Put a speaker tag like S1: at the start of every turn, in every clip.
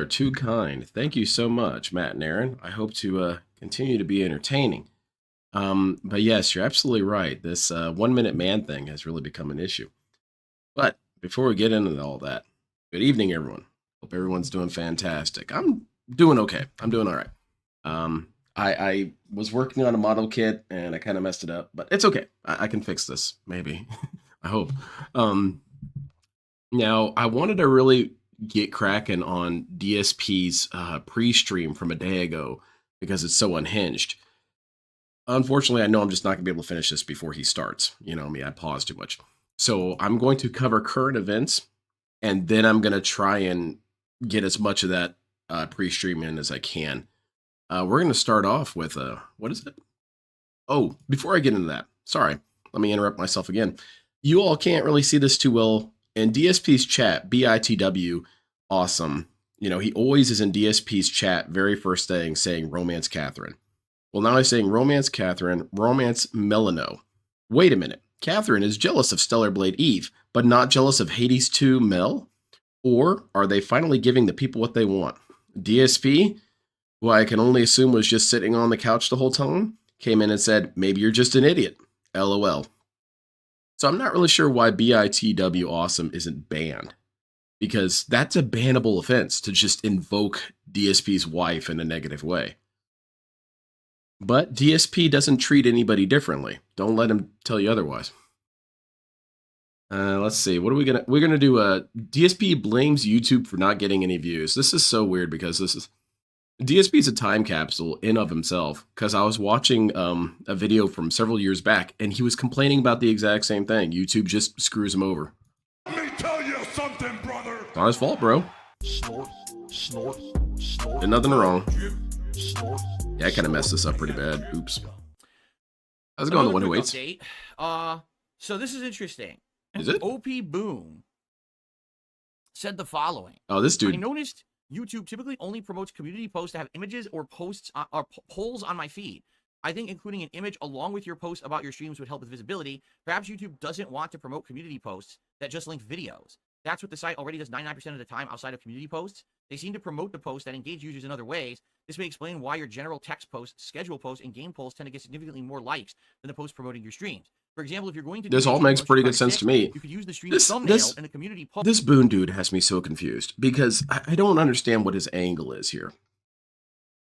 S1: are too kind. Thank you so much, Matt and Aaron. I hope to continue to be entertaining. But yes, you're absolutely right. This 1 minute man thing has really become an issue. But before we get into all that, good evening, everyone. Hope everyone's doing fantastic. I'm doing okay. I'm doing all right. I was working on a model kit and I kind of messed it up, but it's okay. I can fix this, maybe. I hope. Now, I wanted to really get cracking on DSP's pre-stream from a day ago because it's so unhinged. Unfortunately, I know I'm just not going to be able to finish this before he starts. You know me, I pause too much. So I'm going to cover current events, and then I'm going to try and get as much of that pre-stream in as I can. We're going to start off with, what is it? Oh, before I get into that, sorry, let me interrupt myself again. You all can't really see this too well. In DSP's chat, BITW, awesome. You know, he always is in DSP's chat very first thing saying Romance Catherine. Well, now he's saying Romance Catherine, Romance Melano. Wait a minute. Catherine is jealous of Stellar Blade Eve, but not jealous of Hades 2 Mel? Or are they finally giving the people what they want? DSP, who I can only assume was just sitting on the couch the whole time, came in and said, maybe you're just an idiot. LOL. So I'm not really sure why BITW Awesome isn't banned, because that's a bannable offense to just invoke DSP's wife in a negative way. But DSP doesn't treat anybody differently. Don't let him tell you otherwise. Let's see. What are we gonna? We're gonna do DSP blames YouTube for not getting any views. This is so weird because DSP is a time capsule in of himself, because I was watching a video from several years back and he was complaining about the exact same thing. YouTube just screws him over.
S2: Let me tell you something, brother.
S1: It's not his fault, bro.
S2: Snort, snort, snort.
S1: Did nothing wrong.
S2: Snort.
S1: Yeah, I kind of messed this up pretty bad. Oops. How's it going, the one who waits?
S3: Update. So this is interesting.
S1: Is it?
S3: OP Boom said the following.
S1: Oh, this dude.
S3: I noticed YouTube typically only promotes community posts that have images or posts or polls on my feed. I think including an image along with your post about your streams would help with visibility. Perhaps YouTube doesn't want to promote community posts that just link videos. That's what the site already does 99% of the time outside of community posts. They seem to promote the posts that engage users in other ways. This may explain why your general text posts, schedule posts, and game polls tend to get significantly more likes than the posts promoting your streams. For example, if you're going to
S1: this all makes pretty good sense to me.
S3: You could use the stream thumbnail in the community post.
S1: This Boone dude has me so confused because I don't understand what his angle is here.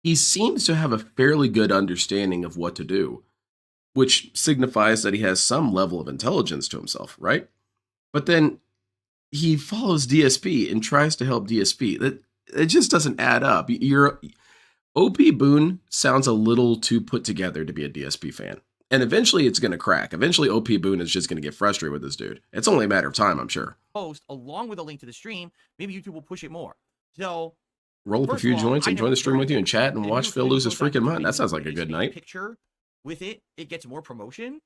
S1: He seems to have a fairly good understanding of what to do, which signifies that he has some level of intelligence to himself, right? But then he follows DSP and tries to help DSP. It just doesn't add up. OP Boone sounds a little too put together to be a DSP fan. And eventually it's going to crack. Eventually OP Boone is just going to get frustrated with this dude. It's only a matter of time, I'm sure.
S3: Post along with a link to the stream, maybe YouTube will push it more. So
S1: roll up a few joints and join the stream with you and chat and watch Phil lose his freaking mind. That sounds like a good night.
S3: Picture with it, it gets more promotion.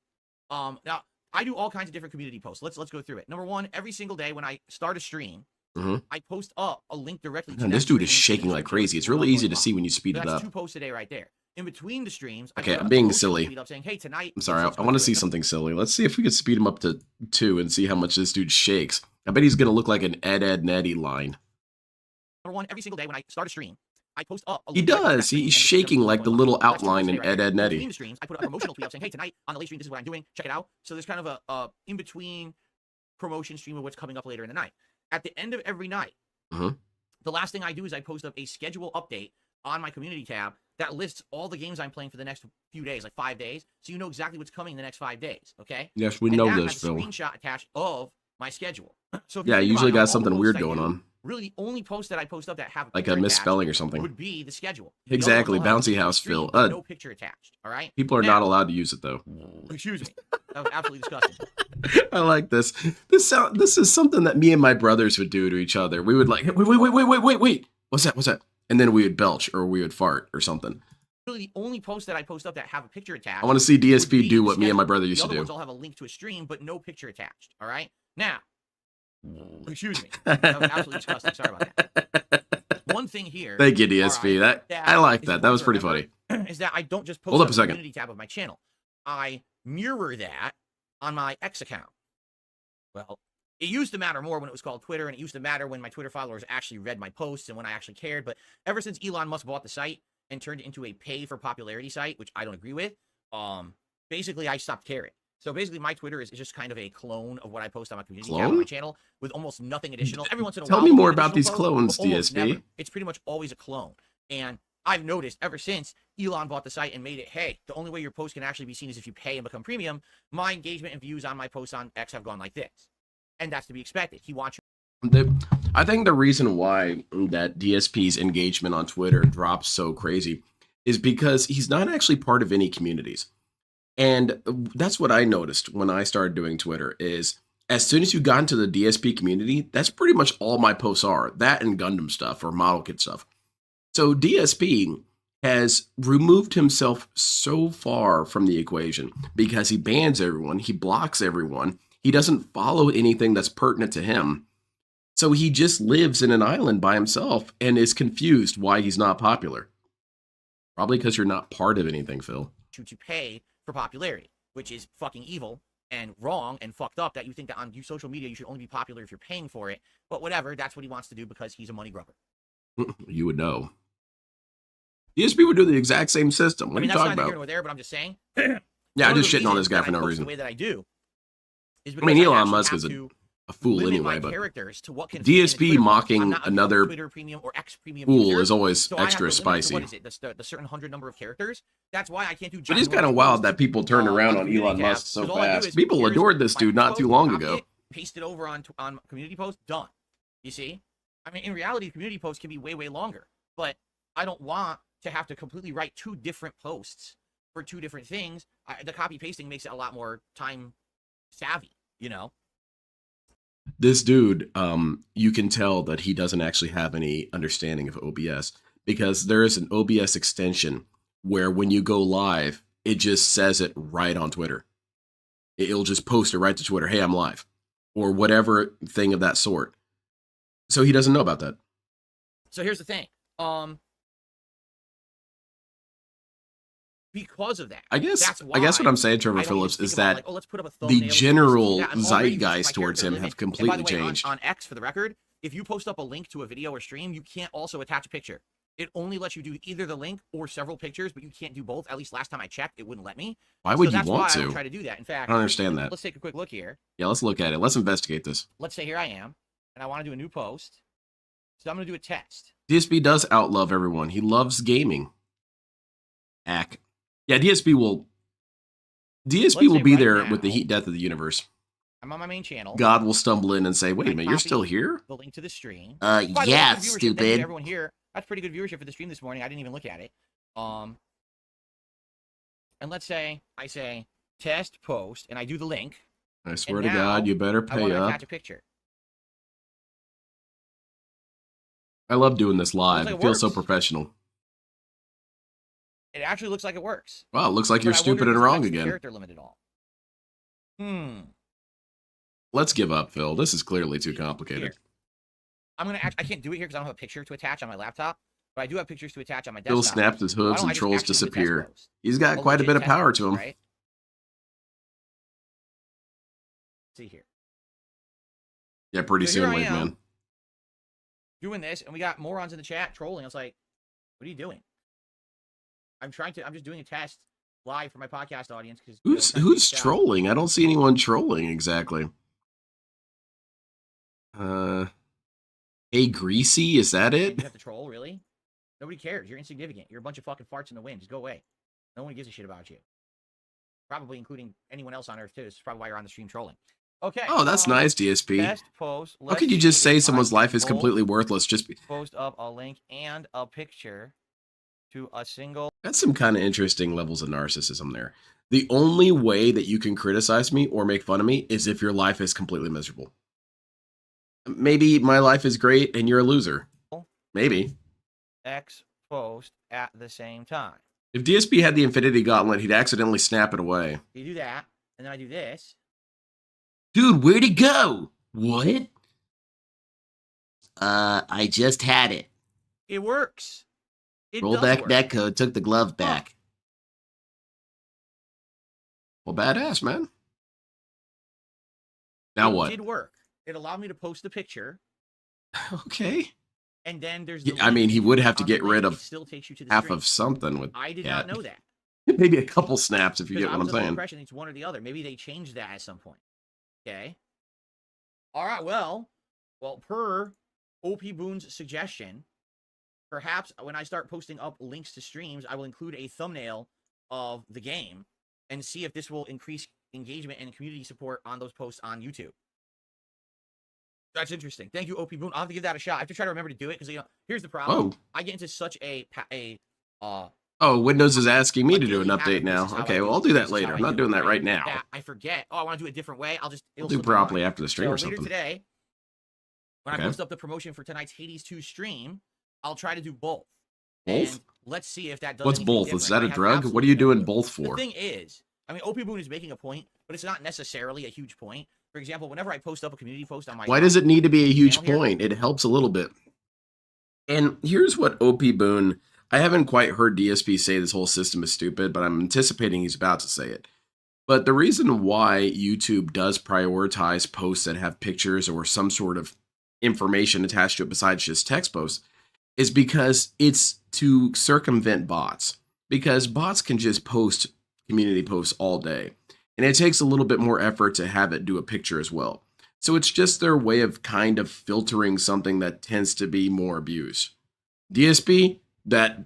S3: Now I do all kinds of different community posts. Let's go through it. Number one, every single day when I start a stream, I post up a link directly to
S1: this dude is shaking like crazy. It's really easy to see when you speed it up.
S3: 2 posts a day right there. In between the streams,
S1: okay, I'm being silly.
S3: Saying, hey, tonight,
S1: I'm sorry, I want to see something silly. Let's see if we could speed him up to 2 and see how much this dude shakes. I bet he's going to look like an Ed Netty line.
S3: Number one, every single day when I start a stream, I post up a
S1: link. He does. He's shaking like the little outline in Ed Netty.
S3: Between the streams, I put a promotional tweet up saying, hey, tonight on the late stream, this is what I'm doing. Check it out. So there's kind of a in-between promotion stream of what's coming up later in the night. At the end of every night, the last thing I do is I post up a schedule update on my community tab that lists all the games I'm playing for the next few days, like 5 days, so you know exactly what's coming in the next 5 days, okay?
S1: Yes, we know this, Phil.
S3: Screenshot attached of my schedule. So
S1: yeah, usually got something weird going on.
S3: Really, the only posts that I post up that have
S1: like a misspelling or something
S3: would be the schedule.
S1: Exactly, Bouncy House, Phil.
S3: No picture attached, all right?
S1: People are not allowed to use it, though.
S3: Excuse me. That was absolutely disgusting.
S1: I like this. This is something that me and my brothers would do to each other. We would like, wait. What's that? And then we would belch or we would fart or something.
S3: Really, the only posts that I post up that have a picture attached.
S1: I want to see DSP do what me and my brother used to do.
S3: The other ones all have a link to a stream, but no picture attached. All right. Now, excuse me. That was absolutely disgusting. Sorry about that. One thing here.
S1: Thank you, DSP.
S3: Right,
S1: I like that. That was pretty funny.
S3: Is that I don't just post
S1: Hold up
S3: on
S1: a
S3: the
S1: second.
S3: community tab of my channel. I mirror that on my X account. Well, It used to matter more when it was called Twitter, and it used to matter when my Twitter followers actually read my posts and when I actually cared. But ever since Elon Musk bought the site and turned it into a pay for popularity site, which I don't agree with, basically I stopped caring. So basically my Twitter is just kind of a clone of what I post on my community tab on my channel with almost nothing additional. Every once in a while.
S1: Tell me more about these clones, DSP.
S3: Never. It's pretty much always a clone. And I've noticed ever since Elon bought the site and made it, hey, the only way your post can actually be seen is if you pay and become premium, my engagement and views on my posts on X have gone like this. And that's to be expected. He wants
S1: I think the reason why that DSP's engagement on Twitter drops so crazy is because he's not actually part of any communities. And that's what I noticed when I started doing Twitter is as soon as you got into the DSP community, that's pretty much all my posts are. That and Gundam stuff or model kit stuff. So DSP has removed himself so far from the equation because he bans everyone, he blocks everyone, he doesn't follow anything that's pertinent to him. So he just lives in an island by himself and is confused why he's not popular. Probably because you're not part of anything, Phil.
S3: to pay for popularity, which is fucking evil and wrong and fucked up that you think that on social media you should only be popular if you're paying for it. But whatever, that's what he wants to do because he's a money grubber.
S1: You would know. DSP would do the exact same system. What are you talking about?
S3: That's not here nor there, but I'm just saying.
S1: Yeah, I'm just shitting on this guy for no reason.
S3: The way that I do is
S1: I mean, Elon Musk is a fool anyway, but
S3: characters to what can
S1: DSP mocking another
S3: Twitter premium or X premium
S1: fool is always extra spicy.
S3: What is it? The certain 100 number of characters. That's why I can't do.
S1: But it's kind of wild that people turned around on Elon Musk so fast. People adored this dude not too long ago.
S3: Paste it over on community post. Done. You see? I mean, in reality, community posts can be way longer. But I don't want to have to completely write 2 different posts for 2 different things. The copy pasting makes it a lot more time savvy. You know.
S1: This dude, you can tell that he doesn't actually have any understanding of OBS because there is an OBS extension where when you go live, it just says it right on Twitter. It'll just post it right to Twitter. Hey, I'm live or whatever thing of that sort. So he doesn't know about that.
S3: So here's the thing. Because of that, I guess what I'm saying, Trevor Phillips, is that
S1: the general zeitgeist towards him have completely changed.
S3: On X, for the record, if you post up a link to a video or stream, you can't also attach a picture. It only lets you do either the link or several pictures, but you can't do both. At least last time I checked, it wouldn't let me.
S1: Why would you want to?
S3: I don't try to do that. In fact,
S1: I don't understand that.
S3: Let's take a quick look here.
S1: Yeah, let's look at it. Let's investigate this.
S3: Let's say here I am, and I want to do a new post. So I'm going to do a test.
S1: DSP does outlove everyone. He loves gaming. Yeah, DSP will be there with the heat death of the universe.
S3: I'm on my main channel.
S1: God will stumble in and say, wait a minute, you're still here?
S3: The link to the stream.
S1: Yeah, stupid.
S3: Thank you everyone here. That's pretty good viewership for the stream this morning. I didn't even look at it. And let's say I say test post and I do the link.
S1: I swear to God, you better pay
S3: I want to
S1: up.
S3: attach a picture.
S1: I love doing this live.
S3: Like
S1: it feels so professional.
S3: It actually looks like it works.
S1: Wow, it looks like you're stupid and wrong again.
S3: Character limit at all.
S1: Let's give up, Phil. This is clearly too complicated.
S3: Here. I can't do it here because I don't have a picture to attach on my laptop, but I do have pictures to attach on my desktop.
S1: Phil snaps his hooves and trolls disappear. He's got quite a bit of power to him.
S3: Right? See here.
S1: Yeah, pretty soon, wait, man.
S3: Doing this, and we got morons in the chat trolling. I was like, what are you doing? I'm just doing a test live for my podcast audience.
S1: Who's trolling? I don't see anyone trolling exactly. Hey, Greasy, is that it?
S3: You have to troll, really? Nobody cares. You're insignificant. You're a bunch of fucking farts in the wind. Just go away. No one gives a shit about you. Probably including anyone else on Earth, too. This is probably why you're on the stream trolling. Okay.
S1: Oh, that's nice, DSP.
S3: Test post.
S1: How could you just say someone's life is completely worthless? Just
S3: post up a link and a picture to a single.
S1: That's some kind of interesting levels of narcissism there. The only way that you can criticize me or make fun of me is if your life is completely miserable. Maybe my life is great and you're a loser. Maybe.
S3: X post at the same time.
S1: If DSP had the Infinity Gauntlet, he'd accidentally snap it away.
S3: You do that, and then I do this.
S1: Dude, where'd it go? What? I just had it.
S3: It works.
S1: Roll back that code, took the glove back. Well, badass, man. Now what?
S3: It did work. it allowed me to post a picture,
S1: Okay.
S3: and then there's
S1: Yeah,
S3: the
S1: I
S3: link,
S1: mean,
S3: and
S1: he
S3: if
S1: would
S3: you
S1: have
S3: click
S1: to
S3: on the
S1: get rid
S3: link,
S1: of
S3: it still takes you to the
S1: half
S3: stream.
S1: of something with
S3: I did
S1: cat.
S3: not know that.
S1: Maybe a couple snaps if you
S3: Because
S1: get
S3: I
S1: what I'm
S3: was under the
S1: saying.
S3: impression it's one or the other. Maybe they changed that at some point. Okay. All right. Well, per OP Boone's suggestion, perhaps when I start posting up links to streams, I will include a thumbnail of the game and see if this will increase engagement and community support on those posts on YouTube. That's interesting. Thank you, OP Boone. I'll have to give that a shot. I have to try to remember to do it because here's the problem.
S1: Whoa.
S3: I get into such
S1: Oh, Windows is asking me to do
S3: daily
S1: an
S3: habit.
S1: update
S3: This
S1: now.
S3: is how I
S1: Okay,
S3: do
S1: well,
S3: it.
S1: I'll do
S3: This
S1: that
S3: is
S1: later.
S3: how I
S1: I'm not
S3: do
S1: doing
S3: it,
S1: that right
S3: that
S1: now.
S3: I forget. Oh, I want to do it a different way. It'll
S1: I'll do
S3: slip my
S1: properly
S3: mind.
S1: after the stream or
S3: So later
S1: something.
S3: today, when
S1: Okay.
S3: I post up the promotion for tonight's Hades 2 stream, I'll try to do both.
S1: Both?
S3: And let's see if that does
S1: What's
S3: anything
S1: both?
S3: different.
S1: Is that
S3: I
S1: a
S3: have
S1: drug? What
S3: absolutely
S1: are you
S3: no
S1: doing
S3: clue.
S1: both
S3: The
S1: for?
S3: thing is, I mean, OP Boone is making a point, but it's not necessarily a huge point. For example, whenever I post up a community post on my
S1: Why does it need to be a huge
S3: channel here?
S1: point? It helps a little bit. And here's what OP Boone, I haven't quite heard DSP say this whole system is stupid, but I'm anticipating he's about to say it. But the reason why YouTube does prioritize posts that have pictures or some sort of information attached to it besides just text posts is because it's to circumvent bots. Because bots can just post community posts all day. And it takes a little bit more effort to have it do a picture as well. So it's just their way of kind of filtering something that tends to be more abused. DSP, that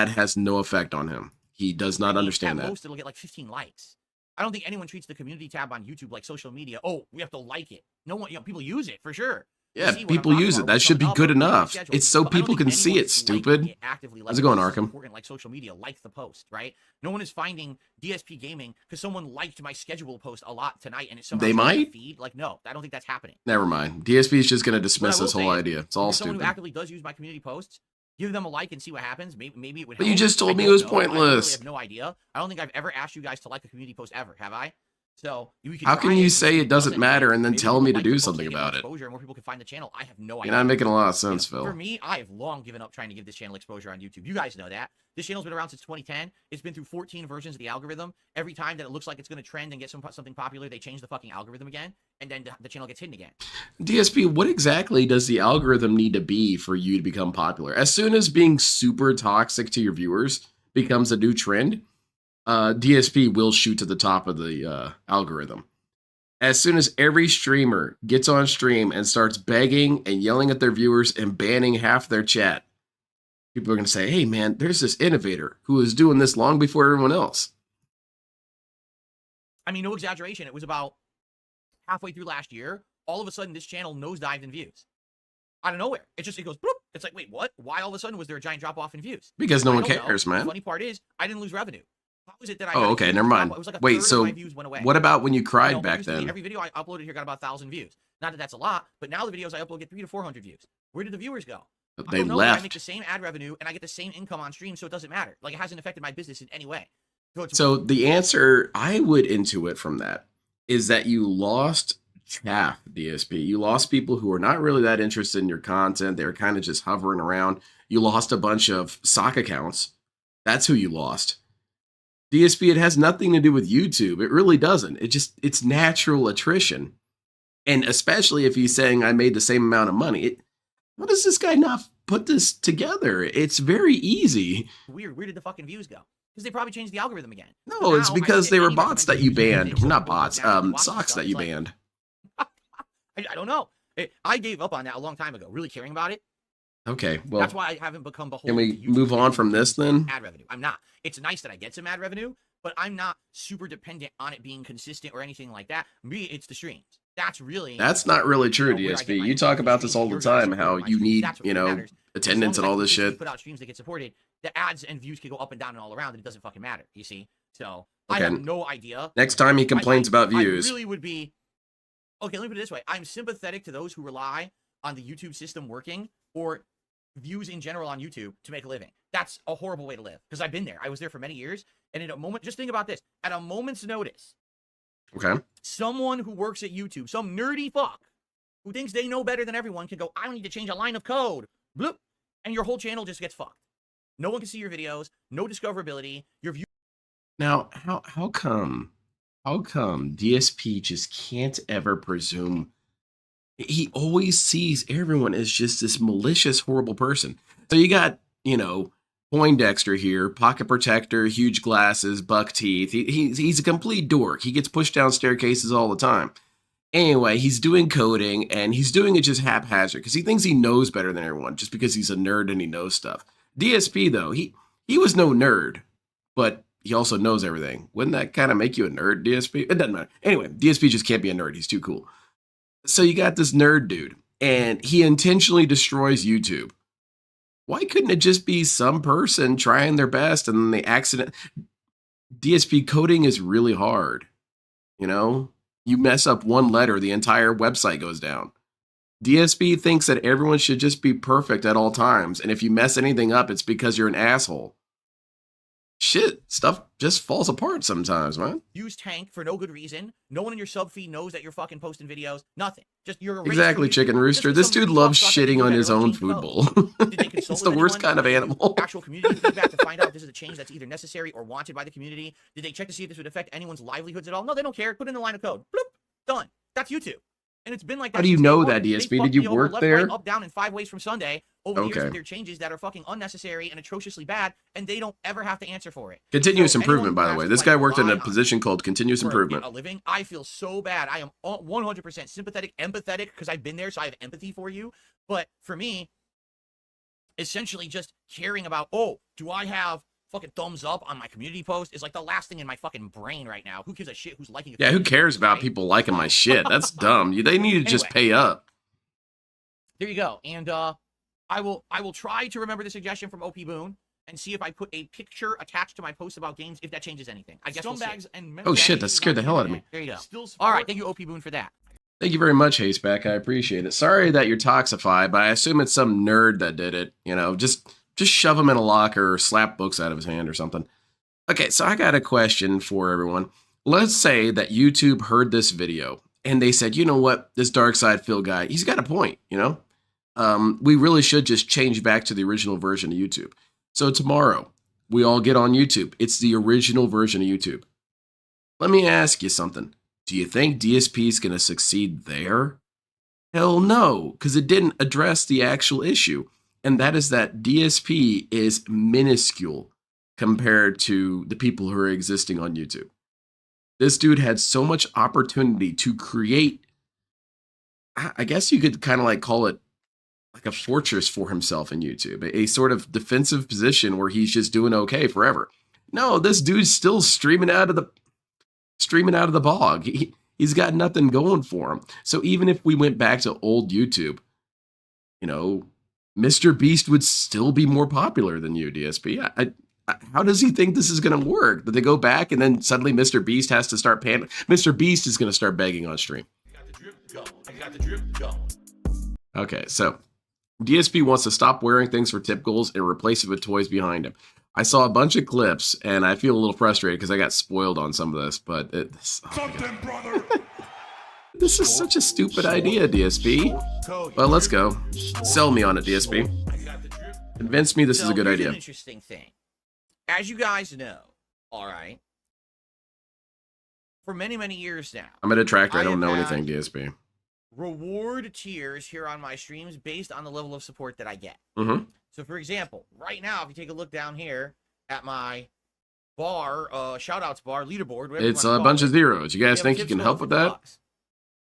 S1: has no effect on him. He does not understand that.
S3: Post, it'll get like 15 likes. I don't think anyone treats the community tab on YouTube like social media. Oh, we have to like it. No one, people use it for sure.
S1: Yeah, people use it. That should be good enough. It's so people can see it, stupid. How's it going, Arkham?
S3: Important, like social media, like the post, right? No one is finding DSP Gaming because someone liked my schedule post a lot tonight, and it's somehow
S1: They might.
S3: feed. Like, no, I don't think that's happening.
S1: Never mind. DSP is just going to dismiss this whole idea. It's all
S3: someone
S1: stupid.
S3: who actively does use my community posts, give them a like and see what happens. Maybe it would.
S1: But you
S3: help.
S1: just told
S3: I
S1: me it
S3: don't
S1: was
S3: know.
S1: pointless.
S3: I have no idea. I don't think I've ever asked you guys to like a community post ever, have I? So
S1: how can you say it doesn't matter and then
S3: maybe
S1: tell me to
S3: like
S1: do
S3: the post,
S1: something
S3: they get more
S1: about it?
S3: exposure, more people can find the channel. I have no
S1: You're
S3: idea.
S1: not making a lot of sense, Phil.
S3: For me, I have long given up trying to give this channel exposure on YouTube. You guys know that. This channel's been around since 2010. It's been through 14 versions of the algorithm. Every time that it looks like it's going to trend and get something popular, they change the fucking algorithm again, and then the channel gets hidden again.
S1: DSP, what exactly does the algorithm need to be for you to become popular? As soon as being super toxic to your viewers becomes a new trend, DSP will shoot to the top of the algorithm. As soon as every streamer gets on stream and starts begging and yelling at their viewers and banning half their chat, people are going to say, hey, man, there's this innovator who was doing this long before everyone else.
S3: I mean, no exaggeration. It was about halfway through last year. All of a sudden, this channel nosedived in views. Out of nowhere. It goes, bloop. It's like, wait, what? Why all of a sudden was there a giant drop off in views?
S1: Because no one cares, man.
S3: The funny part is, I didn't lose revenue. How was it that I
S1: Oh, okay, never mind.
S3: It was like
S1: wait, so what about when you cried back then?
S3: Every video I uploaded here got about 1,000 views. Not that that's a lot, but now the videos I upload get 300 to 400 views. Where did the viewers go?
S1: They left.
S3: I make the same ad revenue and I get the same income on stream, so it doesn't matter. Like, it hasn't affected my business in any way.
S1: So the answer I would intuit from that is that you lost chaff, DSP. You lost people who are not really that interested in your content. They were kind of just hovering around. You lost a bunch of sock accounts. That's who you lost. DSP, it has nothing to do with YouTube. It really doesn't. It's natural attrition. And especially if he's saying I made the same amount of money. How does this guy not put this together? It's very easy.
S3: Weird. Where did the fucking views go? Because they probably changed the algorithm again.
S1: No, it's because they were bots that you banned. Not bots, socks that you banned.
S3: I don't know. I gave up on that a long time ago, really caring about it.
S1: Okay, well,
S3: that's why I haven't become beholden.
S1: Can we move on from this then?
S3: Ad revenue. I'm not. It's nice that I get some ad revenue, but I'm not super dependent on it being consistent or anything like that. Me, it's the streams. That's
S1: not really true, DSP. You talk about this all the time, how you need, attendance and all this shit.
S3: Put out streams that get supported. The ads and views can go up and down and all around, and it doesn't fucking matter. You see? So I have no idea.
S1: Next time he complains about views,
S3: I really would be. Okay, let me put it this way. I'm sympathetic to those who rely on the YouTube system working or views in general on YouTube to make a living. That's a horrible way to live because I've been there. I was there for many years. And in a moment, just think about this. At a moment's notice,
S1: okay,
S3: someone who works at YouTube, some nerdy fuck who thinks they know better than everyone can go, I don't need to change a line of code. Bloop. And your whole channel just gets fucked. No one can see your videos. No discoverability. Your view.
S1: Now, how come DSP just can't ever presume He always sees everyone as just this malicious, horrible person. So you got, Poindexter here, pocket protector, huge glasses, buck teeth. He's a complete dork. He gets pushed down staircases all the time. Anyway, he's doing coding, and he's doing it just haphazard because he thinks he knows better than everyone just because he's a nerd and he knows stuff. DSP, though, he was no nerd, but he also knows everything. Wouldn't that kind of make you a nerd, DSP? It doesn't matter. Anyway, DSP just can't be a nerd. He's too cool. So you got this nerd dude, and he intentionally destroys YouTube. Why couldn't it just be some person trying their best and then they accident? DSP coding is really hard. You mess up one letter, the entire website goes down. DSP thinks that everyone should just be perfect at all times, and if you mess anything up, it's because you're an asshole. Shit, stuff just falls apart sometimes, man.
S3: Use tank for no good reason. No one in your sub feed knows that you're fucking posting videos. Nothing. Just you're a
S1: exactly, Chicken Rooster. This dude loves shitting on his own food bowl. It's the worst kind of animal.
S3: Actual community feedback to find out if this is a change that's either necessary or wanted by the community. Did they check to see if this would affect anyone's livelihoods at all? No, they don't care. Put in the line of code. Bloop. Done. That's YouTube. And it's been like that.
S1: How do you know that, DSP? Did you work there?
S3: Right, up, down, and 5 ways from Sunday over the years with their changes that are fucking unnecessary and atrociously bad, and they don't ever have to answer for it.
S1: Continuous improvement, by the way. This guy worked in a position called continuous improvement.
S3: A living. I feel so bad. I am 100% sympathetic, empathetic, because I've been there, so I have empathy for you. But for me, essentially just caring about, do I have fucking thumbs up on my community post is like the last thing in my fucking brain right now. Who gives a shit who's liking it?
S1: Yeah, who cares about people liking my shit? That's dumb. They need to just pay up.
S3: There you go. And I will try to remember the suggestion from OP Boone and see if I put a picture attached to my post about games, if that changes anything. I guess we'll see.
S1: Oh shit, that scared the hell out of me.
S3: There you go. All right, thank you, OP Boone, for that.
S1: Thank you very much, Haceback. I appreciate it. Sorry that you're toxified, but I assume it's some nerd that did it. Just shove him in a locker or slap books out of his hand or something. Okay, so I got a question for everyone. Let's say that YouTube heard this video and they said, you know what, this Dark Side Phil guy, he's got a point, we really should just change back to the original version of YouTube. So tomorrow, we all get on YouTube. It's the original version of YouTube. Let me ask you something. Do you think DSP is going to succeed there? Hell no, because it didn't address the actual issue. And that is that DSP is minuscule compared to the people who are existing on YouTube. This dude had so much opportunity to create, I guess you could kind of like call it like a fortress for himself in YouTube, a sort of defensive position where he's just doing okay forever. No, this dude's still streaming out of the bog. He's got nothing going for him. So even if we went back to old YouTube, Mr. Beast would still be more popular than you, DSP. How does he think this is going to work? That they go back and then suddenly Mr. Beast has to start paying? Mr. Beast is going to start begging on stream.
S2: I got the drip going.
S1: Okay, so DSP wants to stop wearing things for tip goals and replace it with toys behind him. I saw a bunch of clips and I feel a little frustrated because I got spoiled on some of this, but
S2: Something, brother.
S1: This is such a stupid idea, DSP. Well, let's go. Sell me on it, DSP. Convince me this is a good idea.
S3: An interesting thing. As you guys know, all right, for many, many years now,
S1: I'm a detractor. I don't know anything, DSP.
S3: Reward tiers here on my streams based on the level of support that I get.
S1: Mm-hmm.
S3: So, for example, right now, if you take a look down here at my bar, shoutouts bar, leaderboard,
S1: it's a bunch of zeros. You guys think you can help with that?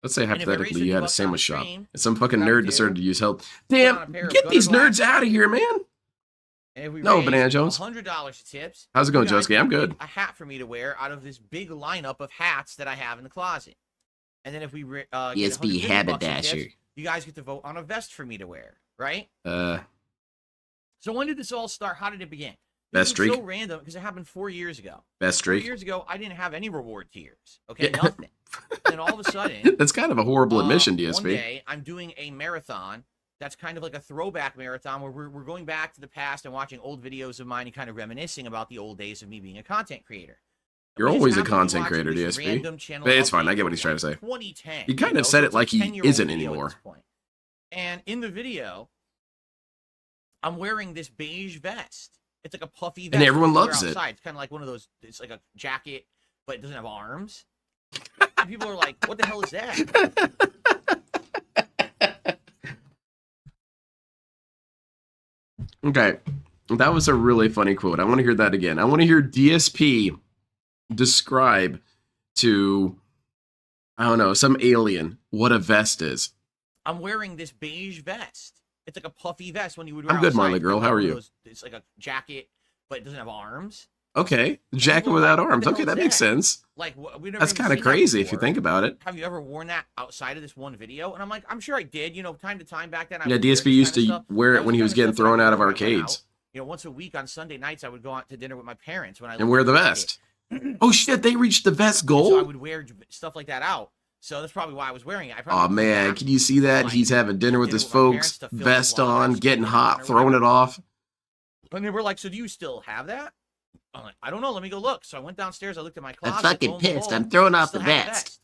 S1: Let's say hypothetically you had a sandwich shop and some fucking nerd decided to use help. Damn, get these nerds out of here, man. No, Banana Jones.
S3: $100 tips.
S1: How's it going, Josuke? I'm good.
S3: A hat for me to wear out of this big lineup of hats that I have in the closet. And then if we
S1: DSP haberdasher,
S3: you guys get to vote on a vest for me to wear, right?
S1: So
S3: when did this all start? How did it begin?
S1: Best streak.
S3: So random because it happened 4 years ago.
S1: Best streak.
S3: 4 years ago, I didn't have any reward tiers. Okay, nothing. Then all of a sudden,
S1: that's kind of a horrible admission, DSP.
S3: One day, I'm doing a marathon. That's kind of like a throwback marathon where we're going back to the past and watching old videos of mine and kind of reminiscing about the old days of me being a content creator.
S1: You're always a content creator, DSP. But it's fine. I get what he's trying to say.
S3: 2010.
S1: You kind of said it like he isn't anymore.
S3: And in the video, I'm wearing this beige vest. It's like a puffy vest.
S1: And everyone loves it.
S3: It's kind of like one of those, it's like a jacket, but it doesn't have arms. And people are like, what the hell is that?
S1: Okay. That was a really funny quote. I want to hear that again. I want to hear DSP describe to, I don't know, some alien what a vest is.
S3: I'm wearing this beige vest. It's like a puffy vest when you would wear
S1: I'm good,
S3: outside.
S1: Marley girl.
S3: Like
S1: How are
S3: one of
S1: you?
S3: those- It's like a jacket, but it doesn't have arms.
S1: Okay. Jacket
S3: people are
S1: without
S3: like, what
S1: arms.
S3: the
S1: Okay,
S3: hell
S1: that
S3: is
S1: makes
S3: that?
S1: sense.
S3: Like we never
S1: That's
S3: even
S1: kind of
S3: seen that
S1: crazy if you
S3: before.
S1: think about it.
S3: Have you ever worn that outside of this one video? And I'm like, I'm sure I did. You know, time to time back then. I
S1: Yeah,
S3: would wear
S1: DSP
S3: this
S1: used
S3: kind of
S1: to
S3: stuff.
S1: wear
S3: That
S1: it when
S3: the
S1: he
S3: kind
S1: was
S3: of
S1: getting
S3: stuff that I
S1: thrown out of
S3: wore when I went
S1: arcades.
S3: out. You know, once a week on Sunday nights, I would go out to dinner with my parents when I lived
S1: And wear
S3: in
S1: the
S3: Connecticut.
S1: vest. Oh shit, they reached the vest
S3: And so I
S1: goal?
S3: would wear stuff like that out. So that's probably why I was wearing it. I
S1: Oh
S3: probably went
S1: man,
S3: back
S1: can you see that?
S3: like,
S1: He's having dinner with his
S3: my parents
S1: folks,
S3: to film the
S1: vest
S3: vlog
S1: on,
S3: actually
S1: getting
S3: dinner
S1: hot,
S3: or
S1: throwing
S3: whatever.
S1: it off.
S3: And they were like, so do you still have that? I'm like, I don't know. Let me go look. So I went downstairs. I looked at my
S1: I'm
S3: closet.
S1: fucking
S3: lo and
S1: pissed.
S3: behold,
S1: I'm throwing
S3: I
S1: off the
S3: still had
S1: vest.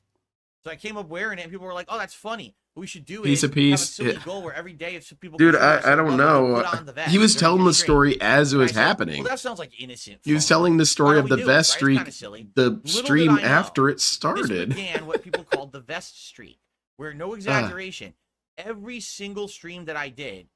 S3: So I came up wearing it, and people were like, "Oh, that's funny. What we should do
S1: Piece
S3: is
S1: of piece.
S3: have a silly
S1: Yeah.
S3: goal where every day, if some people
S1: Dude,
S3: can show us
S1: I
S3: some
S1: don't
S3: love, we'll
S1: know.
S3: put on the vest
S1: He was
S3: during
S1: telling the
S3: stream."
S1: story as it
S3: And I
S1: was
S3: said,
S1: happening.
S3: Well, that sounds like innocent.
S1: He was
S3: fun.
S1: telling the
S3: Why
S1: story
S3: don't
S1: of
S3: we
S1: the
S3: do it,
S1: vest
S3: right? It's
S1: streak,
S3: kinda silly.
S1: the
S3: Little did
S1: stream
S3: I know,
S1: after it
S3: This
S1: started.
S3: began what people called the vest streak, where no exaggeration, every single stream that I did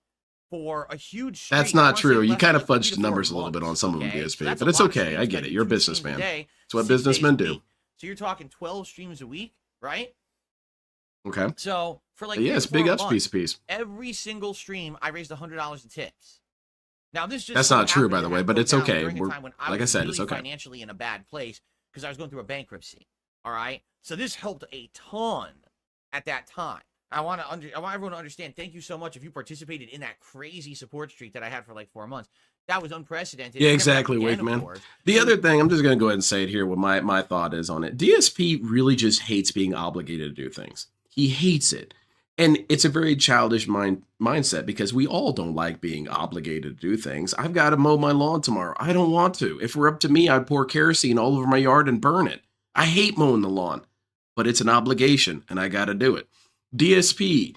S3: for a huge streak.
S1: That's
S3: I
S1: not
S3: wanna say
S1: true.
S3: it
S1: You
S3: lasted
S1: kind
S3: like
S1: of
S3: 3
S1: fudged
S3: to
S1: the
S3: 4
S1: numbers a little bit on
S3: months,
S1: some of them,
S3: okay? So
S1: DSP,
S3: that's
S1: but
S3: a
S1: it's
S3: lot of
S1: okay.
S3: streams
S1: I
S3: 'cause
S1: get
S3: I
S1: it.
S3: do
S1: You're a
S3: 2 streams
S1: businessman.
S3: day,
S1: It's what
S3: 6 days a
S1: businessmen do.
S3: week. So you're talking 12 streams a week, right?
S1: Okay.
S3: So for like
S1: Yeah,
S3: 3
S1: it's
S3: to
S1: big
S3: 4
S1: ups
S3: months,
S1: piece.
S3: every single stream I raised $100 in tips. Now this just
S1: That's
S3: so
S1: not true,
S3: happened
S1: by
S3: to
S1: the way,
S3: have
S1: but
S3: broke
S1: it's
S3: down
S1: okay.
S3: during a
S1: We're,
S3: time when I
S1: like I
S3: was
S1: said,
S3: really
S1: it's okay.
S3: financially in a bad place because I was going through a bankruptcy. All right, so this helped a ton at that time. I want everyone to understand. Thank you so much if you participated in that crazy support streak that I had for like 4 months. That was unprecedented.
S1: Yeah,
S3: It never
S1: exactly,
S3: happened
S1: Wake
S3: again, of
S1: man.
S3: course.
S1: The other thing, I'm just going to go ahead and say it here what my thought is on it. DSP really just hates being obligated to do things. He hates it. And it's a very childish mindset because we all don't like being obligated to do things. I've got to mow my lawn tomorrow. I don't want to. If it were up to me, I'd pour kerosene all over my yard and burn it. I hate mowing the lawn, but it's an obligation and I got to do it. DSP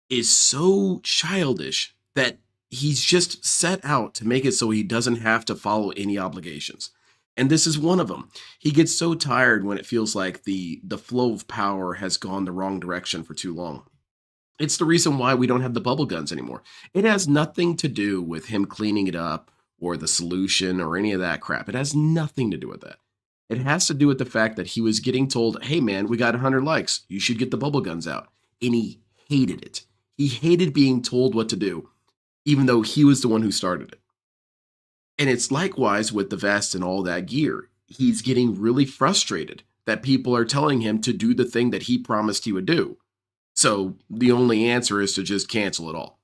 S1: is so childish that he's just set out to make it so he doesn't have to follow any obligations. And this is one of them. He gets so tired when it feels like the flow of power has gone the wrong direction for too long. It's the reason why we don't have the bubble guns anymore. It has nothing to do with him cleaning it up or the solution or any of that crap. It has nothing to do with that. It has to do with the fact that he was getting told, hey man, we got 100 likes. You should get the bubble guns out. And he hated it. He hated being told what to do, even though he was the one who started it. And it's likewise with the vest and all that gear. He's getting really frustrated that people are telling him to do the thing that he promised he would do. So the only answer is to just cancel it all.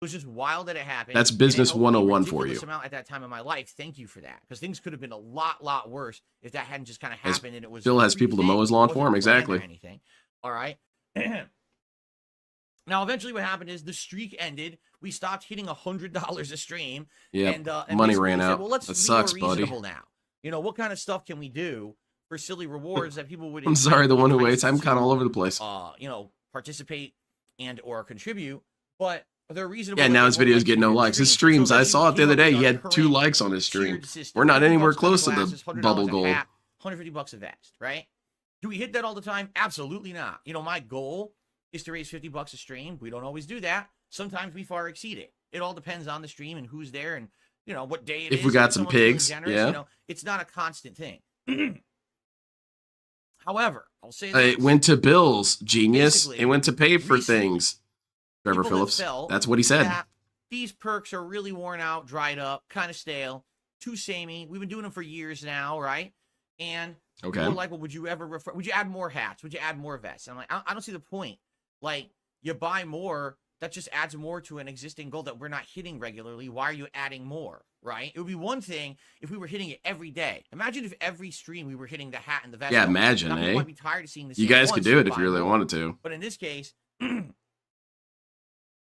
S3: It was just wild that it happened.
S1: That's
S3: and it
S1: business
S3: helped me a
S1: 101 for
S3: ridiculous
S1: you.
S3: amount at that time in my life. Thank you for that, because things could have been a lot worse if that hadn't just kind of
S1: As
S3: happened and it was.
S1: Phil has people to mow his lawn for him, exactly.
S3: Or anything. All right. Now, eventually, what happened is the streak ended. We stopped hitting $100 a stream.
S1: Yeah,
S3: and
S1: money
S3: basically
S1: ran
S3: we said,
S1: out.
S3: well, let's
S1: That
S3: be
S1: sucks,
S3: more
S1: buddy.
S3: reasonable now. You know, what kind of stuff can we do for silly rewards that people would?
S1: I'm sorry, the one who
S3: entice
S1: waits. I'm kind of all over the place.
S3: You know, participate and or contribute, but they're reasonable.
S1: Yeah,
S3: that
S1: now
S3: they
S1: his
S3: won't
S1: videos
S3: like
S1: get
S3: you
S1: no
S3: in your
S1: likes. His
S3: streams.
S1: streams, I saw it the other day. He had
S3: current
S1: 2 likes on his stream.
S3: tiered system.
S1: We're not
S3: 50
S1: anywhere
S3: bucks
S1: close to
S3: glasses,
S1: the
S3: $100
S1: bubble
S3: a
S1: gold.
S3: hat, $150 a vest, right? Do we hit that all the time? Absolutely not. You know, my goal is to raise $50 a stream. We don't always do that. Sometimes we far exceed it. It all depends on the stream and who's there and, you know, what day it is.
S1: If we got
S3: If
S1: some
S3: someone's feeling
S1: pigs,
S3: generous,
S1: yeah.
S3: You know, it's not a constant thing. However, I'll say
S1: It
S3: this.
S1: went to bills, genius.
S3: Basically,
S1: It went to pay for
S3: recently,
S1: things. Trevor
S3: people have
S1: Phillips.
S3: felt
S1: That's what he said.
S3: that these perks are really worn out, dried up, kind of stale, too samey. We've been doing them for years now, right? And
S1: Okay.
S3: people are like, well, would you ever would you add more hats? Would you add more vests? And I'm like, I don't see the point. Like, you buy more, that just adds more to an existing goal that we're not hitting regularly. Why are you adding more, right? It would be one thing if we were hitting it every day. Imagine if every stream we were hitting the hat and the vest.
S1: Yeah,
S3: goal.
S1: imagine,
S3: Now, people
S1: eh?
S3: might be tired of seeing the
S1: You
S3: same
S1: guys
S3: one,
S1: could
S3: so
S1: do it if
S3: buy
S1: you really
S3: more.
S1: wanted to.
S3: But in this case,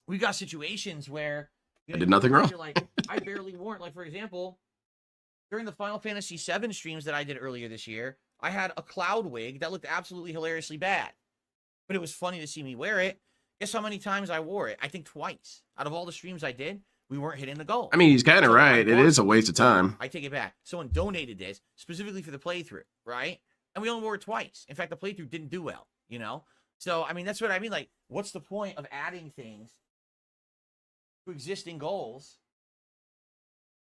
S3: we got situations where
S1: I did nothing wrong.
S3: you're like, I barely warrant. Like, for example, during the Final Fantasy VII streams that I did earlier this year, I had a cloud wig that looked absolutely hilariously bad. But it was funny to see me wear it. Guess how many times I wore it? I think twice. Out of all the streams I did, we weren't hitting the goal.
S1: I mean, he's kind of
S3: So I
S1: right. It
S3: bought
S1: is a
S3: something
S1: waste of time.
S3: I take it back. Someone donated this specifically for the playthrough, right? And we only wore it twice. In fact, the playthrough didn't do well, you know? So, I mean, that's what I mean. Like, what's the point of adding things to existing goals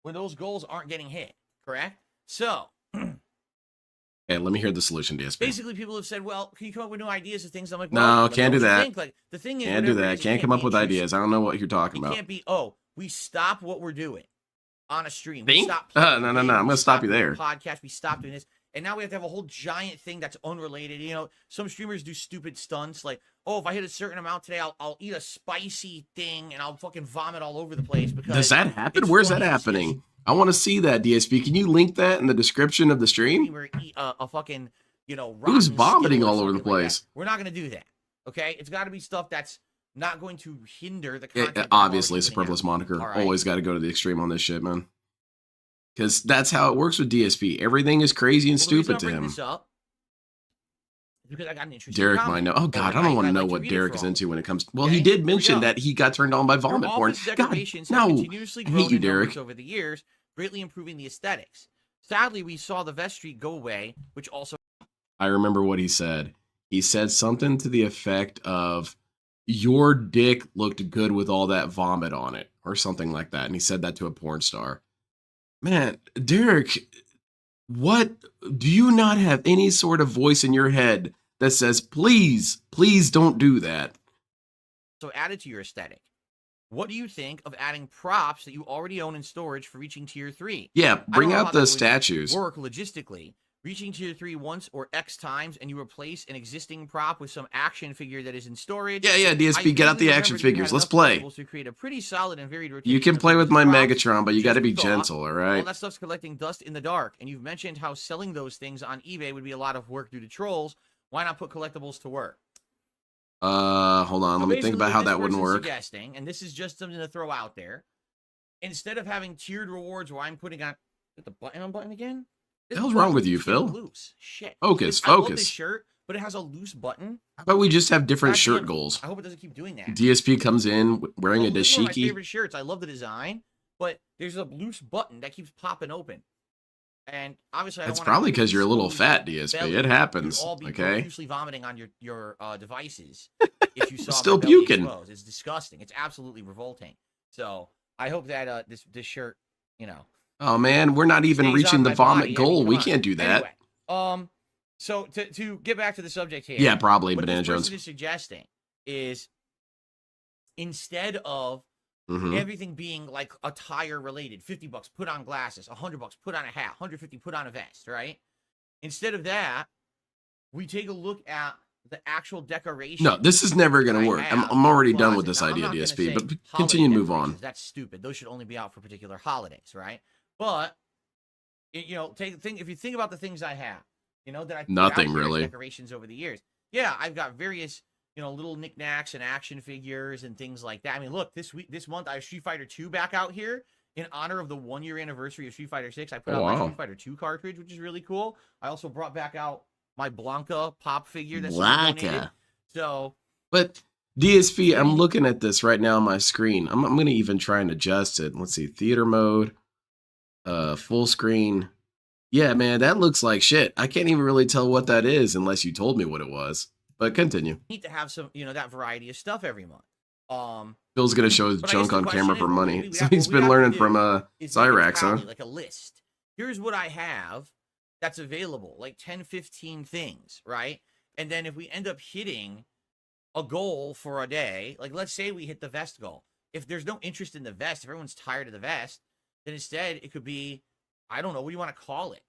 S3: when those goals aren't getting hit, correct? So
S1: Okay, let me hear the solution, DSP.
S3: basically, people have said, "Well, can you come up with new ideas of things?" I'm like,
S1: No,
S3: "Well,
S1: can't
S3: don't
S1: do
S3: you
S1: that.
S3: think?" Like the thing is,
S1: Can't do
S3: whatever it
S1: that.
S3: is, it
S1: Can't come
S3: be
S1: up with
S3: intrusive.
S1: ideas. I don't know what you're talking
S3: It
S1: about.
S3: can't be, "Oh, we stop what we're doing on a stream. We
S1: Think?
S3: stop
S1: No,
S3: playing
S1: no,
S3: the
S1: no.
S3: game,
S1: I'm
S3: we
S1: gonna stop you
S3: doing
S1: there.
S3: Podcast. We stop doing this, and now we have to have a whole giant thing that's unrelated. You know, some streamers do stupid stunts like, "Oh, if I hit a certain amount today, I'll eat a spicy thing and I'll fucking vomit all over the place." Because
S1: Does that happen?
S3: it's
S1: Where's that
S3: funny.
S1: happening? I want to see that, DSP. Can you link that in the description of the stream?
S3: Streamer eat a fucking, you know,
S1: Who's
S3: rotten
S1: vomiting
S3: Skittle or
S1: all over the
S3: something like that.
S1: place?
S3: We're not gonna do that. Okay, it's got to be stuff that's not going to hinder the
S1: Yeah,
S3: content. that I'm
S1: obviously,
S3: already
S1: it's a
S3: putting out.
S1: superfluous moniker.
S3: All right.
S1: Always got to go to the extreme on this shit, man. Because that's how it works with DSP. Everything is crazy and
S3: Well, the reason
S1: stupid
S3: I'm
S1: to
S3: bringing
S1: him.
S3: this up is because I got an interesting
S1: Derek
S3: comment.
S1: might know. Oh, God, I don't want to know what Derek is into when it comes. Well, he
S3: Okay,
S1: did
S3: here we
S1: mention
S3: go.
S1: that he got turned on by
S3: Your
S1: vomit porn.
S3: office
S1: God,
S3: decorations have
S1: no.
S3: continuously
S1: I hate
S3: grown
S1: you,
S3: in numbers
S1: Derek.
S3: over the years, greatly improving the aesthetics. Sadly, we saw the vest streak go away, which also
S1: I remember what he said. He said something to the effect of, "Your dick looked good with all that vomit on it," or something like that. And he said that to a porn star. Man, Derek, what do you not have any sort of voice in your head that says, please, please don't do that?
S3: added to your aesthetic. What do you think of adding props that you already own in storage for reaching tier 3?
S1: Yeah, bring
S3: know how
S1: out
S3: that
S1: the
S3: would
S1: statues.
S3: Work logistically. Reaching tier 3 once or X times, and you replace an existing prop with some action figure that is in storage.
S1: Yeah, DSP, get out the action figures. Let's play.
S3: To create a pretty solid and varied
S1: You
S3: rotation
S1: can
S3: of
S1: play with
S3: those
S1: my
S3: props.
S1: Megatron, but you
S3: Just
S1: got to be
S3: thought,
S1: gentle, all
S3: All
S1: right?
S3: that stuff's collecting dust in the dark, and you've mentioned how selling those things on eBay would be a lot of work due to trolls. Why not put collectibles to work?
S1: Hold on.
S3: So
S1: Let me think
S3: basically,
S1: about
S3: what
S1: how
S3: this
S1: that wouldn't
S3: person's
S1: work.
S3: Suggesting, and this is just something to throw out there, instead of having tiered rewards where I'm putting on the button again.
S1: The hell's wrong with you, Phil?
S3: Loose. Shit.
S1: Focus,
S3: I love this
S1: focus.
S3: shirt, but it has a loose button.
S1: How about we just have different
S3: God
S1: shirt
S3: damn it.
S1: goals?
S3: I hope it doesn't keep doing that.
S1: DSP comes in wearing a
S3: This is one of my
S1: dashiki.
S3: favorite shirts. I love the design, but there's a loose button that keeps popping open. And obviously, I don't
S1: It's
S3: wanna
S1: probably
S3: have
S1: because you're a little
S3: exposed
S1: fat, DSP.
S3: belly.
S1: It happens,
S3: You'd all be
S1: okay?
S3: profusely vomiting on your devices if you saw
S1: Still
S3: my belly
S1: puking.
S3: exposed. It's disgusting. It's absolutely revolting. So I hope that this shirt, you know,
S1: Oh, man, we're not even
S3: stays
S1: reaching
S3: on
S1: the
S3: my
S1: vomit
S3: body. I
S1: goal.
S3: mean,
S1: We
S3: come on.
S1: can't do that.
S3: Anyway, so to get back to the subject here.
S1: Yeah, probably,
S3: what
S1: Banana
S3: this
S1: Jones.
S3: person is suggesting is instead of
S1: Mhm.
S3: everything being like attire related, $50 put on glasses, $100 put on a hat, $150 put on a vest, right? Instead of that, we take a look at the actual decoration.
S1: No, this is never going to work. I'm already done with this
S3: Now, I'm
S1: idea,
S3: not gonna
S1: DSP,
S3: say
S1: but
S3: holiday
S1: continue to move on.
S3: decorations. That's stupid. Those should only be out for particular holidays, right? But you know, if you think about the things I have, you know, that I put out
S1: Nothing
S3: here as
S1: really.
S3: decorations over the years. Yeah, I've got various, you know, little knickknacks and action figures and things like that. I mean, look, this month I have Street Fighter 2 back out here in honor of the 1-year anniversary of Street Fighter 6. I put out my Street Fighter 2 cartridge, which is really cool. I also brought back out my Blanca pop figure that's donated. So,
S1: but DSP, I'm looking at this right now on my screen. I'm going to even try and adjust it. Let's see, theater mode, full screen. Yeah, man, that looks like shit. I can't even really tell what that is unless you told me what it was. But continue.
S3: need to have some, you know, that variety of stuff every month.
S1: Phil's going to show his
S3: But I guess
S1: junk
S3: the
S1: on
S3: question
S1: camera
S3: is,
S1: for
S3: what
S1: money.
S3: we
S1: So
S3: have-
S1: he's
S3: what we
S1: been
S3: have to
S1: learning
S3: do
S1: from
S3: is make a
S1: Cyrax, huh?
S3: tally, like a list. Here's what I have that's available, like 10, 15 things, right? And then if we end up hitting a goal for a day, like let's say we hit the vest goal. If there's no interest in the vest, if everyone's tired of the vest, then instead it could be, I don't know, what do you want to call it?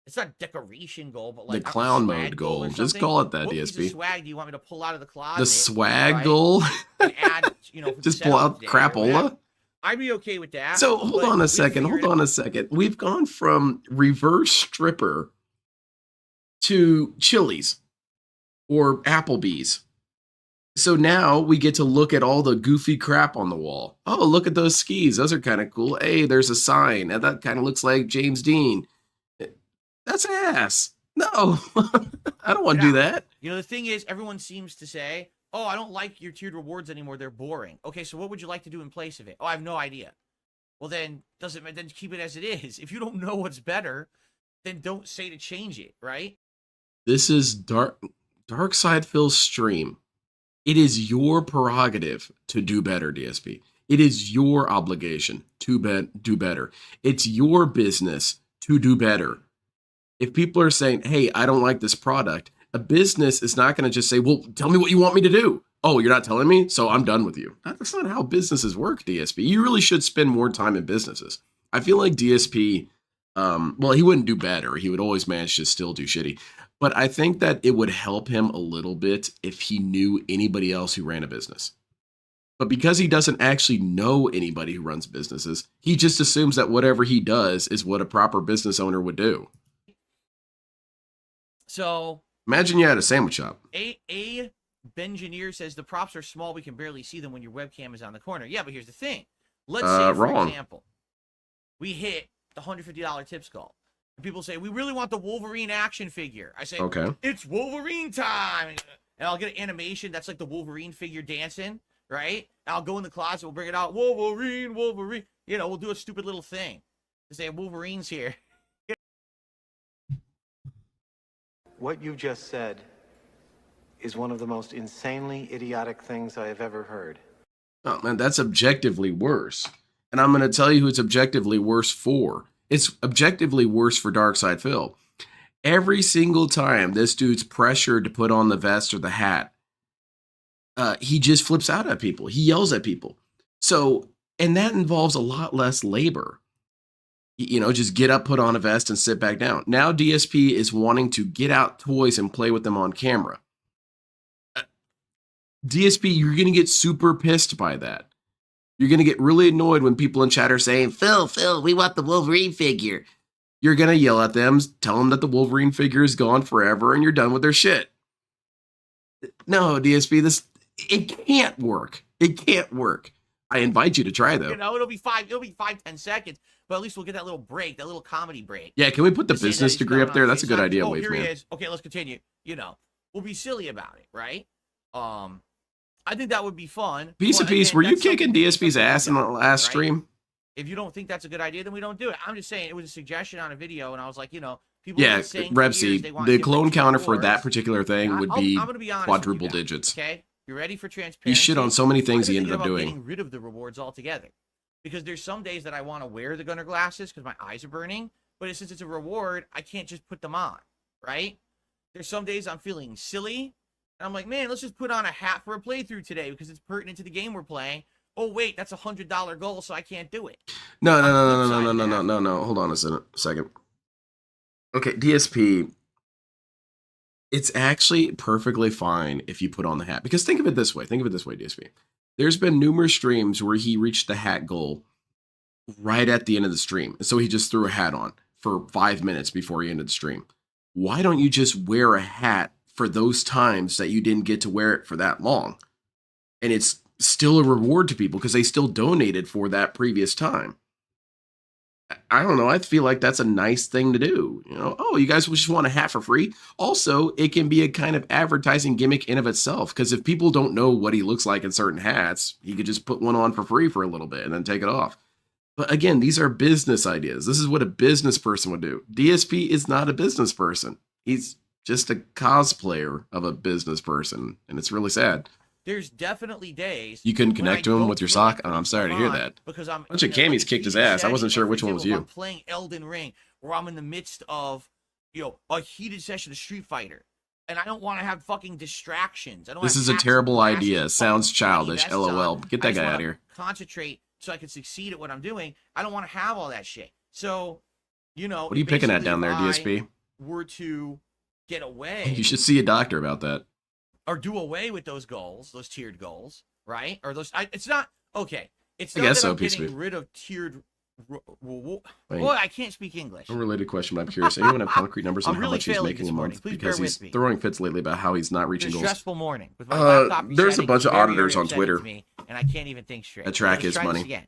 S3: It's not decoration goal, but like
S1: The clown
S3: swag
S1: mode goal.
S3: or
S1: Just
S3: something.
S1: call it that,
S3: What piece of
S1: DSP.
S3: swag do you want me to pull out of the closet?
S1: The swag
S3: right?
S1: goal?
S3: And add, you know, for the
S1: Just pull out
S3: setup day or whatever.
S1: crapola?
S3: I'd be okay with that.
S1: So hold
S3: but
S1: on
S3: we
S1: a second.
S3: figure
S1: Hold
S3: it
S1: on a second. We've gone from reverse stripper to Chili's or Applebee's. So now we get to look at all the goofy crap on the wall. Oh, look at those skis. Those are kind of cool. Hey, there's a sign. And that kind of looks like James Dean. That's ass. No, I don't want to do that.
S3: You know, the thing is, everyone seems to say, oh, I don't like your tiered rewards anymore. They're boring. Okay, so what would you like to do in place of it? Oh, I have no idea. Well, then keep it as it is. If you don't know what's better, then don't say to change it, right?
S1: This is Dark Side Phil's stream. It is your prerogative to do better, DSP. It is your obligation to do better. It's your business to do better. If people are saying, hey, I don't like this product, a business is not going to just say, well, tell me what you want me to do. Oh, you're not telling me? So I'm done with you. That's not how businesses work, DSP. You really should spend more time in businesses. I feel like DSP, well, he wouldn't do better. He would always manage to still do shitty. But I think that it would help him a little bit if he knew anybody else who ran a business. But because he doesn't actually know anybody who runs businesses, he just assumes that whatever he does is what a proper business owner would do.
S3: So
S1: imagine you had a sandwich shop.
S3: A Bengineer says the props are small. We can barely see them when your webcam is on the corner. Yeah, but here's the thing. Let's say, for example, we hit the $150 tips goal. And people say, we really want the Wolverine action figure. I say, okay, it's Wolverine time. And I'll get an animation that's like the Wolverine figure dancing, right? And I'll go in the closet. We'll bring it out. Wolverine, Wolverine. You know, we'll do a stupid little thing to say Wolverine's here.
S4: What you just said is one of the most insanely idiotic things I have ever heard.
S1: Oh, man, that's objectively worse. And I'm going to tell you who it's objectively worse for. It's objectively worse for Darkside Phil. Every single time this dude's pressured to put on the vest or the hat, he just flips out at people. He yells at people. So, and that involves a lot less labor. You know, just get up, put on a vest, and sit back down. Now DSP is wanting to get out toys and play with them on camera. DSP, you're going to get super pissed by that. You're going to get really annoyed when people in chat are saying, Phil, we want the Wolverine figure. You're going to yell at them, tell them that the Wolverine figure is gone forever and you're done with their shit. No, DSP, it can't work. It can't work. I invite you to try, though.
S3: You know, it'll be 5-10 seconds, but at least we'll get that little break, that little comedy break.
S1: Yeah, can we put the business degree up there? That's a good idea, Wave Man.
S3: Here he is. Okay, let's continue. You know, we'll be silly about it, right? I think that would be fun.
S1: Piece of piece, were you kicking DSP's ass in the last stream?
S3: If you don't think that's a good idea, then we don't do it. I'm just saying it was a suggestion on a video, and I was like, you know, people.
S1: Yeah, Repsy, the clone counter for that particular thing would be quadruple digits.
S3: Okay, you ready for transparency?
S1: He shit on so many things he ended up doing.
S3: Getting rid of the rewards altogether, because there's some days that I want to wear the Gunner glasses because my eyes are burning, but since it's a reward, I can't just put them on, right? There's some days I'm feeling silly. And I'm like, man, let's just put on a hat for a playthrough today because it's pertinent to the game we're playing. Oh, wait, that's $100 goal, so I can't do it.
S1: No. Hold on a second. Okay, DSP, it's actually perfectly fine if you put on the hat. Because think of it this way, DSP. There's been numerous streams where he reached the hat goal right at the end of the stream. And so he just threw a hat on for 5 minutes before he ended the stream. Why don't you just wear a hat for those times that you didn't get to wear it for that long? And it's still a reward to people because they still donated for that previous time. I don't know. I feel like that's a nice thing to do. You know, oh, you guys just want a hat for free. Also, it can be a kind of advertising gimmick in of itself, because if people don't know what he looks like in certain hats, he could just put one on for free for a little bit and then take it off. But again, these are business ideas. This is what a business person would do. DSP is not a business person. He's just a cosplayer of a business person, and it's really sad.
S3: There's definitely days
S1: you couldn't connect to him with your sock. Oh, I'm sorry to hear that.
S3: Because I'm
S1: bunch of camis kicked his ass. I wasn't sure which one was you.
S3: I'm playing Elden Ring, where I'm in the midst of, you know, a heated session of Street Fighter, and I don't want to have fucking distractions. I don't.
S1: This is a terrible idea. Sounds childish. LOL. Get that guy out of here.
S3: Concentrate so I can succeed at what I'm doing. I don't want to have all that shit. So, you know,
S1: what are you picking at down there, DSP?
S3: Were to get away.
S1: You should see a doctor about that.
S3: Or do away with those goals, those tiered goals, right? Or those. It's not okay. It's not
S1: I guess
S3: that
S1: so,
S3: I'm getting rid of tiered. Boy, I can't speak English.
S1: Unrelated question, but I'm curious. Anyone have concrete numbers on how much he's making a month? Because he's throwing fits lately about how he's not reaching goals.
S3: Stressful morning. With my laptop
S1: there's a bunch of auditors on Twitter.
S3: And I can't even think straight.
S1: That track is money.
S3: Again.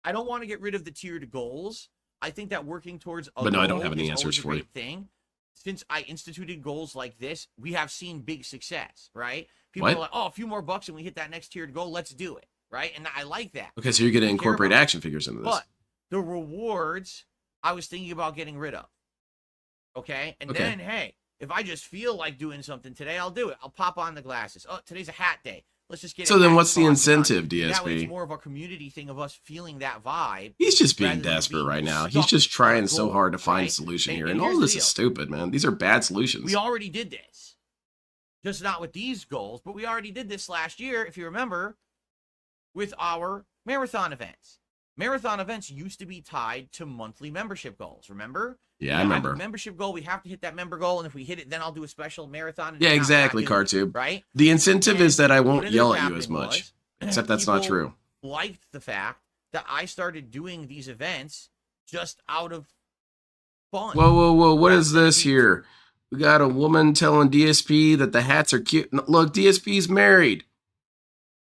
S3: I don't want to get rid of the tiered goals. I think that working towards a
S1: but no,
S3: goal
S1: I don't have any answers for you.
S3: Thing. Since I instituted goals like this, we have seen big success, right? People are like, oh, a few more bucks and we hit that next tiered goal. Let's do it, right? And I like that.
S1: Okay, so you're going to incorporate action figures into this.
S3: But the rewards, I was thinking about getting rid of. Okay? And then, hey, if I just feel like doing something today, I'll do it. I'll pop on the glasses. Oh, today's a hat day. Let's just get.
S1: So
S3: it
S1: then
S3: hacked
S1: what's the
S3: on.
S1: incentive,
S3: That way it's
S1: DSP?
S3: more of a community thing of us feeling that vibe.
S1: He's just being
S3: rather than
S1: desperate
S3: being
S1: right now. He's
S3: stuck
S1: just
S3: on a
S1: trying so
S3: goal,
S1: hard to find a
S3: right?
S1: solution here.
S3: And
S1: And all
S3: here's
S1: of
S3: the
S1: this
S3: deal.
S1: is stupid, man. These are bad solutions.
S3: We already did this. Just not with these goals, but we already did this last year, if you remember, with our marathon events. Marathon events used to be tied to monthly membership goals, remember?
S1: Yeah, I
S3: have
S1: remember.
S3: a membership goal, we have to hit that member goal, and if we hit it, then I'll do a special marathon.
S1: Yeah, exactly, Cartube.
S3: Right?
S1: The incentive
S3: And
S1: is that I
S3: what
S1: won't
S3: ended
S1: yell
S3: up
S1: at you as
S3: happening
S1: much.
S3: was,
S1: Except that's not
S3: people
S1: true.
S3: liked the fact that I started doing these events just out of fun.
S1: Whoa, whoa, whoa. What
S3: rather
S1: is
S3: than
S1: this
S3: being-
S1: here? We got a woman telling DSP that the hats are cute. Look, DSP's married.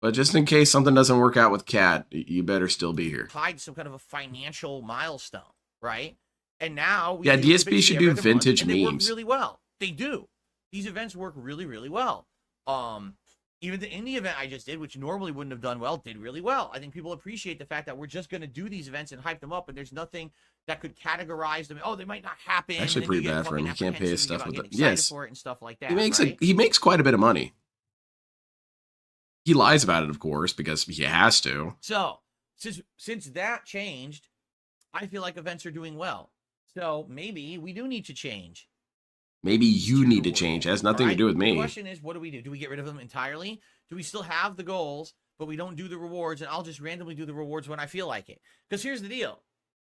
S1: But just in case something doesn't work out with Kat, you better still be here.
S3: Tied to some kind of a financial milestone, right? And now we
S1: Yeah,
S3: do
S1: DSP
S3: basically
S1: should
S3: every
S1: do
S3: other month,
S1: vintage
S3: and they work
S1: memes.
S3: really well. They do. These events work really, really well. Even the indie event I just did, which normally wouldn't have done well, did really well. I think people appreciate the fact that we're just going to do these events and hype them up, and there's nothing that could categorize them. Oh, they might not happen.
S1: Actually,
S3: and then
S1: pretty
S3: you get
S1: bad for him.
S3: fucking
S1: He can't pay his
S3: apprehensive
S1: stuff
S3: and you
S1: with
S3: get
S1: it.
S3: excited
S1: Yes.
S3: for it and stuff like that.
S1: He
S3: right?
S1: makes quite a bit of money. He lies about it, of course, because he has to.
S3: So since that changed, I feel like events are doing well. So maybe we do need to change.
S1: Maybe you
S3: to
S1: need to
S3: reward
S1: change. It
S3: goals,
S1: has nothing to
S3: right?
S1: do with
S3: The
S1: me.
S3: question is, what do we do? Do we get rid of them entirely? Do we still have the goals, but we don't do the rewards, and I'll just randomly do the rewards when I feel like it? Because here's the deal.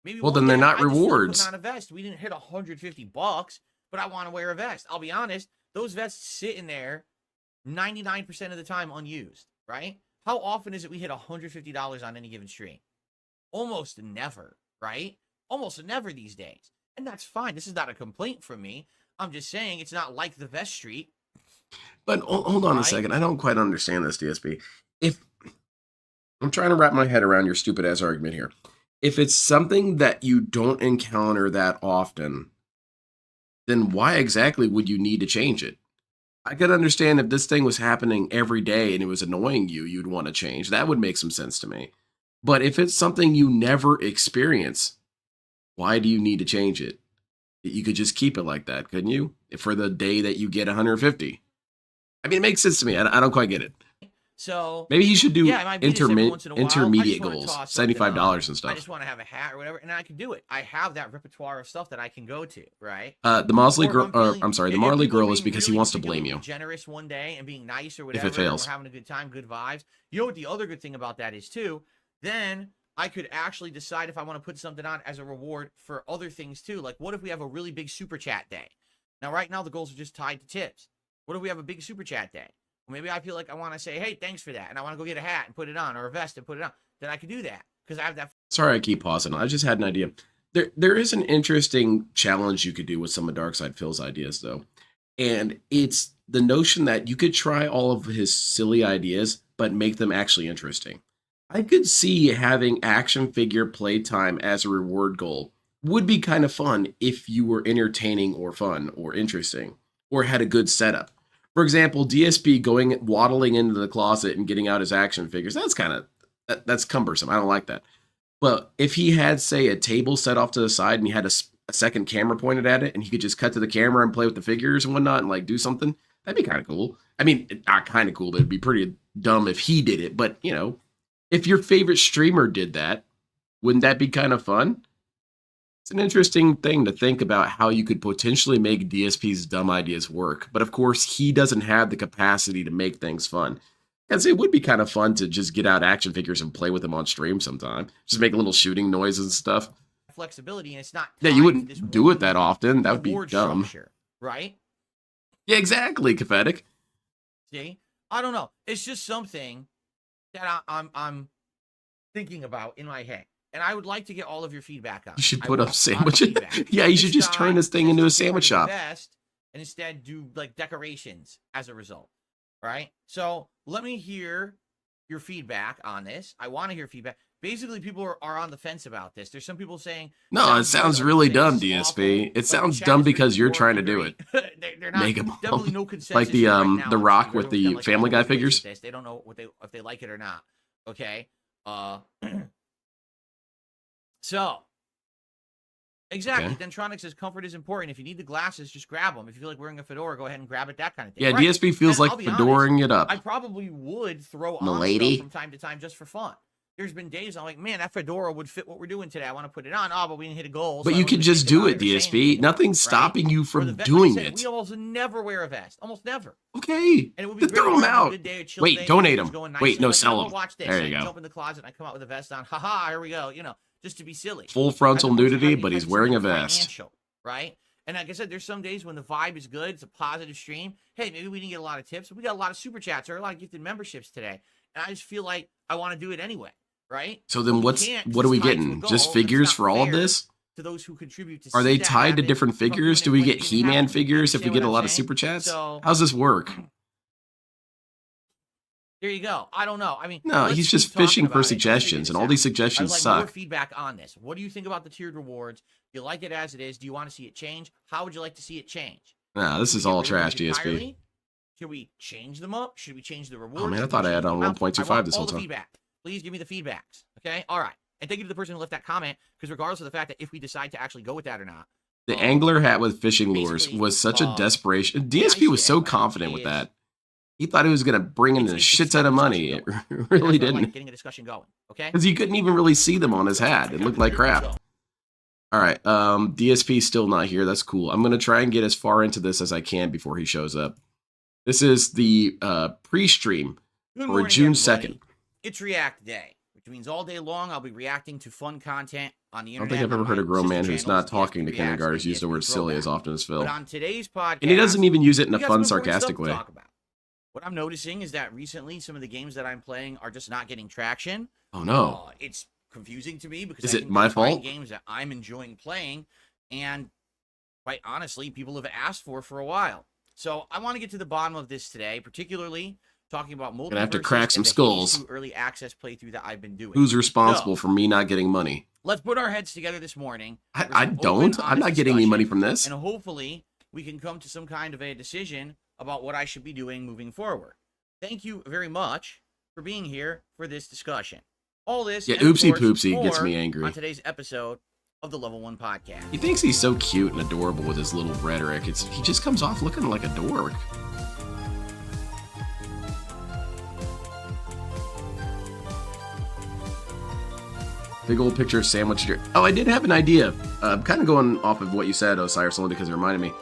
S3: Maybe
S1: Well,
S3: one
S1: then they're
S3: day
S1: not
S3: I just feel like
S1: rewards.
S3: putting on a vest. We didn't hit $150, but I want to wear a vest. I'll be honest, those vests sit in there 99% of the time unused, right? How often is it we hit $150 on any given stream? Almost never, right? Almost never these days. And that's fine. This is not a complaint from me. I'm just saying it's not like the vest street.
S1: But hold on a
S3: Right?
S1: second. I don't quite understand this, DSP. If I'm trying to wrap my head around your stupid ass argument here. If it's something that you don't encounter that often, then why exactly would you need to change it? I could understand if this thing was happening every day and it was annoying you, you'd want to change. That would make some sense to me. But if it's something you never experience, why do you need to change it? You could just keep it like that, couldn't you? For the day that you get 150. I mean, it makes sense to me. I don't quite get it.
S3: So
S1: Maybe he should do
S3: yeah, it might be this every once in a while. I just
S1: intermediate
S3: wanna
S1: goals,
S3: toss something
S1: $75
S3: on.
S1: and
S3: I
S1: stuff.
S3: just want to have a hat or whatever, and I can do it. I have that repertoire of stuff that I can go to, right?
S1: The Mosley
S3: Or if
S1: girl,
S3: I'm feeling-
S1: I'm sorry, the
S3: if
S1: Marley
S3: people are
S1: girl is
S3: being
S1: because he
S3: really
S1: wants to blame
S3: particularly
S1: you.
S3: generous one day and being nice or
S1: If
S3: whatever.
S1: it fails.
S3: And we're having a good time, good vibes. You know what the other good thing about that is too? Then I could actually decide if I want to put something on as a reward for other things too. Like, what if we have a really big super chat day? Now, right now the goals are just tied to tips. What if we have a big super chat day? Maybe I feel like I want to say, hey, thanks for that. And I want to go get a hat and put it on, or a vest and put it on. Then I could do that because I have that.
S1: Sorry, I keep pausing. I just had an idea. There is an interesting challenge you could do with some of Darkside Phil's ideas, though. And it's the notion that you could try all of his silly ideas, but make them actually interesting. I could see having action figure playtime as a reward goal would be kind of fun if you were entertaining or fun or interesting or had a good setup. For example, DSP waddling into the closet and getting out his action figures. That's cumbersome. I don't like that. But if he had, say, a table set off to the side and he had a second camera pointed at it and he could just cut to the camera and play with the figures and whatnot and like do something, that'd be kind of cool. I mean, not kind of cool, but it'd be pretty dumb if he did it. But, you know, if your favorite streamer did that, wouldn't that be kind of fun? It's an interesting thing to think about how you could potentially make DSP's dumb ideas work. But of course, he doesn't have the capacity to make things fun. Because it would be kind of fun to just get out action figures and play with them on stream sometime. Just make a little shooting noises and stuff.
S3: Flexibility, and it's not.
S1: Yeah, you
S3: tied to
S1: wouldn't
S3: this
S1: do it
S3: one
S1: that often. That would be
S3: reward
S1: dumb.
S3: structure, right?
S1: Yeah, exactly, Cathetic.
S3: See, I don't know. It's just something that I'm thinking about in my head. And I would like to get all of your feedback on.
S1: You should
S3: I
S1: put
S3: want
S1: up
S3: a lot of
S1: sandwiches.
S3: feedback.
S1: Yeah, you should just turn this thing into a
S3: Just get rid
S1: sandwich
S3: of
S1: shop.
S3: the vest and instead do like decorations as a result, right? So let me hear your feedback on this. I want to hear feedback. Basically, people are on the fence about this. There's some people saying,
S1: No, it sounds really dumb,
S3: DSP.
S1: DSP. It sounds dumb because you're trying to do it.
S3: They're not
S1: Make 'em
S3: definitely
S1: up.
S3: no consensus
S1: Like the
S3: here right now
S1: the
S3: on
S1: Rock
S3: this.
S1: with
S3: Everyone's
S1: the
S3: kinda like
S1: Family
S3: all
S1: Guy
S3: over the place
S1: figures.
S3: with this. They don't know if they like it or not. Okay. So Exactly.
S1: Okay.
S3: Dentronic says comfort is important. If you need the glasses, just grab them. If you feel like wearing a fedora, go ahead and grab it. That kind of thing.
S1: Yeah,
S3: Right.
S1: DSP feels
S3: And
S1: like
S3: I'll be
S1: fedoring
S3: honest,
S1: it up.
S3: I probably would throw on
S1: Milady.
S3: stuff from time to time just for fun. There's been days I'm like, man, that fedora would fit what we're doing today. I want to put it on. Oh, but we didn't hit a goal.
S1: But
S3: so I
S1: you
S3: don't
S1: can
S3: even
S1: just
S3: think
S1: do
S3: about
S1: it,
S3: or say
S1: DSP.
S3: anything,
S1: Nothing's
S3: right?
S1: stopping you
S3: Or
S1: from
S3: like I
S1: doing
S3: said,
S1: it.
S3: We almost never wear a vest. Almost never.
S1: Okay.
S3: And it would be
S1: Then
S3: great
S1: throw
S3: if
S1: them
S3: I have a
S1: out.
S3: good day, a chill
S1: Wait,
S3: day,
S1: donate
S3: things
S1: them.
S3: going nice,
S1: Wait,
S3: and
S1: no,
S3: like,
S1: sell
S3: oh,
S1: them.
S3: watch this.
S1: There
S3: And
S1: you go.
S3: jump in the closet and I come out with a vest on. Haha, here we go. You know, just to be silly.
S1: Full frontal
S3: As opposed to
S1: nudity,
S3: having
S1: but he's
S3: something
S1: wearing a vest.
S3: financial, right? And like I said, there's some days when the vibe is good. It's a positive stream. Hey, maybe we didn't get a lot of tips, but we got a lot of super chats or a lot of gifted memberships today. And I just feel like I want to do it anyway, right?
S1: So then
S3: But we can't
S1: what are we
S3: just tie it to a
S1: getting?
S3: goal.
S1: Just
S3: That's
S1: figures
S3: not
S1: for all of
S3: fair
S1: this?
S3: to those who contribute to
S1: Are
S3: see
S1: they
S3: that
S1: tied to
S3: happen
S1: different
S3: from
S1: figures?
S3: doing
S1: Do
S3: it
S1: we
S3: when
S1: get
S3: it didn't
S1: He-Man
S3: happen.
S1: figures if we
S3: Understand
S1: get a
S3: what
S1: lot
S3: I'm
S1: of
S3: saying?
S1: super chats?
S3: So
S1: How's this work?
S3: there you go. I don't know. I mean,
S1: No,
S3: let's
S1: he's
S3: keep
S1: just
S3: talking
S1: fishing
S3: about
S1: for
S3: it and figure
S1: suggestions,
S3: this
S1: and all
S3: out.
S1: these
S3: I would
S1: suggestions
S3: like more
S1: suck.
S3: feedback on this. What do you think about the tiered rewards? Do you like it as it is? Do you want to see it change? How would you like to see it change?
S1: Nah, this
S3: Should
S1: is
S3: we get
S1: all
S3: rid of
S1: trash,
S3: those
S1: DSP.
S3: entirely? Should we change them up? Should we change the rewards?
S1: Oh man, I
S3: Should we
S1: thought I
S3: change
S1: had on
S3: them out? I
S1: 1.25
S3: want
S1: this
S3: all
S1: whole
S3: the
S1: time.
S3: feedback. Please give me the feedbacks. Okay? All right. And thank you to the person who left that comment, because regardless of the fact that if we decide to actually go with that or not,
S1: The angler hat with fishing lures
S3: basically,
S1: was such a desperation.
S3: the way I
S1: DSP
S3: see
S1: was
S3: it
S1: so
S3: anyway
S1: confident with
S3: is
S1: that. He thought he was going to bring in a
S3: it's
S1: shit
S3: to
S1: ton
S3: get
S1: of
S3: a
S1: money.
S3: discussion
S1: It
S3: going.
S1: really
S3: That's what I like,
S1: didn't.
S3: getting a discussion going. Okay?
S1: Because you couldn't even really see them on his hat. It looked like crap. All right. DSP's still not here. That's cool. I'm going to try and get as far into this as I can before he shows up. This is the pre-stream
S3: Good
S1: for
S3: morning,
S1: June
S3: everybody.
S1: 2nd.
S3: It's React Day, which means all day long I'll be reacting to fun content on the
S1: I don't
S3: internet.
S1: think I've ever
S3: on
S1: heard a
S3: my
S1: grown man
S3: sister
S1: who's
S3: channels,
S1: not talking to
S3: DSP
S1: kindergartners
S3: Reacts,
S1: use the
S3: DSP
S1: word silly as
S3: Throwback.
S1: often as Phil.
S3: But on today's podcast,
S1: And he doesn't even use it in a
S3: we got
S1: fun,
S3: some important
S1: sarcastic
S3: stuff to
S1: way.
S3: talk about. What I'm noticing is that recently some of the games that I'm playing are just not getting traction.
S1: Oh, no.
S3: It's confusing to me because
S1: Is
S3: I
S1: it
S3: think
S1: my
S3: they're fine
S1: fault?
S3: games that I'm enjoying playing, and quite honestly, people have asked for a while. So I want to get to the bottom of this today, particularly talking about multiverses.
S1: Gonna have to crack some
S3: and the
S1: skulls.
S3: Hades 2 early access playthrough that I've been doing.
S1: Who's responsible
S3: So,
S1: for me not getting money?
S3: let's put our heads together this morning.
S1: I
S3: for some
S1: don't.
S3: open,
S1: I'm not
S3: honest
S1: getting any money
S3: discussion,
S1: from this.
S3: and hopefully we can come to some kind of a decision about what I should be doing moving forward. Thank you very much for being here for this discussion. All this,
S1: Yeah,
S3: and of
S1: oopsie
S3: course,
S1: poopsie gets
S3: more
S1: me angry.
S3: on today's episode of the Level 1 Podcast.
S1: He thinks he's so cute and adorable with his little rhetoric. He just comes off looking like a dork. Big old picture of sandwich here. Oh, I did have an idea. Kind of going off of what you said, Osiris, only because it reminded me.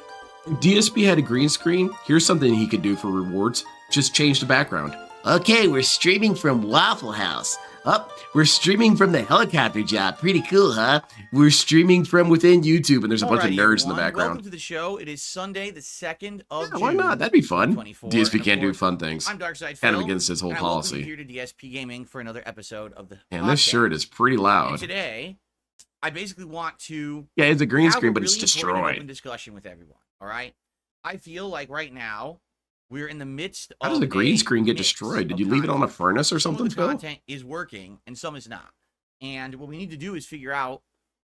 S1: If DSP had a green screen, here's something he could do for rewards. Just change the background. Okay, we're streaming from Waffle House. Oh, we're streaming from the helicopter job. Pretty cool, huh? We're streaming from within YouTube, and there's a bunch of
S3: Alrighty,
S1: nerds in the
S3: everyone.
S1: background.
S3: Welcome to the show. It is Sunday, the 2nd of
S1: Yeah,
S3: June.
S1: why not? That'd be fun.
S3: 2024,
S1: DSP
S3: and of
S1: can't do
S3: course,
S1: fun things.
S3: I'm Darkside
S1: Kind
S3: Phil,
S1: of against his whole
S3: and I welcome
S1: policy.
S3: you here to DSP Gaming for another episode of the
S1: And this
S3: podcast.
S1: shirt is pretty
S3: And
S1: loud.
S3: today, I basically want to
S1: Yeah, it's a green
S3: have
S1: screen,
S3: a
S1: but it's
S3: really important and open
S1: destroyed.
S3: discussion with everyone. All right, I feel like right now we're in the midst.
S1: How
S3: of
S1: does the green
S3: a
S1: screen get
S3: mix
S1: destroyed? Did
S3: of
S1: you leave it on a
S3: content.
S1: furnace or
S3: Some
S1: something,
S3: of the
S1: Phil?
S3: content is working and some is not. And what we need to do is figure out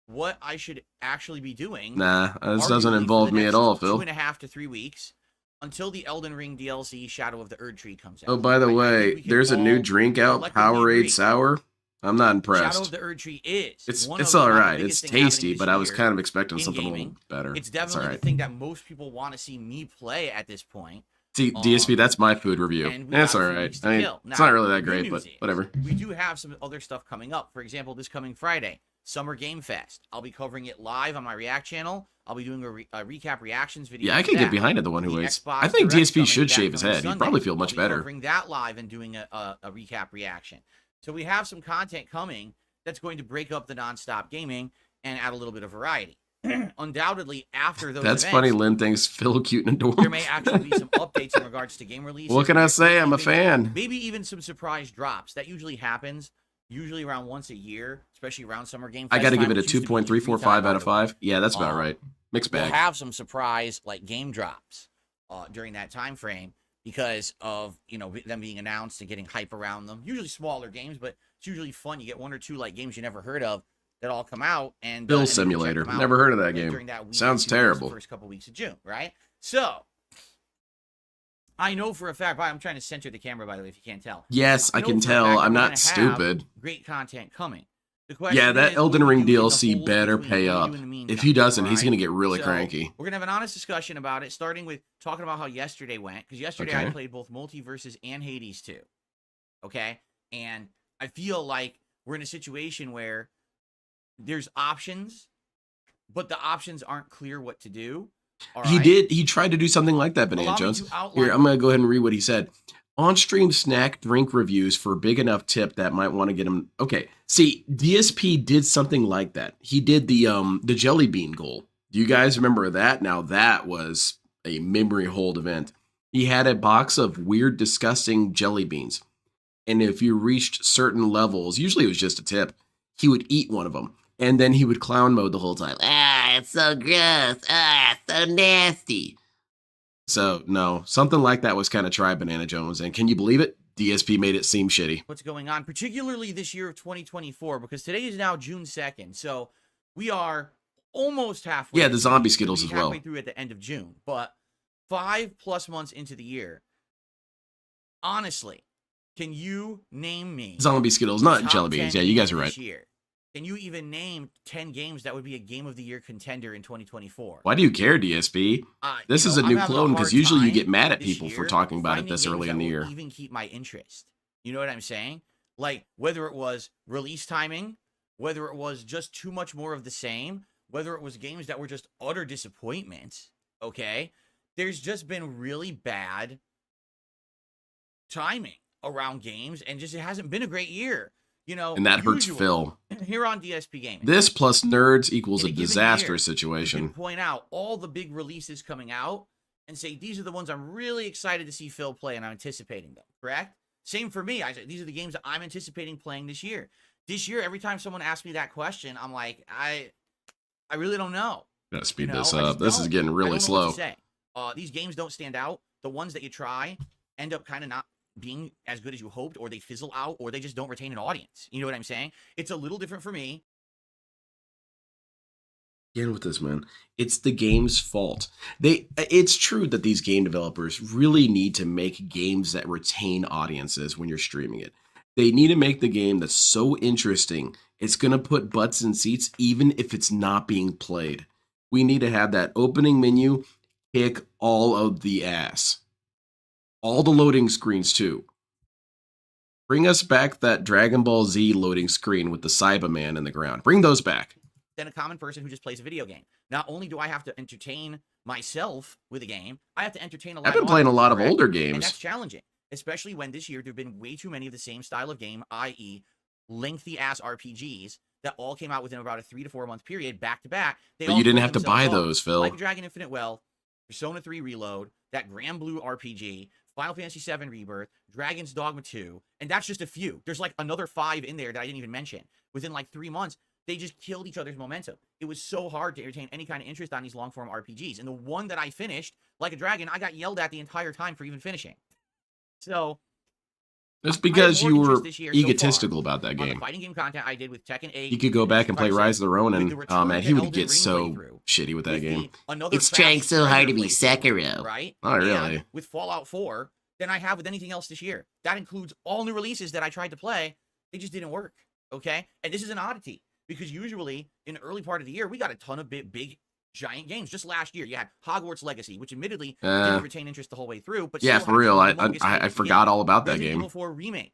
S3: what I should actually be doing.
S1: Nah, this doesn't
S3: arguably for
S1: involve
S3: the
S1: me at
S3: next
S1: all, Phil.
S3: 2.5 to 3 weeks until the Elden Ring DLC Shadow of the Erd Tree comes out.
S1: Oh, by the
S3: I think
S1: way,
S3: we can
S1: there's a new
S3: all
S1: drink out,
S3: collectively agree.
S1: Powerade Sour. I'm not
S3: Shadow
S1: impressed.
S3: of the Erd Tree is.
S1: It's
S3: one
S1: it's
S3: of
S1: all
S3: the
S1: right.
S3: biggest
S1: It's
S3: thing happening
S1: tasty,
S3: this
S1: but I was
S3: year
S1: kind of expecting
S3: in
S1: something a
S3: gaming.
S1: little better.
S3: It's
S1: all
S3: definitely
S1: right.
S3: the thing that most people want to see me play at this point.
S1: See, DSP, that's my food review.
S3: And we
S1: That's
S3: got
S1: all
S3: a few
S1: right.
S3: weeks to
S1: I mean,
S3: kill.
S1: it's
S3: Now,
S1: not really that
S3: good
S1: great,
S3: news
S1: but
S3: is,
S1: whatever.
S3: We do have some other stuff coming up. For example, this coming Friday, Summer Game Fest. I'll be covering it live on my React channel. I'll be doing a recap reactions video.
S1: Yeah, I
S3: for
S1: can get
S3: that.
S1: behind it, the one who
S3: The
S1: waits.
S3: Xbox
S1: I think
S3: Direct
S1: DSP
S3: coming
S1: should
S3: back
S1: shave his
S3: on
S1: head. He'd
S3: Sunday.
S1: probably feel much
S3: I'll be
S1: better.
S3: Covering that live and doing a recap reaction. So we have some content coming that's going to break up the nonstop gaming and add a little bit of variety. Undoubtedly, after those
S1: That's
S3: events,
S1: funny. Lynn thinks Phil cute and adorable.
S3: there may actually be some updates in regards to game releases.
S1: What can I say? I'm a
S3: Even-
S1: fan.
S3: Maybe even some surprise drops. That usually happens, usually around once a year, especially around Summer Game
S1: I
S3: Fest
S1: got to
S3: time,
S1: give it a
S3: which used to be
S1: 2.345
S3: E3 time,
S1: out of
S3: by the way.
S1: 5. Yeah, that's about
S3: Um,
S1: right. Mixed
S3: We'll
S1: bag.
S3: have some surprise like game drops during that time frame because of them being announced and getting hype around them. Usually smaller games, but it's usually fun. You get one or two like games you never heard of that all come out and
S1: Bill
S3: and then you check
S1: Simulator.
S3: them out,
S1: Never heard of that
S3: during
S1: game.
S3: that week or
S1: Sounds
S3: 2 weeks,
S1: terrible.
S3: The first couple weeks of June, right? So I know for a fact. I'm trying to center the camera, by the way, if you can't tell.
S1: Yes, I
S3: know
S1: can
S3: for a
S1: tell.
S3: fact that
S1: I'm
S3: we're
S1: not
S3: gonna have
S1: stupid.
S3: Great content coming. The question
S1: Yeah, that
S3: is,
S1: Elden
S3: what do you
S1: Ring
S3: do in the
S1: DLC
S3: holes
S1: better
S3: between?
S1: pay
S3: What do you
S1: up.
S3: do in the
S1: If
S3: meantime,
S1: he doesn't, he's
S3: alright?
S1: going to get really
S3: So,
S1: cranky.
S3: we're gonna have an honest discussion about it, starting with talking about how yesterday went, because yesterday I
S1: Okay.
S3: played both Multiverses and Hades 2. Okay? And I feel like we're in a situation where there's options, but the options aren't clear what to do. All
S1: He
S3: right?
S1: did. He tried to do something like that, Banana
S3: Allow me
S1: Jones.
S3: to
S1: Here,
S3: outline.
S1: I'm going to go ahead and read what he said. On stream snack drink reviews for big enough tip that might want to get him. Okay. See, DSP did something like that. He did the jelly bean goal. Do you guys remember that? Now that was a memory hold event. He had a box of weird, disgusting jelly beans. And if you reached certain levels, usually it was just a tip, he would eat one of them. And then he would clown mode the whole time. Ah, it's so gross. Ah, it's so nasty. So, no, something like that was kind of tried, Banana Jones. And can you believe it? DSP made it seem shitty.
S3: What's going on, particularly this year of 2024, because today is now June 2nd. So we are almost halfway.
S1: Yeah, the zombie
S3: through.
S1: Skittles
S3: We'll be
S1: as well.
S3: halfway through at the end of June, but 5+ months into the year. Honestly, can you name me
S1: Zombie Skittles, not
S3: top
S1: jelly beans.
S3: 10
S1: Yeah, you guys are
S3: games
S1: right.
S3: this year? Can you even name 10 games that would be a Game of the Year contender in 2024?
S1: Why do you care, DSP? This is a new clone because usually you get mad at people for talking about it this early in the year.
S3: Even keep my interest. You know what I'm saying? Like whether it was release timing, whether it was just too much more of the same, whether it was games that were just utter disappointments. Okay, there's just been really bad timing around games, and just it hasn't been a great year. You know,
S1: And that hurts
S3: usually,
S1: Phil.
S3: here on DSP Gaming.
S1: This plus nerds equals
S3: In
S1: a
S3: a given
S1: disastrous
S3: year, you
S1: situation.
S3: can point out all the big releases coming out and say, these are the ones I'm really excited to see Phil play and I'm anticipating them, correct? Same for me. I say, these are the games that I'm anticipating playing this year. This year, every time someone asks me that question, I'm like, I really don't know.
S1: Gotta speed
S3: You know,
S1: this
S3: I
S1: up.
S3: just
S1: This is
S3: don't.
S1: getting
S3: I
S1: really
S3: don't know what to
S1: slow.
S3: say. These games don't stand out. The ones that you try end up kind of not being as good as you hoped, or they fizzle out, or they just don't retain an audience. You know what I'm saying? It's a little different for me.
S1: Again with this, man, it's the game's fault. It's true that these game developers really need to make games that retain audiences when you're streaming it. They need to make the game that's so interesting it's gonna put butts in seats even if it's not being played. We need to have that opening menu kick all of the ass. All the loading screens too. Bring us back that Dragon Ball Z loading screen with the Cyberman in the ground. Bring those back.
S3: Than a common person who just plays a video game. Not only do I have to entertain myself with a game, I have to entertain a lot.
S1: I've been playing a lot of
S3: correct?
S1: older
S3: And
S1: games.
S3: that's challenging, especially when this year there have been way too many of the same style of game, i.e., lengthy ass RPGs that all came out within about a 3 to 4 month period, back to back.
S1: But you didn't have to buy those, Phil.
S3: Like Dragon Infinite Wealth, Persona 3 Reload, that Grand Blue RPG, Final Fantasy VII Rebirth, Dragon's Dogma 2, and that's just a few. There's like another 5 in there that I didn't even mention. Within like 3 months, they just killed each other's momentum. It was so hard to entertain any kind of interest on these long-form RPGs. And the one that I finished, Like a Dragon, I got yelled at the entire time for even finishing. So
S1: That's because you were egotistical
S3: so
S1: about that
S3: on the
S1: game.
S3: fighting game content I did with Tekken 8.
S1: You could go back and play Rise of the Ronin. Oh man, he would
S3: Elden
S1: get
S3: Ring
S1: so
S3: playthrough
S1: shitty with that game.
S3: It's
S5: trying so hard to be Sekiro.
S3: Right?
S1: Not really.
S3: And with Fallout 4 than I have with anything else this year. That includes all new releases that I tried to play. They just didn't work. Okay? And this is an oddity because usually in the early part of the year, we got a ton of big giant games. Just last year, you had Hogwarts Legacy, which admittedly didn't retain interest the whole way through. But
S1: yeah, for real, I forgot all about that
S3: Resident
S1: game.
S3: Evil 4 remake.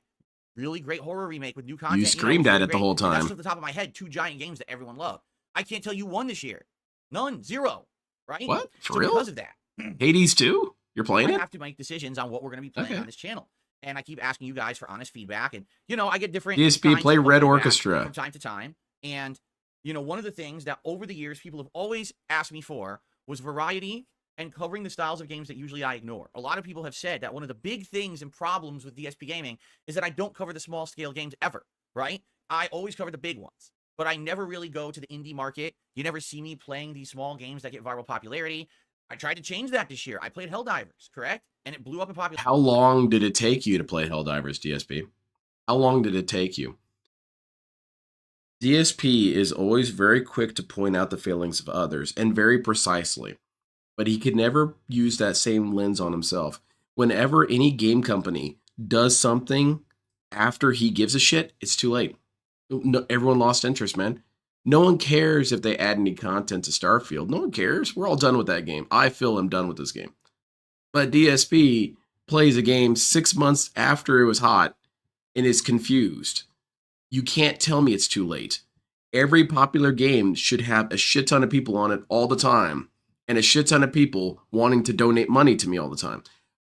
S3: Really great horror remake with new content.
S1: You screamed at it the whole
S3: And that's
S1: time.
S3: just off the top of my head, 2 giant games that everyone loved. I can't tell you one this year. None. 0. Right?
S1: What? For
S3: so
S1: real?
S3: because of that,
S1: Hades 2? You're playing
S3: I
S1: it?
S3: have to make decisions on what we're going to be playing
S1: Okay.
S3: on this channel. And I keep asking you guys for honest feedback. And, I get different
S1: DSP,
S3: kinds
S1: play
S3: of
S1: Red
S3: feedback
S1: Orchestra.
S3: from time to time. And, one of the things that over the years people have always asked me for was variety and covering the styles of games that usually I ignore. A lot of people have said that one of the big things and problems with DSP Gaming is that I don't cover the small scale games ever, right? I always cover the big ones, but I never really go to the indie market. You never see me playing these small games that get viral popularity. I tried to change that this year. I played Helldivers, correct? And it blew up in popularity.
S1: How long did it take you to play Helldivers, DSP? How long did it take you? DSP is always very quick to point out the failings of others, and very precisely. But he could never use that same lens on himself. Whenever any game company does something after he gives a shit, it's too late. No, everyone lost interest, man. No one cares if they add any content to Starfield. No one cares. We're all done with that game. I feel I'm done with this game. But DSP plays a game 6 months after it was hot and is confused. You can't tell me it's too late. Every popular game should have a shit ton of people on it all the time and a shit ton of people wanting to donate money to me all the time.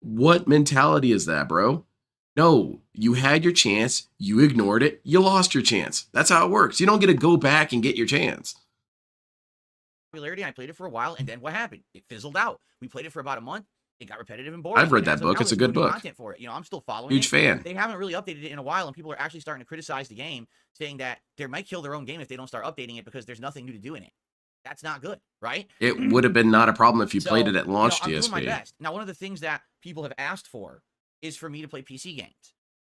S1: What mentality is that, bro? No, you had your chance, you ignored it, you lost your chance. That's how it works. You don't get to go back and get your chance.
S3: Popularity. I played it for a while, and then what happened? It fizzled out. We played it for about a month. It got repetitive and boring.
S1: I've read
S3: It has
S1: that book.
S3: some
S1: It's a
S3: outlets
S1: good
S3: doing
S1: book.
S3: Content for it. I'm still following
S1: Huge
S3: it.
S1: fan.
S3: They haven't really updated it in a while, and people are actually starting to criticize the game, saying that they might kill their own game if they don't start updating it because there's nothing new to do in it. That's not good, right?
S1: It would have been not a problem if you
S3: So,
S1: played it at launch,
S3: I'm doing my
S1: DSP.
S3: best. Now, one of the things that people have asked for is for me to play PC games.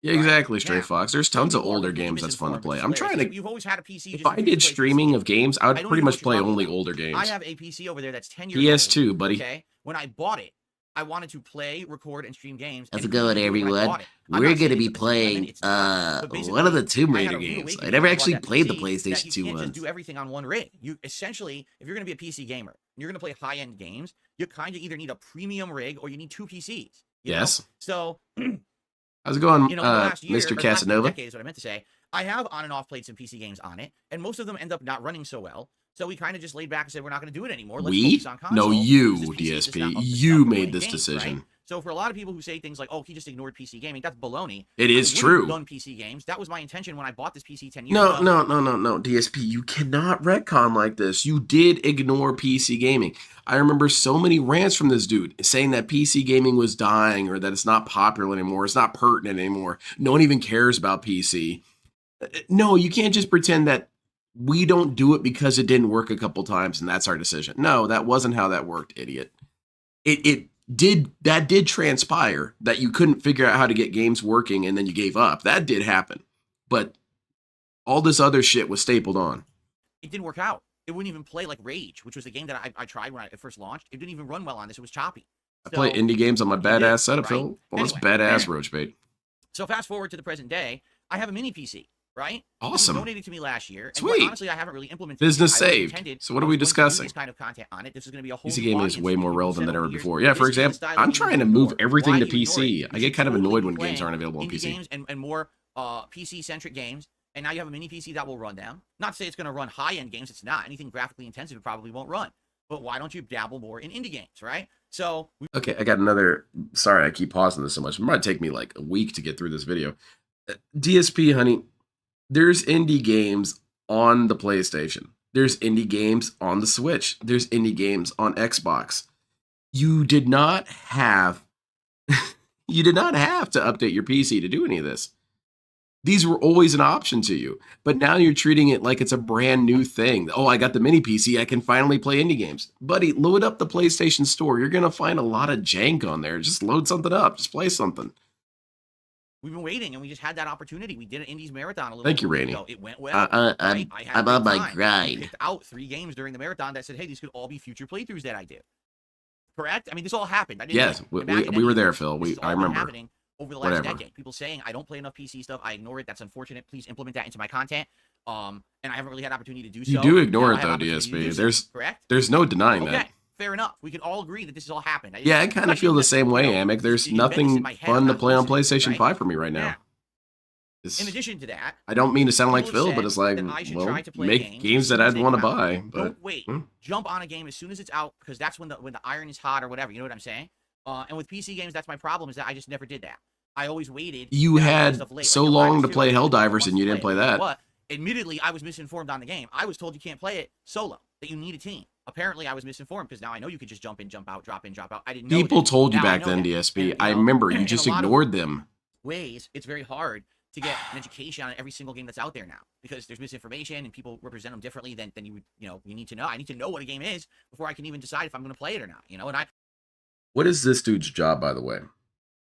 S1: Yeah,
S3: Right.
S1: exactly, Stray
S3: Now,
S1: Fox. There's
S3: some
S1: tons of
S3: people are
S1: older
S3: completely
S1: games that's fun to
S3: misinformed,
S1: play.
S3: which is
S1: I'm trying
S3: hilarious.
S1: to.
S3: You've always had a PC.
S1: If
S3: just
S1: I
S3: because you
S1: did
S3: play PC
S1: streaming
S3: games.
S1: of games, I would
S3: I don't
S1: pretty
S3: even know
S1: much
S3: what
S1: play
S3: you're talking
S1: only
S3: about.
S1: older games.
S3: I have a PC over there that's 10 years
S1: PS2,
S3: old.
S1: buddy.
S3: Okay, when I bought it, I wanted to play, record, and stream games.
S5: How's
S3: and
S5: it going,
S3: really do it when I
S5: everyone?
S3: bought it. I'm
S5: We're
S3: not saying
S5: gonna be
S3: it's a bad thing,
S5: playing
S3: it's not, but
S5: one of the
S3: basically,
S5: Tomb
S3: I had
S5: Raider
S3: a rude
S5: games. I
S3: awakening
S5: never
S3: when I bought
S5: actually
S3: that
S5: played the
S3: PC,
S5: PlayStation
S3: that
S5: 2
S3: you can't just
S5: ones.
S3: do everything on one rig. You essentially, if you're going to be a PC gamer, and you're going to play high-end games, you kind of either need a premium rig or you need two PCs. You know?
S1: Yes.
S3: So,
S1: How's it going,
S3: in the last year,
S1: Mr.
S3: or the last
S1: Casanova?
S3: decade is what I meant to say. I have on and off played some PC games on it, and most of them end up not running so well. So we kind of just laid back and said, we're not going to do it anymore. Let's
S1: We?
S3: focus on console.
S1: No,
S3: because
S1: you,
S3: this PC is just
S1: DSP.
S3: not up to
S1: You
S3: snuff for
S1: made
S3: playing
S1: this
S3: games,
S1: decision.
S3: right? So for a lot of people who say things like, oh, he just ignored PC gaming, that's baloney.
S1: It is
S3: I wouldn't
S1: true.
S3: have done PC games. That was my intention when I bought this PC 10 years ago.
S1: No, DSP. You cannot retcon like this. You did ignore PC gaming. I remember so many rants from this dude saying that PC gaming was dying or that it's not popular anymore. It's not pertinent anymore. No one even cares about PC. No, you can't just pretend that we don't do it because it didn't work a couple times and that's our decision. No, that wasn't how that worked, idiot. It did transpire that you couldn't figure out how to get games working and then you gave up. That did happen. But all this other shit was stapled on.
S3: It didn't work out. It wouldn't even play like Rage, which was a game that I tried when it first launched. It didn't even run well on this. It was choppy.
S1: I play indie games on my badass setup, Phil. Well, it's
S3: Anyway.
S1: badass roach bait.
S3: So fast forward to the present day, I have a mini PC, right?
S1: Awesome.
S3: It was donated to me last year. And
S1: Sweet.
S3: honestly, I haven't really implemented
S1: Business
S3: it. I always
S1: saved.
S3: intended
S1: So what
S3: I
S1: are we
S3: was going to do
S1: discussing?
S3: This kind of content on it. This is going to be a whole
S1: PC
S3: new
S1: gaming
S3: audience
S1: is way
S3: that
S1: more
S3: people
S1: relevant
S3: said
S1: than
S3: over
S1: ever
S3: years,
S1: before. Yeah, for
S3: this is the
S1: example,
S3: style of
S1: I'm
S3: gaming
S1: trying to
S3: moving
S1: move
S3: forward.
S1: everything
S3: Why
S1: to
S3: do you ignore it?
S1: PC.
S3: You
S1: I
S3: should
S1: get kind of
S3: totally
S1: annoyed
S3: be
S1: when games
S3: playing
S1: aren't available on
S3: indie
S1: PC.
S3: games and more PC-centric games. And now you have a mini PC that will run them. Not to say it's going to run high-end games. It's not. Anything graphically intensive, it probably won't run. But why don't you dabble more in indie games, right? So
S1: Okay, I got another. Sorry, I keep pausing this so much. It might take me like a week to get through this video. DSP, honey, there's indie games on the PlayStation. There's indie games on the Switch. There's indie games on Xbox. You did not have you did not have to update your PC to do any of this. These were always an option to you, but now you're treating it like it's a brand new thing. Oh, I got the mini PC. I can finally play indie games. Buddy, load up the PlayStation Store. You're going to find a lot of jank on there. Just load something up. Just play something.
S3: we've been waiting, and we just had that opportunity. We did an Indies marathon a little
S1: Thank you,
S3: over a week
S1: Rainey.
S3: ago. It went well. right? I had a
S5: I'm
S3: good
S5: on my
S3: time. I
S5: grind.
S3: picked out 3 games during the marathon that said, hey, these could all be future playthroughs that I do. Correct? I mean, this all happened. I didn't
S1: Yes,
S3: imagine
S1: we were
S3: any
S1: there,
S3: of this.
S1: Phil.
S3: This has
S1: I
S3: all been
S1: remember.
S3: happening over the last
S1: Whatever.
S3: decade. People saying I don't play enough PC stuff. I ignore it. That's unfortunate. Please implement that into my content. And I haven't really had opportunity to do so.
S1: You do ignore
S3: Now
S1: it,
S3: I have
S1: though,
S3: opportunity to do
S1: DSP.
S3: so. Correct?
S1: There's no denying
S3: Okay.
S1: that.
S3: Fair enough. We can all agree that this has all happened.
S1: Yeah, I kind of feel the same way, Amic. There's
S3: you embed this in
S1: nothing
S3: my head,
S1: fun
S3: I'm
S1: to
S3: not
S1: play on
S3: listening,
S1: PlayStation
S3: right?
S1: 5 for me right now.
S3: Now,
S1: It's-
S3: in addition to that,
S1: I don't mean to sound like
S3: people have
S1: Phil, but
S3: said
S1: it's like,
S3: that I should
S1: well,
S3: try to play
S1: make
S3: games
S1: games
S3: as
S1: that
S3: soon as
S1: I'd
S3: they
S1: want to
S3: come out.
S1: buy. But
S3: Don't wait. Jump on a game as soon as it's out, because that's when the iron is hot or whatever. You know what I'm saying? And with PC games, that's my problem, is that I just never did that. I always waited.
S1: You
S3: and I played
S1: had
S3: stuff late.
S1: so
S3: Like,
S1: long
S3: Live
S1: to
S3: 2,
S1: play
S3: I took
S1: Helldivers
S3: months
S1: and
S3: to
S1: you didn't play
S3: it.
S1: that.
S3: But admittedly, I was misinformed on the game. I was told you can't play it solo, that you need a team. Apparently, I was misinformed, because now I know you could just jump in, jump out, drop in, drop out. I didn't know
S1: People
S3: this.
S1: told you
S3: Now I
S1: back
S3: know
S1: then,
S3: that.
S1: DSP.
S3: And,
S1: I remember you
S3: in
S1: just
S3: a lot of
S1: ignored them.
S3: ways, it's very hard to get an education on every single game that's out there now, because there's misinformation and people represent them differently than you would, you need to know. I need to know what a game is before I can even decide if I'm going to play it or not, and
S1: What is this dude's job, by the way?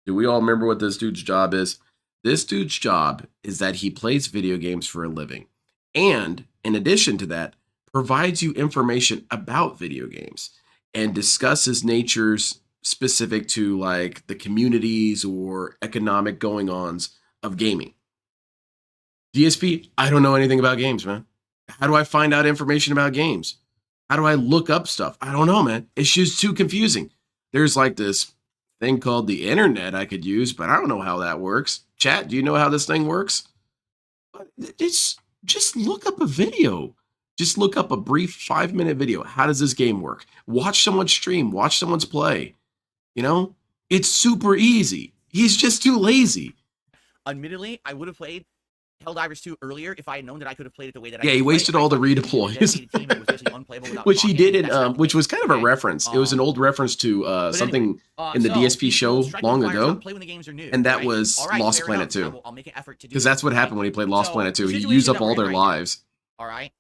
S1: Do we all remember what this dude's job is? This dude's job is that he plays video games for a living. And in addition to that, provides you information about video games and discusses natures specific to like the communities or economic going-ons of gaming. DSP, I don't know anything about games, man. How do I find out information about games? How do I look up stuff? I don't know, man. It's just too confusing. There's like this thing called the internet I could use, but I don't know how that works. Chat, do you know how this thing works? It's just look up a video. Just look up a brief 5-minute video. How does this game work? Watch someone stream, watch someone's play. You know, it's super easy. He's just too lazy.
S3: Admittedly, I would have played Helldivers 2 earlier if I had known that I could have played it the way that I
S1: Yeah,
S3: did
S1: he
S3: play
S1: wasted
S3: it.
S1: all the
S3: I thought
S1: redeploys.
S3: it was a dedicated team, it was basically unplayable without
S1: Which he
S3: talking.
S1: did in,
S3: That's not
S1: which
S3: the
S1: was
S3: case,
S1: kind of a
S3: okay?
S1: reference. It was an old reference to
S3: But
S1: something
S3: anyway,
S1: in the
S3: so
S1: DSP show
S3: strike
S1: long
S3: fire,
S1: ago,
S3: stop, play when the games are new,
S1: and that
S3: right?
S1: was
S3: All right,
S1: Lost
S3: fair
S1: Planet
S3: enough.
S1: 2.
S3: I'll make an effort to do
S1: Because
S3: that,
S1: that's what
S3: okay?
S1: happened when he played Lost
S3: So,
S1: Planet 2.
S3: the
S1: He
S3: situation
S1: used up
S3: that we're
S1: all
S3: in
S1: their
S3: right now,
S1: lives.
S3: all right?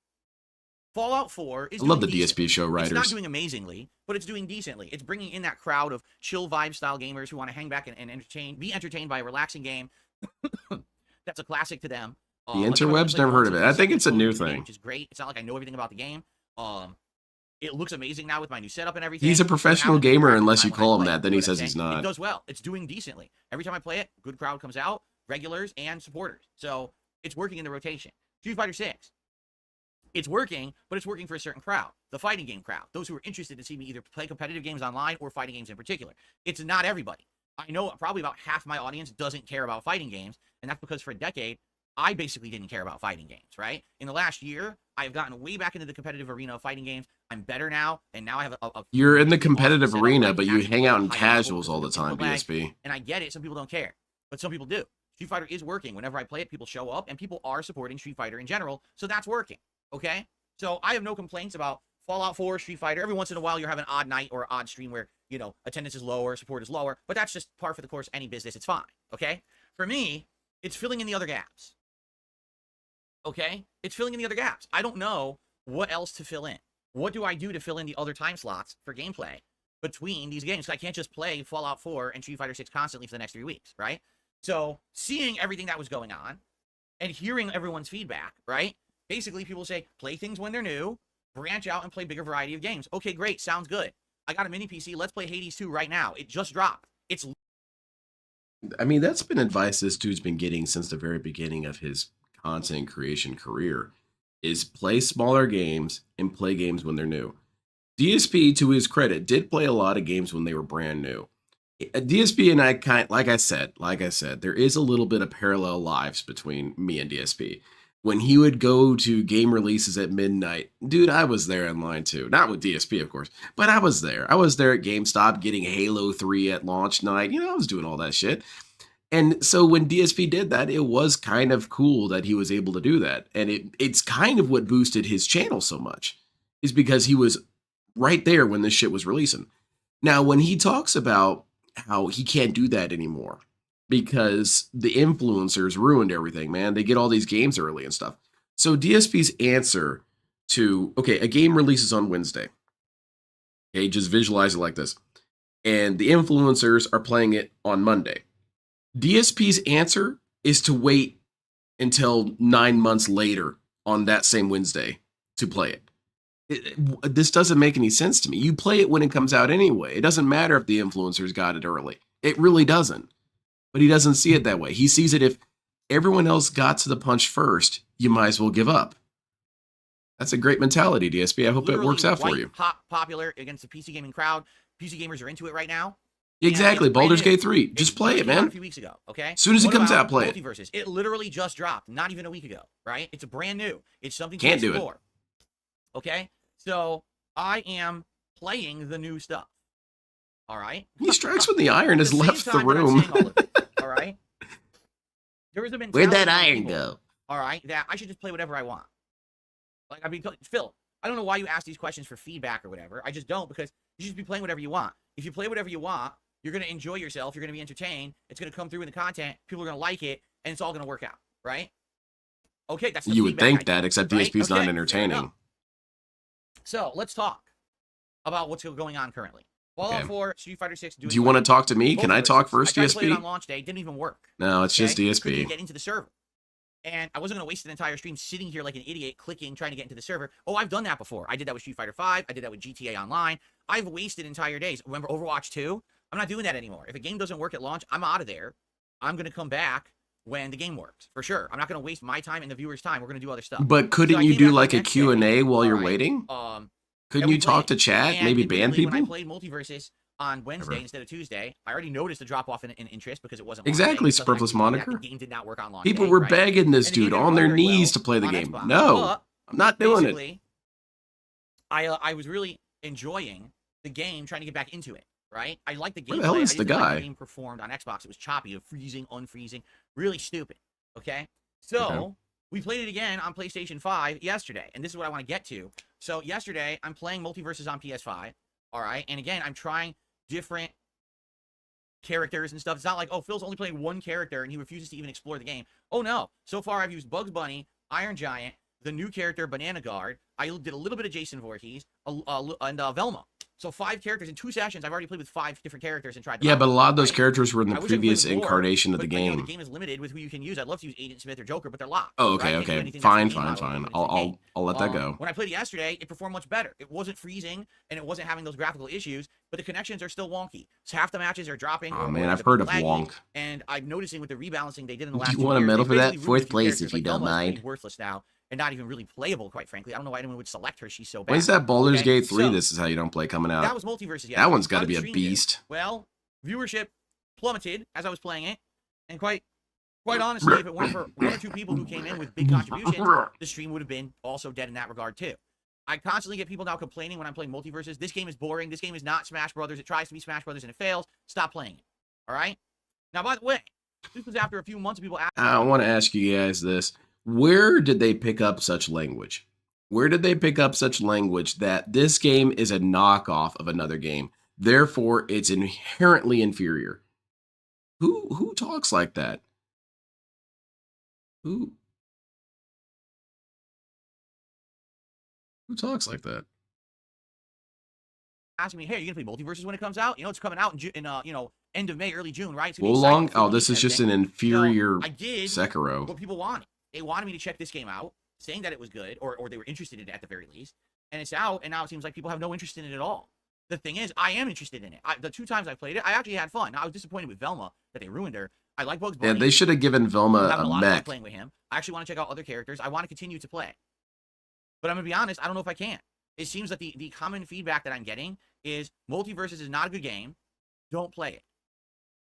S3: Fallout 4 is
S1: I love the
S3: doing decent.
S1: DSP show
S3: It's not
S1: writers.
S3: doing amazingly, but it's doing decently. It's bringing in that crowd of chill vibe style gamers who want to hang back and be entertained by a relaxing game. That's a classic to them.
S1: The
S3: Like, if I
S1: interwebs,
S3: play
S1: never heard of
S3: once,
S1: it. I
S3: it's
S1: think it's a
S3: exposed
S1: new
S3: to the game,
S1: thing.
S3: which is great. It's not like I know everything about the game. It looks amazing now with my new setup and everything.
S1: He's a
S3: So now
S1: professional
S3: I'm doing
S1: gamer
S3: practice
S1: unless
S3: time
S1: you
S3: when I
S1: call him
S3: play it.
S1: that. Then
S3: You
S1: he
S3: know what I'm
S1: says he's
S3: saying?
S1: not.
S3: It does well. It's doing decently. Every time I play it, good crowd comes out, regulars and supporters. So it's working in the rotation. Street Fighter 6. It's working, but it's working for a certain crowd, the fighting game crowd, those who are interested to see me either play competitive games online or fighting games in particular. It's not everybody. I know probably about half my audience doesn't care about fighting games, and that's because for a decade, I basically didn't care about fighting games, right? In the last year, I've gotten way back into the competitive arena of fighting games. I'm better now, and now I have a
S1: You're in the
S3: really awesome
S1: competitive
S3: setup where
S1: arena,
S3: I
S1: but
S3: can
S1: you
S3: actually
S1: hang
S3: play
S1: out
S3: at
S1: in
S3: a high level
S1: casuals
S3: because
S1: all the
S3: there's no
S1: time,
S3: lag,
S1: DSP.
S3: and I get it. Some people don't care, but some people do. Street Fighter is working. Whenever I play it, people show up, and people are supporting Street Fighter in general, so that's working, okay? So I have no complaints about Fallout 4, Street Fighter. Every once in a while, you're having an odd night or an odd stream where, you know, attendance is lower, support is lower, but that's just par for the course, any business. It's fine, okay? For me, it's filling in the other gaps, okay? It's filling in the other gaps. I don't know what else to fill in. What do I do to fill in the other time slots for gameplay between these games? I can't just play Fallout 4 and Street Fighter 6 constantly for the next 3 weeks, right? So seeing everything that was going on and hearing everyone's feedback, right? Basically, people say, play things when they're new, branch out and play bigger variety of games. Okay, great. Sounds good. I got a mini PC. Let's play Hades 2 right now. It just dropped. It's
S1: I mean, that's been advice this dude's been getting since the very beginning of his content creation career, is play smaller games and play games when they're new. DSP, to his credit, did play a lot of games when they were brand new. DSP and I like I said, there is a little bit of parallel lives between me and DSP. When he would go to game releases at midnight, dude, I was there in line too. Not with DSP, of course, but I was there. I was there at GameStop getting Halo 3 at launch night. You know, I was doing all that shit. And so when DSP did that, it was kind of cool that he was able to do that. And it's kind of what boosted his channel so much, is because he was right there when this shit was releasing. Now, when he talks about how he can't do that anymore because the influencers ruined everything, man. They get all these games early and stuff. So DSP's answer to, okay, a game releases on Wednesday. Okay, just visualize it like this. And the influencers are playing it on Monday. DSP's answer is to wait until 9 months later on that same Wednesday to play it. This doesn't make any sense to me. You play it when it comes out anyway. It doesn't matter if the influencers got it early. It really doesn't. But he doesn't see it that way. He sees it if everyone else got to the punch first, you might as well give up. That's a great mentality, DSP. I hope it works out for you.
S3: Popular against the PC gaming crowd. PC gamers are into it right now.
S1: Exactly. Baldur's Gate 3. Just play it, man.
S3: A few weeks ago, okay?
S1: As soon as it comes out, play it.
S3: Multiverses. It literally just dropped, not even a week ago, right? It's a brand new. It's something to
S1: Can't do it.
S3: explore. Okay? So I am playing the new stuff. All right?
S1: He strikes when the iron has
S3: At same
S1: left the
S3: time that I'm
S1: room.
S3: saying all of it, all right? There is a mentality
S5: Where'd that
S3: among
S5: iron
S3: people,
S5: go?
S3: all right, that I should just play whatever I want. Like, I mean, Phil, I don't know why you ask these questions for feedback or whatever. I just don't, because you should just be playing whatever you want. If you play whatever you want, you're going to enjoy yourself. You're going to be entertained. It's going to come through in the content. People are going to like it, and it's all going to work out, right? Okay, that's the
S1: You would
S3: feedback
S1: think
S3: I
S1: that,
S3: get,
S1: except
S3: right?
S1: DSP's not
S3: Okay, fair
S1: entertaining.
S3: enough. So let's talk about what's going on currently. Fallout
S1: Okay.
S3: 4, Street Fighter 6.
S1: Do you want to talk to me? Can I talk first,
S3: I tried to play it on
S1: DSP?
S3: launch day. It didn't even work.
S1: No, it's just
S3: Couldn't
S1: DSP.
S3: get into the server. And I wasn't going to waste an entire stream sitting here like an idiot, clicking, trying to get into the server. Oh, I've done that before. I did that with Street Fighter 5. I did that with GTA Online. I've wasted entire days. Remember Overwatch 2? I'm not doing that anymore. If a game doesn't work at launch, I'm out of there. I'm going to come back when the game works, for sure. I'm not going to waste my time and the viewers' time. We're going to do other stuff.
S1: But couldn't
S3: So I
S1: you
S3: came
S1: do
S3: back
S1: like
S3: the
S1: a
S3: next
S1: Q&A
S3: day,
S1: while you're
S3: alright,
S1: waiting?
S3: and
S1: Couldn't
S3: we
S1: you talk
S3: played.
S1: to chat?
S3: And
S1: Maybe ban
S3: admittedly, when I
S1: people?
S3: played Multiverses on Wednesday
S1: Whatever.
S3: instead of Tuesday, I already noticed a drop off in interest because it wasn't
S1: Exactly,
S3: launch day. It doesn't
S1: Superfluous
S3: actually tell me that
S1: Moniker.
S3: the game did not work on launch
S1: People
S3: day,
S1: were
S3: right?
S1: begging this
S3: And the game
S1: dude
S3: didn't
S1: on their
S3: run very
S1: knees
S3: well
S1: to play the
S3: on
S1: game.
S3: Xbox.
S1: No,
S3: But
S1: I'm not doing it.
S3: basically, I was really enjoying the game, trying to get back into it. Right? I like the game.
S1: Where the hell is
S3: I
S1: the
S3: didn't like
S1: guy?
S3: the game performed on Xbox. It was choppy, freezing, unfreezing, really stupid. Okay, so
S1: Okay.
S3: we played it again on PlayStation 5 yesterday, and this is what I want to get to. So yesterday, I'm playing Multiverses on PS5. All right, and again, I'm trying different characters and stuff. It's not like, oh, Phil's only playing one character and he refuses to even explore the game. Oh no! So far, I've used Bugs Bunny, Iron Giant, the new character Banana Guard. I did a little bit of Jason Voorhees, and Velma. So 5 characters in 2 sessions. I've already played with 5 different characters and tried them
S1: Yeah,
S3: out,
S1: but a lot of those
S3: right?
S1: characters were in the
S3: I wish I could play
S1: previous
S3: with more,
S1: incarnation of the
S3: but, you know,
S1: game.
S3: the game is limited with who you can use. I'd love to use Agent Smith or Joker, but they're locked.
S1: Oh,
S3: right?
S1: okay,
S3: Can't do
S1: okay.
S3: anything that's
S1: Fine,
S3: in the game
S1: fine,
S3: model
S1: fine.
S3: when it's in the game.
S1: I'll let that go.
S3: When I played it yesterday, it performed much better. It wasn't freezing and it wasn't having those graphical issues, but the connections are still wonky. So half the matches are dropping.
S1: Oh
S3: or
S1: man,
S3: they're
S1: I've heard of
S3: laggy,
S1: wonk.
S3: And I'm noticing with the rebalancing they did in the
S5: Do
S3: last
S5: you
S3: 2
S5: want a
S3: years,
S5: medal
S3: they
S5: for that?
S3: basically ruined
S5: Fourth
S3: a few
S5: place,
S3: characters.
S5: if you
S3: Like
S5: don't
S3: Velma's pretty
S5: mind.
S3: worthless now and not even really playable, quite frankly. I don't know why anyone would select her. She's so bad.
S1: When's that Baldur's
S3: Okay,
S1: Gate 3?
S3: so
S1: This is how you don't play coming
S3: that
S1: out.
S3: was Multiverses.
S1: That one's
S3: got
S1: got to be a beast.
S3: Well, viewership plummeted as I was playing it, and quite honestly, if it weren't for 1 or 2 people who came in with big contributions, the stream would have been also dead in that regard too. I constantly get people now complaining when I'm playing Multiverses. This game is boring. This game is not Smash Brothers. It tries to be Smash Brothers and it fails. Stop playing it. All right. Now, by the way, this was after a few months of people asking.
S1: I want to ask you guys this. Where did they pick up such language? Where did they pick up such language that this game is a knockoff of another game? Therefore, it's inherently inferior. Who talks like that? Who talks like that?
S3: Asking me, hey, are you gonna play Multiverses when it comes out? You know, it's coming out in end of May, early June, right? It's gonna
S1: Well,
S3: be exciting
S1: long.
S3: for
S1: Oh,
S3: release
S1: this is
S3: and
S1: just an
S3: everything.
S1: inferior
S3: So I did
S1: Sekiro.
S3: what people wanted. They wanted me to check this game out, saying that it was good, or they were interested in it at the very least. And it's out, and now it seems like people have no interest in it at all. The thing is, I am interested in it. The 2 times I played it, I actually had fun. Now, I was disappointed with Velma that they ruined her. I like Bugs Bunny.
S1: Yeah, they should have given
S3: I'm
S1: Velma
S3: having a
S1: a
S3: lot of fun
S1: mech.
S3: playing with him. I actually want to check out other characters. I want to continue to play. But I'm going to be honest, I don't know if I can. It seems that the common feedback that I'm getting is Multiverses is not a good game. Don't play it.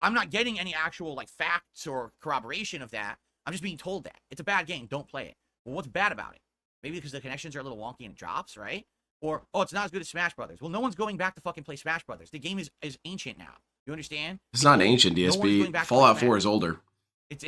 S3: I'm not getting any actual like facts or corroboration of that. I'm just being told that. It's a bad game. Don't play it. Well, what's bad about it? Maybe because the connections are a little wonky and it drops, right? Or, oh, it's not as good as Smash Brothers. Well, no one's going back to fucking play Smash Brothers. The game is ancient now. You understand?
S1: It's not ancient,
S3: No one's
S1: DSP.
S3: going back to
S1: Fallout
S3: play
S1: 4
S3: Smash.
S1: is older.
S3: It's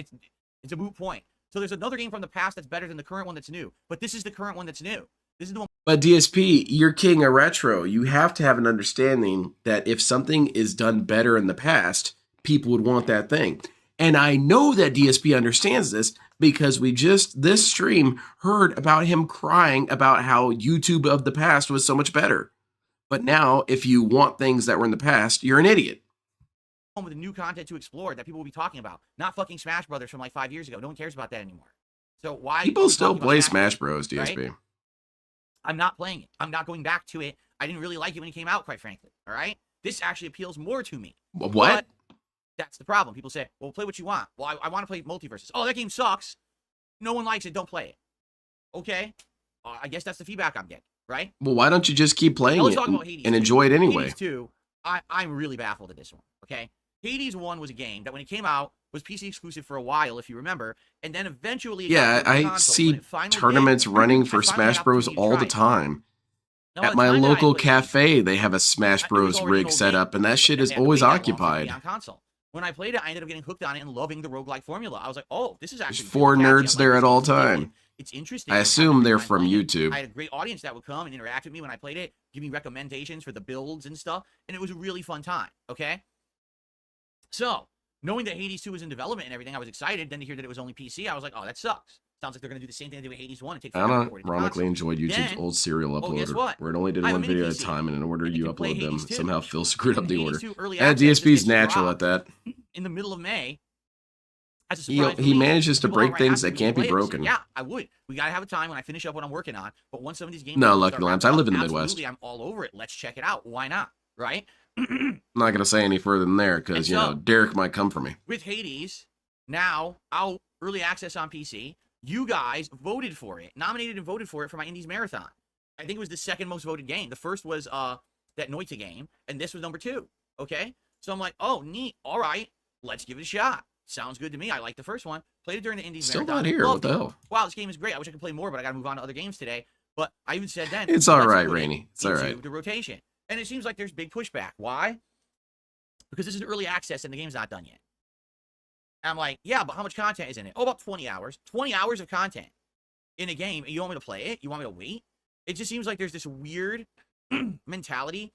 S3: a moot point. So there's another game from the past that's better than the current one that's new. But this is the current one that's new. This is the one.
S1: But DSP, you're king of retro. You have to have an understanding that if something is done better in the past, people would want that thing. And I know that DSP understands this because we just, this stream, heard about him crying about how YouTube of the past was so much better. But now, if you want things that were in the past, you're an idiot.
S3: With the new content to explore that people will be talking about. Not fucking Smash Brothers from like 5 years ago. No one cares about that anymore. So why?
S1: People
S3: are we
S1: still
S3: talking about
S1: play Smash Bros, DSP.
S3: right? I'm not playing it. I'm not going back to it. I didn't really like it when it came out, quite frankly. All right? This actually appeals more to me.
S1: What?
S3: But that's the problem. People say, well, play what you want. Well, I want to play Multiverses. Oh, that game sucks. No one likes it. Don't play it. Okay? I guess that's the feedback I'm getting, right?
S1: Well, why don't you just keep playing
S3: Now let's
S1: it
S3: talk about Hades
S1: and
S3: 2.
S1: enjoy it anyway?
S3: Hades 2, I'm really baffled at this one, okay? Hades 1 was a game that when it came out was PC exclusive for a while, if you remember, and then eventually it
S1: Yeah,
S3: got put on
S1: I
S3: console. When
S1: see
S3: it finally did,
S1: tournaments running for
S3: I finally had
S1: Smash Bros
S3: opportunity to
S1: all
S3: try
S1: the
S3: it.
S1: time.
S3: Now,
S1: At
S3: the
S1: my
S3: time that I
S1: local
S3: played,
S1: cafe, they have a Smash
S3: it was
S1: Bros
S3: already an
S1: rig
S3: old
S1: set
S3: game,
S1: up, and that
S3: but
S1: shit
S3: they
S1: is
S3: hadn't
S1: always
S3: waited that long for it to be
S1: occupied.
S3: on console. When I played it, I ended up getting hooked on it and loving the roguelike formula. I was like, oh, this is actually
S1: There's 4
S3: really catchy. I
S1: nerds
S3: like
S1: there
S3: this
S1: at
S3: game
S1: all
S3: to begin with.
S1: time.
S3: It's interesting.
S1: I
S3: It was fun
S1: assume
S3: to
S1: they're
S3: find
S1: from
S3: playing.
S1: YouTube.
S3: I had a great audience that would come and interact with me when I played it, give me recommendations for the builds and stuff, and it was a really fun time, okay? So, knowing that Hades 2 was in development and everything, I was excited. Then to hear that it was only PC, I was like, oh, that sucks. Sounds like they're going to do the same thing they did with Hades 1 and take
S1: I
S3: forever to port it to
S1: ironically
S3: console.
S1: enjoyed YouTube's
S3: Then-
S1: old serial
S3: oh, guess
S1: uploader,
S3: what?
S1: where it only did
S3: I have a
S1: one
S3: mini
S1: video at a
S3: PC,
S1: time, and in order
S3: and it
S1: you
S3: can play
S1: upload them,
S3: Hades 2.
S1: somehow Phil screwed up
S3: And
S1: the
S3: Hades
S1: order.
S3: 2 early
S1: Yeah,
S3: access just
S1: DSP's
S3: gets
S1: natural at
S3: dropped
S1: that.
S3: in the middle of May. As a
S1: He
S3: surprise
S1: he
S3: release.
S1: manages to
S3: People
S1: break
S3: outright
S1: things
S3: asked me
S1: that
S3: to
S1: can't be
S3: play it. I said,
S1: broken.
S3: yeah, I would. We gotta have a time when I finish up what I'm working on. But once some of these games,
S1: No,
S3: start
S1: Lucky
S3: wrapping
S1: Lambs, I
S3: up,
S1: live in the Midwest.
S3: absolutely, I'm all over it. Let's check it out. Why not? Right?
S1: I'm not going to say any further than there, because,
S3: And
S1: you know,
S3: so-
S1: Derek might come for me.
S3: With Hades, now out early access on PC. You guys voted for it, nominated and voted for it for my Indies Marathon. I think it was the second most voted game. The first was that Noita game, and this was number 2. Okay? So I'm like, oh, neat. All right, let's give it a shot. Sounds good to me. I like the first one. Played it during the Indies
S1: Still
S3: Marathon.
S1: not here.
S3: Loved
S1: What the
S3: it.
S1: hell?
S3: Wow, this game is great. I wish I could play more, but I got to move on to other games today. But I even said then,
S1: It's all
S3: let's
S1: right,
S3: put it
S1: Rainey. It's all
S3: into
S1: right.
S3: the rotation. And it seems like there's big pushback. Why? Because this is early access and the game's not done yet. And I'm like, yeah, but how much content is in it? Oh, about 20 hours. 20 hours of content in a game, and you want me to play it? You want me to wait? It just seems like there's this weird mentality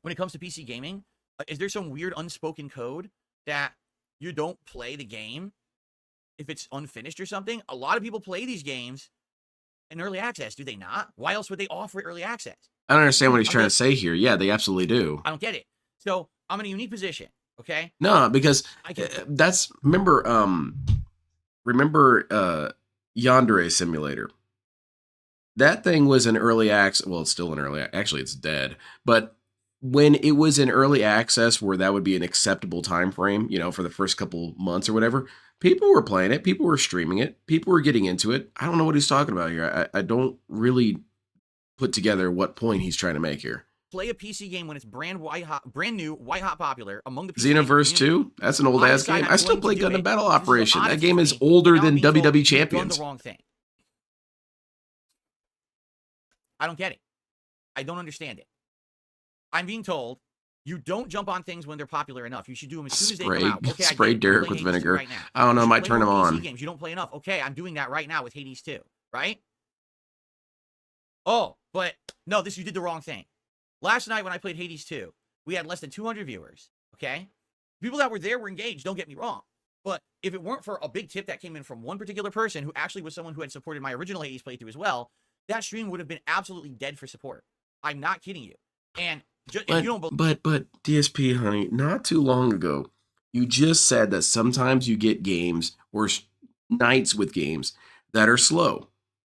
S3: when it comes to PC gaming. Is there some weird unspoken code that you don't play the game if it's unfinished or something? A lot of people play these games in early access, do they not? Why else would they offer early access?
S1: I don't understand what he's trying to say here. Yeah, they absolutely do.
S3: I don't get it. So I'm in a unique position, okay?
S1: No, because
S3: I can,
S1: that's remember Yandere Simulator. That thing was an early access. Well, it's still an early. Actually, it's dead. But when it was in early access, where that would be an acceptable time frame, you know, for the first couple months or whatever, people were playing it. People were streaming it. People were getting into it. I don't know what he's talking about here. I don't really put together what point he's trying to make here.
S3: play a PC game when it's brand new, white hot popular among the PC
S1: Xenoverse 2? That's an old ass game. I still play Gundam Battle Operation. That game is older than WWE Champions.
S3: The wrong thing. I don't get it. I don't understand it. I'm being told you don't jump on things when they're popular enough. You should do them as soon as they come out. Okay,
S1: spray Derek with vinegar.
S3: Right,
S1: I don't know. I might turn them
S3: PC
S1: on.
S3: Games. You don't play enough. Okay, I'm doing that right now with Hades 2. Right? Oh, but no, you did the wrong thing. Last night when I played Hades 2, we had less than 200 viewers. Okay, people that were there were engaged. Don't get me wrong. But if it weren't for a big tip that came in from one particular person who actually was someone who had supported my original Hades playthrough as well, that stream would have been absolutely dead for support. I'm not kidding you. And if you don't believe,
S1: but DSP, honey, not too long ago, you just said that sometimes you get games or nights with games that are slow,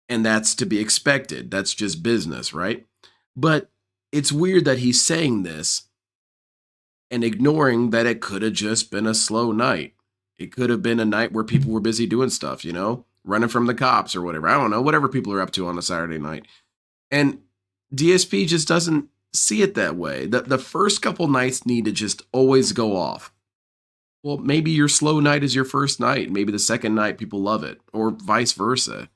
S1: and that's to be expected. That's just business, right? But it's weird that he's saying this and ignoring that it could have just been a slow night. It could have been a night where people were busy doing stuff, you know, running from the cops or whatever. I don't know, whatever people are up to on a Saturday night. And DSP just doesn't see it that way. The first couple nights need to just always go off. Well, maybe your slow night is your first night. Maybe the second night people love it, or vice versa.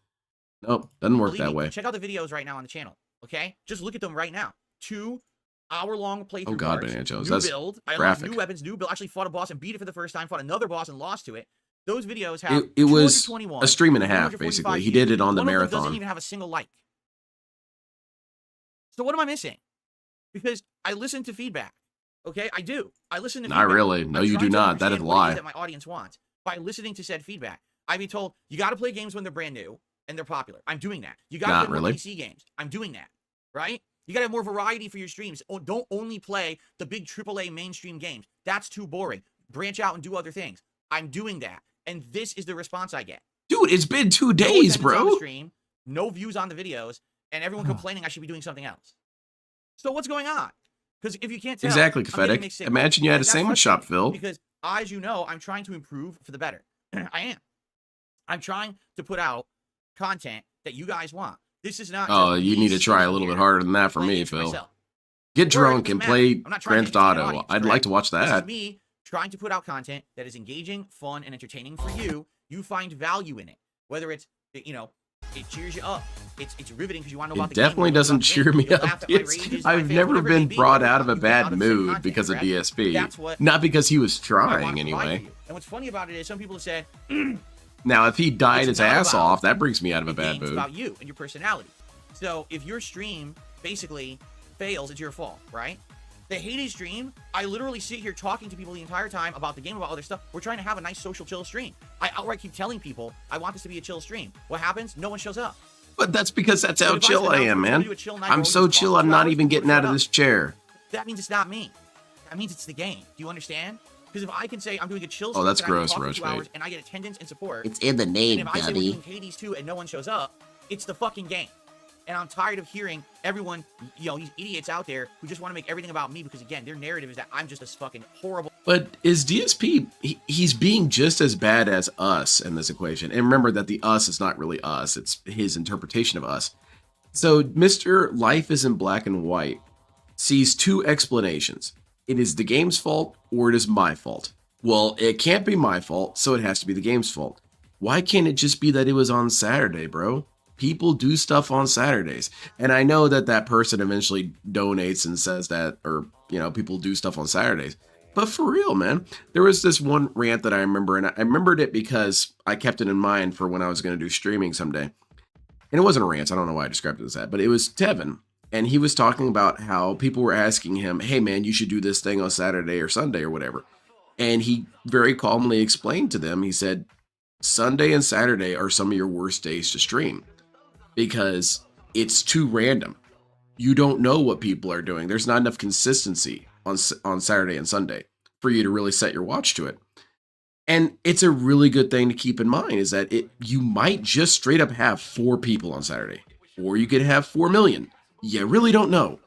S1: Nope, doesn't work that way.
S3: Check out the videos right now on the channel, okay? Just look at them right now. 2-hour-long playthrough.
S1: Oh God,
S3: parts,
S1: Banjos,
S3: new
S1: that's
S3: build. I
S1: graphic.
S3: unlocked new weapons, new build. Actually fought a boss and beat it for the first time. Fought another boss and lost to it. Those videos have
S1: it was
S3: 221,
S1: a stream and a half, basically. He did it on the
S3: One of them
S1: marathon.
S3: doesn't even have a single like. So what am I missing? Because I listen to feedback. Okay, I do. I listen to
S1: Not
S3: feedback.
S1: really. No,
S3: I'm
S1: you do
S3: trying to
S1: not. That is
S3: understand
S1: a
S3: what it
S1: lie.
S3: that my audience wants by listening to said feedback. I've been told you got to play games when they're brand new and they're popular. I'm doing that. You got to play more
S1: really.
S3: PC games. I'm doing that. Right? You got to have more variety for your streams. Don't only play the big AAA mainstream games. That's too boring. Branch out and do other things. I'm doing that. And this is the response I get.
S1: Dude, it's been 2
S3: No
S1: days,
S3: attendance on the
S1: bro.
S3: stream, no views on the videos, and everyone complaining I should be doing something else. So what's going on? Because if you can't tell,
S1: Exactly,
S3: I'm getting mixed
S1: Kafetic.
S3: signals.
S1: Imagine you had a
S3: And that's
S1: sandwich shop,
S3: frustrating
S1: Phil.
S3: Because, as you know, I'm trying to improve for the better. I am. I'm trying to put out content that you guys want. This is not.
S1: Oh,
S3: just
S1: you
S3: me
S1: need to try a
S3: sitting
S1: little bit
S3: here
S1: harder than that for
S3: playing
S1: me,
S3: games for
S1: Phil.
S3: myself.
S1: Get
S3: Or
S1: drunk
S3: it
S1: and
S3: doesn't
S1: play
S3: matter. I'm not trying
S1: Grand
S3: to
S1: Theft
S3: entertain my
S1: Auto.
S3: audience,
S1: I'd like
S3: correct?
S1: to watch
S3: This is
S1: that.
S3: me trying to put out content that is engaging, fun, and entertaining for you. You find value in it, whether it's it cheers you up. It's riveting because you want to know about
S1: It
S3: the game.
S1: definitely doesn't cheer me up. I've never been brought out of a bad mood because of DSP. Not because he was trying, anyway.
S3: And what's funny about it is some people have said,
S1: Now, if he died
S3: It's
S1: his
S3: not
S1: ass
S3: about
S1: off, that brings me out of a
S3: the
S1: bad
S3: game's
S1: mood.
S3: about you and your personality. So if your stream basically fails, it's your fault, right? The Hades stream, I literally sit here talking to people the entire time about the game, about other stuff. We're trying to have a nice social chill stream. I outright keep telling people I want this to be a chill stream. What happens? No one shows up.
S1: But that's because that's
S3: So
S1: how
S3: if I
S1: chill
S3: said,
S1: I
S3: "No,
S1: am,
S3: we're gonna
S1: man.
S3: do a chill night
S1: I'm
S3: where
S1: so
S3: we just
S1: chill,
S3: talk
S1: I'm
S3: 2
S1: not
S3: hours,
S1: even
S3: people
S1: getting out
S3: shut
S1: of
S3: up."
S1: this chair.
S3: That means it's not me. That means it's the game. Do you understand? Because if I can say I'm doing a chill
S1: Oh,
S3: stream
S1: that's
S3: and I can
S1: gross,
S3: talk for
S1: Roach
S3: 2 hours
S1: Bait.
S3: and I get attendance and support,
S5: It's in the
S3: and
S5: name,
S3: if I say we're
S5: dummy.
S3: doing Hades 2 and no one shows up, it's the fucking game. And I'm tired of hearing everyone, these idiots out there who just want to make everything about me because, again, their narrative is that I'm just a fucking horrible
S1: But is DSP, he's being just as bad as us in this equation. And remember that the us is not really us, it's his interpretation of us. So Mr. Life is in Black and White sees two explanations. It is the game's fault or it is my fault. Well, it can't be my fault, so it has to be the game's fault. Why can't it just be that it was on Saturday, bro? People do stuff on Saturdays. And I know that that person eventually donates and says that, or, you know, people do stuff on Saturdays. But for real, man, there was this one rant that I remember, and I remembered it because I kept it in mind for when I was going to do streaming someday. And it wasn't a rant. I don't know why I described it as that, but it was Tevin. And he was talking about how people were asking him, hey, man, you should do this thing on Saturday or Sunday or whatever. And he very calmly explained to them, he said, Sunday and Saturday are some of your worst days to stream because it's too random. You don't know what people are doing. There's not enough consistency on Saturday and Sunday for you to really set your watch to it. And it's a really good thing to keep in mind is that you might just straight up have 4 people on Saturday, or you could have 4 million. You really don't know.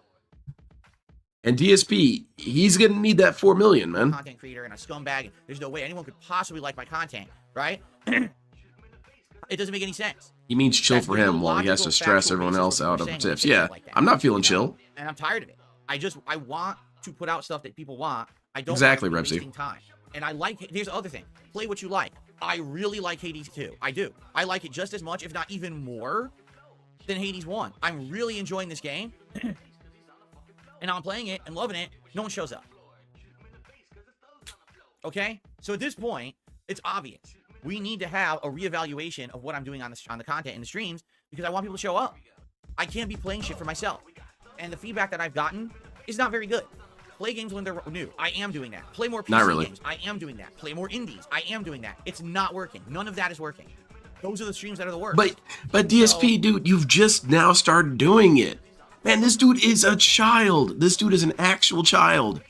S1: And DSP, he's going to need that 4 million, man.
S3: Content creator and a scumbag. There's no way anyone could possibly like my content, right? It doesn't make any sense.
S1: He means chill for him while he has to stress everyone else out of tips. Yeah, I'm not feeling chill.
S3: And I'm tired of it. I want to put out stuff that people want. I don't
S1: exactly,
S3: want to be
S1: Repsy.
S3: wasting time. And I like, here's the other thing. Play what you like. I really like Hades 2. I do. I like it just as much, if not even more, than Hades 1. I'm really enjoying this game. And I'm playing it and loving it. No one shows up. Okay? So at this point, it's obvious. We need to have a reevaluation of what I'm doing on the content in the streams because I want people to show up. I can't be playing shit for myself. And the feedback that I've gotten is not very good. Play games when they're new. I am doing that. Play more PC games. I am doing that. Play more indies. I am doing that. It's not working. None of that is working. Those are the streams that are the worst.
S1: But DSP, dude, you've just now started doing it. Man, this dude is a child. This dude is an actual child.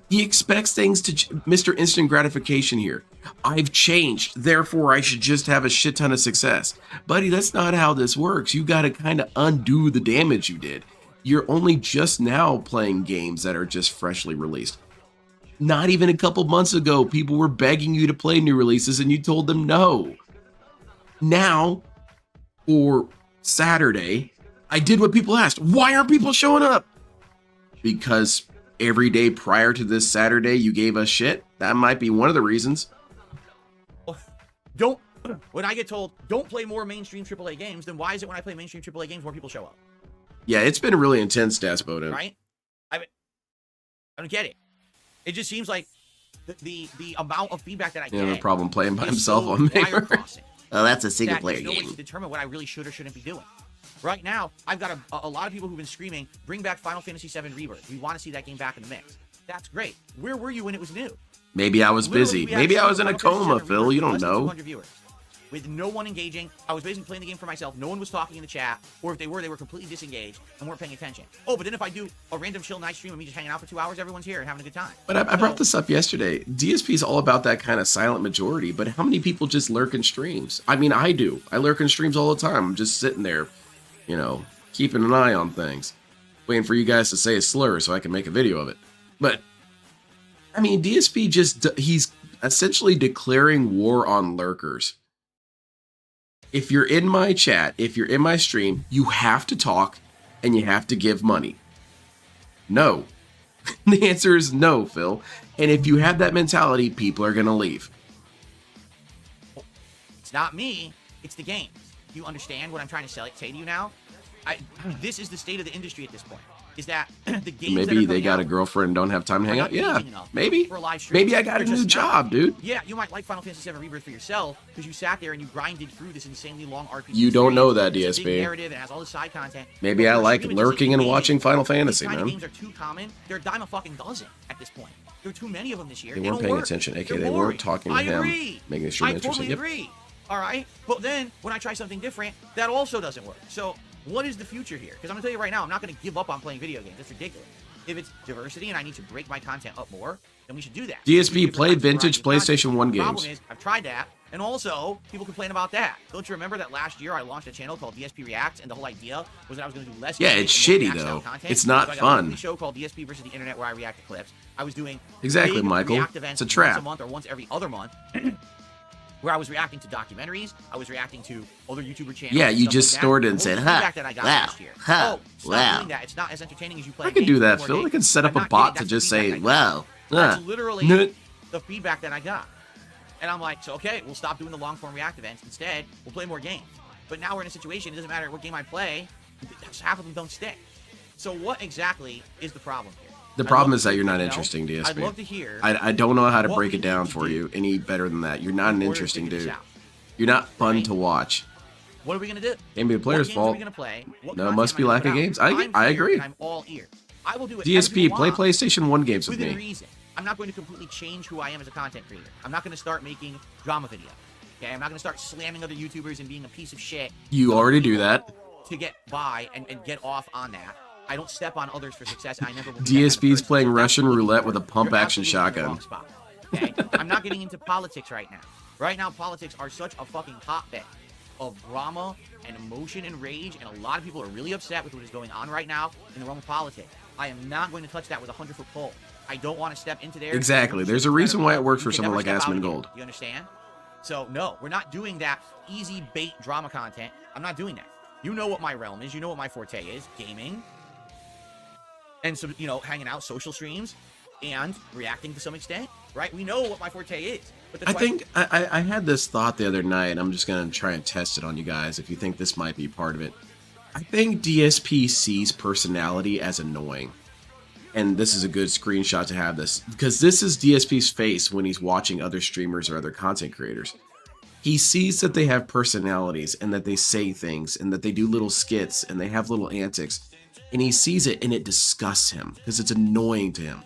S1: He expects things to Mr. Instant Gratification here. I've changed, therefore I should just have a shit ton of success. Buddy, that's not how this works. You got to kind of undo the damage you did. You're only just now playing games that are just freshly released. Not even a couple months ago, people were begging you to play new releases and you told them no. Now, for Saturday, I did what people asked. Why aren't people showing up? Because every day prior to this Saturday, you gave us shit. That might be one of the reasons.
S3: When I get told, don't play more mainstream AAA games, then why is it when I play mainstream AAA games, more people show up?
S1: Yeah, it's been really intense, Dasboda.
S3: Right? I don't get it. It just seems like the amount of feedback that I get.
S1: No problem playing by himself
S3: so
S1: on Maker.
S5: Well, that's a single-player
S3: there's no way
S5: game.
S3: to determine what I really should or shouldn't be doing. Right now, I've got a lot of people who've been screaming, bring back Final Fantasy VII Rebirth. We want to see that game back in the mix. That's great. Where were you when it was new?
S1: Maybe I was busy. Maybe I was in a coma, Phil. You don't know.
S3: With no one engaging. I was basically playing the game for myself. No one was talking in the chat. Or if they were completely disengaged and weren't paying attention. Oh, but then if I do a random chill night stream of me just hanging out for 2 hours, everyone's here and having a good time.
S1: But I brought this up yesterday. DSP is all about that kind of silent majority. But how many people just lurk in streams? I mean, I do. I lurk in streams all the time. I'm just sitting there, you know, keeping an eye on things. Waiting for you guys to say a slur so I can make a video of it. But, I mean, DSP he's essentially declaring war on lurkers. If you're in my chat, if you're in my stream, you have to talk and you have to give money. No. The answer is no, Phil. And if you have that mentality, people are going to leave.
S3: It's not me. It's the games. You understand what I'm trying to say to you now? This is the state of the industry at this point. Is that the games
S1: maybe they got a girlfriend and don't have time to hang out? Yeah, maybe. Maybe I got a new job, dude.
S3: Yeah, you might like Final Fantasy VII Rebirth for yourself because you sat there and you grinded through this insanely long RPG.
S1: You don't know that,
S3: It's a big
S1: DSP.
S3: narrative, it has all the side content.
S1: Maybe I like lurking and watching Final Fantasy,
S3: These kind of
S1: man.
S3: games are too common. They're a dime a fucking dozen at this point. There are too many of them this year.
S1: They weren't paying attention, aka they weren't talking to him, making the stream interesting.
S3: I totally agree. All right, but then when I try something different, that also doesn't work. So what is the future here? Because I'm gonna tell you right now, I'm not gonna give up on playing video games. That's ridiculous. If it's diversity and I need to break my content up more, then we should do that.
S1: DSP played vintage PlayStation 1
S3: The problem
S1: games.
S3: is, I've tried that, and also people complain about that. Don't you remember that last year I launched a channel called DSP Reacts, and the whole idea was that I was going to do less.
S1: Yeah,
S3: gaming
S1: it's
S3: and more
S1: shitty,
S3: React style
S1: though.
S3: content.
S1: It's not
S3: so I got
S1: fun.
S3: a weekly show called DSP versus the Internet where I react to clips. I was doing
S1: Exactly,
S3: big
S1: Michael.
S3: React events
S1: It's a trap.
S3: once a month or once every other month. Where I was reacting to documentaries, I was reacting to other YouTuber channels.
S1: Yeah,
S3: and
S1: you
S3: stuff
S1: just
S3: like
S1: snored
S3: that.
S1: it and
S3: What
S1: said,
S3: was the
S1: "Ha,
S3: feedback that I got
S1: wow,
S3: last year?
S5: ha,
S3: Oh, stop
S5: wow."
S3: doing that. It's not as entertaining as you play.
S1: I could do that,
S3: games
S1: Phil.
S3: before
S1: I could
S3: games.
S1: set up
S3: I'm
S1: a
S3: not
S1: bot
S3: kidding.
S1: to
S3: That's
S1: just
S3: the
S1: say,
S3: feedback I got.
S5: Wow.
S3: That's
S1: ah,
S3: literally
S1: nut.
S3: the feedback that I got. And I'm like, so okay, we'll stop doing the long form react events. Instead, we'll play more games. But now we're in a situation, it doesn't matter what game I play, half of them don't stick. So what exactly is the problem here?
S1: The
S3: I'd
S1: problem
S3: love
S1: is
S3: to
S1: that you're
S3: know.
S1: not interesting, DSP.
S3: I'd love to hear.
S1: I don't know how to
S3: what
S1: break
S3: we
S1: it down
S3: need to
S1: for
S3: do
S1: you any better than that. You're not
S3: in
S1: an
S3: order to
S1: interesting
S3: figure this
S1: dude.
S3: out.
S1: You're not fun
S3: Right?
S1: to watch.
S3: What are we gonna do?
S1: Can't be the player's
S3: What games are
S1: fault.
S3: we gonna play? What
S1: No,
S3: content
S1: must
S3: am
S1: be
S3: I gonna
S1: lack
S3: put
S1: of
S3: out?
S1: games.
S3: I'm
S1: I
S3: here
S1: agree.
S3: and I'm all ear. I will do it.
S1: DSP, play PlayStation 1 games with
S3: within
S1: me.
S3: reason. I'm not going to completely change who I am as a content creator. I'm not going to start making drama videos. Okay, I'm not going to start slamming other YouTubers and being a piece of shit.
S1: You already do that.
S3: To get by and get off on that. I don't step on others for success. I never will be that kind of
S1: DSP's
S3: person.
S1: playing
S3: So that's
S1: Russian
S3: what you're
S1: roulette
S3: for.
S1: with a pump
S3: You're
S1: action
S3: absolutely in the
S1: shotgun.
S3: wrong spot, okay? I'm not getting into politics right now. Right now, politics are such a fucking hotbed of drama and emotion and rage, and a lot of people are really upset with what is going on right now in the realm of politics. I am not going to touch that with a 100-foot pole. I don't want to step into there.
S1: Exactly. There's a reason why it works for
S3: You can
S1: someone
S3: never
S1: like
S3: step out
S1: Asmongold.
S3: again. You understand? So, no, we're not doing that easy bait drama content. I'm not doing that. You know what my realm is. You know what my forte is. Gaming. And so, you know, hanging out, social streams, and reacting to some extent, right? We know what my forte is. But
S1: I think I had this thought the other night, and I'm just going to try and test it on you guys if you think this might be part of it. I think DSP sees personality as annoying. And this is a good screenshot to have this, because this is DSP's face when he's watching other streamers or other content creators. He sees that they have personalities and that they say things and that they do little skits and they have little antics. And he sees it and it disgusts him because it's annoying to him.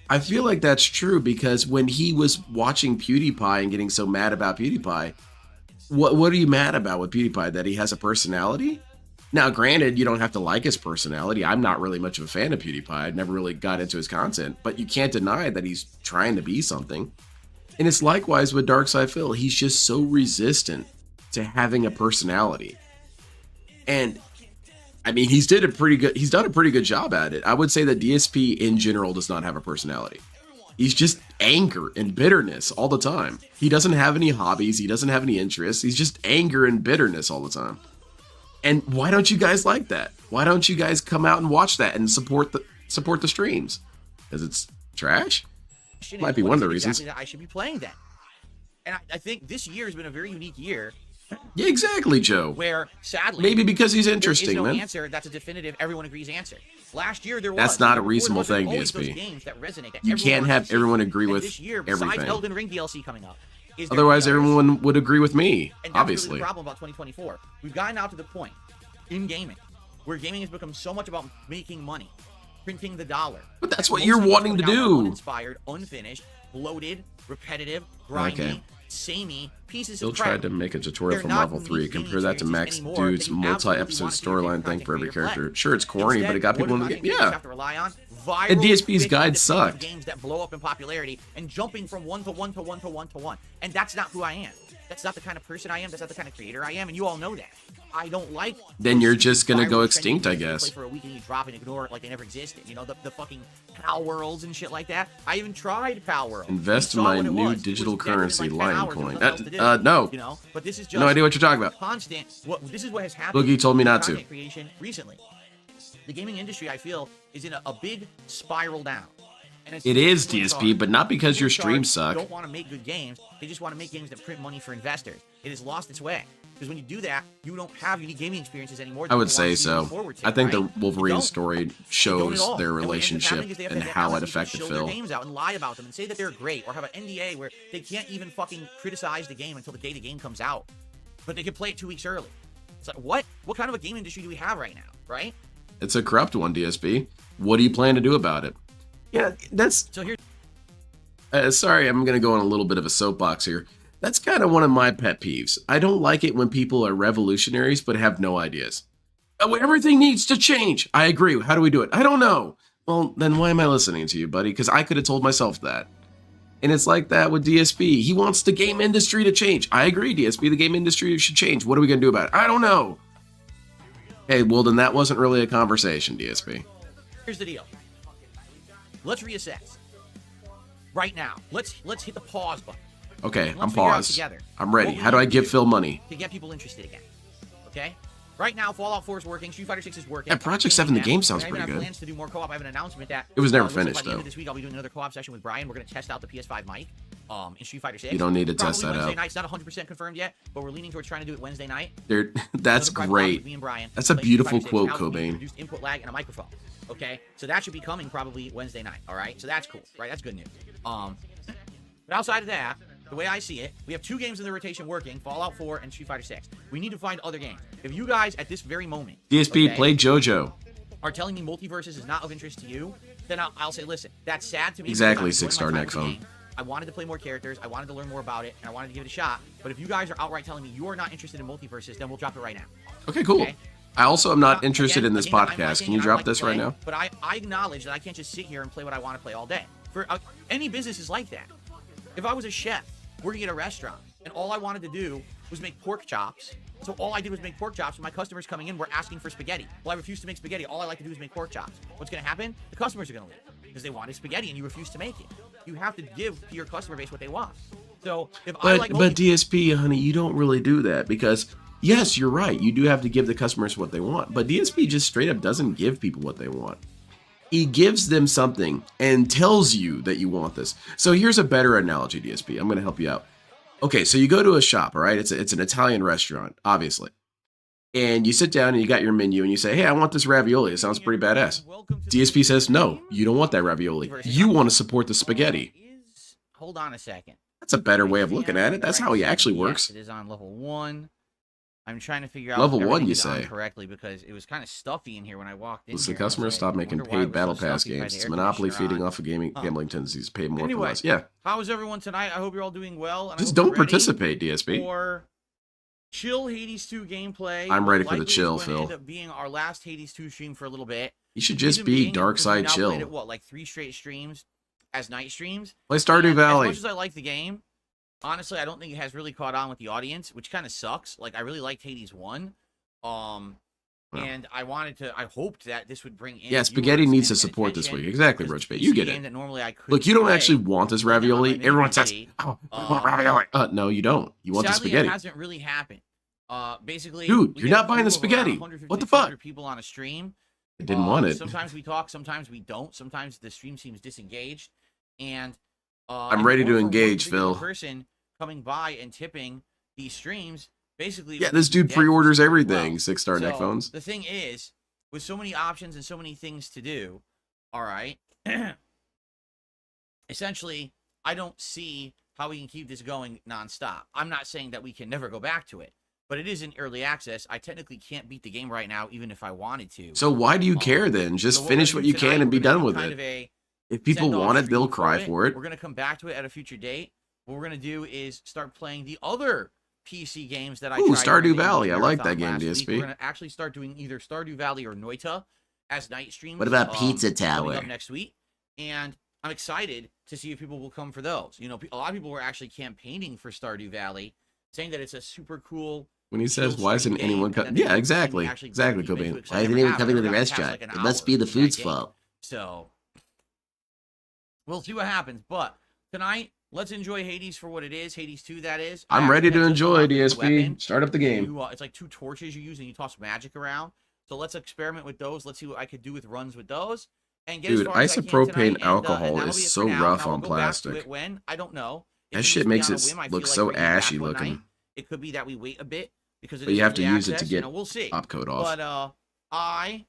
S1: I feel like that's true because when he was watching PewDiePie and getting so mad about PewDiePie, what are you mad about with PewDiePie? That he has a personality? Now, granted, you don't have to like his personality. I'm not really much of a fan of PewDiePie. I never really got into his content, but you can't deny that he's trying to be something. And it's likewise with Darkside Phil. He's just so resistant to having a personality. And I mean, he's done a pretty good job at it. I would say that DSP in general does not have a personality. He's just anger and bitterness all the time. He doesn't have any hobbies. He doesn't have any interests. He's just anger and bitterness all the time. And why don't you guys like that? Why don't you guys come out and watch that and support the streams? Because it's trash? Might be one of the reasons.
S3: Exactly that I should be playing then. And I think this year has been a very unique year.
S1: Yeah, exactly, Joe.
S3: Where, sadly,
S1: maybe because he's
S3: there
S1: interesting,
S3: is no
S1: man.
S3: answer that's a definitive, everyone agrees answer. Last year there was.
S1: That's not a
S3: Before,
S1: reasonable
S3: there
S1: thing,
S3: wasn't always
S1: DSP.
S3: those games that resonate, that
S1: You
S3: everyone
S1: can't
S3: wants
S1: have
S3: to see.
S1: everyone agree
S3: And
S1: with
S3: this year, besides
S1: everything.
S3: Elden Ring DLC coming up, is there
S1: Otherwise,
S3: others.
S1: everyone would agree with me,
S3: And that's
S1: obviously.
S3: really the problem about 2024. We've gotten now to the point in gaming where gaming has become so much about making money, printing the dollar.
S1: But that's
S3: that
S1: what
S3: most
S1: you're
S3: of these
S1: wanting to
S3: coming out are
S1: do.
S3: Uninspired, unfinished, bloated, repetitive, grindy,
S1: Okay.
S3: samey pieces
S1: Still
S3: of crap.
S1: tried to make a tutorial
S3: They're
S1: for
S3: not
S1: Marvel
S3: unique
S1: 3.
S3: gaming
S1: Compare that to Max
S3: experiences anymore
S1: Dude's
S3: that you absolutely
S1: multi-episode
S3: want to see your
S1: storyline
S3: favorite
S1: thing for every
S3: content creator
S1: character. Sure, it's corny,
S3: Instead,
S1: but it got people in the
S3: what do
S1: game.
S3: content
S1: Yeah.
S3: creators have to rely on? Viral,
S1: And DSP's
S3: quick,
S1: guide
S3: independent
S1: sucked.
S3: games that blow up in popularity and jumping from one to one to one to one to one. And that's not who I am. That's not the kind of person I am. That's not the kind of creator I am, and you all know that. I don't like.
S1: Then you're just gonna
S3: viral
S1: go
S3: trending
S1: extinct, I
S3: games that you
S1: guess.
S3: Play for a week and you drop and ignore it like they never existed. You know, the fucking Pal Worlds and shit like that. I even tried Pal World.
S1: Invest in
S3: Saw
S1: my
S3: what it
S1: new
S3: was. It
S1: digital
S3: was dead within,
S1: currency,
S3: like 10 hours.
S1: Lioncoin.
S3: There was nothing else to do,
S1: No.
S3: You know, but this is just
S1: No idea what you're talking about.
S3: constant. This is what has happened.
S1: Boogie told me not to.
S3: Content creation recently. The gaming industry, I feel, is in a big spiral down. And it's
S1: It is
S3: people in
S1: DSP,
S3: charge.
S1: but not because your
S3: People in
S1: streams
S3: charge
S1: suck.
S3: Don't want to make good games. They just want to make games that print money for investors. It has lost its way. Because when you do that, you don't have unique gaming experiences anymore.
S1: I would
S3: People want
S1: say
S3: to see you
S1: so.
S3: move forward to,
S1: I think
S3: right?
S1: the Wolverine
S3: They don't.
S1: story
S3: They don't at
S1: shows
S3: all.
S1: their
S3: And what ends up
S1: relationship
S3: happening is they have to
S1: and
S3: have
S1: how it
S3: outlets that
S1: affected
S3: show
S1: Phil.
S3: their games out and lie about them and say that they're great, or have an NDA where they can't even fucking criticize the game until the day the game comes out, but they can play it 2 weeks early. It's like, what? What kind of a game industry do we have right now, right?
S1: It's a corrupt one, DSP. What do you plan to do about it? Yeah, that's...
S3: So here.
S1: Sorry, I'm going to go on a little bit of a soapbox here. That's kind of one of my pet peeves. I don't like it when people are revolutionaries but have no ideas. Oh, everything needs to change. I agree. How do we do it? I don't know. Well, then why am I listening to you, buddy? Because I could have told myself that. And it's like that with DSP. He wants the game industry to change. I agree, DSP. The game industry should change. What are we going to do about it? I don't know. Hey, well, then that wasn't really a conversation, DSP.
S3: Here's the deal. Let's reassess. Right now. Let's hit the pause button.
S1: Okay,
S3: Let's
S1: I'm
S3: figure out
S1: paused.
S3: together
S1: I'm ready.
S3: what we
S1: How do I
S3: need to
S1: give
S3: do
S1: Phil money?
S3: to get people interested again. Okay? Right now, Fallout 4 is working. Street Fighter 6 is working.
S1: Yeah, Project 7, the game sounds
S3: I even
S1: pretty
S3: have
S1: good.
S3: plans to do more co-op. I have an announcement that
S1: It was never
S3: looks like
S1: finished,
S3: by the end
S1: though.
S3: of this week, I'll be doing another co-op session with Brian. We're going to test out the PS5 mic in Street Fighter 6.
S1: You don't need to test
S3: Probably
S1: that
S3: Wednesday
S1: out.
S3: night. It's not 100% confirmed yet, but we're leaning towards trying to do it Wednesday night.
S1: Dude, that's
S3: Another private lobby with
S1: great.
S3: me and Brian.
S1: That's a
S3: Play Street
S1: beautiful
S3: Fighter 6.
S1: quote,
S3: Now we
S1: Cobain.
S3: introduced input lag and a microphone. Okay? So that should be coming probably Wednesday night. All right? So that's cool. Right? That's good news. But outside of that, the way I see it, we have 2 games in the rotation working, Fallout 4 and Street Fighter 6. We need to find other games. If you guys, at this very moment,
S1: DSP,
S3: okay,
S1: play JoJo.
S3: are telling me multiverses is not of interest to you, then I'll say, listen, that's sad to me.
S1: Exactly,
S3: because I'm enjoying
S1: 6-star
S3: my time
S1: neck
S3: with the
S1: phone.
S3: game. I wanted to play more characters. I wanted to learn more about it, and I wanted to give it a shot. But if you guys are outright telling me you are not interested in multiverses, then we'll drop it right now.
S1: Okay, cool.
S3: Okay?
S1: I also am not
S3: Again,
S1: interested in
S3: a
S1: this
S3: game that I'm
S1: podcast.
S3: liking
S1: Can you
S3: and I
S1: drop
S3: like to
S1: this right
S3: play,
S1: now?
S3: But I acknowledge that I can't just sit here and play what I want to play all day. For any business is like that. If I was a chef working at a restaurant and all I wanted to do was make pork chops, so all I did was make pork chops, and my customers coming in were asking for spaghetti. Well, I refuse to make spaghetti. All I like to do is make pork chops. What's going to happen? The customers are going to leave because they wanted spaghetti and you refuse to make it. You have to give to your customer base what they want. So if I like
S1: But DSP, honey, you don't really do that because, yes, you're right. You do have to give the customers what they want. But DSP just straight up doesn't give people what they want. He gives them something and tells you that you want this. So here's a better analogy, DSP. I'm going to help you out. Okay, so you go to a shop, all right? It's an Italian restaurant, obviously. And you sit down and you got your menu and you say, hey, I want this ravioli. It sounds pretty badass. DSP says, no, you don't want that ravioli. You want to support the spaghetti.
S3: Hold on a second.
S1: That's a better way of looking at it. That's how he actually works.
S3: Yes, it is on level 1. I'm trying to figure out
S1: Level
S3: if
S1: 1,
S3: everything
S1: you
S3: is on
S1: say?
S3: correctly because it was kind of stuffy in here when I walked in.
S1: Listen,
S3: here. I was
S1: customers
S3: like,
S1: stop
S3: I
S1: making
S3: wonder why it
S1: paid
S3: was
S1: battle
S3: so
S1: pass
S3: stuffy if I had
S1: games.
S3: the
S1: It's
S3: air
S1: monopoly
S3: conditioner
S1: feeding
S3: on.
S1: off of gambling tendencies. Pay more
S3: Anyway,
S1: for less. Yeah.
S3: How is everyone tonight? I hope you're all doing well. And I
S1: Just
S3: hope you're
S1: don't
S3: ready
S1: participate, DSP.
S3: For chill Hades 2 gameplay.
S1: I'm ready for the
S3: Likely it's
S1: chill,
S3: going to
S1: Phil.
S3: End up being our last Hades 2 stream for a little bit.
S1: You should just
S3: Reason
S1: be
S3: being is
S1: dark
S3: because we
S1: side
S3: now played
S1: chill.
S3: it, what, like 3 straight streams as night streams?
S1: Play Stardew
S3: And
S1: Valley.
S3: As much as I like the game, honestly, I don't think it has really caught on with the audience, which kind of sucks. Like, I really liked Hades 1. And I hoped that this would bring in.
S1: Yeah, Spaghetti
S3: viewers
S1: needs to
S3: and
S1: support this
S3: attention,
S1: week. Exactly,
S3: because
S1: Roachbait.
S3: it's
S1: You
S3: a
S1: get
S3: game
S1: it.
S3: that normally I couldn't
S1: Look, you don't
S3: play
S1: actually want this
S3: on my
S1: ravioli.
S3: main
S1: Everyone says,
S3: PC.
S1: oh, I want ravioli. No, you don't. You want the
S3: Sadly,
S1: spaghetti.
S3: it hasn't really happened. Basically,
S1: Dude,
S3: we
S1: you're
S3: get
S1: not
S3: a
S1: buying the
S3: group of around
S1: spaghetti.
S3: 150,
S1: What the fuck?
S3: 200 people on a stream.
S1: I didn't want it.
S3: Sometimes we talk, sometimes we don't. Sometimes the stream seems disengaged, and
S1: I'm ready to
S3: for one
S1: engage,
S3: particular
S1: Phil.
S3: person coming by and tipping these streams, basically.
S1: Yeah,
S3: would
S1: this
S3: be
S1: dude
S3: dead for
S1: pre-orders
S3: support as
S1: everything.
S3: well.
S1: 6-star neck
S3: So,
S1: phones.
S3: The thing is, with so many options and so many things to do, all right, essentially, I don't see how we can keep this going nonstop. I'm not saying that we can never go back to it, but it is in early access. I technically can't beat the game right now, even if I wanted to.
S1: So why do you care then? Just
S3: So
S1: finish
S3: we're
S1: what
S3: gonna
S1: you
S3: do
S1: can
S3: tonight,
S1: and be
S3: we're gonna
S1: done
S3: do
S1: with
S3: kind
S1: it.
S3: of a
S1: If people
S3: send-off
S1: want it, they'll
S3: stream
S1: cry for it.
S3: We're gonna come back to it at a future date. What we're gonna do is start playing the other PC games that I
S1: Ooh,
S3: tried
S1: Stardew
S3: running
S1: Valley.
S3: the
S1: I like
S3: marathon
S1: that game,
S3: last week.
S1: DSP.
S3: We're gonna actually start doing either Stardew Valley or Noita as night streams.
S5: What about Pizza
S3: coming
S5: Tower?
S3: up next week? And I'm excited to see if people will come for those. You know, a lot of people were actually campaigning for Stardew Valley, saying that it's a super cool.
S1: When he says,
S3: chill
S1: why
S3: stream
S1: isn't anyone
S3: game,
S1: cut?
S3: and then
S1: Yeah,
S3: they
S1: exactly.
S3: actually
S1: Exactly,
S3: deep into
S1: Cobain.
S3: it, 'cause I
S5: Why isn't
S3: never
S5: anyone
S3: have.
S5: coming
S3: I
S5: to the
S3: never got past,
S5: restaurant?
S3: like, an
S5: It must
S3: hour
S5: be the
S3: in that
S5: food's
S3: game.
S5: fault.
S3: So we'll see what happens. But tonight, let's enjoy Hades for what it is. Hades 2, that is. I
S1: I'm ready
S3: actually
S1: to
S3: had just
S1: enjoy
S3: unlocked a new weapon.
S1: DSP. Start up the game.
S3: It's like 2 torches you use and you toss magic around. So let's experiment with those. Let's see what I could do with runs with those. And get as
S1: Dude,
S3: far as I can
S1: isopropane
S3: tonight, and
S1: alcohol
S3: that'll
S1: is
S3: be it
S1: so
S3: for now.
S1: rough
S3: Now, we'll
S1: on
S3: go back to
S1: plastic.
S3: it when? I don't know. It
S1: That
S3: could
S1: shit
S3: just be
S1: makes
S3: on a
S1: it
S3: whim. I
S1: look
S3: feel like
S1: so
S3: we're getting back
S1: ashy
S3: one
S1: looking.
S3: night. It could be that we wait a bit because it
S1: But
S3: is
S1: you have to
S3: early
S1: use it to
S3: access,
S1: get
S3: we'll see.
S1: opcode off.
S3: But I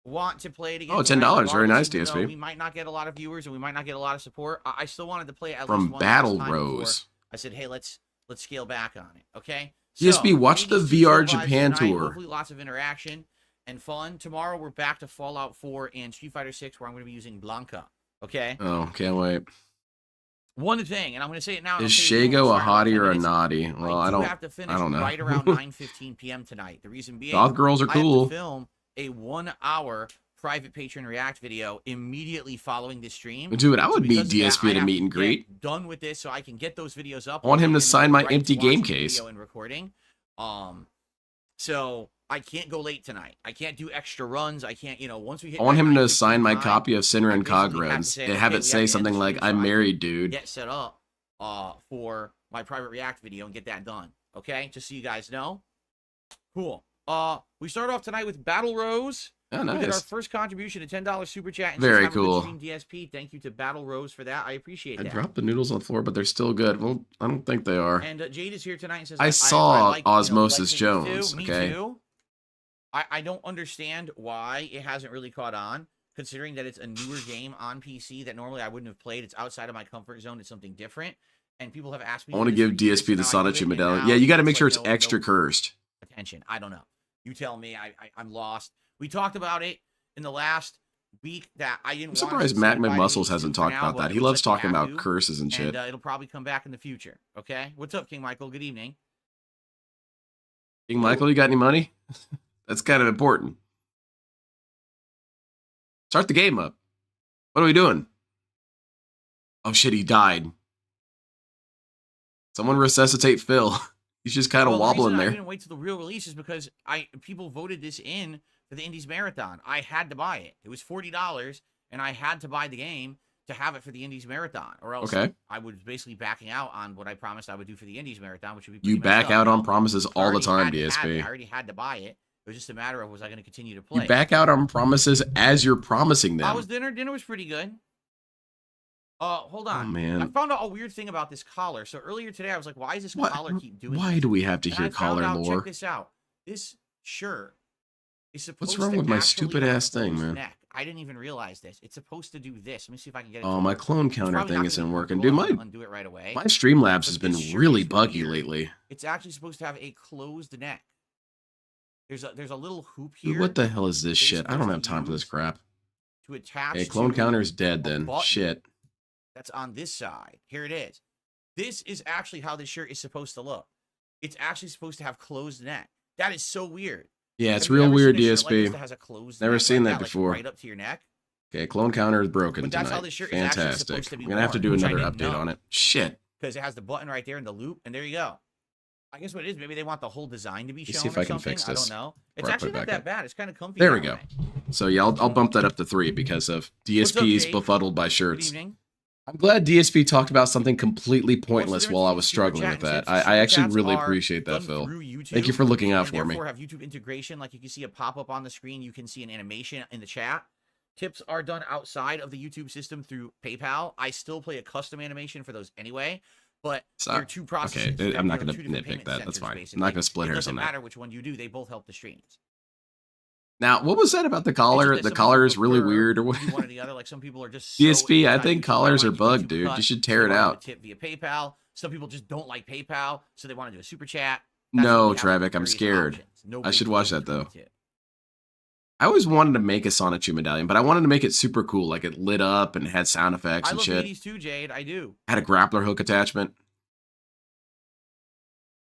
S3: want to play it again.
S1: Oh,
S3: tonight,
S1: $10. Very nice,
S3: regardless, even though
S1: DSP.
S3: We might not get a lot of viewers and we might not get a lot of support. I still wanted to play it at
S1: From
S3: least one
S1: Battle
S3: last time before
S1: Rose.
S3: I said, hey, let's scale back on it. Okay.
S1: DSP, watch the
S3: Hades 2
S1: VR
S3: still vibes
S1: Japan
S3: tonight.
S1: tour.
S3: Hopefully, lots of interaction and fun. Tomorrow we're back to Fallout 4 and Street Fighter 6, where I'm going to be using Blanca. Okay.
S1: Oh, can't wait.
S3: One thing, and I'm going to say it now. and
S1: Is
S3: I'll say it again,
S1: Shago
S3: we'll
S1: a
S3: start in
S1: hottie
S3: 10
S1: or a
S3: minutes.
S1: naughty? Well, I
S3: do
S1: don't.
S3: have to finish
S1: I don't know.
S3: right around 9:15 p.m. tonight. The reason being,
S1: Goth girls are
S3: I have
S1: cool.
S3: to film a 1-hour private patron react video immediately following this stream.
S1: Dude, I
S3: So
S1: would meet
S3: because of that,
S1: DSP
S3: I
S1: at a
S3: have
S1: meet
S3: to
S1: and
S3: get
S1: greet.
S3: done with this so I can get those videos up.
S1: I want him to
S3: and
S1: sign
S3: then
S1: my
S3: right
S1: empty
S3: to watch
S1: game
S3: the
S1: case.
S3: video and recording. So I can't go late tonight. I can't do extra runs. I can't, once we hit.
S1: I want
S3: that
S1: him to
S3: 9:15
S1: sign my
S3: time,
S1: copy of Sinner
S3: I
S1: and
S3: basically have to
S1: Cogruns
S3: say,
S1: and
S3: okay,
S1: have
S3: we
S1: it
S3: have
S1: say
S3: to end
S1: something
S3: the
S1: like,
S3: stream so
S1: I'm
S3: I can
S1: married, dude.
S3: get set up for my private react video and get that done. Okay, just so you guys know. Cool. We start off tonight with Battle Rose.
S1: Oh,
S3: We did our
S1: nice.
S3: first contribution, a $10 super chat. And
S1: Very
S3: says, "Have a good
S1: cool.
S3: stream, DSP. Thank you to Battle Rose for that. I appreciate
S1: I
S3: that.
S1: dropped the noodles on the floor, but they're still good. Well, I don't think they are.
S3: And Jade is here tonight and says,
S1: I saw
S3: like,
S1: Osmosis
S3: like
S1: Jones,
S3: Too. Me
S1: okay?
S3: too. I don't understand why it hasn't really caught on, considering that it's a newer game on PC that normally I wouldn't have played. It's outside of my comfort zone. It's something different. And people have asked me.
S1: I want to give DSP the Sonichu medallion. Yeah, you got to make sure it's extra cursed.
S3: Attention. I don't know. You tell me. I'm lost. We talked about it in the last week that I didn't.
S1: I'm surprised Magma Muscles hasn't talked about that. He loves talking about curses and shit.
S3: And it'll probably come back in the future. Okay. What's up, King Michael? Good evening.
S1: King Michael, you got any money? That's kind of important. Start the game up. What are we doing? Oh shit, he died. Someone resuscitate Phil. He's just kind of wobbling
S3: the reason
S1: there.
S3: I didn't wait till the real release is because people voted this in for the Indies Marathon. I had to buy it. It was $40, and I had to buy the game to have it for the Indies Marathon, or else I was basically backing out on what I promised I would do for the Indies Marathon, which would be
S1: You back out on promises all the time,
S3: I
S1: DSP.
S3: already had to buy it. It was just a matter of was I going to continue to play.
S1: You back out on promises as you're promising them.
S3: Dinner was pretty good. Hold on.
S1: Oh, man.
S3: I found out a weird thing about this collar. So earlier today, I was like, why does this collar keep doing
S1: Why
S3: this?
S1: do we have to
S3: And
S1: hear
S3: I found
S1: collar
S3: out,
S1: lore?
S3: Check this out. This shirt is supposed
S1: What's wrong
S3: to
S1: with my
S3: actually
S1: stupid
S3: have a
S1: ass thing,
S3: closed
S1: man?
S3: neck. I didn't even realize this. It's supposed to do this. Let me see if I can get it.
S1: Oh,
S3: to
S1: my
S3: work.
S1: clone
S3: It's
S1: counter
S3: probably
S1: thing
S3: not
S1: isn't
S3: gonna
S1: working.
S3: go
S1: Dude,
S3: on.
S1: my
S3: Undo it right away.
S1: Streamlabs has
S3: But
S1: been
S3: this shirt
S1: really
S3: is
S1: buggy
S3: weird.
S1: lately.
S3: It's actually supposed to have a closed neck. There's a little hoop
S1: Dude,
S3: here.
S1: what the hell is this
S3: that you're
S1: shit? I don't
S3: supposed
S1: have time for this
S3: use
S1: crap.
S3: to attach
S1: Okay, clone
S3: to
S1: counter's dead
S3: a
S1: then.
S3: button
S1: Shit.
S3: that's on this side. Here it is. This is actually how this shirt is supposed to look. It's actually supposed to have closed neck. That is so weird.
S1: Yeah, it's
S3: Have you
S1: real
S3: ever
S1: weird,
S3: seen a shirt like this
S1: DSP.
S3: that has a closed
S1: Never
S3: neck
S1: seen
S3: like
S1: that
S3: like
S1: before.
S3: right up to your neck.
S1: Okay, clone counter is broken
S3: But that's how
S1: tonight.
S3: this shirt is actually
S1: Fantastic.
S3: supposed to be
S1: I'm gonna have to do
S3: worn, which I
S1: another
S3: didn't
S1: update
S3: know.
S1: on it. Shit.
S3: Because it has the button right there and the loop, and there you go. I guess what it is, maybe they want the whole design to be
S1: Let's
S3: shown
S1: see if
S3: or
S1: I can
S3: something.
S1: fix
S3: I
S1: this
S3: don't know. It's
S1: before I put
S3: actually
S1: it
S3: not
S1: back
S3: that
S1: up.
S3: bad. It's kind of comfy.
S1: There we
S3: that
S1: go.
S3: way.
S1: So yeah, I'll bump that up to 3 because of DSP's
S3: Jake?
S1: befuddled by
S3: Good
S1: shirts.
S3: evening.
S1: I'm glad DSP talked about something completely pointless
S3: difference
S1: while I
S3: between
S1: was
S3: super
S1: struggling
S3: chat
S1: with
S3: and
S1: that.
S3: tips?
S1: I
S3: Super
S1: actually
S3: chats
S1: really
S3: are
S1: appreciate that,
S3: done
S1: Phil.
S3: through YouTube,
S1: Thank you for looking out
S3: and
S1: for me.
S3: therefore have YouTube integration. Like you can see a pop-up on the screen. You can see an animation in the chat. Tips are done outside of the YouTube system through PayPal. I still play a custom animation for those anyway, but they're two processes.
S1: Okay, I'm not
S3: They're
S1: going
S3: two
S1: to
S3: different
S1: nitpick
S3: payment
S1: that. That's
S3: centers,
S1: fine. I'm
S3: basically.
S1: not going to split
S3: It
S1: hairs
S3: doesn't
S1: on that.
S3: matter which one you do. They both help the streams.
S1: Now, what was that about the
S3: It's
S1: collar?
S3: just that
S1: The
S3: some
S1: collar
S3: people
S1: is really
S3: prefer
S1: weird or
S3: to
S1: what?
S3: do one or the other. Like some people are just so
S1: DSP, I
S3: anti-YouTube,
S1: think
S3: they
S1: collars
S3: don't
S1: are
S3: like
S1: bugged,
S3: YouTube
S1: dude.
S3: cut,
S1: You should
S3: so
S1: tear
S3: they
S1: it
S3: wanna have a
S1: out.
S3: Tip via PayPal. Some people just don't like PayPal, so they want to do a super chat.
S1: No,
S3: That's what we have
S1: Travic, I'm
S3: various
S1: scared.
S3: options. No
S1: I
S3: big
S1: should watch
S3: deal
S1: that, though.
S3: between the two.
S1: I always wanted to make a Sonichu medallion, but I wanted to make it super cool. Like it lit up and had sound effects
S3: I
S1: and
S3: love
S1: shit.
S3: Hades too, Jade. I do.
S1: Had a grappler hook attachment.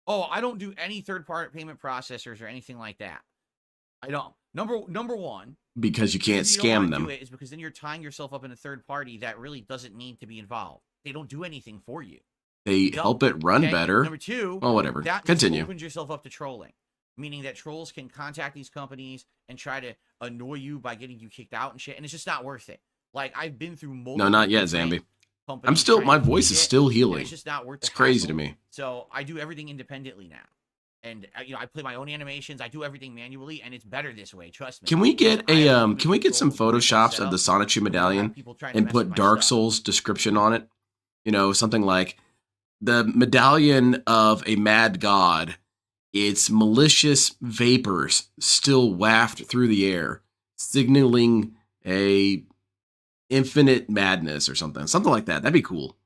S3: Oh, I don't do any third-party payment processors or anything like that. I don't. Number one,
S1: Because you can't
S3: reason you don't
S1: scam
S3: wanna do
S1: them.
S3: it is because then you're tying yourself up in a third party that really doesn't need to be involved. They don't do anything for you.
S1: They
S3: don't,
S1: help it run
S3: Okay?
S1: better.
S3: Number two,
S1: Well, whatever.
S3: that
S1: Continue.
S3: opens yourself up to trolling, meaning that trolls can contact these companies and try to annoy you by getting you kicked out and shit, and it's just not worth it. Like I've been through multiple.
S1: No, not yet,
S3: different
S1: Zambi.
S3: companies
S1: I'm still,
S3: trying
S1: my
S3: to do
S1: voice is
S3: shit,
S1: still
S3: and
S1: healing.
S3: it's just not worth.
S1: It's
S3: the
S1: crazy to
S3: hassle.
S1: me.
S3: So I do everything independently now, and I play my own animations. I do everything manually, and it's better this way. Trust me.
S1: Can we get
S3: I have
S1: a
S3: human
S1: can we get some
S3: control over
S1: photoshops
S3: set
S1: of
S3: up,
S1: the Sonichu
S3: so we don't have
S1: medallion
S3: people trying to
S1: and
S3: mess
S1: put
S3: with my
S1: Dark
S3: stuff.
S1: Souls description on it? You know, something like the medallion of a mad god. It's malicious vapors still waft through the air, signaling a infinite madness or something. Something like that. That'd be cool.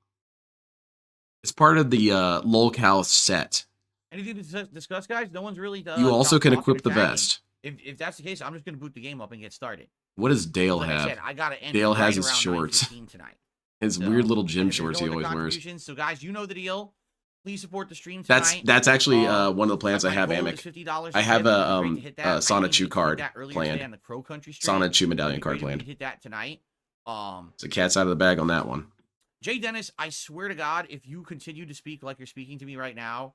S1: It's part of the lolcow set.
S3: Anything to discuss, guys? No one's really.
S1: You also can
S3: talking
S1: equip
S3: or
S1: the
S3: tagging.
S1: vest.
S3: If that's the case, I'm just gonna boot the game up and get started.
S1: What does Dale
S3: Like I
S1: have?
S3: said, I gotta end
S1: Dale
S3: right
S1: has his
S3: around
S1: shorts.
S3: 9:15 tonight.
S1: His
S3: So,
S1: weird little
S3: and
S1: gym
S3: if there's
S1: shorts
S3: no
S1: he
S3: other
S1: always wears.
S3: contributions, so guys, you know the deal. Please support the stream tonight.
S1: That's actually one of the plans I have,
S3: my goal is
S1: Amic.
S3: $50.
S1: I have
S3: It'd be great to hit that. I
S1: Sana
S3: didn't
S1: Chu
S3: even hit
S1: card
S3: that earlier
S1: planned.
S3: today on the Crow Country stream.
S1: Sana Chu
S3: It'd be
S1: medallion card
S3: great if we
S1: planned.
S3: could hit that tonight.
S1: It's a cat's out of the bag on that one.
S3: Jay Dennis, I swear to God, if you continue to speak like you're speaking to me right now,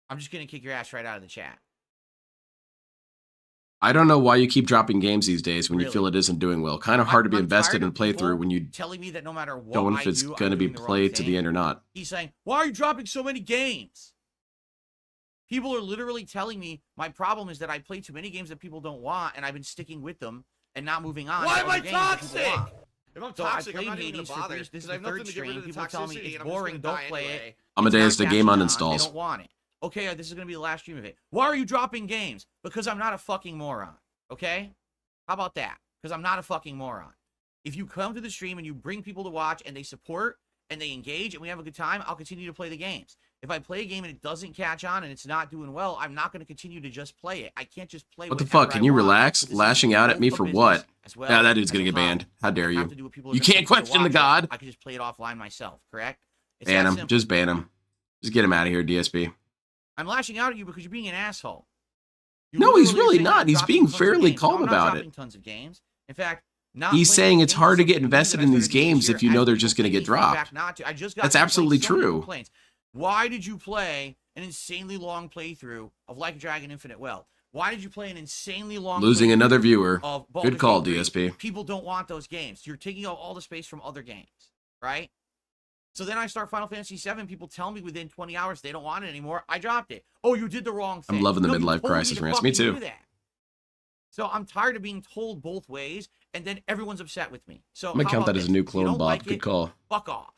S3: I'm just gonna kick your ass right out of the chat.
S1: I don't know why you keep dropping games these days when you
S3: Really?
S1: feel it isn't doing well. Kind of hard to be
S3: I'm
S1: invested
S3: tired
S1: in
S3: of people
S1: playthrough when you
S3: telling me that no matter what
S1: don't know
S3: I
S1: if it's
S3: do,
S1: going to
S3: I'm
S1: be
S3: doing the wrong
S1: played to
S3: thing.
S1: the end or not.
S3: He's saying, "Why are you dropping so many games?" People are literally telling me my problem is that I play too many games that people don't want, and I've been sticking with them and not moving on.
S2: Why
S3: to
S2: am
S3: other
S2: I
S3: games that people
S2: toxic?
S3: want.
S2: If I'm
S3: So
S2: toxic,
S3: I
S2: I'm
S3: played
S2: not even
S3: Hades
S2: gonna
S3: for
S2: bother.
S3: free. This is
S2: Because
S3: the
S2: I have nothing
S3: third
S2: to get rid
S3: stream.
S2: of the
S3: People tell me
S2: toxicity,
S3: it's
S2: and I'm just
S3: boring,
S2: gonna
S3: don't
S2: die
S3: play
S2: anyway.
S3: it.
S1: Amadeus,
S3: It's
S1: the
S3: not
S1: game
S3: catching on,
S1: uninstalls.
S3: They don't want it. Okay, this is going to be the last stream of it. Why are you dropping games? Because I'm not a fucking moron. Okay? How about that? Because I'm not a fucking moron. If you come to the stream and you bring people to watch and they support and they engage and we have a good time, I'll continue to play the games. If I play a game and it doesn't catch on and it's not doing well, I'm not going to continue to just play it. I can't just play
S1: What the
S3: whatever
S1: fuck? Can
S3: I
S1: you
S3: want.
S1: relax?
S3: This is
S1: Lashing out at
S3: both
S1: me
S3: a
S1: for
S3: business
S1: what?
S3: as well
S1: Yeah, that dude's
S3: as
S1: gonna
S3: a
S1: get
S3: hobby.
S1: banned. How dare
S3: I have
S1: you?
S3: to do what people are
S1: You
S3: gonna
S1: can't
S3: continue to
S1: question the
S3: watch.
S1: god.
S3: I can just play it offline myself, correct? It's
S1: Ban
S3: that
S1: him.
S3: simple.
S1: Just ban him. Just get him out of here, DSP.
S3: I'm lashing out at you because you're being an asshole. You
S1: No, he's
S3: literally are
S1: really
S3: saying
S1: not.
S3: I'm
S1: He's
S3: dropping
S1: being
S3: tons of
S1: fairly
S3: games. No,
S1: calm
S3: I'm not
S1: about
S3: dropping
S1: it.
S3: tons of games. In fact, not
S1: He's
S3: playing
S1: saying
S3: these
S1: it's
S3: games
S1: hard
S3: is
S1: to
S3: something
S1: get
S3: new
S1: invested
S3: that I
S1: in these
S3: started doing this
S1: games
S3: year
S1: if you know
S3: as
S1: they're
S3: people
S1: just going to
S3: gave me
S1: get dropped.
S3: feedback not to. I just got
S1: That's
S3: complaints,
S1: absolutely
S3: so many
S1: true.
S3: complaints. Why did you play an insanely long playthrough of Like a Dragon Infinite Wealth? Why did you play an insanely long
S1: Losing
S3: playthrough
S1: another viewer.
S3: of
S1: Good
S3: Baldur's
S1: call,
S3: Gate 3?
S1: DSP.
S3: People don't want those games. You're taking out all the space from other games, right? So then I start Final Fantasy VII. People tell me within 20 hours they don't want it anymore. I dropped it. Oh, you did the wrong thing.
S1: I'm loving the
S3: No, you
S1: midlife
S3: told me
S1: crisis
S3: to
S1: rants. Me
S3: fucking
S1: too.
S3: do that. So I'm tired of being told both ways, and then everyone's upset with me. So
S1: I'm going to
S3: how
S1: count
S3: about
S1: that as a
S3: this?
S1: new
S3: You
S1: clone,
S3: don't
S1: Bob.
S3: like
S1: Good
S3: it,
S1: call.
S3: fuck off.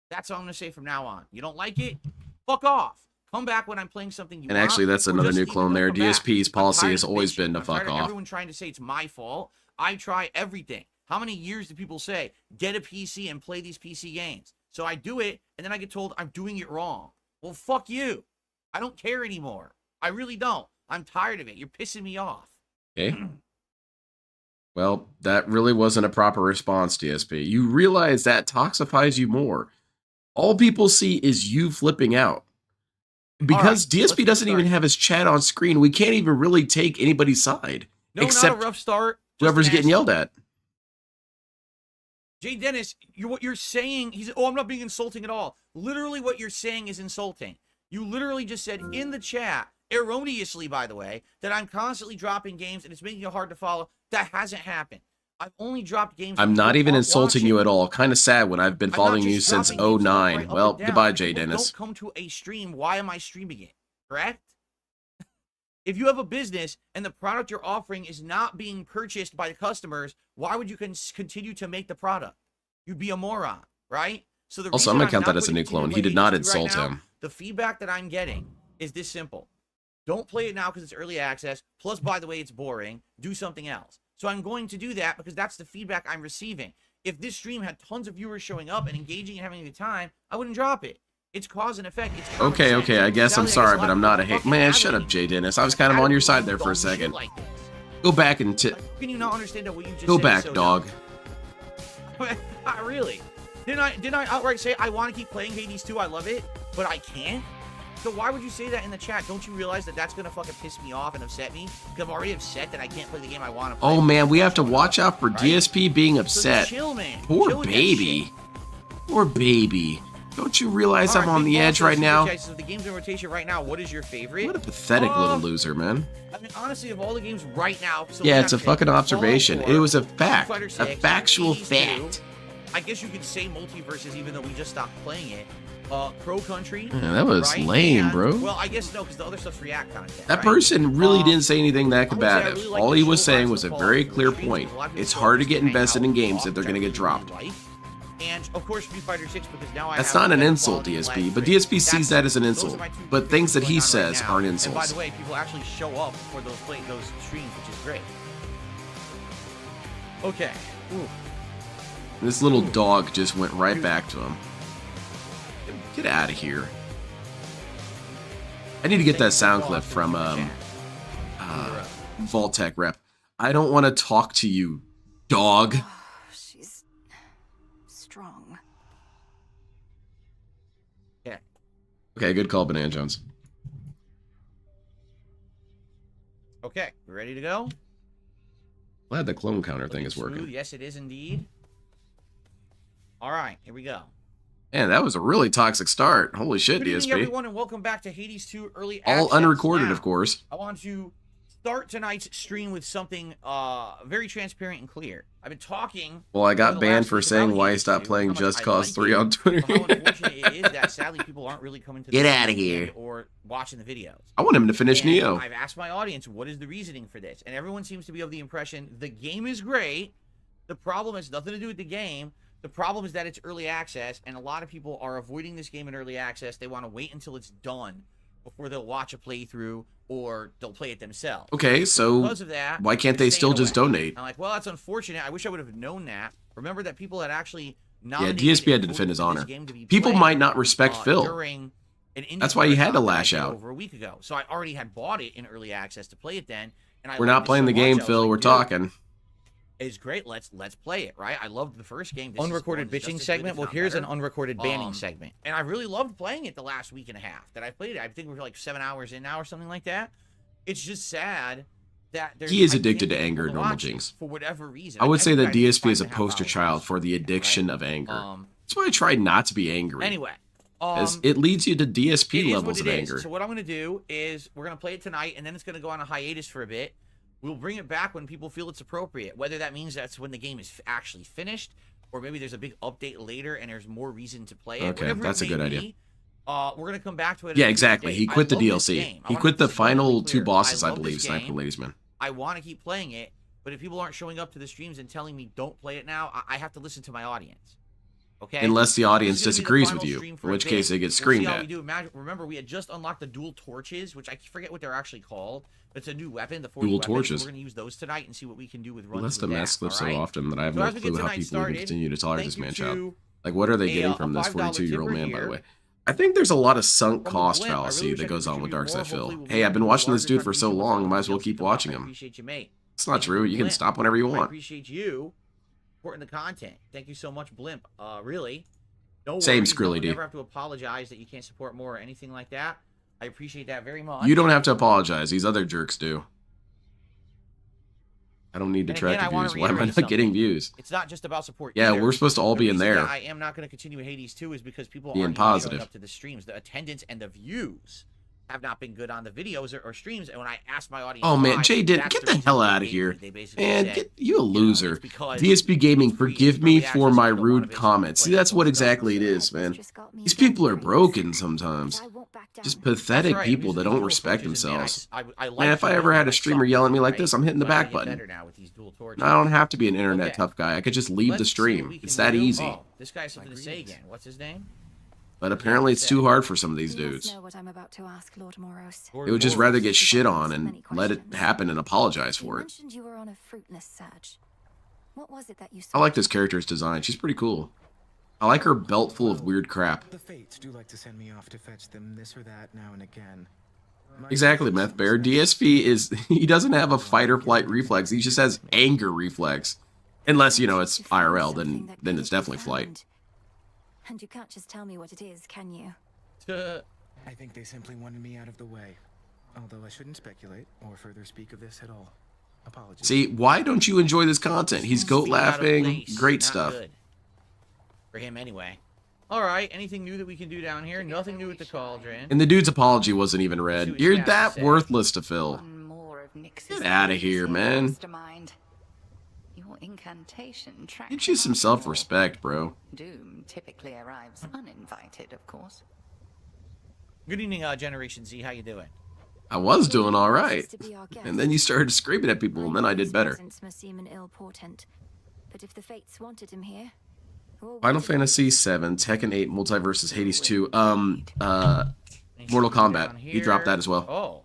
S3: That's all I'm going to say from now on. You don't like it? Fuck off. Come back when I'm playing something you
S1: And
S3: want,
S1: actually, that's
S3: or
S1: another
S3: just
S1: new
S3: even
S1: clone
S3: don't
S1: there.
S3: come back.
S1: DSP's
S3: I'm
S1: policy
S3: tired
S1: has
S3: of
S1: always
S3: bitching.
S1: been to
S3: I'm
S1: fuck
S3: tired of
S1: off.
S3: everyone trying to say it's my fault. I try everything. How many years do people say, get a PC and play these PC games? So I do it, and then I get told I'm doing it wrong. Well, fuck you. I don't care anymore. I really don't. I'm tired of it. You're pissing me off.
S1: Okay. Well, that really wasn't a proper response, DSP. You realize that toxifies you more. All people see is you flipping out. Because
S3: let's
S1: DSP
S3: get
S1: doesn't even
S3: started.
S1: have his chat on screen, we can't even really take anybody's side.
S3: No,
S1: except
S3: not a rough start. Just
S1: whoever's
S3: an
S1: getting
S3: asshole.
S1: yelled at.
S3: Jay Dennis, what you're saying, I'm not being insulting at all. Literally what you're saying is insulting. You literally just said in the chat, erroneously, by the way, that I'm constantly dropping games and it's making it hard to follow. That hasn't happened. I've only dropped games.
S1: I'm not
S3: people
S1: even
S3: aren't
S1: insulting
S3: watching.
S1: you at all. Kind of sad when I've been
S3: I'm not
S1: following
S3: just
S1: you since
S3: dropping games left,
S1: 09.
S3: right, up
S1: Well,
S3: and down.
S1: goodbye,
S3: If
S1: Jay
S3: people
S1: Dennis.
S3: don't come to a stream, why am I streaming it? Correct? If you have a business and the product you're offering is not being purchased by the customers, why would you continue to make the product? You'd be a moron, right? So the
S1: Also,
S3: reason
S1: I'm going to count
S3: not
S1: that as a
S3: going
S1: new
S3: to continue
S1: clone.
S3: to
S1: He
S3: play
S1: did not
S3: Hades 2 right
S1: insult
S3: now,
S1: him.
S3: The feedback that I'm getting is this simple. Don't play it now because it's early access. Plus, by the way, it's boring. Do something else. So I'm going to do that because that's the feedback I'm receiving. If this stream had tons of viewers showing up and engaging and having a good time, I wouldn't drop it. It's cause and effect. It's common
S1: Okay,
S3: sense.
S1: okay, I guess I'm
S3: Sadly,
S1: sorry,
S3: a
S1: but
S3: lot
S1: I'm
S3: of
S1: not a
S3: people
S1: hate.
S3: fucking
S1: Man, shut up,
S3: advocate
S1: Jay
S3: me.
S1: Dennis. I was kind of on your
S3: Advocate
S1: side there for a
S3: dumb shit
S1: second.
S3: like this.
S1: Go back and
S3: Like, can you not understand that what you just
S1: go
S3: said
S1: back,
S3: is so
S1: dog.
S3: dumb? Not really. Didn't I outright say I want to keep playing Hades 2? I love it, but I can't? So why would you say that in the chat? Don't you realize that that's going to fucking piss me off and upset me? Because I'm already upset that I can't play the game I want to play.
S1: Oh man, we have to watch out for
S3: Right?
S1: DSP being
S3: So
S1: upset.
S3: chill, man.
S1: Poor
S3: Chill with that
S1: baby.
S3: shit.
S1: Poor baby. Don't you realize
S3: All
S1: I'm
S3: right,
S1: on
S3: Big
S1: the
S3: Boss
S1: edge
S3: says
S1: right
S3: Super
S1: now?
S3: Chat says, the games in rotation right now, what is your favorite?
S1: What a pathetic little
S3: Um,
S1: loser, man.
S3: I mean, honestly, of all the games right now, so
S1: Yeah,
S3: we
S1: it's a
S3: got
S1: fucking
S3: Fallout
S1: observation.
S3: 4,
S1: It was a
S3: Street
S1: fact.
S3: Fighter
S1: A
S3: 6,
S1: factual
S3: Hades 2.
S1: fact.
S3: I guess you could say multiverses, even though we just stopped playing it. Pro Country.
S1: Yeah, that was
S3: right?
S1: lame,
S3: And-
S1: bro.
S3: Well, I guess no, because the other stuff's React content.
S1: That
S3: right?
S1: person really didn't say anything that
S3: I would say I
S1: combative.
S3: really like
S1: All
S3: the
S1: he was
S3: show
S1: saying
S3: vibes
S1: was a
S3: of
S1: very
S3: Fallout
S1: clear
S3: streams,
S1: point.
S3: because a lot of people
S1: It's
S3: still
S1: hard to
S3: just
S1: get
S3: hang
S1: invested
S3: out
S1: in
S3: and
S1: games
S3: talk,
S1: if they're
S3: which I
S1: going to get
S3: really
S1: dropped.
S3: like. And of course, Street Fighter 6, because now I
S1: That's
S3: have
S1: not an
S3: better
S1: insult,
S3: quality
S1: DSP,
S3: live
S1: but
S3: streams.
S1: DSP sees that as an
S3: Those are
S1: insult.
S3: my two
S1: But things that
S3: going
S1: he
S3: on right
S1: says
S3: now.
S1: aren't
S3: And by
S1: insults.
S3: the way, people actually show up for those streams, which is great. Okay. Ooh.
S1: This little dog just went right back to him. Get out of here. I need to get that sound clip from Vault-Tec Rep. I don't want to talk to you, dog.
S6: She's strong.
S3: Yeah.
S1: Okay, good call, Banana Jones.
S3: Okay, we ready to go?
S1: Glad the clone counter thing
S3: Looking
S1: is working.
S3: smooth. Yes, it is indeed. All right, here we go.
S1: Man, that was a really toxic start. Holy shit,
S3: Good evening,
S1: DSP.
S3: everyone, and welcome back to Hades 2 Early
S1: All
S3: Access.
S1: unrecorded,
S3: Now,
S1: of course.
S3: I want to start tonight's stream with something very transparent and clear. I've been talking.
S1: Well, I
S3: over
S1: got
S3: the
S1: banned
S3: last
S1: for
S3: week
S1: saying
S3: about
S1: why he
S3: Hades
S1: stopped
S3: 2,
S1: playing
S3: how much
S1: Just
S3: I
S1: Cause
S3: like
S1: 3
S3: it,
S1: on Twitter.
S3: but how unfortunate it is that sadly people aren't really coming to the
S5: Get
S3: stream
S5: outta here.
S3: or watching the videos.
S1: I want him to finish
S3: And
S1: Neo.
S3: I've asked my audience, what is the reasoning for this? And everyone seems to be of the impression the game is great. The problem has nothing to do with the game. The problem is that it's early access, and a lot of people are avoiding this game in early access. They want to wait until it's done before they'll watch a playthrough or they'll play it themselves.
S1: Okay, so
S3: Because of that,
S1: why can't they
S3: they're
S1: still
S3: staying
S1: just
S3: away.
S1: donate?
S3: I'm like, well, that's unfortunate. I wish I would have known that. Remember that people had actually
S1: Yeah,
S3: nominated
S1: DSP had
S3: and
S1: to defend his
S3: voted for this
S1: honor.
S3: game to be
S1: People
S3: played,
S1: might not respect Phil.
S3: during an indie
S1: That's why he had to
S3: marathon that I
S1: lash
S3: did
S1: out.
S3: over a week ago. So I already had bought it in early access to play it then. And I
S1: We're
S3: liked
S1: not
S3: it
S1: playing
S3: so
S1: the
S3: much,
S1: game,
S3: I was
S1: Phil.
S3: like,
S1: We're
S3: dude,
S1: talking.
S3: it's great. Let's play it, right? I loved the first game. This is Unrecorded fun. It's just bitching as good, segment. if Well, not here's better. an unrecorded banning segment. And I really loved playing it the last week and a half that I played it. I think we're like 7 hours in now or something like that. It's just sad that there's,
S1: He is
S3: I
S1: addicted
S3: can't
S1: to
S3: get
S1: anger,
S3: people to
S1: Normal
S3: watch it
S1: Jinx.
S3: for whatever reason.
S1: I would say that
S3: think I
S1: DSP is a
S3: 5.5
S1: poster
S3: hours
S1: child for the
S3: right?
S1: addiction of anger. That's why I try not to be angry.
S3: Anyway,
S1: As it leads you to
S3: it
S1: DSP
S3: is
S1: levels
S3: what
S1: of
S3: it is.
S1: anger.
S3: So what I'm going to do is we're going to play it tonight, and then it's going to go on a hiatus for a bit. We'll bring it back when people feel it's appropriate, whether that means that's when the game is actually finished, or maybe there's a big update later and there's more reason to play it.
S1: Okay,
S3: Whatever
S1: that's
S3: it
S1: a good
S3: may
S1: idea.
S3: be, we're going to come back to it.
S1: Yeah,
S3: at a future
S1: exactly.
S3: date.
S1: He quit the
S3: I love this
S1: DLC.
S3: game. I
S1: He
S3: wanna
S1: quit the
S3: be abundantly
S1: final 2
S3: clear.
S1: bosses, I
S3: love
S1: believe,
S3: this
S1: Sniper
S3: game.
S1: Ladiesman.
S3: I want to keep playing it, but if people aren't showing up to the streams and telling me don't play it now, I have to listen to my audience. Okay?
S1: Unless the
S3: This
S1: audience
S3: is gonna be the
S1: disagrees
S3: final
S1: with you,
S3: stream
S1: in
S3: for a
S1: which
S3: bit.
S1: case it gets
S3: We'll see
S1: screamed
S3: how
S1: at.
S3: we do. Remember, we had just unlocked the dual torches, which I forget what they're actually called. It's a new weapon, the 40
S1: Dual
S3: weapons.
S1: torches.
S3: We're going to use those tonight and see what we can do with
S1: He
S3: runs
S1: lets the
S3: with
S1: mask
S3: that,
S1: slip so
S3: alright?
S1: often that I have
S3: So
S1: no
S3: as we get
S1: clue how
S3: tonight
S1: people even
S3: started,
S1: continue to tolerate
S3: thank
S1: this
S3: you
S1: man-child.
S3: to
S1: Like, what are they
S3: a
S1: getting from
S3: $5
S1: this 42-year-old
S3: tipper
S1: man, by the
S3: here.
S1: way? I think there's a lot of sunk
S3: From
S1: cost
S3: Blimp. I
S1: fallacy
S3: really wish I
S1: that
S3: could
S1: goes on with
S3: contribute
S1: Darkside
S3: more.
S1: Phil.
S3: Hopefully we'll
S1: Hey,
S3: be
S1: I've been
S3: able to
S1: watching this
S3: larger
S1: dude for so
S3: contribution
S1: long,
S3: from
S1: might as well
S3: Blimp
S1: keep
S3: to
S1: watching
S3: I
S1: him.
S3: appreciate you, mate.
S1: It's not
S3: Thank you
S1: true.
S3: for
S1: You can
S3: Blimp.
S1: stop whenever you
S3: I
S1: want.
S3: appreciate you supporting the content. Thank you so much, Blimp. Really. No
S1: Same,
S3: worries.
S1: Skrilly
S3: Don't
S1: D.
S3: never have to apologize that you can't support more or anything like that. I appreciate that very much.
S1: You don't have to apologize. These other jerks do. I don't need to
S3: And
S1: track
S3: again, I
S1: the
S3: wanna
S1: views. Why am I
S3: reiterate
S1: not getting
S3: something.
S1: views?
S3: It's not just about support.
S1: Yeah,
S3: either.
S1: we're supposed to all
S3: The
S1: be in
S3: reason
S1: there.
S3: that I am not going to continue with Hades 2 is because people
S1: Being
S3: aren't even
S1: positive.
S3: showing up to the streams. The attendance and the views have not been good on the videos or streams. And when I asked my audience,
S1: Oh man,
S3: why,
S1: Jay did
S3: that's
S1: get
S3: the
S1: the
S3: reason
S1: hell
S3: they
S1: out of
S3: gave
S1: here.
S3: me. They basically
S1: Man,
S3: said,
S1: get you a
S3: you know,
S1: loser.
S3: it's because
S1: DSP Gaming,
S3: it's free,
S1: forgive
S3: it's
S1: me
S3: early
S1: for
S3: access,
S1: my
S3: and you don't wanna
S1: rude
S3: basically
S1: comments. See,
S3: play
S1: that's
S3: it.
S1: what exactly it is, man. These people are broken sometimes. Just pathetic
S3: That's right.
S1: people
S3: I'm
S1: that
S3: using
S1: don't
S3: dual
S1: respect
S3: torches, and, man,
S1: themselves.
S3: I like
S1: Man, if
S3: to
S1: I
S3: build
S1: ever had
S3: them
S1: a streamer
S3: myself,
S1: yelling at me like
S3: right?
S1: this, I'm hitting the
S3: But I
S1: back
S3: get
S1: button.
S3: better now with these dual torches.
S1: I don't have to be an internet
S3: Okay.
S1: tough guy. I could just leave the
S3: Let's see what
S1: stream.
S3: we
S1: It's
S3: can
S1: that
S3: do.
S1: easy.
S3: Oh, this guy has something to say again. What's his name?
S1: But apparently it's too hard for some of these dudes.
S6: Know what I'm about to ask, Lord Moros.
S1: They would just rather get shit on and let it happen and apologize
S6: You
S1: for it.
S6: mentioned you were on a fruitless search. What was it that you
S1: I
S6: saw?
S1: like this character's design. She's pretty cool. I like her belt full of weird crap.
S7: The fates do like to send me off to fetch them this or that now and again. My
S1: Exactly, Meth Bear. DSP is, he doesn't have a fight or flight reflex. He just has anger reflex. Unless, you know, it's
S6: You found
S1: IRL,
S6: something
S1: then
S6: that
S1: it's
S6: couldn't be
S1: definitely flight.
S6: found. And you can't just tell me what it is, can you?
S7: I think they simply wanted me out of the way. Although I shouldn't speculate or further speak of this at all. Apologies.
S1: See, why don't you enjoy this content? He's goat
S3: Being out of
S1: laughing,
S3: place.
S1: great
S3: Not
S1: stuff.
S3: good. For him, anyway. All right. Anything new that we can do down here? Nothing new with the cauldron.
S1: And the dude's apology wasn't even
S3: See
S1: read.
S3: what
S1: You're
S3: you have
S1: that
S3: to say.
S1: worthless to Phil.
S8: One more of Nix's
S1: Get outta
S8: theories
S1: here,
S8: in
S1: man.
S8: mastermind. Your incantation tracks
S1: Get you some
S8: among
S1: self-respect, bro.
S8: more. Doom typically arrives uninvited, of course.
S3: Good evening, Generation Z. How you doing?
S1: I was doing all right.
S6: Supposed to be our guest.
S1: And then you started screaming at people, and then I did
S6: His
S1: better.
S6: presence must seem an ill portent. But if the fates wanted him here, or
S1: Final
S6: wanted him-
S1: Fantasy VII, Tekken 8, Multiversus, Hades 2,
S3: Anything
S1: Mortal
S3: new
S1: Kombat.
S3: down
S1: He dropped
S3: here?
S1: that as well.
S3: Oh.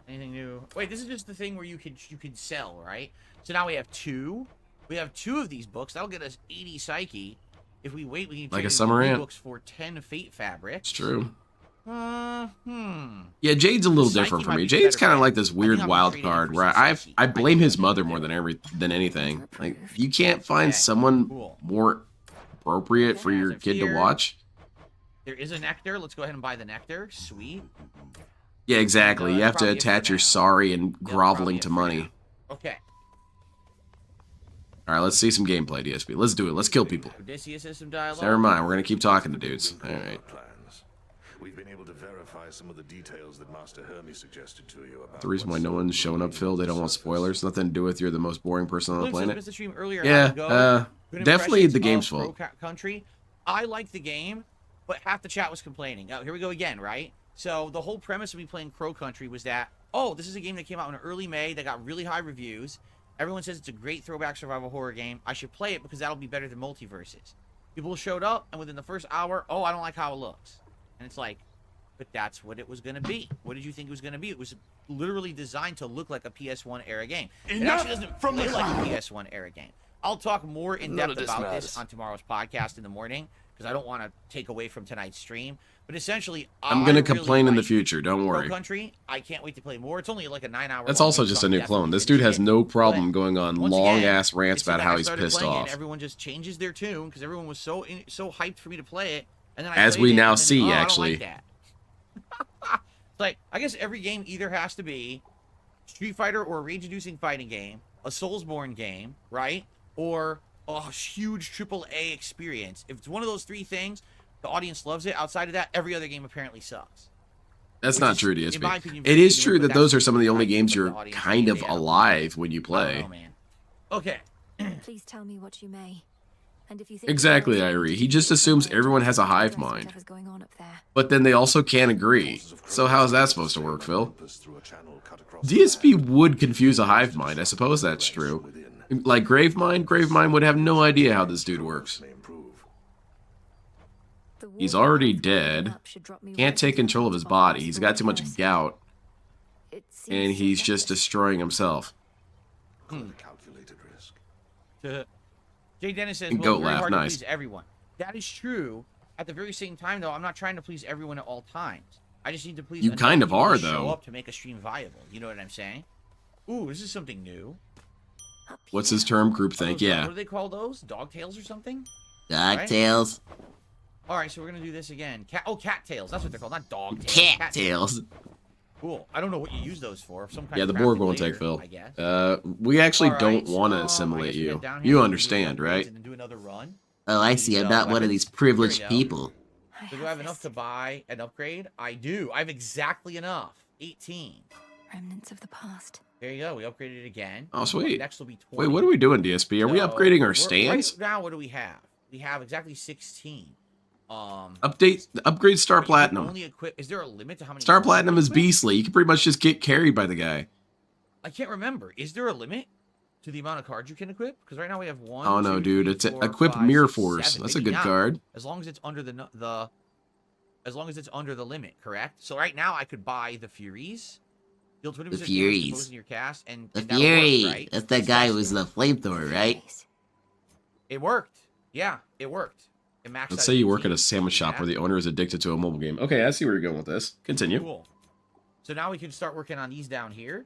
S3: Anything new? Wait, this is just the thing where you could sell, right? So now we have two. We have two of these books. That'll get us 80 Psyche. If we wait, we can
S1: Like
S3: trade
S1: a
S3: in
S1: summer
S3: three
S1: ant.
S3: books for 10 Fate Fabrics.
S1: It's true.
S3: Hmm.
S1: Yeah, Jade's a little
S3: Psyche
S1: different for
S3: might
S1: me.
S3: be
S1: Jade's
S3: better
S1: kind of
S3: bet.
S1: like this
S3: I
S1: weird
S3: think I'm gonna
S1: wild
S3: trade it in
S1: card
S3: for
S1: where
S3: some
S1: I
S3: Psyche.
S1: blame his
S3: think
S1: mother
S3: that's
S1: more
S3: better.
S1: than anything. Like, you can't find
S3: Okay,
S1: someone
S3: cool.
S1: more appropriate for your
S3: That's
S1: kid to
S3: here.
S1: watch.
S3: There is a nectar. Let's go ahead and buy the nectar. Sweet.
S1: Yeah, exactly.
S3: And,
S1: You have to
S3: probably it for
S1: attach your
S3: now.
S1: sorry and groveling
S3: probably
S1: to
S3: it for
S1: money.
S3: now. Okay.
S1: All right, let's see some gameplay, DSP. Let's do it. Let's kill people.
S3: Odysseus system dialogue.
S1: Never mind. We're gonna keep talking to dudes. All right.
S2: Plans. We've been able to verify some of the details that Master Hermes suggested to you about
S1: The reason why no one's showing up, Phil, they don't want spoilers. Nothing to do with you're the most boring person on the
S3: Glimpse of
S1: planet.
S3: the stream earlier.
S1: Yeah,
S3: How'd it go? Good
S1: definitely
S3: impressions
S1: the game's
S3: of
S1: fault.
S3: Pro Country. I liked the game, but half the chat was complaining. Oh, here we go again, right? So the whole premise of me playing Crow Country was that, oh, this is a game that came out in early May that got really high reviews. Everyone says it's a great throwback survival horror game. I should play it because that'll be better than Multiverses. People showed up, and within the first hour, oh, I don't like how it looks. And it's like, but that's what it was going to be. What did you think it was going to be? It was literally designed to look like a PS1 era game. It actually doesn't play like a PS1 era game. I'll talk more in depth about this on tomorrow's podcast in the morning because I don't want to take away from tonight's stream. But essentially,
S1: I'm gonna complain in the future. Don't worry.
S3: Pro Country, I can't wait to play more. It's only like a 9-hour.
S1: That's also just a new clone. This dude has no problem going on long ass rants about how he's pissed off.
S3: Everyone just changes their tune because everyone was so hyped for me to play it, and then
S1: as we now see,
S3: I don't
S1: actually.
S3: like that. Like, I guess every game either has to be Street Fighter or a rage-inducing fighting game, a Soulsborne game, right? Or a huge AAA experience. If it's one of those three things, the audience loves it. Outside of that, every other game apparently sucks.
S1: That's not true, DSP.
S3: my opinion,
S1: It is true
S3: but
S1: that those
S3: that's
S1: are some of the only
S3: I
S1: games
S3: think
S1: you're
S3: the audience
S1: kind of
S3: maybe, I don't know.
S1: alive when you
S3: I
S1: play.
S3: don't know, man. Okay.
S6: Please tell me what you may. And if you think
S1: Exactly, Irie. He just assumes everyone has a hive mind. But then they also can't agree. So how's that supposed to work, Phil? DSP would confuse a hive mind. I suppose that's true. Like Gravemind? Gravemind would have no idea how this dude works. He's already dead. Can't take control of his body. He's got too much gout. And he's just destroying himself.
S2: calculated risk.
S3: Jay Dennis says,
S1: And
S3: well,
S1: goat
S3: it's very
S1: laugh,
S3: hard
S1: nice.
S3: to please everyone. That is true. At the very same time, though, I'm not trying to please everyone at all times. I just need to please
S1: You
S3: enough
S1: kind of
S3: people to
S1: are,
S3: show
S1: though.
S3: up to make a stream viable. You know what I'm saying? Ooh, this is something new.
S1: What's his term? Groupthink,
S3: What
S1: yeah.
S3: do they call those? Dogtails or something?
S5: Dogtails.
S3: All right, so we're gonna do this again. Cattails. That's what they're called, not dogtails.
S5: Cattails.
S3: Cool. I don't know what you use those for. Some kind
S1: Yeah,
S3: of
S1: the Borg
S3: crafting
S1: won't
S3: later,
S1: take Phil.
S3: I guess.
S1: We actually
S3: All
S1: don't
S3: right,
S1: want to
S3: I
S1: assimilate
S3: guess we
S1: you.
S3: get down here,
S1: You
S3: we can do
S1: understand,
S3: upgrades
S1: right?
S3: And then do another run.
S5: Oh, I see. I'm not one of these privileged people.
S3: So do I have enough to buy an upgrade? I do. I have exactly enough. 18.
S6: Remnants of the past.
S3: There you go. We upgraded it again.
S1: Oh, sweet.
S3: Next will be 20.
S1: Wait, what are we doing, DSP? Are we
S3: So,
S1: upgrading our
S3: we're-
S1: stands?
S3: Right now, what do we have? We have exactly 16.
S1: Upgrade Star
S3: but you can
S1: Platinum.
S3: Only equip. Is there a limit to how many?
S1: Star
S3: you can
S1: Platinum is
S3: equip?
S1: beastly. You can pretty much just get carried by the guy.
S3: I can't remember. Is there a limit to the amount of cards you can equip? Because right now we have one.
S1: Oh no,
S3: 2,
S1: dude!
S3: 3,
S1: It's
S3: 4,
S1: equip
S3: 5,
S1: Mirror
S3: 6,
S1: Force.
S3: 7.
S1: That's a
S3: Maybe
S1: good
S3: not.
S1: card.
S3: As long as it's under the as long as it's under the limit, correct? So right now I could buy the Furies. Deal 20% damage
S5: Furies.
S3: exposed in your cast, and
S5: The
S3: that'll
S5: Fury.
S3: work, right?
S5: That's that
S3: It's
S5: guy
S3: tested.
S5: who was the flamethrower, right?
S3: It worked. Yeah, it worked. It maxed
S1: Let's
S3: out
S1: say you work
S3: 18.
S1: at a sandwich shop where the owner is addicted to a mobile game. Okay, I see where you're going with this. Continue.
S3: Cool. So now we can start working on these down here.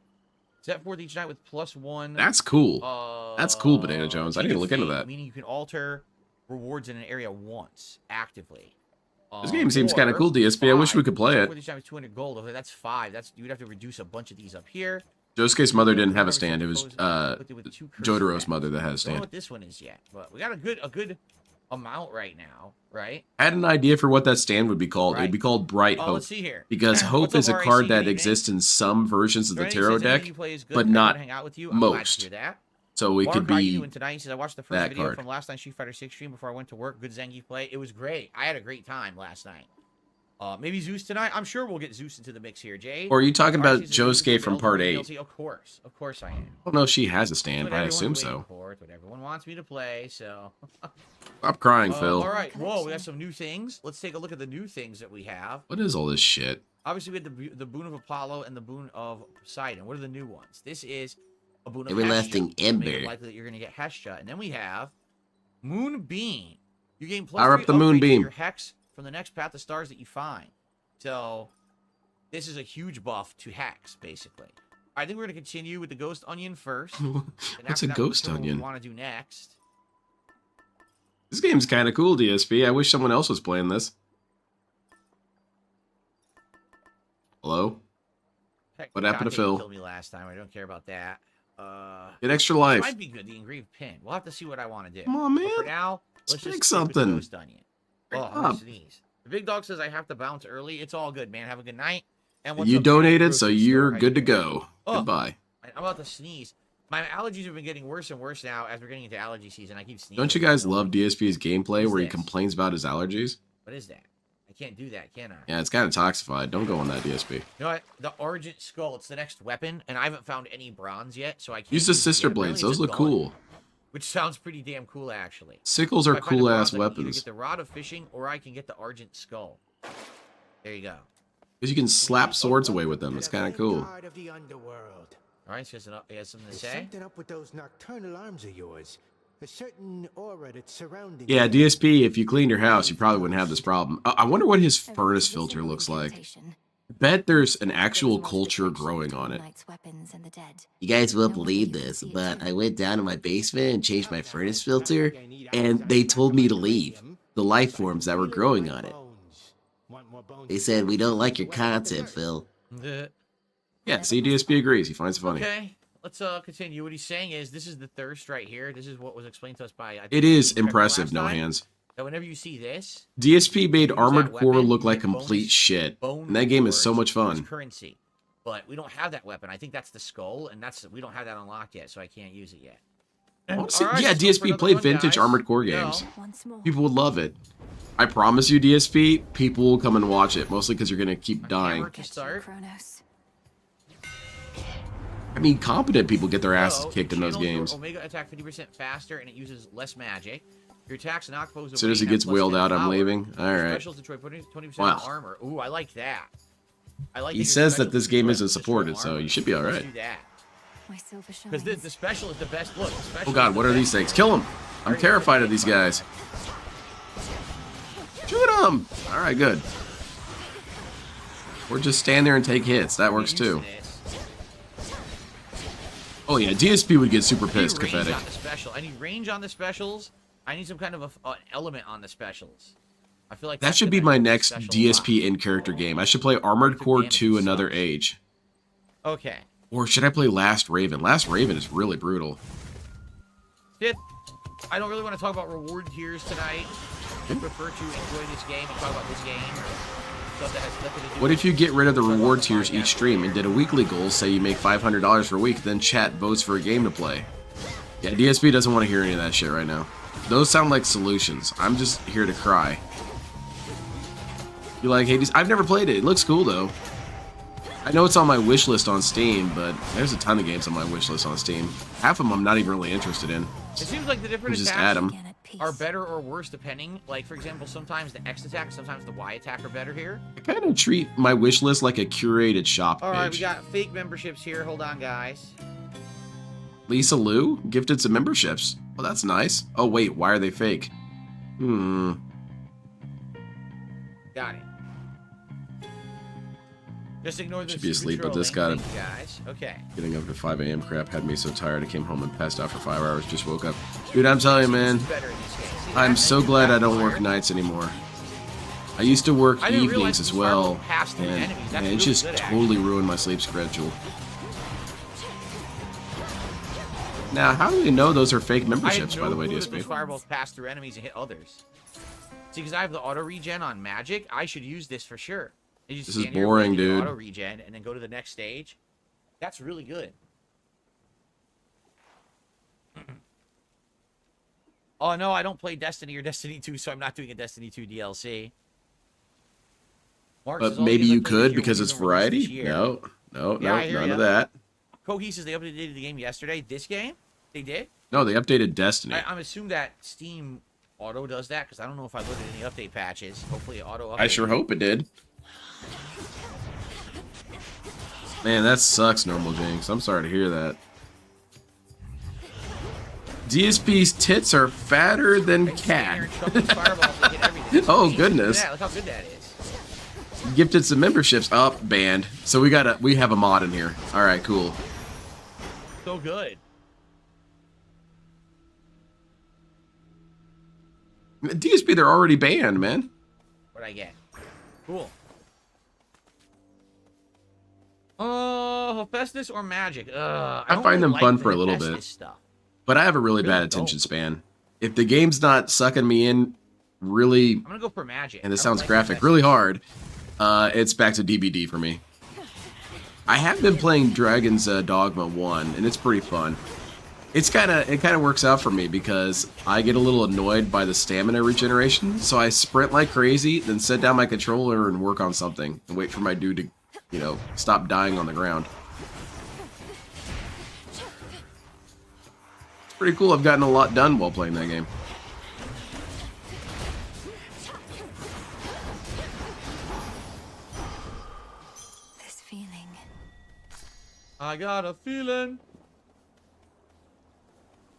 S3: Set forth each night with +1.
S1: That's cool. That's cool, Banana Jones. I need to look into
S3: fate,
S1: that.
S3: Meaning you can alter rewards in an area once actively.
S1: This game seems kind of cool, DSP. I wish we could play
S3: Set
S1: it.
S3: forth each night with 200 gold. Okay, that's 5. That's you would have to reduce a bunch of these up here.
S1: Josuke's mother didn't have a stand. It was
S3: With 2 curse
S1: Jotaro's
S3: effects.
S1: mother that had a
S3: Don't know
S1: stand.
S3: what this one is yet, but we got a good amount right now, right?
S1: I had an idea for what that stand would be called. It'd
S3: Right.
S1: be called Bright
S3: Oh,
S1: Hope.
S3: let's see here.
S1: Because Hope
S3: What's up,
S1: is a
S3: RAC?
S1: card
S3: Good
S1: that
S3: evening.
S1: exists in some versions of the
S3: Serenity
S1: tarot
S3: says anything
S1: deck,
S3: you play is good.
S1: but
S3: I wanna
S1: not
S3: hang out with you. I'm glad to
S1: most.
S3: hear that.
S1: So it could
S3: Mark, how you
S1: be
S3: doing tonight? He says, I watched the first
S1: that
S3: video
S1: card.
S3: from last night's Street Fighter 6 stream before I went to work. Good Zangief play. It was great. I had a great time last night. Maybe Zeus tonight. I'm sure we'll get Zeus into the mix here, Jay.
S1: Or are you talking about
S3: Archie's is
S1: Josuke from
S3: available
S1: Part
S3: on
S1: 8?
S3: DLC. Of course I am.
S1: I don't know if she has a
S3: It's
S1: stand,
S3: what
S1: but I
S3: everyone's
S1: assume
S3: waiting
S1: so.
S3: for. It's what everyone wants me to play. So.
S1: Stop crying, Phil.
S3: All right. Whoa, we got some new things. Let's take a look at the new things that we have.
S1: What is all this shit?
S3: Obviously, we had the Boon of Apollo and the Boon of Poseidon. What are the new ones? This is a Boon of
S5: Everlasting
S3: Hestia. Make it
S5: Ember.
S3: likely that you're going to get Hestia. And then we have Moonbeam. You gain
S1: Power up
S3: +3
S1: the
S3: upgrade to
S1: Moonbeam.
S3: your Hex from the next path of stars that you find. So, this is a huge buff to Hex, basically. I think we're going to continue with the Ghost Onion first. And
S1: What's
S3: after
S1: a
S3: that, we'll
S1: Ghost
S3: determine what
S1: Onion?
S3: we want to do next.
S1: This game's kind of cool, DSP. I wish someone else was playing this. Hello?
S3: Heck,
S1: What happened to
S3: God
S1: Phil?
S3: Killed me last time. I don't care about that.
S1: Get extra
S3: This
S1: life.
S3: might be good. The engraved pin. We'll have to see what I want to do.
S1: Come on,
S3: But
S1: man.
S3: for now, let's
S1: Pick
S3: just stick with the
S1: something.
S3: ghost onion. Oh, I'm
S1: up.
S3: gonna sneeze. The big dog says I have to bounce early. It's all good, man. Have a good night. And what's
S1: You
S3: up, man?
S1: donated, so
S3: Grocery store.
S1: you're
S3: How
S1: good to
S3: you doing?
S1: go.
S3: Oh.
S1: Goodbye.
S3: I'm about to sneeze. My allergies have been getting worse and worse now as we're getting into allergy season. I keep sneezing.
S1: Don't you guys love DSP's gameplay
S3: What's
S1: where he
S3: this?
S1: complains about his allergies?
S3: What is that? I can't do that, can I?
S1: Yeah, it's kind of toxified. Don't go on that DSP.
S3: You know what? The Argent Skull. It's the next weapon, and I haven't found any bronze yet, so I can't.
S1: Use the
S3: use it
S1: sister
S3: yet.
S1: blades.
S3: Apparently
S1: Those
S3: it's a
S1: look
S3: gun,
S1: cool.
S3: Which sounds pretty damn cool, actually.
S1: Sickles
S3: If
S1: are
S3: I find a
S1: cool ass
S3: bronze, I can either
S1: weapons.
S3: get the Rod of Fishing, or I can get the Argent Skull. There you go.
S1: Because you can slap swords away with them. It's kind of cool.
S7: Guard of the underworld.
S3: All right, so he has something to
S7: There's
S3: say.
S7: something up with those nocturnal arms of yours. A certain aura that's surrounding
S1: Yeah,
S7: you.
S1: DSP, if you cleaned your house, you probably wouldn't have this problem. I wonder what his
S6: A
S1: furnace
S6: visible
S1: filter looks like.
S6: incantation.
S1: I bet there's an
S6: There's
S1: actual
S6: more
S1: culture
S6: protection
S1: growing
S6: between
S1: on it.
S6: knight's weapons and the dead.
S5: You guys won't
S6: No wonder
S5: believe
S6: you can
S5: this,
S6: see it
S5: but
S6: too.
S5: I went down to my basement and changed my furnace filter, and they told me to leave. The life forms that were growing on it. They said, "We don't like your content, Phil."
S1: Yeah, see, DSP agrees. He finds it funny.
S3: Okay, let's continue. What he's saying is, this is the thirst right here. This is what was explained to us by. I think
S1: It is
S3: Inspector
S1: impressive,
S3: last
S1: no
S3: time,
S1: hands.
S3: That whenever you see this,
S1: DSP made
S3: use that
S1: Armored Core
S3: weapon,
S1: look
S3: you
S1: like
S3: get
S1: complete
S3: bonus-
S1: shit.
S3: bone
S1: And that game is so
S3: rewards
S1: much
S3: towards
S1: fun.
S3: currency, but we don't have that weapon. I think that's the skull, and we don't have that unlocked yet, so I can't use it yet.
S1: Honestly,
S3: All right,
S1: yeah,
S3: so for
S1: DSP
S3: another
S1: played
S3: one,
S1: vintage
S3: guys,
S1: Armored Core
S3: go.
S1: games.
S6: Once more.
S1: People would love it. I promise you, DSP, people will come and watch it, mostly because you're going to keep dying.
S3: Hammer to start.
S6: Kronos.
S1: I mean, competent people get their asses
S3: So,
S1: kicked in those
S3: channels your
S1: games.
S3: Omega attack 50% faster, and it uses less magic. Your attacks knock foes
S1: As soon as he
S3: away, have
S1: gets
S3: plus
S1: wailed
S3: 10
S1: out, I'm
S3: power.
S1: leaving. All
S3: Your
S1: right.
S3: Specials destroy 20%
S1: Wow.
S3: armor. Ooh, I like that. I like
S1: He
S3: your
S1: says that
S3: specials
S1: this game
S3: destroy-
S1: isn't
S3: destroy
S1: supported, so
S3: armor.
S1: you should be all
S3: Let's
S1: right.
S3: do that.
S6: My silver
S3: Because
S6: shines.
S3: the special is the best. Look, the special
S1: Oh god,
S3: is
S1: what
S3: the
S1: are these
S3: best.
S1: things? Kill them! I'm
S3: Already
S1: terrified of
S3: hit
S1: these
S3: by
S1: guys. Shoot them! All right, good. Or just stand there and take hits. That works
S3: Get used
S1: too.
S3: to this.
S1: Oh yeah, DSP would get super
S3: I need
S1: pissed,
S3: range
S1: Pathetic.
S3: on the special. I need range on the specials. I need some kind of an element on the specials. I feel like
S1: That
S3: that's
S1: should be
S3: gonna
S1: my
S3: help the
S1: next
S3: special a
S1: DSP
S3: lot.
S1: in-character game. I should play Armored Core
S3: damage
S1: 2
S3: and
S1: Another
S3: such.
S1: Age.
S3: Okay.
S1: Or should I play Last Raven? Last Raven is really brutal.
S3: Fifth, I don't really want to talk about reward tiers tonight. I prefer to enjoy this game and talk about this game. Stuff that has nothing to do
S1: What
S3: with
S1: if you get rid of the
S3: what I want
S1: reward
S3: to
S1: tiers
S3: podcast
S1: each stream and did a weekly goal, say you make $500 per week, then chat votes for a game to play? Yeah, DSP doesn't want to hear any of that shit right now. Those sound like solutions. I'm just here to cry. You like Hades? I've never played it. It looks cool though. I know it's on my wish list on Steam, but there's a ton of games on my wish list on Steam. Half of them I'm not even really interested in.
S3: It seems like the different
S1: Just
S3: attacks
S1: add 'em.
S6: Again at peace.
S3: are better or worse depending. Like, for example, sometimes the X attack, sometimes the Y attack are better here.
S1: I kind of treat my wish list like a curated shop
S3: All right, we
S1: page.
S3: got fake memberships here. Hold on, guys.
S1: Lisa Lou gifted some memberships. Well, that's nice. Oh wait, why are they fake?
S3: Got it. Just ignore the
S1: Should be asleep, but
S3: trolling.
S1: this got him.
S3: Thank you, guys. Okay.
S1: Getting up at 5 a.m. crap had me so tired I came home and passed out for 5 hours. Just woke up. Dude, I'm telling you, man.
S3: This is better in this game. See
S1: I'm
S3: that?
S1: so
S3: And
S1: glad I don't
S3: backfire.
S1: work nights anymore. I used to work
S3: I didn't realize
S1: evenings
S3: this
S1: as well,
S3: fireball passed through
S1: and
S3: enemies. That's
S1: man, it
S3: really
S1: just
S3: good,
S1: totally ruined my sleep schedule. Now, how do you know those are fake
S3: I had
S1: memberships,
S3: no
S1: by the way,
S3: clue that those
S1: DSP?
S3: fireballs pass through enemies and hit others. See, because I have the auto regen on magic, I should use this for sure. You just
S1: This is
S3: stand here,
S1: boring,
S3: wait, do your
S1: dude.
S3: Auto regen, and then go to the next stage. That's really good. Oh no, I don't play Destiny or Destiny 2, so I'm not doing a Destiny 2 DLC. Mark says
S1: But
S3: all
S1: maybe
S3: games I
S1: you
S3: played
S1: could
S3: this year
S1: because
S3: were
S1: it's
S3: even released
S1: variety?
S3: this year.
S1: No,
S3: Yeah, I hear
S1: none
S3: ya.
S1: of that.
S3: Cohesive says they updated the game yesterday. This game? They did?
S1: No, they updated Destiny.
S3: I'm assuming that Steam Auto does that, because I don't know if I loaded any update patches. Hopefully Auto updated.
S1: I sure hope it did. Man, that sucks, Normal Jinx. I'm sorry to hear that. DSP's tits are fatter than
S3: They stand here
S1: cat.
S3: and chuck these fireballs and hit everything.
S1: Oh,
S3: Look at
S1: goodness.
S3: that. Look how good that is.
S1: Gifted some memberships. Up, banned. So we have a mod in here. All right, cool.
S3: So good.
S1: DSP, they're already banned, man.
S3: What'd I get? Cool. Hephaestus or Magic?
S1: I
S3: don't
S1: find them
S3: like
S1: fun
S3: the
S1: for a little
S3: Hephaestus
S1: bit.
S3: Stuff.
S1: But I have a really bad
S3: Really
S1: attention
S3: don't.
S1: span. If the game's not sucking me in really,
S3: I'm gonna go for Magic.
S1: and this
S3: I don't
S1: sounds
S3: like
S1: graphic,
S3: Hephaestus.
S1: really hard, it's back to DBD for me. I have been playing Dragon's Dogma 1, and it's pretty fun. It kind of works out for me because I get a little annoyed by the stamina regeneration, so I sprint like crazy, then set down my controller and work on something, and wait for my dude to, you know, stop dying on the ground. It's pretty cool. I've gotten a lot done while playing that game.
S6: This feeling.
S3: I got a feeling.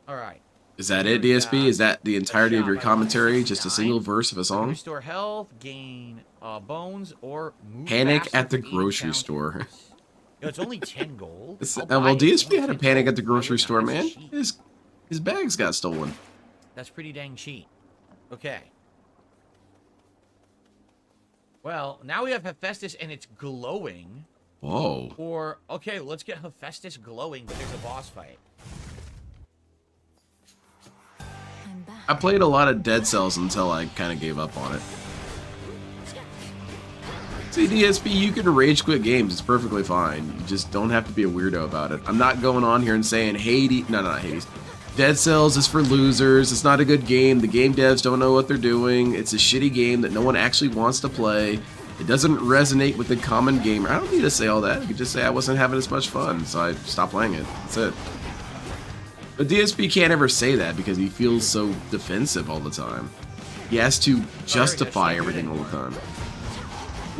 S3: All right.
S1: Is that it, DSP? Is that the entirety of your commentary? Just a single verse of a song?
S3: Restore health, gain bones, or move
S1: Panic
S3: faster
S1: at the
S3: for
S1: grocery
S3: encounters.
S1: store.
S3: Yo, it's only 10 gold.
S1: It's,
S3: I'll
S1: well,
S3: buy it.
S1: DSP
S3: It's
S1: had a
S3: only
S1: panic
S3: 10
S1: at the
S3: gold.
S1: grocery
S3: Why
S1: store,
S3: wouldn't I?
S1: man.
S3: That's cheap.
S1: His bags got stolen.
S3: That's pretty dang cheap. Okay. Well, now we have Hephaestus and it's glowing.
S1: Whoa.
S3: Or, okay, let's get Hephaestus glowing, but there's a boss fight.
S6: I'm back.
S1: I played a lot of Dead Cells until I kind of gave up on it. See, DSP, you can rage quit games. It's perfectly fine. You just don't have to be a weirdo about it. I'm not going on here and saying Hades. No, not Hades. Dead Cells is for losers. It's not a good game. The game devs don't know what they're doing. It's a shitty game that no one actually wants to play. It doesn't resonate with the common gamer. I don't need to say all that. I could just say I wasn't having as much fun, so I stopped playing it. That's it. But DSP can't ever say that because he feels so defensive all the time. He has to justify everything all the time.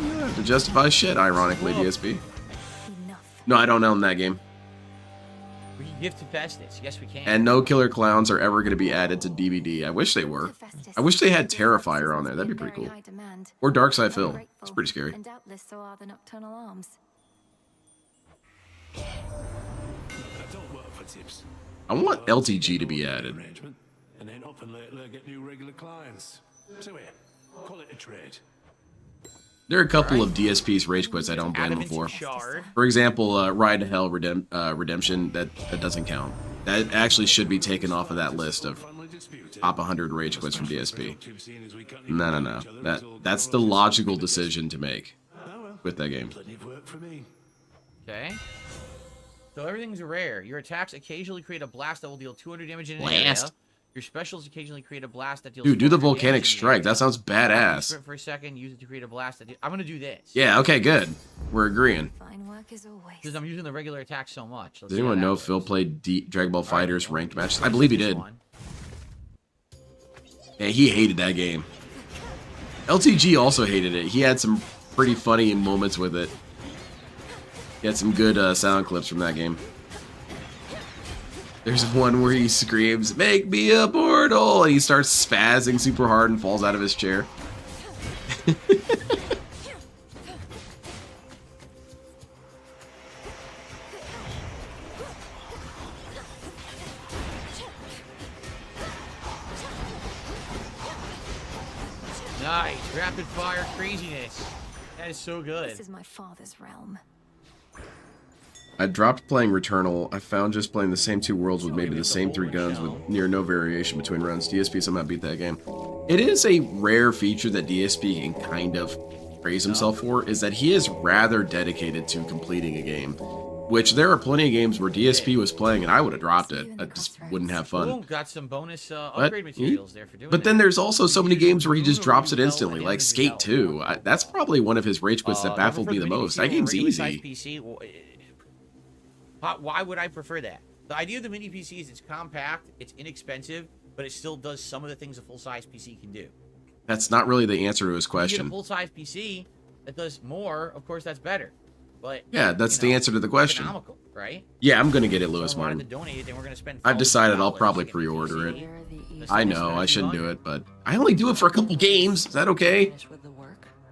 S1: You don't have to justify shit, ironically, DSP.
S6: Enough.
S1: No, I don't own that game.
S3: We can give Hephaestus. Yes, we can.
S1: And no killer clowns are ever going to be added to DVD. I wish they were.
S6: Hephaestus.
S1: I wish they had
S6: This
S1: Terrifier on
S6: is
S1: there. That'd be
S6: in
S1: pretty
S6: very
S1: cool.
S6: high demand.
S1: Or Darkside
S6: I'm
S1: Phil.
S6: grateful,
S1: It's pretty scary.
S6: And doubtless so are the nocturnal arms.
S2: I don't work for tips.
S1: I want LTG to be added.
S2: Arrangement, and then up and later get new regular clients. So here, call it a trade.
S1: There are a couple of DSP's rage quits I don't blame them for.
S3: Shard.
S1: For example, Ride to Hell Redemption, that doesn't count. That actually should be taken off of that list of top 100 rage quits from DSP. No. That's the logical decision to make with that game.
S2: Plenty of work for me.
S3: Okay. So everything's rare. Your attacks occasionally create a blast that will deal 200 damage in an
S1: Blast.
S3: area. Your specials occasionally create a blast that deals.
S1: Dude, do the
S3: 400 damage
S1: volcanic
S3: in an
S1: strike.
S3: area.
S1: That sounds badass.
S3: Sprint for a second. Use it to create a blast. I'm gonna do this.
S1: Yeah, okay, good. We're agreeing.
S6: Fine work as always.
S3: Because I'm using the regular attack so much. Let's
S1: Does
S3: see how
S1: anyone
S3: that
S1: know
S3: works.
S1: if Phil played Dragon Ball
S3: All right,
S1: Fighters
S3: well,
S1: ranked matches? I believe he
S3: this
S1: did.
S3: one.
S1: Yeah, he hated that game. LTG also hated it. He had some pretty funny moments with it. He had some good sound clips from that game. There's one where he screams, "Make me a portal!" and he starts spazzing super hard and falls out of his chair.
S3: Nice. Rapid fire craziness. That is so good.
S6: This is my father's realm.
S1: I dropped playing Returnal. I found just playing the same two worlds with maybe the same three guns with near no variation between runs. DSP somehow beat that game. It is a rare feature that DSP can kind of praise himself for, is that he is rather dedicated to completing a game. Which there are plenty of games where DSP was playing and I would have dropped it. I just wouldn't have fun.
S3: Boom, got some bonus upgrade materials there for doing
S1: But then
S3: that.
S1: there's also so many games where he just drops it instantly, like Skate 2. That's probably one of his rage quits that baffled me the most. That game's easy.
S3: PC, why would I prefer that? The idea of the mini PC is it's compact, it's inexpensive, but it still does some of the things a full-size PC can do.
S1: That's not really the answer to his
S3: If you get
S1: question.
S3: a full-size PC that does more, of course that's better. But
S1: Yeah, that's the answer to the question.
S3: economical, right?
S1: Yeah, I'm gonna get it, Lewis
S3: Someone wanted
S1: Martin.
S3: to donate it, then we're gonna spend
S1: I've decided I'll
S3: $1,000
S1: probably
S3: to get a new
S1: pre-order
S3: PC.
S1: it. I know, I shouldn't do it, but I only do it for a couple games. Is that okay?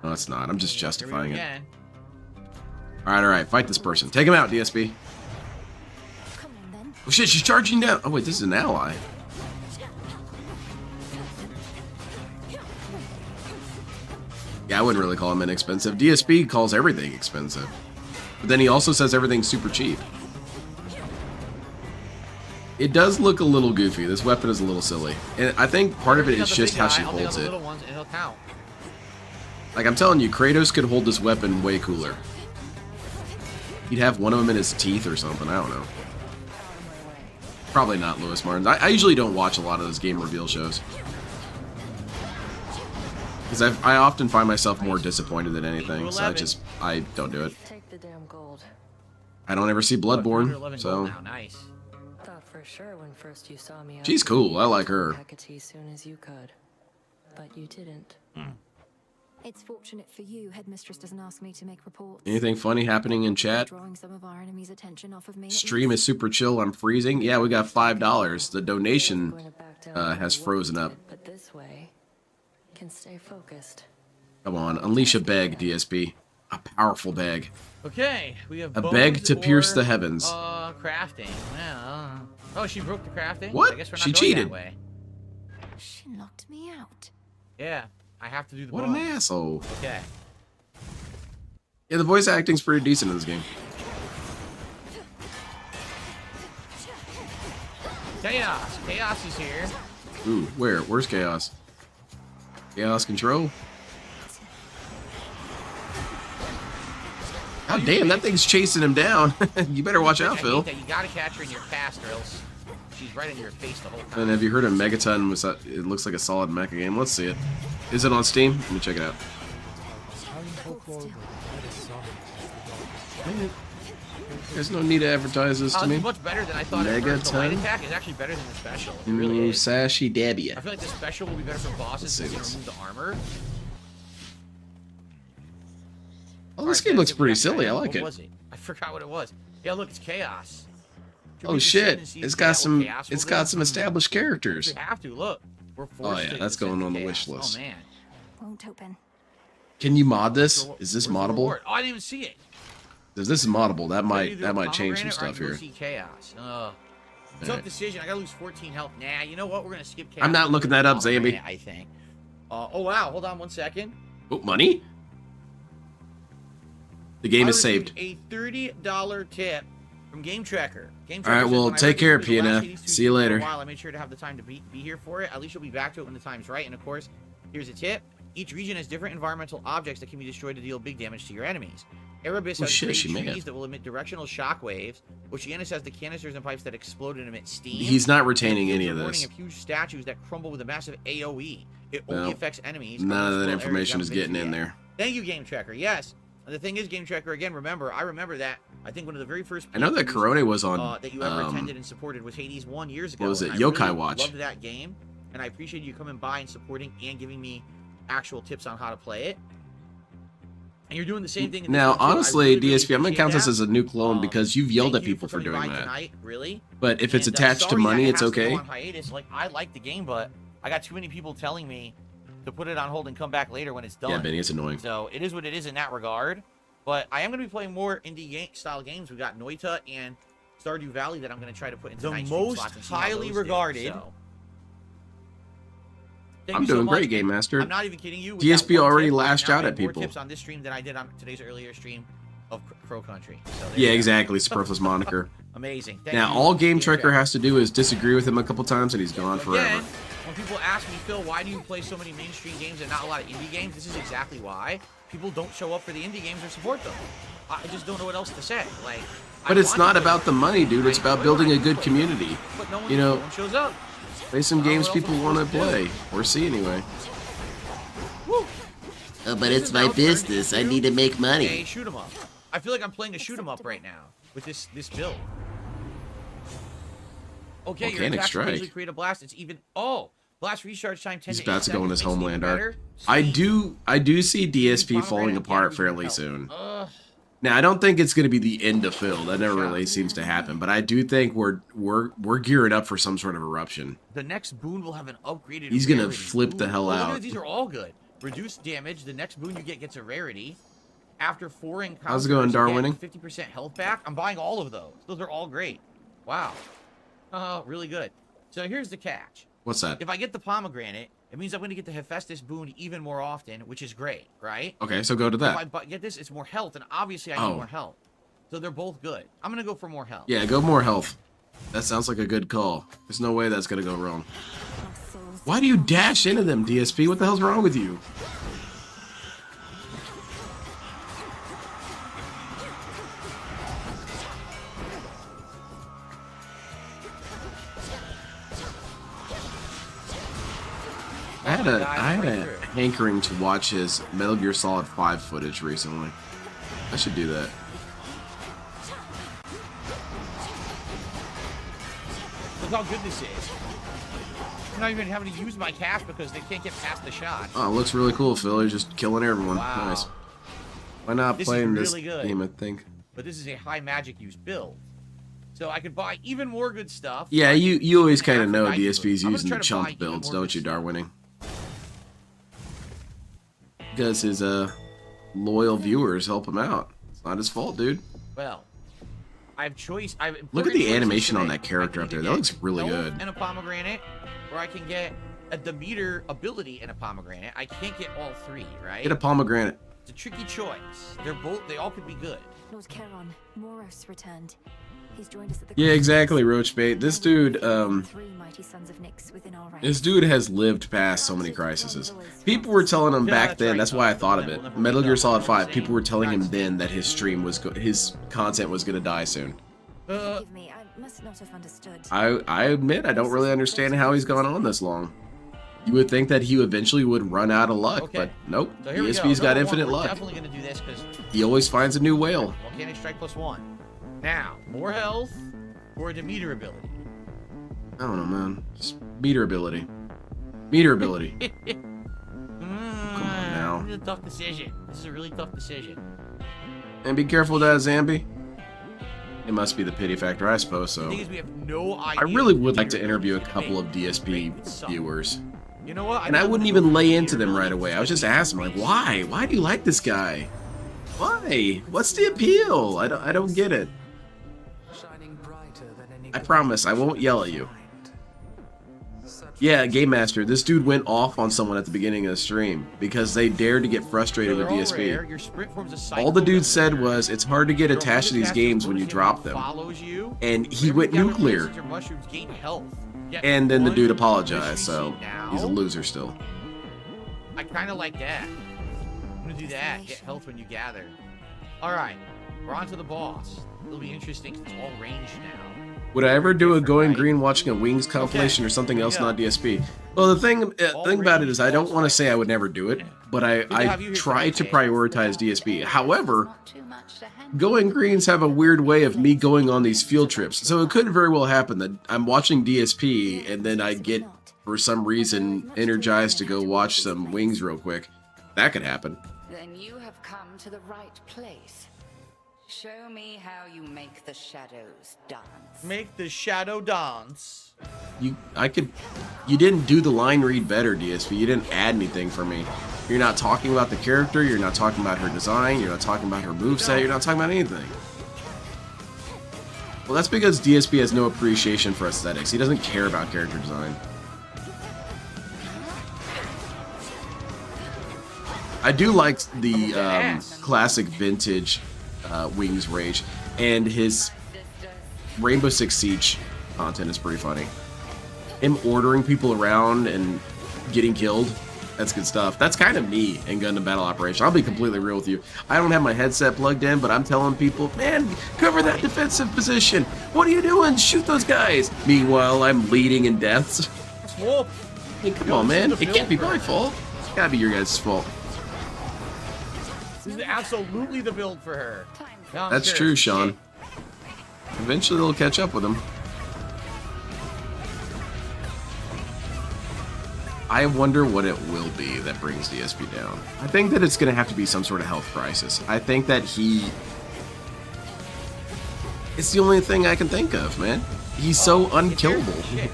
S1: No, it's not. I'm just
S3: Here we go
S1: justifying it.
S3: again.
S1: Alright, fight this person. Take him out, DSP.
S6: Come on then.
S1: Oh shit, she's charging down. Oh wait, this is an ally. Yeah, I wouldn't really call him inexpensive. DSP calls everything expensive. But then he also says everything's super cheap. It does look a little goofy. This weapon is a little silly. And I think part of it is just how she holds it. Like, I'm telling you, Kratos could hold this weapon way cooler. He'd have one of them in his teeth or something. I don't know. Probably not Lewis Martin's. I usually don't watch a lot of those game reveal shows. Because I often find myself more disappointed than anything. So I don't do it.
S9: Take the damn gold.
S1: I don't ever see Bloodborne, so...
S3: Nice.
S9: Thought for sure when first you saw me.
S1: She's cool. I like her.
S9: As soon as you could, but you didn't.
S6: It's fortunate for you, Headmistress doesn't ask me to make reports.
S1: Anything funny happening in chat?
S6: Drawing some of our enemies' attention off of me.
S1: Stream is super chill. I'm freezing. Yeah, we got $5. The donation has frozen up.
S9: But this way, can stay focused.
S1: Come on, unleash a bag, DSP. A powerful bag.
S3: Okay, we have
S1: a bag to pierce the heavens.
S3: Crafting. Well, oh, she broke the crafting.
S1: What?
S3: I guess we're not
S1: She
S3: going
S1: cheated.
S3: That way.
S6: She knocked me out.
S3: Yeah, I have to do the.
S1: What an asshole.
S3: Okay.
S1: Yeah, the voice acting's pretty decent in this game.
S3: Chaos. Chaos is here.
S1: Ooh, where? Where's Chaos? Chaos Control? God damn, that thing's chasing him down. You better watch out, Phil.
S3: You gotta catch her in your past, or else she's right in your face the whole time.
S1: And have you heard of Megaton? It looks like a solid mecha game. Let's see it. Is it on Steam? Let me check it out. There's no need to advertise this to me.
S3: It's much better than I thought. The light attack is actually better than the special. It really is.
S1: Sashi Dabia.
S3: I feel like the special will be better for bosses since you remove the armor.
S1: Oh, this game looks pretty silly. I like it.
S3: What was it? I forgot what it was. Yeah, look, it's Chaos.
S1: Oh shit! It's got some. It's got some established characters.
S3: We have to look. We're
S1: forced. Oh yeah, that's going on the wish list.
S3: Oh man.
S6: Won't open.
S1: Can you mod this? Is this moddable?
S3: Oh, I didn't even see it.
S1: If this is moddable, that might change some stuff here.
S3: Chaos. Tough decision. I gotta lose 14 health. Nah, you know what? We're gonna skip Chaos.
S1: I'm not looking that up, Zambi.
S3: I think. Oh wow! Hold on 1 second.
S1: Oh, money? The game is saved.
S3: A $30 tip from Game Tracker.
S1: All right, well, take care, Pina. See you later.
S3: I made sure to have the time to be here for it. At least you'll be back to it when the time's right. And of course, here's a tip. Each region has different environmental objects that can be destroyed to deal big damage to your enemies. Erebus has trees that will emit directional shockwaves. Oceanus has the canisters and pipes that explode and emit steam.
S1: He's not retaining any of this.
S3: Of huge statues that crumble with a massive AoE. It only affects enemies.
S1: None of that information is getting in there.
S3: Thank you, Game Tracker. Yes. And the thing is, Game Tracker, again, I remember that. I think one of the very first
S1: I know that Corone was on
S3: that you ever attended and supported was Hades 1 years ago.
S1: What was it?
S3: Yokai
S1: really Watch.
S3: Loved that game, and I appreciate you coming by and supporting and giving me actual tips on how to play it. And you're doing the same thing.
S1: Now, honestly, DSP, I'm gonna count this as a new clone because you've yelled at people for doing that.
S3: Tonight, really?
S1: But if it's attached to money, it's okay.
S3: Like, I like the game, but I got too many people telling me to put it on hold and come back later when it's done.
S1: Yeah, Benny, it's annoying.
S3: So it is what it is in that regard. But I am going to be playing more indie style games. We've got Noita and Stardew Valley that I'm going to try to put into the most highly regarded.
S1: I'm doing great, Game Master.
S3: I'm not even kidding you.
S1: DSP already lashed out at people.
S3: More tips on this stream than I did on today's earlier stream of Crow Country. So
S1: yeah, exactly. Superfluous moniker.
S3: Amazing.
S1: Now, all Game Tracker has to do is disagree with him a couple times and he's gone forever.
S3: Again, when people ask me, Phil, why do you play so many mainstream games and not a lot of indie games? This is exactly why. People don't show up for the indie games or support them. I just don't know what else to say. Like,
S1: but it's not about the money, dude. It's about building a good community.
S3: But no one,
S1: you know,
S3: no one shows up.
S1: Play some games people want to play or see anyway.
S5: Oh, but it's my business. I need to make money.
S3: Hey, shoot 'em up. I feel like I'm playing a shoot 'em up right now with this build. Okay, your attacks usually create a blast. It's even blast recharge time 10
S1: He's about to go in his homeland arc. I do see DSP falling apart fairly soon. Now, I don't think it's going to be the end of Phil. That never really seems to happen. But I do think we're gearing up for some sort of eruption.
S3: The next boon will have an upgraded.
S1: He's going to flip the hell out.
S3: These are all good. Reduce damage. The next boon you get gets a rarity. After 4 encounters,
S1: how's it going, Darwining?
S3: 50% health back. I'm buying all of those. Those are all great. Wow. Really good. So here's the catch.
S1: What's that?
S3: If I get the pomegranate, it means I'm going to get the Hephaestus boon even more often, which is great, right?
S1: Okay, so go to that.
S3: If I get this, it's more health, and obviously I need more health. So they're both good. I'm gonna go for more health.
S1: Yeah, go more health. That sounds like a good call. There's no way that's gonna go wrong. Why do you dash into them, DSP? What the hell's wrong with you? I had a hankering to watch his Metal Gear Solid 5 footage recently. I should do that.
S3: Look how good this is. I'm not even having to use my cash because they can't get past the shot.
S1: Oh, it looks really cool, Phil. You're just killing everyone.
S3: Wow.
S1: Nice. Why not
S3: This
S1: playing
S3: is
S1: this
S3: really good.
S1: game, I think.
S3: But this is a high magic use build. So I could buy even more good stuff.
S1: Yeah, you always kind of
S3: Half
S1: know
S3: the item.
S1: DSP's
S3: I'm gonna
S1: using
S3: try
S1: the
S3: to buy
S1: chump
S3: even
S1: builds,
S3: more
S1: don't
S3: good
S1: you,
S3: stuff.
S1: Darwinning? Because his loyal viewers help him out. It's not his fault, dude.
S3: Well, I have choice. I have
S1: Look at
S3: important
S1: the
S3: choices
S1: animation
S3: to
S1: on
S3: make.
S1: that character
S3: I
S1: up
S3: can
S1: there.
S3: either
S1: That looks
S3: get
S1: really
S3: health
S1: good.
S3: And a pomegranate, or I can get a Demeter ability and a pomegranate. I can't get all three, right?
S1: Get a pomegranate.
S3: It's a tricky choice. They all could be good.
S6: Lord Charon, Moros returned. He's joined us at the
S1: Yeah, exactly, Roachbait. This dude,
S6: three mighty sons of Nyx within our ranks.
S1: this dude has lived past so many crises. People were telling him
S3: Yeah,
S1: back
S3: that's
S1: then.
S3: right.
S1: That's why I thought of
S3: We'll
S1: it.
S3: never
S1: Metal
S3: be
S1: Gear
S3: done.
S1: Solid 5.
S3: Same.
S1: People were telling him
S3: Guys.
S1: then that his stream was his content was gonna die soon.
S6: Forgive me, I must not have understood.
S1: I admit I don't really understand how he's gone on this long. You would think that he eventually would run out of luck,
S3: Okay.
S1: but nope.
S3: So here we go.
S1: DSP's got
S3: Number
S1: infinite
S3: one, we're
S1: luck.
S3: Definitely gonna do this because
S1: He always finds a new whale.
S3: volcanic strike +1. Now, more health or a Demeter ability.
S1: I don't know, man. Just meter ability. Meter ability.
S3: Come
S1: on now.
S3: This is a tough decision. This is a really tough decision.
S1: And be careful, that Zambi. It must be the pity factor, I suppose
S3: The
S1: so.
S3: thing is, we have no idea.
S1: I really
S3: what
S1: would like
S3: Demeter
S1: to interview a
S3: ability is
S1: couple
S3: gonna
S1: of
S3: make.
S1: DSP
S3: Great, it's
S1: viewers.
S3: You know what?
S1: And I wouldn't even lay into them right away. I was just asking, like, why? Why do you like this guy? Why? What's the appeal? I don't get it. I promise, I won't yell at you. Yeah, Game Master, this dude went off on someone at the beginning of the stream because they dared to get frustrated with
S3: They're all
S1: DSP.
S3: rare. Your sprint form's a cycle
S1: All the dude
S3: that
S1: said
S3: wears.
S1: was, it's hard to get
S3: Your
S1: attached to these
S3: multitasking
S1: games when you
S3: version
S1: drop them.
S3: follows you.
S1: And he
S3: Every
S1: went
S3: time it
S1: nuclear.
S3: places your mushrooms gain health. Get
S1: And then the
S3: one
S1: dude
S3: mystery
S1: apologized, so
S3: seed now.
S1: he's a loser still.
S3: I kind of like that. I'm gonna do that. Get health when you gather. All right, we're on to the boss. It'll be interesting 'cause it's all ranged now.
S1: Would I ever do a going
S3: Right.
S1: green watching a Wings compilation or something else
S3: Yeah.
S1: not DSP? Well, the thing about it is I don't want to say I would never do it, but I
S3: have you here
S1: try to
S3: today.
S1: prioritize DSP. However,
S8: Not too much to handle.
S1: going greens have a weird way of me going on these field trips, so it could very well happen that I'm watching DSP and then I get, for some reason, energized to go watch some Wings real quick. That could happen.
S8: Then you have come to the right place. Show me how you make the shadows dance.
S3: Make the shadow dance.
S1: You didn't do the line read better, DSP. You didn't add anything for me. You're not talking about the character, you're not talking about her design, you're not talking about her moveset, you're not talking about anything. Well, that's because DSP has no appreciation for aesthetics. He doesn't care about character design. I do like the classic vintage Wings Rage, and his Rainbow Six Siege content is pretty funny. Him ordering people around and getting killed, that's good stuff. That's kind of me in Gundam Battle Operation. I'll be completely real with you. I don't have my headset plugged in, but I'm telling people, man, cover that defensive position. What are you doing? Shoot those guys. Meanwhile, I'm leading in deaths.
S3: Whoa.
S1: Hey, come on, man. It can't be my fault. It's gotta be your guys' fault.
S3: This is absolutely the build for her. No, I'm
S1: That's
S3: sure.
S1: true, Sean. Eventually they'll catch up with him. I wonder what it will be that brings DSP down. I think that it's going to have to be some sort of health crisis. I think that it's the only thing I can think of, man. He's so unkillable.
S3: Shit.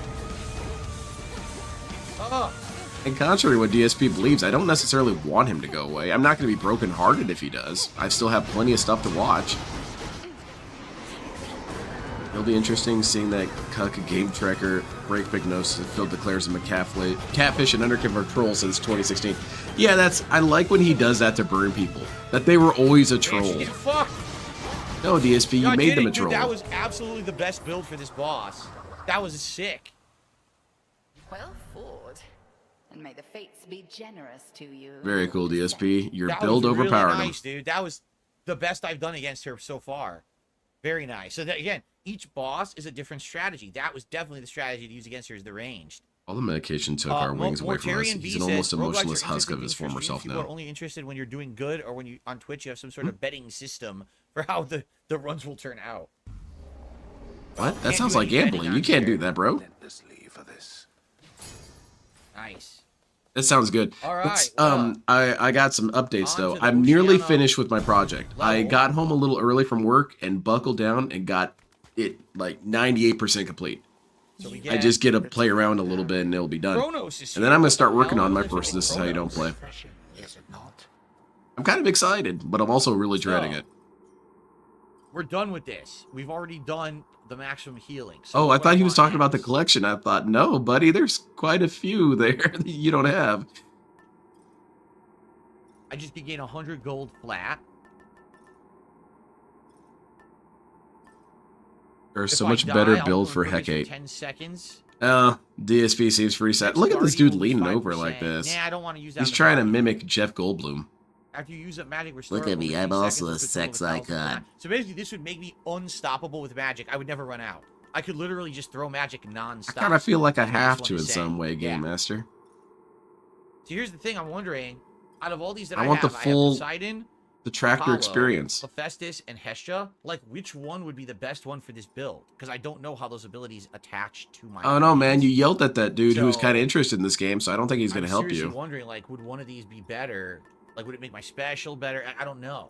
S3: Oh,
S1: And contrary to what DSP believes, I don't necessarily want him to go away. I'm not going to be brokenhearted if he does. I still have plenty of stuff to watch. It'll be interesting seeing that Cuck game tracker break big nose and Phil declares him a catfish and undercover troll since 2016. Yeah, I like when he does that to burn people. That they were always a
S3: man,
S1: troll.
S3: she get fucked.
S1: No, DSP, you
S3: No, I
S1: made them a
S3: didn't,
S1: troll.
S3: dude, that was absolutely the best build for this boss. That was sick.
S8: Well fought. And may the fates be generous to you.
S1: Very cool, DSP. Your
S3: That
S1: build
S3: was really
S1: overpowered
S3: nice,
S1: him.
S3: dude. That was the best I've done against her so far. Very nice. So that, again, each boss is a different strategy. That was definitely the strategy to use against her, is the ranged.
S1: All the medication took our wings away from us.
S3: Mortarian
S1: He's
S3: B
S1: an almost
S3: says, "Roguelikes
S1: emotionless
S3: are
S1: husk of
S3: interesting
S1: his
S3: things for
S1: former
S3: streams.
S1: self
S3: People are
S1: now.
S3: only interested when you're doing good, or when you on Twitch you have some sort of betting system for how the runs will turn out."
S1: What? That
S3: Can't
S1: sounds
S3: do
S1: like
S3: any betting
S1: gambling.
S3: on
S1: You can't
S3: here.
S1: do that, bro.
S2: Relentlessly for this.
S3: Nice.
S1: That sounds good.
S3: All right,
S1: Let's,
S3: well,
S1: I got some updates
S3: on
S1: though.
S3: to the
S1: I'm nearly
S3: Oceania
S1: finished with my project. I
S3: level.
S1: got home a little early from work and buckled down and got it like 98% complete.
S3: So we
S1: I just get to play around a little bit and it'll be done.
S3: Chronos is
S1: And then
S3: here.
S1: I'm gonna
S3: What
S1: start
S3: the
S1: working
S3: hell?
S1: on my
S3: There's
S1: first This Is How You Don't
S3: Chronos.
S1: Play.
S2: Is it not?
S1: I'm kind of excited, but I'm also really dreading it.
S3: We're done with this. We've already done the maximum healing. So
S1: Oh, I
S3: what
S1: thought he was
S3: want
S1: talking about the
S3: next?
S1: collection. I thought, no, buddy, there's quite a few there that you don't have.
S3: I just could gain 100 gold flat.
S1: There's
S3: If
S1: so
S3: I
S1: much
S3: die,
S1: better
S3: I'll
S1: build for
S3: improve this
S1: Hecate.
S3: 10 seconds.
S1: DSP seems pretty sad.
S3: Next
S1: Look at this dude
S3: Guardian will be
S1: leaning over like
S3: 5%.
S1: this.
S3: Nah, I don't want to use that.
S1: He's
S3: on the
S1: trying to
S3: Guardian.
S1: mimic Jeff Goldblum.
S3: After you use up magic restore.
S5: Look at me, I'm also a sex icon.
S3: So basically, this would make me unstoppable with magic. I would never run out. I could literally just throw magic nonstop.
S1: I kind of feel like I
S3: That's what
S1: have
S3: this
S1: to
S3: one
S1: in
S3: is
S1: some
S3: saying.
S1: way,
S3: Yeah.
S1: Game Master.
S3: So here's the thing. I'm wondering, out of all these that
S1: I
S3: I
S1: want
S3: have,
S1: the
S3: I
S1: full
S3: have Poseidon,
S1: The tractor
S3: Apollo,
S1: experience.
S3: Hephaestus, and Hestia. Like, which one would be the best one for this build? Because I don't know how those abilities attach to my.
S1: Oh no, man! You
S3: abilities.
S1: yelled at that dude who was
S3: So,
S1: kind of interested in this game, so I don't think he's gonna
S3: I'm
S1: help
S3: seriously
S1: you.
S3: wondering, like, would one of these be better? Like, would it make my special better? I don't know.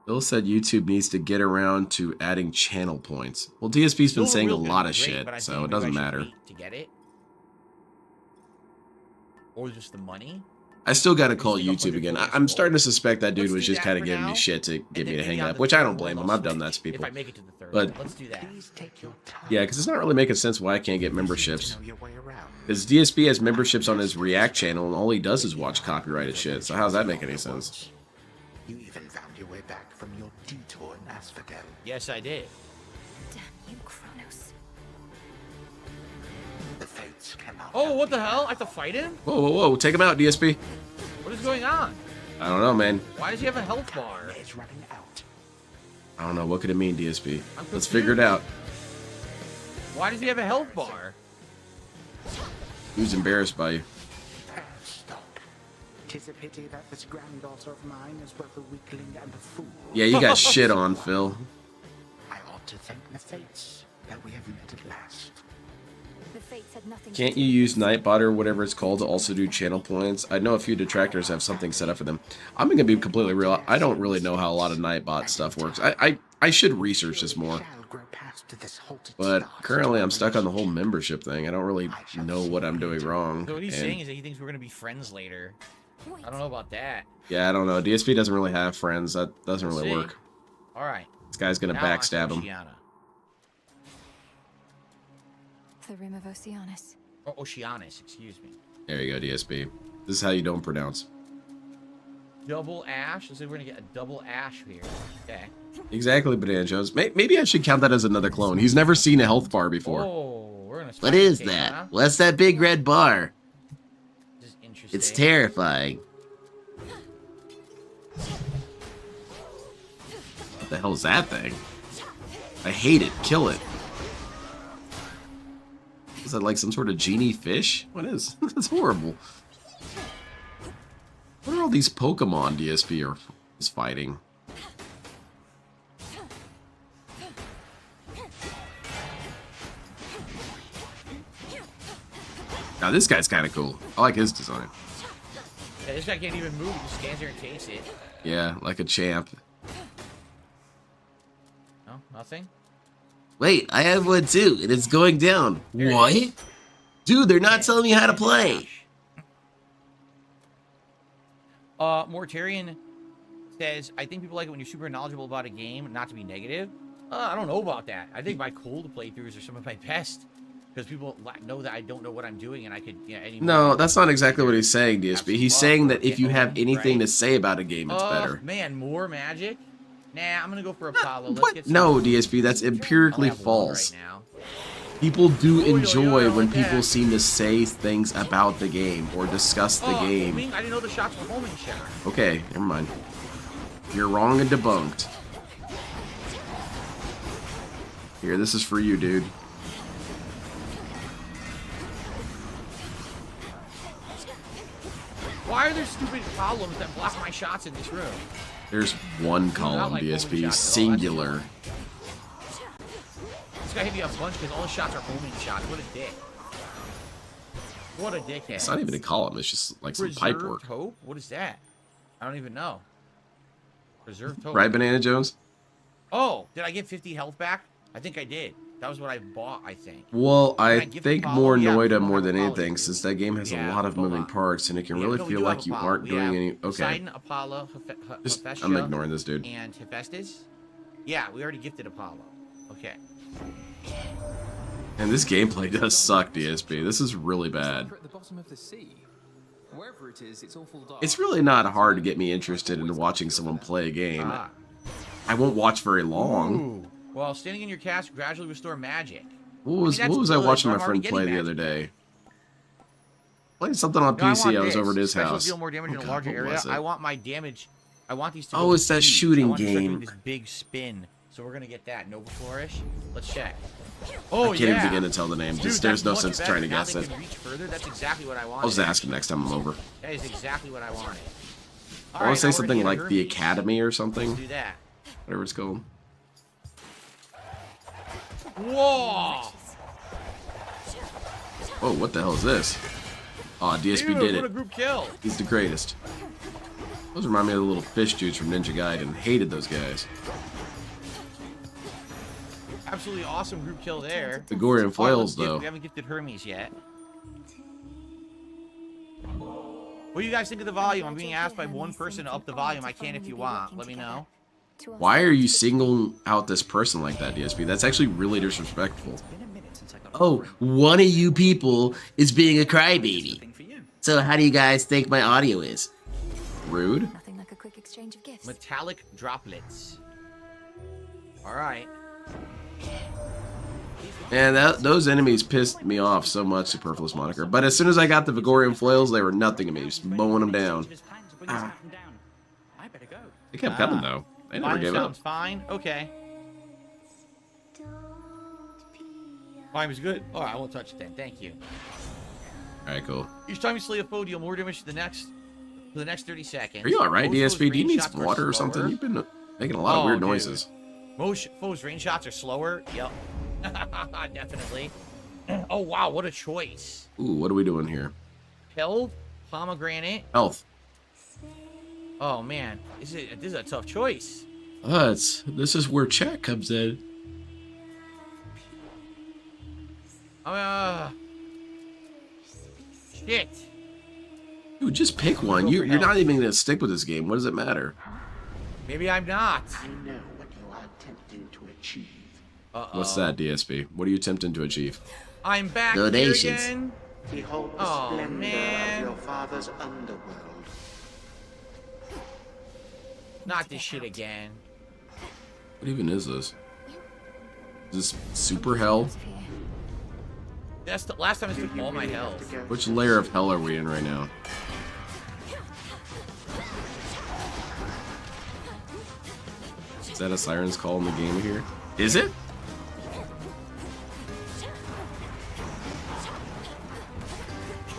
S1: Bill said YouTube needs to get around to adding channel points. Well, DSP's been
S3: Silver
S1: saying a
S3: wheel's
S1: lot
S3: gonna
S1: of
S3: be great,
S1: shit,
S3: but I
S1: so
S3: think
S1: it
S3: maybe
S1: doesn't
S3: I should
S1: matter.
S3: wait to get it, or just the money.
S1: I still got to
S3: It's
S1: call
S3: like
S1: YouTube
S3: 100
S1: again.
S3: gold
S1: I'm
S3: is
S1: starting to
S3: gold.
S1: suspect that dude
S3: Let's
S1: was
S3: do
S1: just
S3: that
S1: kind of
S3: for
S1: giving me
S3: now,
S1: shit to
S3: and
S1: get me
S3: then
S1: to hang
S3: maybe on
S1: up,
S3: the
S1: which I
S3: third
S1: don't
S3: one,
S1: blame
S3: I'll
S1: him. I've done
S3: switch,
S1: that to people.
S3: If I make it to the third
S1: But-
S3: one. Let's do that.
S2: Please take your time.
S1: Yeah, because it's not really making sense why I can't get memberships.
S2: Know your way around.
S1: Because DSP has memberships on his React channel, and all he does is watch copyrighted shit. So how's that make any sense?
S2: You even found your way back from your detour in Asphodel.
S3: Yes, I did.
S6: Damn you, Kronos.
S2: The fates cannot.
S3: Oh,
S2: help
S3: what the
S2: you
S3: hell? I
S2: now.
S3: have to fight him?
S1: Whoa, whoa, whoa! Take him out, DSP.
S3: What is going on?
S1: I don't know, man.
S3: Why does he have a health bar?
S2: It's running out.
S1: I don't know. What could it mean, DSP?
S3: I'm
S1: Let's figure it
S3: confused.
S1: out.
S3: Why does he have a health bar?
S1: Who's embarrassed by you?
S2: Stop. 'Tis a pity that this granddaughter of mine is both a weakling and a fool.
S1: Yeah, you got shit on, Phil.
S2: I ought to thank the fates that we have met at last.
S6: The fates had nothing to
S1: Can't
S6: do
S1: you
S6: with
S1: use
S6: this.
S1: Nightbot or whatever it's called to also do channel points? I know a few detractors have something set up for them. I'm gonna be completely real. I don't really know how a lot of Nightbot stuff works. I should research this more.
S2: Shall grow past this halted
S1: But
S2: start
S1: currently
S2: to
S1: I'm stuck on the whole
S2: revelation.
S1: membership thing. I don't really know what I'm doing wrong.
S3: So what he's
S1: And-
S3: saying is that he thinks we're gonna be friends later.
S6: Wait,
S3: I don't know about that.
S1: yeah, I don't know. DSP doesn't really have friends. That doesn't
S3: We'll
S1: really
S3: see.
S1: work.
S3: All right.
S1: This guy's gonna
S3: Now on to
S1: backstab him.
S3: Oceania.
S6: the rim of Oceanus.
S3: Or Oceanus, excuse me.
S1: There you go, DSP. This is how you don't pronounce.
S3: Double ash. Looks like we're gonna get a double ash here. Okay.
S1: Exactly, Banana Jones. Maybe I should count that as another clone. He's never seen a health bar before.
S3: Oh, we're gonna.
S5: What is that? What's that big red bar?
S3: This is interesting.
S5: It's terrifying.
S1: What the hell is that thing? I hate it. Kill it. Is that like some sort of genie fish? What is? That's horrible. What are all these Pokemon DSP is fighting? Now this guy's kind of cool. I like his design.
S3: Yeah, this guy can't even move. He just stands there and takes it.
S1: Yeah, like a champ.
S3: No, nothing.
S5: Wait, I have one too, and it's going down.
S3: There it
S5: What?
S3: is.
S5: Dude, they're not telling me how to play.
S3: Mortarian says, I think people like it when you're super knowledgeable about a game, not to be negative. I don't know about that. I think my cold playthroughs are some of my best. Because people know that I don't know what I'm doing and I could, any
S1: No, that's not exactly what he's saying, DSP. He's saying that if you have anything to
S3: right?
S1: say about a game, it's better.
S3: Man, more magic? Nah, I'm gonna go for Apollo. Let's
S1: What?
S3: get some...
S1: No, DSP, that's
S3: I only
S1: empirically
S3: have one
S1: false.
S3: right now.
S1: People do
S3: Yo,
S1: enjoy when
S3: like
S1: people
S3: that.
S1: seem to say things about the game or discuss the game.
S3: Homing? I didn't know the shots were homing shot.
S1: Okay, never mind. You're wrong and debunked. Here, this is for you, dude.
S3: Why are there stupid columns that block my shots in this room?
S1: There's one column,
S3: like homing
S1: DSP,
S3: shots at all, that's
S1: singular.
S3: This guy hit me a bunch because all his shots are homing shots. What a dick. What a dickhead.
S1: It's not even a column, it's just like some pipe
S3: Preserved
S1: work.
S3: hope? What is that? I don't even know. Preserved hope.
S1: Right, Banana Jones?
S3: Oh, did I get 50 health back? I think I did. That was what I bought, I think.
S1: Well, I
S3: Can I gift
S1: think
S3: Apollo?
S1: more
S3: Yeah,
S1: Noida
S3: we
S1: more
S3: don't
S1: than
S3: have Apollo
S1: anything,
S3: yet.
S1: since that game has a
S3: Yeah,
S1: lot of
S3: hold
S1: moving
S3: on.
S1: parts, and it can
S3: Yeah,
S1: really
S3: no, we
S1: feel
S3: do
S1: like
S3: have
S1: you
S3: Apollo.
S1: aren't
S3: We
S1: doing
S3: have
S1: any. Okay,
S3: Poseidon, Apollo,
S1: just
S3: Hephaestus,
S1: I'm ignoring this dude.
S3: and Hephaestus. Yeah, we already gifted Apollo. Okay.
S1: And this gameplay does suck, DSP. This is really bad.
S7: At the bottom of the sea. Wherever it is, it's awful dark.
S1: It's really not hard to get me interested in watching someone play a game.
S3: Ah.
S1: I won't watch very long.
S3: Ooh. Well, standing in your cast gradually restore magic.
S1: What was
S3: that's
S1: what was I
S3: good,
S1: watching
S3: but
S1: my
S3: I'm
S1: friend
S3: already
S1: play the
S3: getting
S1: other day? Playing something on
S3: No, I
S1: PC.
S3: want
S1: I was
S3: this.
S1: over at his
S3: Special
S1: house.
S3: deal more damage in a
S1: God,
S3: larger
S1: what
S3: area.
S1: was it?
S3: I want my damage. I want these to
S1: Oh,
S3: go
S1: it's that
S3: huge.
S1: shooting
S3: I want to start doing
S1: game.
S3: this big spin. So we're gonna get that Nova Flourish. Let's check.
S1: I
S3: Oh
S1: can't
S3: yeah.
S1: even begin to tell the name.
S3: Dude,
S1: Just there's
S3: that's
S1: no
S3: much
S1: sense
S3: better.
S1: trying to
S3: Now
S1: guess
S3: they
S1: it.
S3: can reach further. That's exactly what I wanted.
S1: I'll just ask him next time I'm over.
S3: That is exactly what I wanted.
S1: I want to say something like the Academy or
S3: Let's
S1: something,
S3: do that.
S1: whatever it's called.
S3: Whoa!
S1: Oh, what the hell is this? Aw, DSP
S3: Dude,
S1: did
S3: what a
S1: it.
S3: group kill.
S1: He's the greatest. Those remind me of the little fish dudes from Ninja Gaiden. Hated those guys.
S3: Absolutely awesome group kill there.
S1: The Gorian Flails, though.
S3: We haven't gifted Hermes yet. What do you guys think of the volume? I'm being asked by one person to up the volume. I can if you want. Let me know.
S1: Why are you singling out this person like that, DSP? That's actually really disrespectful.
S5: Oh, one of you people is being a crybaby. So how do you guys think my audio is?
S1: Rude.
S6: Nothing like a quick exchange of gifts.
S3: Metallic droplets. All right.
S1: And those enemies pissed me off so much, Superfluous Moniker. But as soon as I got the Vigorian Flails, they were nothing to me, just mowing them down.
S7: I better go.
S1: They kept coming, though. They never
S3: Volume
S1: gave up.
S3: sounds fine. Okay. Volume's good. All right, I won't touch it then. Thank you.
S1: Alright, cool.
S3: Each time you slay a foe, deal more damage to the next 30 seconds.
S1: Are you alright,
S3: Most
S1: DSP?
S3: foes'
S1: Do you
S3: range
S1: need
S3: shots
S1: some
S3: are
S1: water or something?
S3: slower.
S1: You've been making a lot of
S3: Oh,
S1: weird
S3: dude.
S1: noises.
S3: Most foes' range shots are slower. Yep. Definitely. Oh, wow. What a choice.
S1: Ooh, what are we doing here?
S3: Pilled, pomegranate.
S1: Health.
S3: Oh, man. This is a tough choice.
S1: This is where chat comes in.
S3: Shit.
S1: Dude, just pick one. You're not even gonna stick with this game. What does it matter?
S3: Maybe I'm not.
S10: I know what you are attempting to achieve.
S3: Uh-oh.
S1: What's that, DSP? What are you attempting to achieve?
S3: I'm back
S5: Donations.
S3: here again.
S10: Behold the
S3: Oh,
S10: splendor
S3: man.
S10: of your father's underworld.
S3: Not this shit again.
S1: What even is this? Is this super hell?
S3: That's the last time I took all my health.
S1: Which layer of hell are we in right now? Is that a siren's call in the game here? Is it?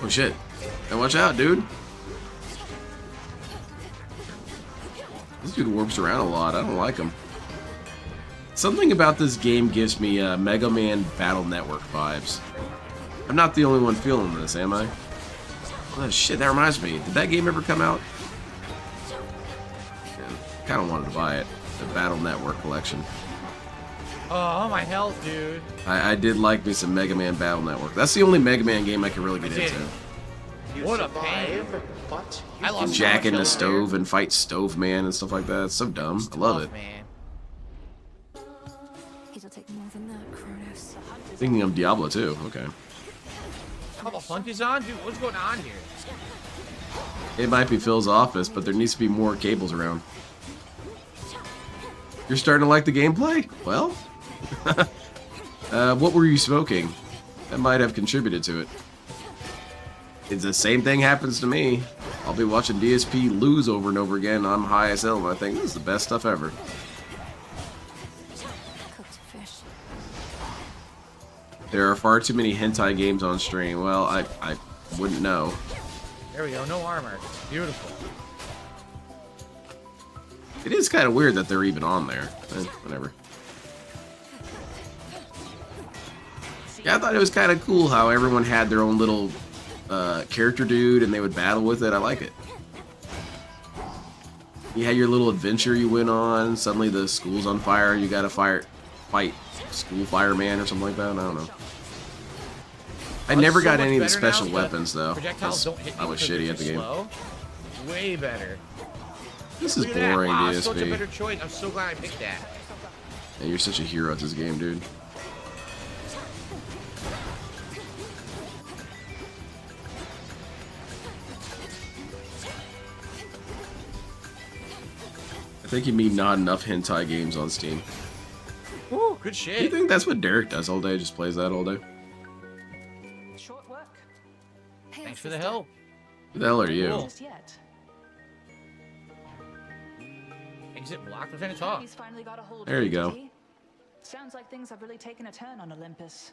S1: Oh shit. Hey, watch out, dude. This dude warps around a lot. I don't like him. Something about this game gives me Mega Man Battle Network vibes. I'm not the only one feeling this, am I? Oh shit, that reminds me. Did that game ever come out? Yeah, kind of wanted to buy it. The Battle Network collection.
S3: Oh, my health, dude.
S1: I did like me some Mega Man Battle Network. That's the only Mega Man game I can really get
S3: did.
S1: into.
S10: You
S3: What a
S10: survive,
S3: pain.
S10: but you
S3: I lost
S1: Jack in the
S3: Kills
S1: stove and fight Stove Man and stuff like that. It's so dumb. I love it.
S3: Man.
S6: It'll take more than that, Kronos.
S1: Thinking of Diablo too. Okay.
S3: Oh, the hunt is on? Dude, what's going on here?
S1: It might be Phil's office, but there needs to be more cables around. You're starting to like the gameplay? Well, what were you smoking? That might have contributed to it. It's the same thing happens to me. I'll be watching DSP lose over and over again. I'm high as hell, and I think this is the best stuff ever.
S6: Cooked fish.
S1: There are far too many hentai games on stream. Well, I wouldn't know.
S3: There we go. No armor. Beautiful.
S1: It is kind of weird that they're even on there. Whatever. Yeah, I thought it was kind of cool how everyone had their own little character dude and they would battle with it. I like it. You had your little adventure you went on. Suddenly the school's on fire. You gotta fight school fireman or something like that. I don't know. I never got any of the special weapons though.
S3: Projectiles don't hit
S1: I was shitty at the game.
S3: slow. Way better.
S1: This is
S3: Look at that.
S1: boring,
S3: Wow,
S1: DSP.
S3: such a better choice. I'm so glad I picked that.
S1: Yeah, you're such a hero at this game, dude. I think you mean not enough hentai games on Steam.
S3: Woo, good shit.
S1: You think that's what Derek does all day? Just plays that all day?
S8: Short work.
S3: Thanks for the help.
S1: Who the hell are you?
S3: Cool.
S8: Just yet.
S3: Exit block. We're gonna talk.
S8: He's finally got a hold
S1: There
S8: of
S1: you go.
S8: entity. Sounds like things have really taken a turn on Olympus.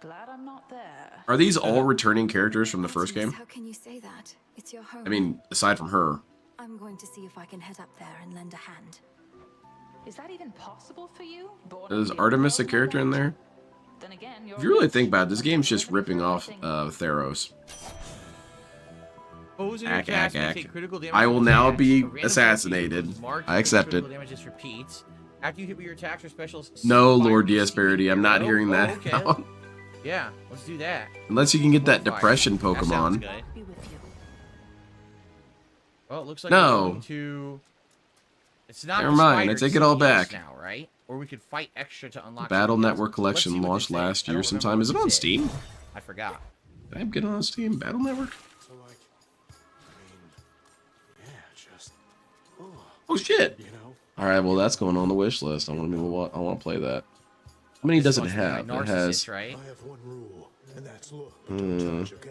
S8: Glad I'm not there.
S1: Are these all returning characters from the first game?
S6: How can you say that? It's your home.
S1: I mean, aside from her.
S6: I'm going to see if I can head up there and lend a hand.
S8: Is that even possible for you? Born
S1: Is
S8: on the
S1: Artemis a
S8: world
S1: character in there?
S8: Then again,
S1: If you really think about it, this game's just ripping off Theros.
S3: Foes in your
S1: Ack,
S3: cast
S1: ack,
S3: may
S1: ack.
S3: take critical damage
S1: I will
S3: from
S1: now
S3: attacks.
S1: be
S3: A random
S1: assassinated.
S3: attack marked
S1: I accept
S3: critical
S1: it.
S3: damage just repeats. After you hit with your attacks or specials.
S1: No,
S3: fire
S1: Lord
S3: the
S1: Diasparity, I'm not hearing that.
S3: Okay. Yeah, let's do that.
S1: Unless you can get that
S3: Fire.
S1: depression
S3: That sounds
S1: Pokemon.
S3: good.
S8: Be with you.
S3: Well, it looks like
S1: No.
S3: we're going to. It's not.
S1: Never
S3: the
S1: mind, I
S3: spiders,
S1: take
S3: it's
S1: it all
S3: the ants
S1: back.
S3: now, right? Or we could fight extra to unlock.
S1: Battle
S3: something else.
S1: Network
S3: Let's
S1: Collection
S3: see what
S1: launched
S3: they say.
S1: last
S3: I
S1: year
S3: don't
S1: sometime.
S3: remember
S1: Is it
S3: what
S1: on
S3: they say.
S1: Steam?
S3: I forgot.
S1: Did I get it on Steam? Battle Network?
S2: So like, I mean, yeah, just,
S1: Oh shit!
S2: you know,
S1: Alright, well that's going on the wish list. I want to play that. How many does it
S3: This
S1: have?
S3: one's
S1: It has
S3: right?
S2: I have one rule, and that's look, but don't touch, okay?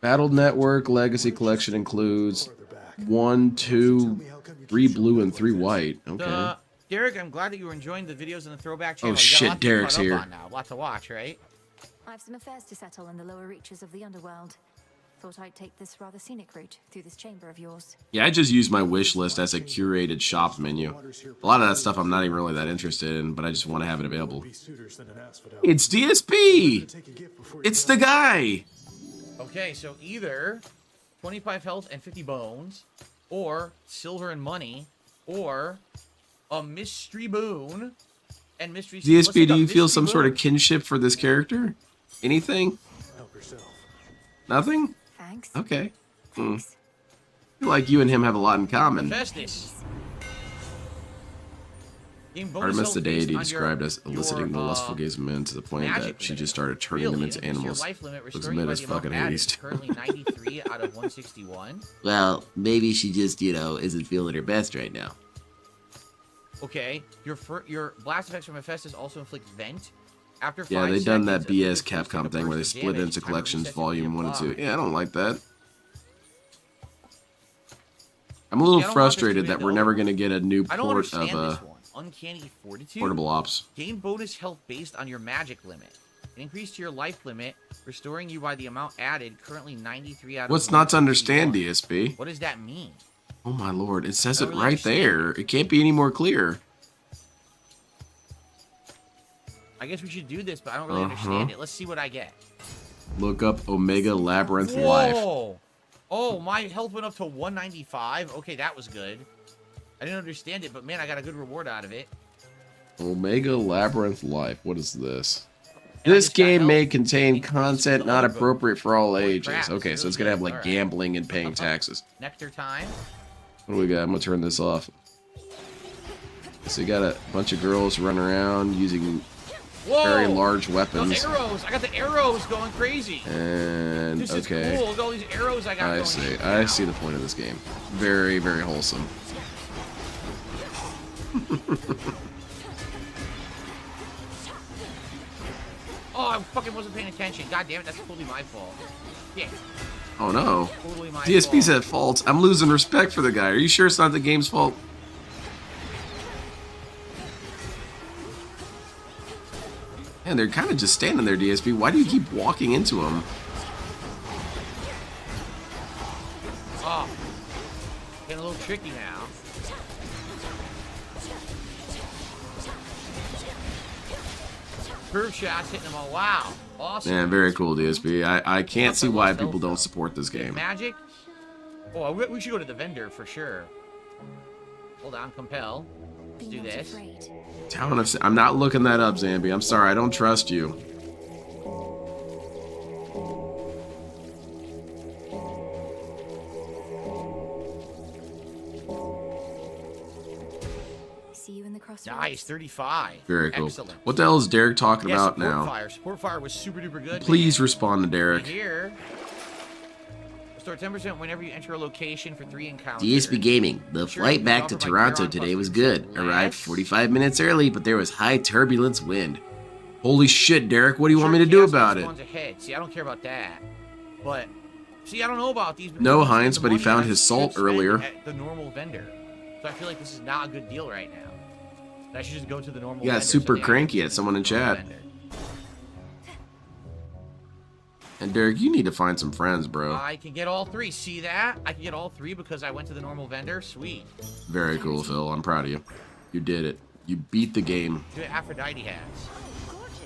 S1: Battle Network Legacy Collection includes
S2: Further back.
S1: 1, 2, 3 blue and 3 white. Okay.
S3: Derek, I'm glad that you were enjoying the videos on the Throwback channel.
S1: Oh
S3: You got a
S1: shit,
S3: lot to
S1: Derek's
S3: caught up
S1: here.
S3: on now. A lot to watch, right?
S6: I have some affairs to settle in the lower reaches of the underworld. Thought I'd take this rather scenic route through this chamber of yours.
S1: Yeah, I just use my wish list as a curated shop menu. A lot of that stuff I'm not even really that interested in, but I just want to have it available.
S2: Be suitors than an asphodel.
S1: It's DSP!
S2: Take a gift before you
S1: It's
S2: go.
S1: the guy!
S3: Okay, so either 25 health and 50 bones, or silver and money, or a mystery boon and mystery. Let's
S1: DSP,
S3: take
S1: do
S3: a
S1: you feel
S3: mystery
S1: some sort of
S3: boon.
S1: kinship for this character? Anything?
S2: Help yourself.
S1: Nothing?
S6: Thanks.
S1: Okay.
S6: Thanks.
S1: I feel like you and him have a lot in common.
S3: Festus. Gain bonus
S1: Artemis
S3: health
S1: the
S3: based
S1: deity
S3: on
S1: described
S3: your-
S1: as eliciting the lustful gaze of men to the point
S3: magic
S1: that she
S3: limit.
S1: just started turning them
S3: Really,
S1: into
S3: increase your
S1: animals.
S3: life limit,
S1: Looks
S3: restoring you
S1: mid
S3: by
S1: as
S3: the amount
S1: fucking
S3: added.
S1: Hades.
S3: Currently 93 out of 161.
S5: Well, maybe she just, isn't feeling her best right now.
S3: Okay, your blast effects from Hephaestus also inflict vent. After 5
S1: Yeah, they done that
S3: seconds,
S1: BS
S3: ability to take
S1: Capcom
S3: a
S1: thing where they
S3: burst of
S1: split it
S3: damage.
S1: into
S3: Timer
S1: collections,
S3: resets
S1: volume 1 and 2.
S3: reapply.
S1: Yeah, I don't like that. I'm a little
S3: See, I don't want this to
S1: frustrated
S3: be
S1: that
S3: an
S1: we're never
S3: over-
S1: going to get a new
S3: I don't
S1: port
S3: understand
S1: of
S3: this one. Uncanny Fortitude.
S1: Portable Ops.
S3: Gain bonus health based on your magic limit. An increase to your life limit, restoring you by the amount added. Currently 93 out of
S1: What's not to understand,
S3: 161.
S1: DSP?
S3: What does that mean?
S1: Oh my lord, it says
S3: I
S1: it
S3: don't really
S1: right
S3: understand
S1: there. It can't be any more clear.
S3: I guess we should do this, but I don't really understand it. Let's see what I get.
S1: Look up Omega Labyrinth Life.
S3: Whoa! Oh, my health went up to 195. Okay, that was good. I didn't understand it, but man, I got a good reward out of it.
S1: Omega Labyrinth Life. What is this?
S3: And I
S1: This
S3: just got
S1: game may
S3: health
S1: contain
S3: increases
S1: content
S3: the
S1: not
S3: other book.
S1: appropriate for all
S3: Holy
S1: ages.
S3: crap,
S1: Okay,
S3: this
S1: so
S3: is
S1: it's gonna have
S3: good.
S1: like
S3: Alright.
S1: gambling and paying taxes.
S3: Nectar time.
S1: What do we got? I'm gonna turn this off. So you got a bunch of girls running around using
S3: Whoa!
S1: very large
S3: Those
S1: weapons.
S3: arrows! I got the arrows going crazy.
S1: And
S3: This is
S1: okay,
S3: cool. Look at all these arrows I got
S1: I
S3: going.
S1: see.
S3: in
S1: I
S3: now.
S1: see the point of this game. Very, very wholesome.
S3: Oh, I fucking wasn't paying attention. God damn it, that's totally my fault. Yeah.
S1: Oh no.
S3: Totally my
S1: DSP's
S3: fault.
S1: at fault. I'm losing respect for the guy. Are you sure it's not the game's fault? Man, they're kind of just standing there, DSP. Why do you keep walking into them?
S3: Oh. Getting a little tricky now. Curve shots hitting them all. Wow. Awesome.
S1: Man, very cool, DSP. I can't see why people don't support this game.
S3: Magic? Oh, we should go to the vendor for sure. Hold on, compel. Let's do this.
S1: Town of... I'm not looking that up, Zambi. I'm sorry. I don't trust you.
S6: See you in the crossroads.
S3: Nice, 35.
S1: Very cool.
S3: Excellent.
S1: What the hell is Derek talking
S3: Yeah,
S1: about
S3: support
S1: now?
S3: Fire. Support fire was super duper good.
S1: Please respond to Derek.
S3: Right here. Restore 10% whenever you enter a location for 3 encounters.
S5: DSP Gaming. The flight back to Toronto today was good. Arrived 45 minutes early, but there was high turbulence wind.
S1: Holy shit, Derek. What do you want me to do about it?
S3: Ahead. See, I don't care about that. But, see, I don't know about these.
S1: No, Heinz, but he found his salt earlier.
S3: At the normal vendor. So I feel like this is not a good deal right now. I should just go to the normal
S1: You got
S3: vendor,
S1: super
S3: so
S1: cranky at someone in chat. And Derek, you need to find some friends, bro.
S3: I can get all 3. See that? I can get all 3 because I went to the normal vendor. Sweet.
S1: Very cool, Phil. I'm proud of you. You did it. You beat the game.
S3: Do it Aphrodite has.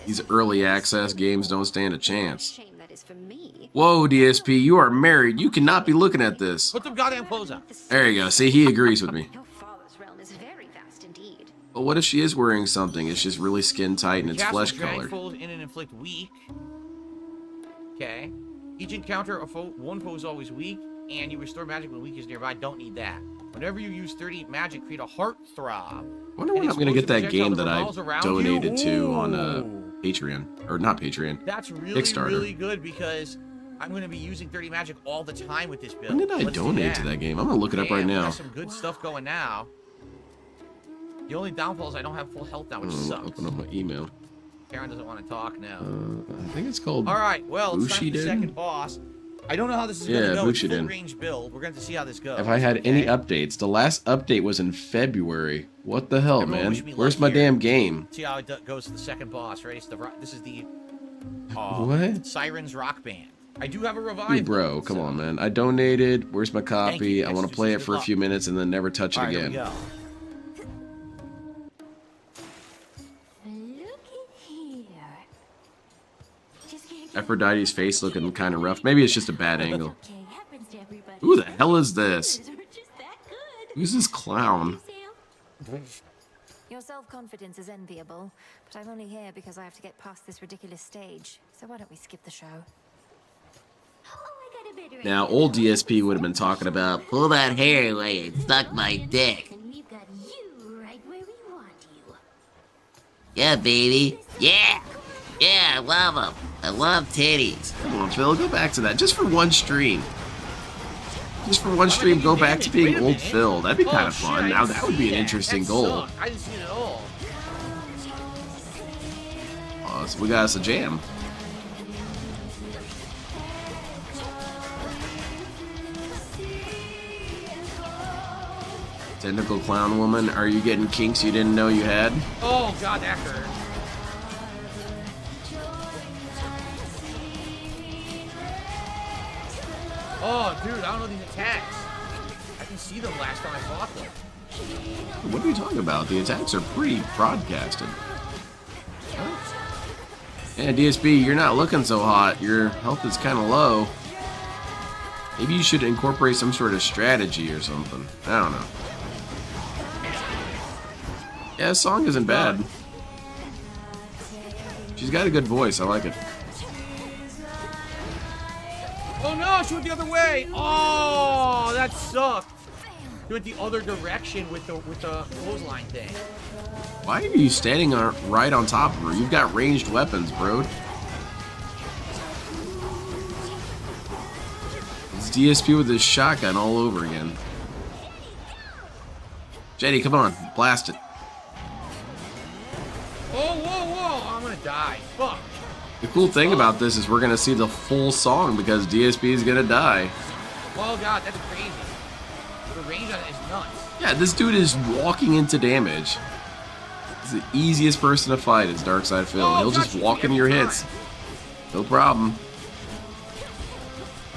S1: These early access games don't stand a chance.
S11: Shame that is for me.
S1: Whoa, DSP, you are married. You cannot be looking at this.
S3: Put them goddamn clothes on.
S1: There you go. See, he agrees with me.
S11: Your father's realm is very vast indeed.
S1: But what if she is wearing something? It's just really skin tight and it's
S3: Cast
S1: flesh
S3: will drag,
S1: colored.
S3: fold in and inflict weak. Okay. Each encounter, one foe is always weak, and you restore magic when weak is nearby. Don't need that. Whenever you use 30 magic, create a heart throb.
S1: I wonder when I'm going to get that game that I donated to on Patreon. Or not Patreon.
S3: That's really,
S1: Kickstarter.
S3: really good because I'm going to be using 30 magic all the time with this build.
S1: When did I donate to that game? I'm going to look it up right
S3: We
S1: now.
S3: got some good stuff going now. The only downfall is I don't have full health now, which sucks.
S1: Open up my email.
S3: Karen doesn't want to talk now.
S1: I think it's called
S3: All right, well, it's time for the
S1: Bushiden?
S3: second boss. I don't know how this is going to
S1: Yeah,
S3: go. It's a
S1: Bushiden.
S3: full range build. We're going to see how this goes.
S1: If I had any updates, the last update was in February. What the hell,
S3: Everyone
S1: man?
S3: wish me
S1: Where's
S3: luck
S1: my
S3: here.
S1: damn game?
S3: See how it goes to the second boss, right? This is the
S1: What?
S3: Sirens Rock Band. I do have a
S1: Dude,
S3: revival.
S1: bro, come on, man. I donated. Where's my copy?
S3: you.
S1: I want to play it for a few minutes and then never touch it
S3: All right, here
S1: again.
S3: we go.
S1: Aphrodite's face looking kind of rough. Maybe it's just a bad angle. Who the hell is this? Who's this clown?
S6: Your self-confidence is enviable, but I'm only here because I have to get past this ridiculous stage. So why don't we skip the show?
S5: Now, old DSP would have been talking about, pull that hair away and suck my dick. Yeah, baby. Yeah. Yeah, I love them. I love titties.
S1: Come on, Phil. Go back to that. Just for one stream. Just for one stream, go back to being old Phil. That'd be kind of fun. Now, that would be an interesting goal.
S3: I didn't see it at all.
S1: Oh, so we got us a jam. Tentacle clown woman, are you getting kinks you didn't know you had?
S3: Oh, God, that hurt. Oh, dude, I don't know these attacks. I can see them last time I fought them.
S1: What are you talking about? The attacks are pretty broadcasted. Yeah, DSP, you're not looking so hot. Your health is kind of low. Maybe you should incorporate some sort of strategy or something. I don't know. Yeah, the song isn't bad. She's got a good voice. I like it.
S3: Oh no, she went the other way. Oh, that sucked. She went the other direction with the clothesline thing.
S1: Why are you standing right on top of her? You've got ranged weapons, bro. It's DSP with his shotgun all over again. Jetty, come on. Blast it.
S3: die. Fuck.
S1: The cool thing about this is we're gonna see the full song because DSP is gonna die.
S3: Oh god, that's crazy. The range on it is nuts.
S1: Yeah, this dude is walking into damage. He's the easiest person to fight is Darkside Phil.
S3: Oh,
S1: He'll
S3: God,
S1: just
S3: you
S1: walk
S3: see
S1: into
S3: every
S1: your
S3: time.
S1: hits. No problem.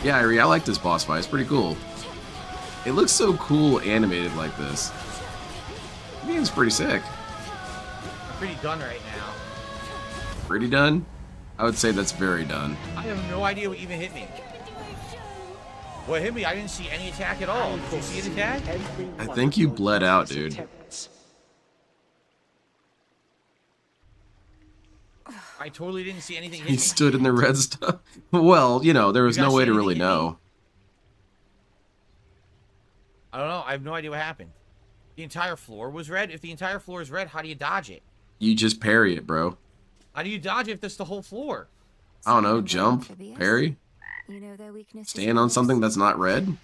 S1: Yeah, I like this boss fight. It's pretty cool. It looks so cool animated like this. The game's pretty sick.
S3: I'm pretty done right now.
S1: Pretty done? I would say that's very done.
S3: I have no idea what even hit me. What hit me? I didn't see any attack at all. Did you see an attack?
S1: I think you bled out, dude.
S3: I totally didn't see anything hit
S1: He
S3: me.
S1: stood in the red stuff. Well, you know, there was
S3: You guys
S1: no way
S3: see
S1: to really
S3: anything hit me?
S1: know.
S3: I don't know. I have no idea what happened. The entire floor was red. If the entire floor is red, how do you dodge it?
S1: You just parry it, bro.
S3: How do you dodge it if that's the whole floor?
S1: I don't know, jump, parry,
S6: You know their weaknesses.
S1: stand on something that's not red.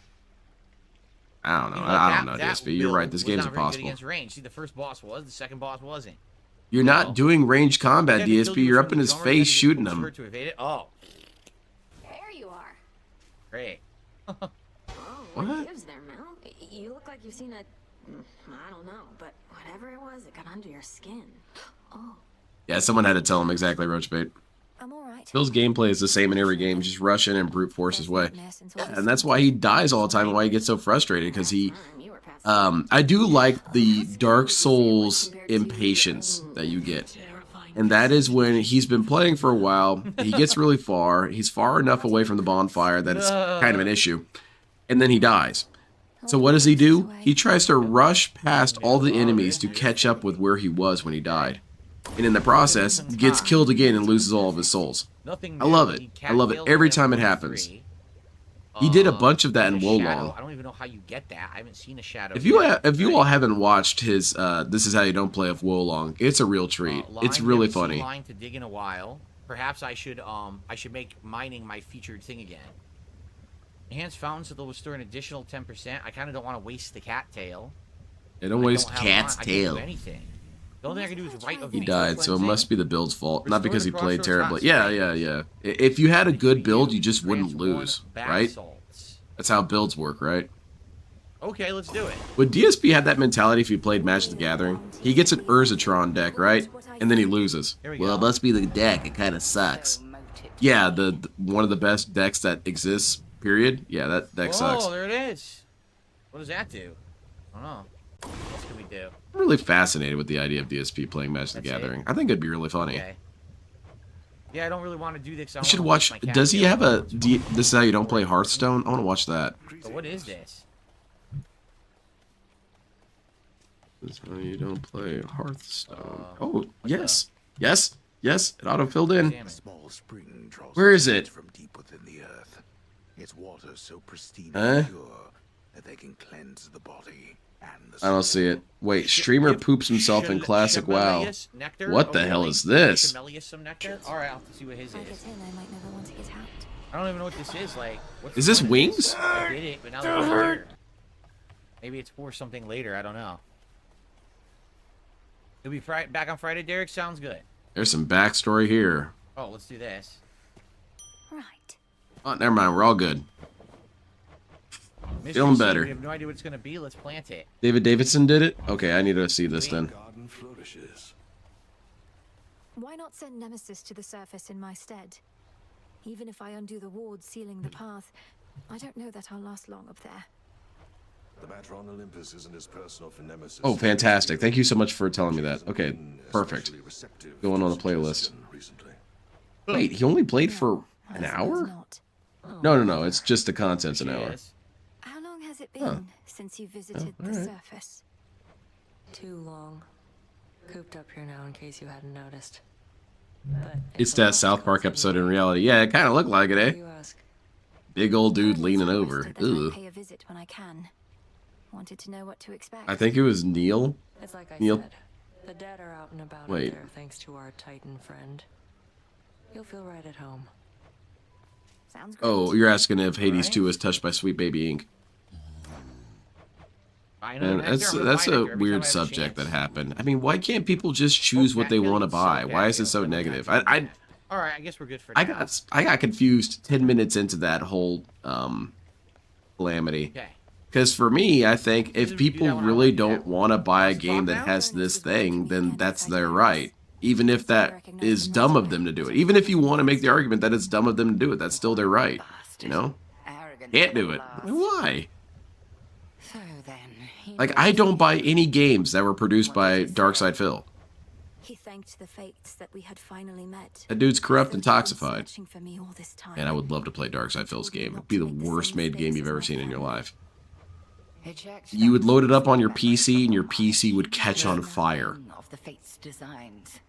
S1: I don't know.
S3: You know,
S1: I don't know,
S3: that
S1: DSP. You're right. This
S3: build
S1: game's
S3: was not very good
S1: impossible.
S3: against range. See, the first boss was. The second boss wasn't.
S1: You're not doing ranged combat,
S3: Then they killed
S1: DSP.
S3: you
S1: You're
S3: from
S1: up in
S3: the
S1: his
S3: jump, you had
S1: face
S3: to get
S1: shooting
S3: push
S1: him.
S3: her to evade it. Oh,
S11: There you are.
S3: great.
S11: Oh,
S1: What?
S11: gives there, Mel? You look like you've seen a... I don't know, but whatever it was, it got under your skin. Oh.
S1: Yeah, someone had to tell him exactly, Roachbait.
S6: I'm alright.
S1: Phil's gameplay is the same in every game. Just rush in and brute force his way. And that's why he dies all the time and why he gets so frustrated, because he... I do like the Dark Souls impatience that you get. And that is when he's been playing for a while, he gets really far, he's far enough away from the bonfire that it's kind of an issue, and then he dies. So what does he do? He tries to rush past all the enemies to catch up with where he was when he died. And in the process, gets killed again and loses all of his souls.
S3: Nothing
S1: I love
S3: new.
S1: it.
S3: He
S1: I love it
S3: cat
S1: every
S3: kills
S1: time it
S3: him
S1: happens.
S3: free.
S1: He did a bunch of that in
S3: and a shadow.
S1: Wolong.
S3: I don't even know how you get that. I haven't seen a shadow.
S1: If you
S3: yet.
S1: all haven't watched his This Is How You Don't Play of Wolong, it's a real treat. It's
S3: Line,
S1: really
S3: haven't seen
S1: funny.
S3: Line to dig in a while. Perhaps I should make mining my featured thing again. Enhanced fountains, so they'll restore an additional 10%. I kind of don't want to waste the cat tail.
S1: They don't waste
S3: have
S1: cat's
S3: I can't do
S1: tail.
S3: anything. The only thing I can do is write a
S1: He
S3: video
S1: died, so it
S3: cleansing.
S1: must be the build's fault. Not
S3: Restore
S1: because
S3: the
S1: he played
S3: crossroads
S1: terribly.
S3: hot
S1: Yeah. If you had a good build, you just wouldn't
S3: Grants one
S1: lose,
S3: bath
S1: right?
S3: salts.
S1: That's how builds work, right?
S3: Okay, let's do it.
S1: Would DSP have that mentality if he played Magic the Gathering? He gets an Urzatron deck, right? And then he loses.
S3: Here we
S5: Well, it
S3: go.
S5: must be the deck. It kind of sucks.
S1: Yeah, the one of the best decks that exists, period. Yeah, that deck sucks.
S3: Oh, there it is. What does that do? I don't know. What else can we do?
S1: I'm really fascinated with the idea of DSP playing Magic the
S3: That's it?
S1: Gathering. I think it'd be really funny.
S3: Okay. Yeah, I don't really want to do this.
S1: You should watch. Does he have a? This Is How You Don't Play Hearthstone? I want to watch that.
S3: So what is this?
S1: This is how you don't play Hearthstone. Oh, yes. Yes. Yes. It auto filled in.
S3: Damn
S2: A
S3: it.
S2: small spring draws
S1: Where is
S2: streams
S1: it?
S2: from deep within the earth. Its water so pristine
S1: Huh?
S2: and pure that they can cleanse the body and the
S1: I don't see it. Wait, streamer poops himself in classic WoW.
S3: Nectar?
S1: What the
S3: Oh,
S1: hell
S3: really?
S1: is this?
S3: Shemelius some nectar? All right, I'll have to see what his
S6: If I get
S3: is.
S6: in, I might never want to get out.
S3: I don't even know what this is. Like, what's
S1: Is
S3: the
S1: this
S3: point of
S1: wings?
S3: I did it, but now there's here. Maybe it's for something later. I don't know. It'll be back on Friday, Derek. Sounds good.
S1: There's some backstory here.
S3: Oh, let's do this.
S6: Right.
S1: Oh, never mind. We're all good.
S3: Mystery
S1: Feeling
S3: seed,
S1: better.
S3: We have no idea what it's gonna be. Let's plant it.
S1: David Davidson did it? Okay, I need to see this then.
S2: garden flourishes.
S6: Why not send Nemesis to the surface in my stead? Even if I undo the ward sealing the path, I don't know that I'll last long up there.
S2: The matter on Olympus isn't as personal for Nemesis.
S1: Oh, fantastic. Thank you so much for telling me that. Okay, perfect.
S2: Especially receptive
S1: Going
S2: to
S1: on the playlist.
S2: suggestion recently.
S1: Wait, he only played for an
S6: I suppose
S1: hour?
S6: not.
S1: No. It's just the content's an hour.
S3: Yes.
S6: How long has it been since you visited the
S1: alright.
S6: surface?
S9: Too long. Cooped up here now in case you hadn't noticed. But
S1: It's
S9: a
S1: that
S9: lot
S1: South Park
S9: goes
S1: episode
S9: into
S1: in reality. Yeah, it kind of looked like it,
S9: it.
S1: eh?
S9: You ask.
S1: Big old dude
S6: I
S1: leaning
S6: always
S1: over.
S6: requested that I
S1: Ugh.
S6: pay a visit when I can. Wanted to know what to expect.
S1: I think it was Neil.
S9: It's like I
S1: Neil-
S9: said. The dead are out and about
S1: Wait.
S9: up there thanks to our Titan friend. You'll feel right at home.
S6: Sounds great.
S1: Oh, you're asking if Hades 2 is touched by Sweet Baby Ink.
S3: I know.
S1: And that's a weird subject that happened. I mean, why can't people just choose what they want to buy? Why is it so negative?
S3: All right, I guess we're good for now.
S1: I got confused 10 minutes into that whole calamity.
S3: Okay.
S1: Because for me, I think if people really don't want to buy a game that has this thing, then that's their right. Even if that is dumb of them to do it. Even if you want to make the argument that it's dumb of them to do it, that's still their right. You know? Can't do it. Why? Like, I don't buy any games that were produced by Darkside Phil.
S6: He thanked the fates that we had finally met.
S1: That dude's corrupt and toxified.
S6: Searching for me all this time.
S1: And I would love to play Darkside Phil's game. It'd be the worst made game you've ever seen in your life. You would load it up on your PC and your PC would catch on fire.
S8: Of the fate's designs.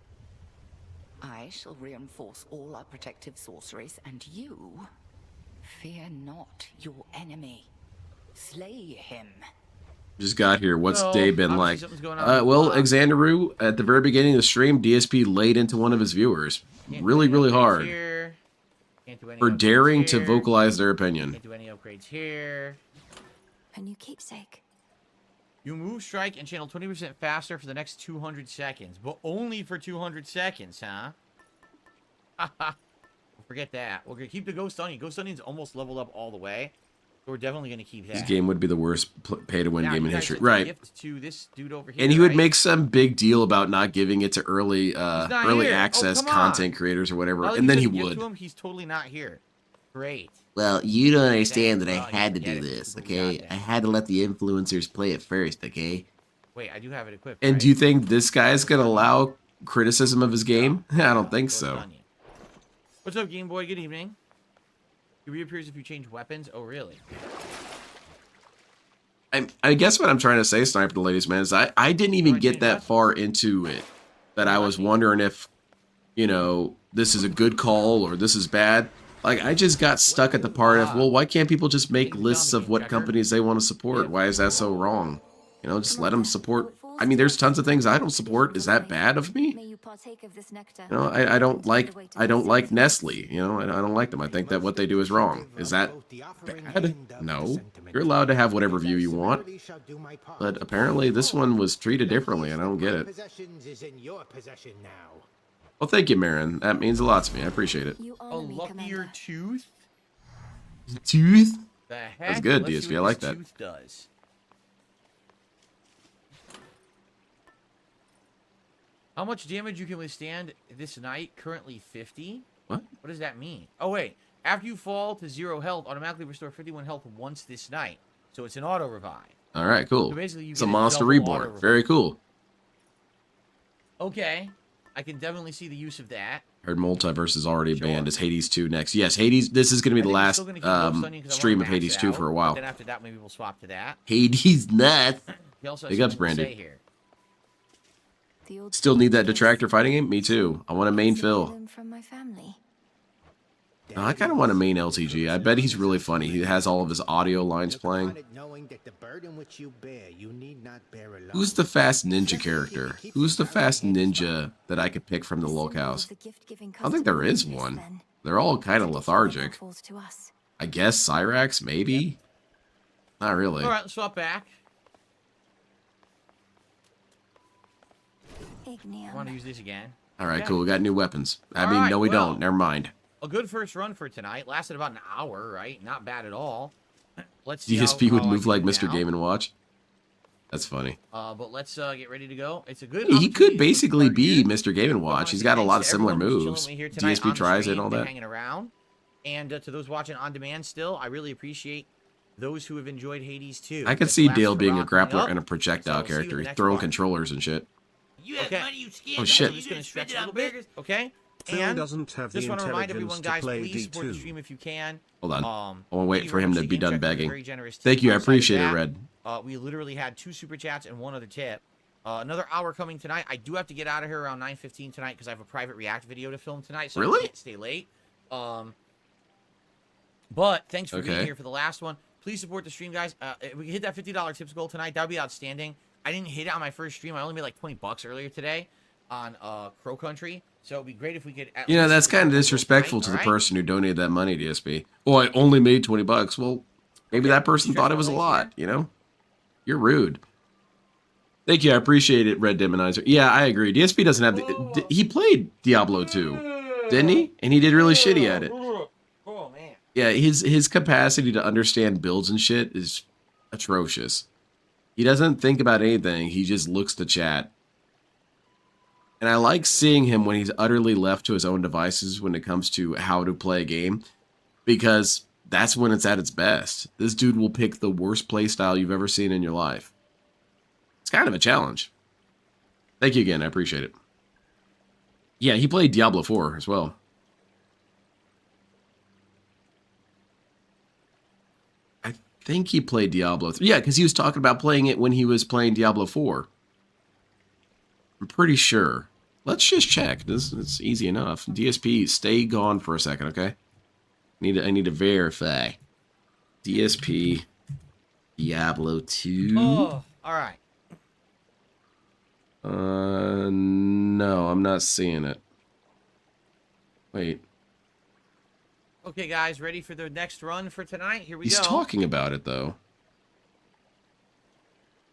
S8: I shall reinforce all our protective sorceries, and you fear not your enemy. Slay him.
S1: Just got here. What's
S3: So,
S1: day been like?
S3: obviously something's going on.
S1: Well, Xanderu, at the very beginning of the stream, DSP laid into one of his viewers. Really, really hard.
S3: Here. Can't do any
S1: For
S3: upgrades
S1: daring to
S3: here.
S1: vocalize their opinion.
S3: Can't do any upgrades here.
S6: A new keepsake.
S3: You move, strike, and channel 20% faster for the next 200 seconds. But only for 200 seconds, huh? Haha. Forget that. We're going to keep the Ghost Onion. Ghost Onion's almost leveled up all the way. So we're definitely going to keep that.
S1: This game would be the worst pay-to-win
S3: Now,
S1: game in
S3: you guys
S1: history.
S3: sent a
S1: Right.
S3: gift to this dude over here,
S1: And he would
S3: right?
S1: make some big deal about not giving it to early
S3: not
S1: early
S3: here. Oh,
S1: access
S3: come on.
S1: content creators or whatever.
S3: Now that
S1: And
S3: you
S1: then
S3: sent
S1: he
S3: a gift
S1: would.
S3: to him, he's totally not here. Great.
S5: Well, you don't understand that I
S3: Oh, you
S5: had to
S3: forget
S5: do
S3: it.
S5: this,
S3: Completely
S5: okay?
S3: goddamn.
S5: I had to let the influencers play it first, okay?
S3: Wait, I do have it equipped.
S1: And
S3: right?
S1: do you think this guy's going to allow criticism of his game? I don't think
S3: Ghost
S1: so.
S3: Onion. What's up, Game Boy? Good evening. He reappears if you change weapons. Oh, really?
S1: I guess what I'm trying to say, Sniper the Ladies, man, is I didn't even
S3: Wanna
S1: get
S3: change
S1: that
S3: that?
S1: far into it. That I was wondering if, you know, this is a good call or this is bad. Like, I just got stuck at the part of, well, why can't people just make lists of what companies they want to support? Why is that so wrong? You know, just let them support. I mean, there's tons of things I don't support. Is that bad of me?
S6: May you partake of this nectar.
S1: You know, I don't like Nestle. You know, I don't like them. I think that what they do is wrong. Is that bad? No. You're allowed to have whatever view you want. But apparently this one was treated differently, and I don't get it. Well, thank you, Marin. That means a lot to me. I appreciate it.
S6: You
S3: A
S6: honor me,
S3: luckier
S6: Commander.
S3: tooth?
S1: Tooth?
S3: The heck?
S1: That's good,
S3: Let's see
S1: DSP. I
S3: what
S1: like
S3: this
S1: that.
S3: Tooth does. How much damage you can withstand this night? Currently 50.
S1: What?
S3: What does that mean? Oh, wait. After you fall to 0 health, automatically restore 51 health once this night. So it's an auto revive.
S1: All right, cool.
S3: So basically you
S1: It's a
S3: get a
S1: monster
S3: double
S1: reborn.
S3: auto-revive.
S1: Very cool.
S3: Okay. I can definitely see the use of that.
S1: Heard Multiverse is already
S3: Sure.
S1: banned. Is Hades 2 next? Yes, Hades. This is going to be the
S3: I think we're
S1: last
S3: still gonna keep Ghost Onion 'cause I
S1: stream
S3: wanna
S1: of
S3: max
S1: Hades
S3: it
S1: 2
S3: out,
S1: for a
S3: but
S1: while.
S3: Then after that, maybe we'll swap to that.
S5: Hades nuts.
S3: He also has
S1: Big ups,
S3: something to say
S1: Brandy.
S3: here.
S6: The old
S1: Still need that
S6: soldiers
S1: detractor fighting game? Me too. I want a main Phil.
S6: them from my family.
S1: No, I kind of want a main LTG. I bet he's really funny. He has all of his audio lines playing. Who's the fast ninja character? Who's the fast ninja that I could pick from the locales? I don't think there is one. They're all kind of lethargic.
S6: Falls to us.
S1: I guess Cyrax, maybe? Not really.
S3: All right, let's swap back. I want to use this again.
S1: All right,
S3: Okay.
S1: cool. We got new weapons. I
S3: All
S1: mean,
S3: right,
S1: no, we
S3: well.
S1: don't. Never mind.
S3: A good first run for tonight. Lasted about an hour, right? Not bad at all. Let's see
S1: DSP
S3: how
S1: would
S3: I
S1: move
S3: can
S1: like
S3: do
S1: Mr.
S3: now.
S1: Game & Watch. That's funny.
S3: But let's get ready to go. It's a good.
S1: He
S3: opportunity
S1: could
S3: to
S1: basically
S3: start
S1: be
S3: here.
S1: Mr. Game &
S3: I
S1: Watch.
S3: wanna
S1: He's
S3: say
S1: got a
S3: thanks
S1: lot
S3: to
S1: of similar
S3: everyone who's
S1: moves.
S3: chilling with me here tonight
S1: DSP
S3: on
S1: tries it
S3: stream
S1: and all
S3: and
S1: that.
S3: hanging around. And to those watching on demand still, I really appreciate those who have enjoyed Hades too.
S1: I could
S3: This
S1: see
S3: last
S1: Dale being a
S3: hurrah coming
S1: grappler
S3: up.
S1: and a projectile
S3: So, we'll see you in
S1: character.
S3: the
S1: He's
S3: next
S1: throwing
S3: one.
S1: controllers and shit.
S3: You have money, you
S1: Oh, shit.
S3: I'm just gonna stretch it a little bit. Okay.
S2: Phil
S3: And
S2: doesn't have
S3: just
S2: the
S3: want to remind
S2: intelligence
S3: everyone,
S2: to
S3: guys,
S2: play
S3: please support the
S2: D2.
S3: stream if you can.
S1: Hold on. I want to
S3: thank
S1: wait
S3: you
S1: for
S3: very
S1: him
S3: much
S1: to be
S3: again.
S1: done
S3: Check out the
S1: begging.
S3: very generous
S1: Thank
S3: tip
S1: you. I
S3: outside of
S1: appreciate it,
S3: that.
S1: Red.
S3: We literally had 2 super chats and 1 other tip. Another hour coming tonight. I do have to get out of here around 9:15 tonight because I have a private react video to film tonight, so
S1: Really?
S3: I can't stay late. But thanks for being
S1: Okay.
S3: here for the last one. Please support the stream, guys. If we can hit that $50 tips goal tonight, that would be outstanding. I didn't hit it on my first stream. I only made like $20 earlier today on Crow Country, so it'd be great if we could.
S1: You know,
S3: least
S1: that's
S3: hit the
S1: kind of
S3: goal
S1: disrespectful
S3: tonight,
S1: to the
S3: all right?
S1: person who donated that money, DSP. Oh, I only made $20. Well, maybe that person thought it was a lot, you know? You're rude. Thank you. I appreciate it, Red Demonizer. Yeah, I agree. DSP doesn't have the... He played Diablo 2, didn't he? And he did really shitty at it.
S3: Oh, man.
S1: Yeah, his capacity to understand builds and shit is atrocious. He doesn't think about anything. He just looks to chat. And I like seeing him when he's utterly left to his own devices when it comes to how to play a game, because that's when it's at its best. This dude will pick the worst playstyle you've ever seen in your life. It's kind of a challenge. Thank you again. I appreciate it. Yeah, he played Diablo 4 as well. I think he played Diablo 3. Yeah, because he was talking about playing it when he was playing Diablo 4. I'm pretty sure. Let's just check. It's easy enough. DSP, stay gone for a second, okay? I need to verify. DSP Diablo 2.
S3: Oh, all right.
S1: No, I'm not seeing it. Wait.
S3: Okay, guys, ready for the next run for tonight? Here we
S1: He's
S3: go.
S1: talking about it, though.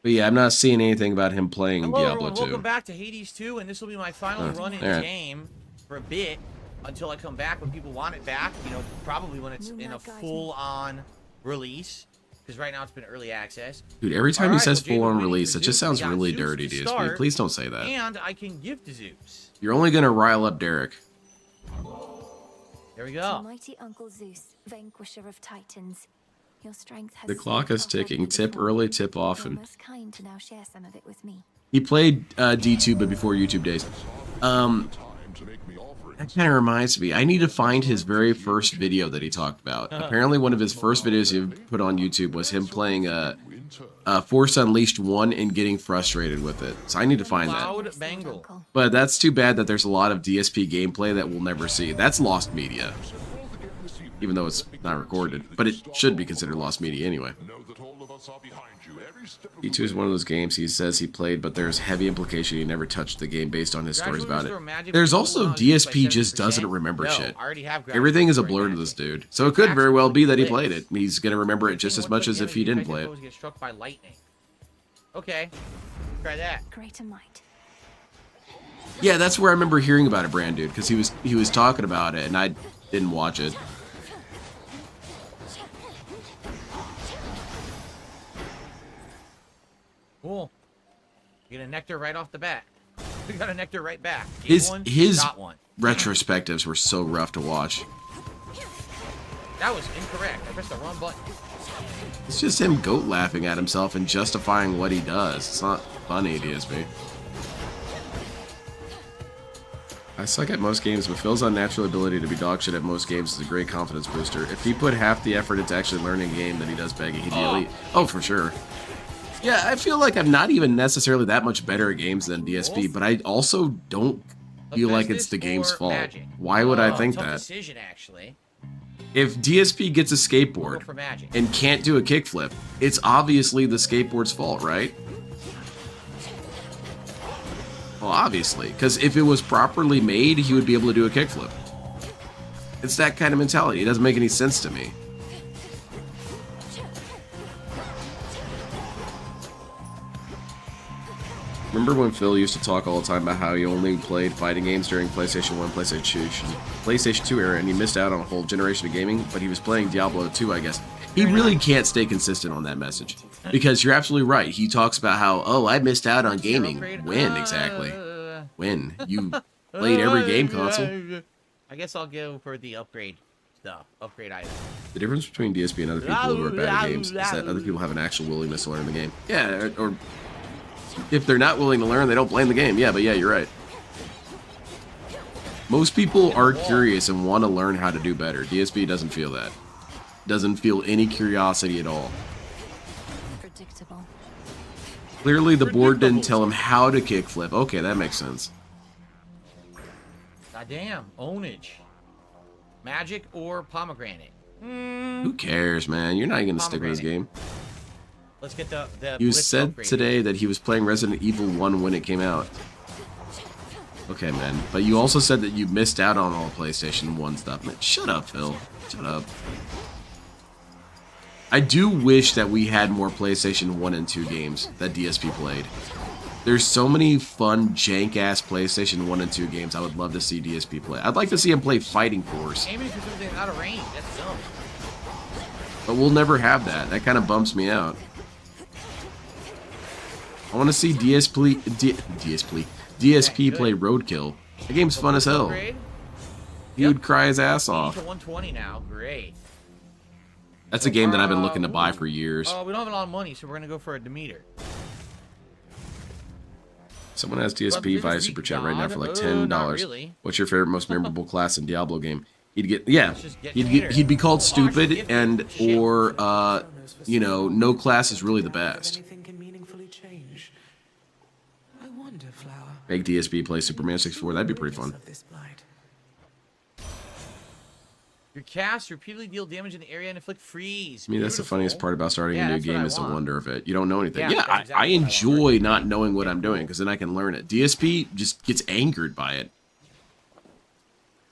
S1: But yeah, I'm not seeing anything about him playing
S3: Hello,
S1: Diablo
S3: everyone.
S1: 2.
S3: Welcome back to Hades 2, and this will be my final run in
S1: Alright.
S3: game for a bit until I come back when people want it back. You know, probably when it's in a full-on release, because right now it's been early access.
S1: Dude, every time he
S3: Alright,
S1: says
S3: well, Jay,
S1: full-on
S3: we're waiting
S1: release,
S3: for
S1: it just
S3: Zeus.
S1: sounds
S3: We got
S1: really
S3: Zeus
S1: dirty,
S3: to
S1: DSP.
S3: start,
S1: Please don't say that.
S3: And I can give to Zeus.
S1: You're only going to rile up Derek.
S3: There we go.
S6: Mighty Uncle Zeus, vanquisher of titans. Your strength has
S1: The clock is ticking. Tip
S6: before.
S1: early, tip often.
S6: You're most kind to now share some of it with me.
S1: He played D2, but before YouTube days. That kind of reminds me. I need to find his very first video that he talked about. Apparently, one of his first videos he put on YouTube was him playing Force Unleashed 1 and getting frustrated with it. So I need to find that.
S3: Loud Bangle.
S1: But that's too bad that there's a lot of DSP gameplay that we'll never see. That's lost media. Even though it's not recorded. But it should be considered lost media anyway. D2 is one of those games he says he played, but there's heavy implication he never touched the game based on his stories about it. There's also DSP just doesn't remember shit. Everything is a blur to this dude. So it could very well be that he played it. He's going to remember it just as much as if he didn't play it.
S3: Get struck by lightning. Okay, try that.
S6: Greater might.
S1: Yeah, that's where I remember hearing about it, Brand Dude, because he was talking about it and I didn't watch it.
S3: Cool. You get a nectar right off the bat. We got a nectar right back.
S1: His
S3: got one.
S1: retrospectives were so rough to watch.
S3: That was incorrect. I pressed the wrong button.
S1: It's just him goat laughing at himself and justifying what he does. It's not funny, DSP. I suck at most games, but Phil's unnatural ability to be dogshit at most games is a great confidence booster. If he put half the effort into actually learning a game than he does begging, he'd be elite. Oh, for sure. Yeah, I feel like I'm not even necessarily that much better at games than DSP, but I also don't feel like it's the game's fault.
S3: Magic?
S1: Why would I think
S3: tough
S1: that?
S3: Decision, actually.
S1: If DSP gets a skateboard
S3: For magic.
S1: and can't do a kickflip, it's obviously the skateboard's fault, right? Well, obviously, because if it was properly made, he would be able to do a kickflip. It's that kind of mentality. It doesn't make any sense to me. Remember when Phil used to talk all the time about how he only played fighting games during PlayStation 1, PlayStation 2 era, and he missed out on a whole generation of gaming, but he was playing Diablo 2, I guess. He really can't stay consistent on that message. Because you're absolutely right. He talks about how, oh, I missed out on gaming. When, exactly? When? You played every game console?
S3: I guess I'll go for the upgrade stuff. Upgrade item.
S1: The difference between DSP and other people who are bad at games is that other people have an actual willingness to learn the game. Yeah, or if they're not willing to learn, they don't blame the game. Yeah, but yeah, you're right. Most people are curious and want to learn how to do better. DSP doesn't feel that. Doesn't feel any curiosity at all.
S6: Predictable.
S1: Clearly, the board didn't tell him how to kickflip. Okay, that makes sense.
S3: Goddamn. Ownage. Magic or pomegranate?
S1: Who cares, man? You're not even going to stick with this game.
S3: Let's get the
S1: You
S3: Blitz
S1: said
S3: upgrade.
S1: today that he was playing Resident Evil 1 when it came out. Okay, man. But you also said that you missed out on all PlayStation 1 stuff. Man, shut up, Phil. Shut up. I do wish that we had more PlayStation 1 and 2 games that DSP played. There's so many fun, jank-ass PlayStation 1 and 2 games I would love to see DSP play. I'd like to see him play Fighting Force.
S3: Aiming for something out of range, that's dumb.
S1: But we'll never have that. That kind of bumps me out. I want to see DSP play Roadkill. The game's fun as hell. He would cry his ass off.
S3: 120 now, great.
S1: That's a game that I've been looking to buy for years.
S3: We don't have a lot of money, so we're gonna go for a Demeter.
S1: Someone has DSP via Super Chat right now for like $10.
S3: Really.
S1: What's your favorite, most memorable class in Diablo game? He'd get, yeah, he'd be called stupid, and or you know, no class is really the best. Make DSP play Superman 64. That'd be pretty fun.
S3: Your cast repeatedly deal damage in the area and inflict freeze.
S1: I mean, that's the funniest part about starting a new game is the wonder of it. You don't know anything.
S3: Yeah,
S1: Yeah, I enjoy not knowing what I'm doing because then I can learn it. DSP just gets angered by it.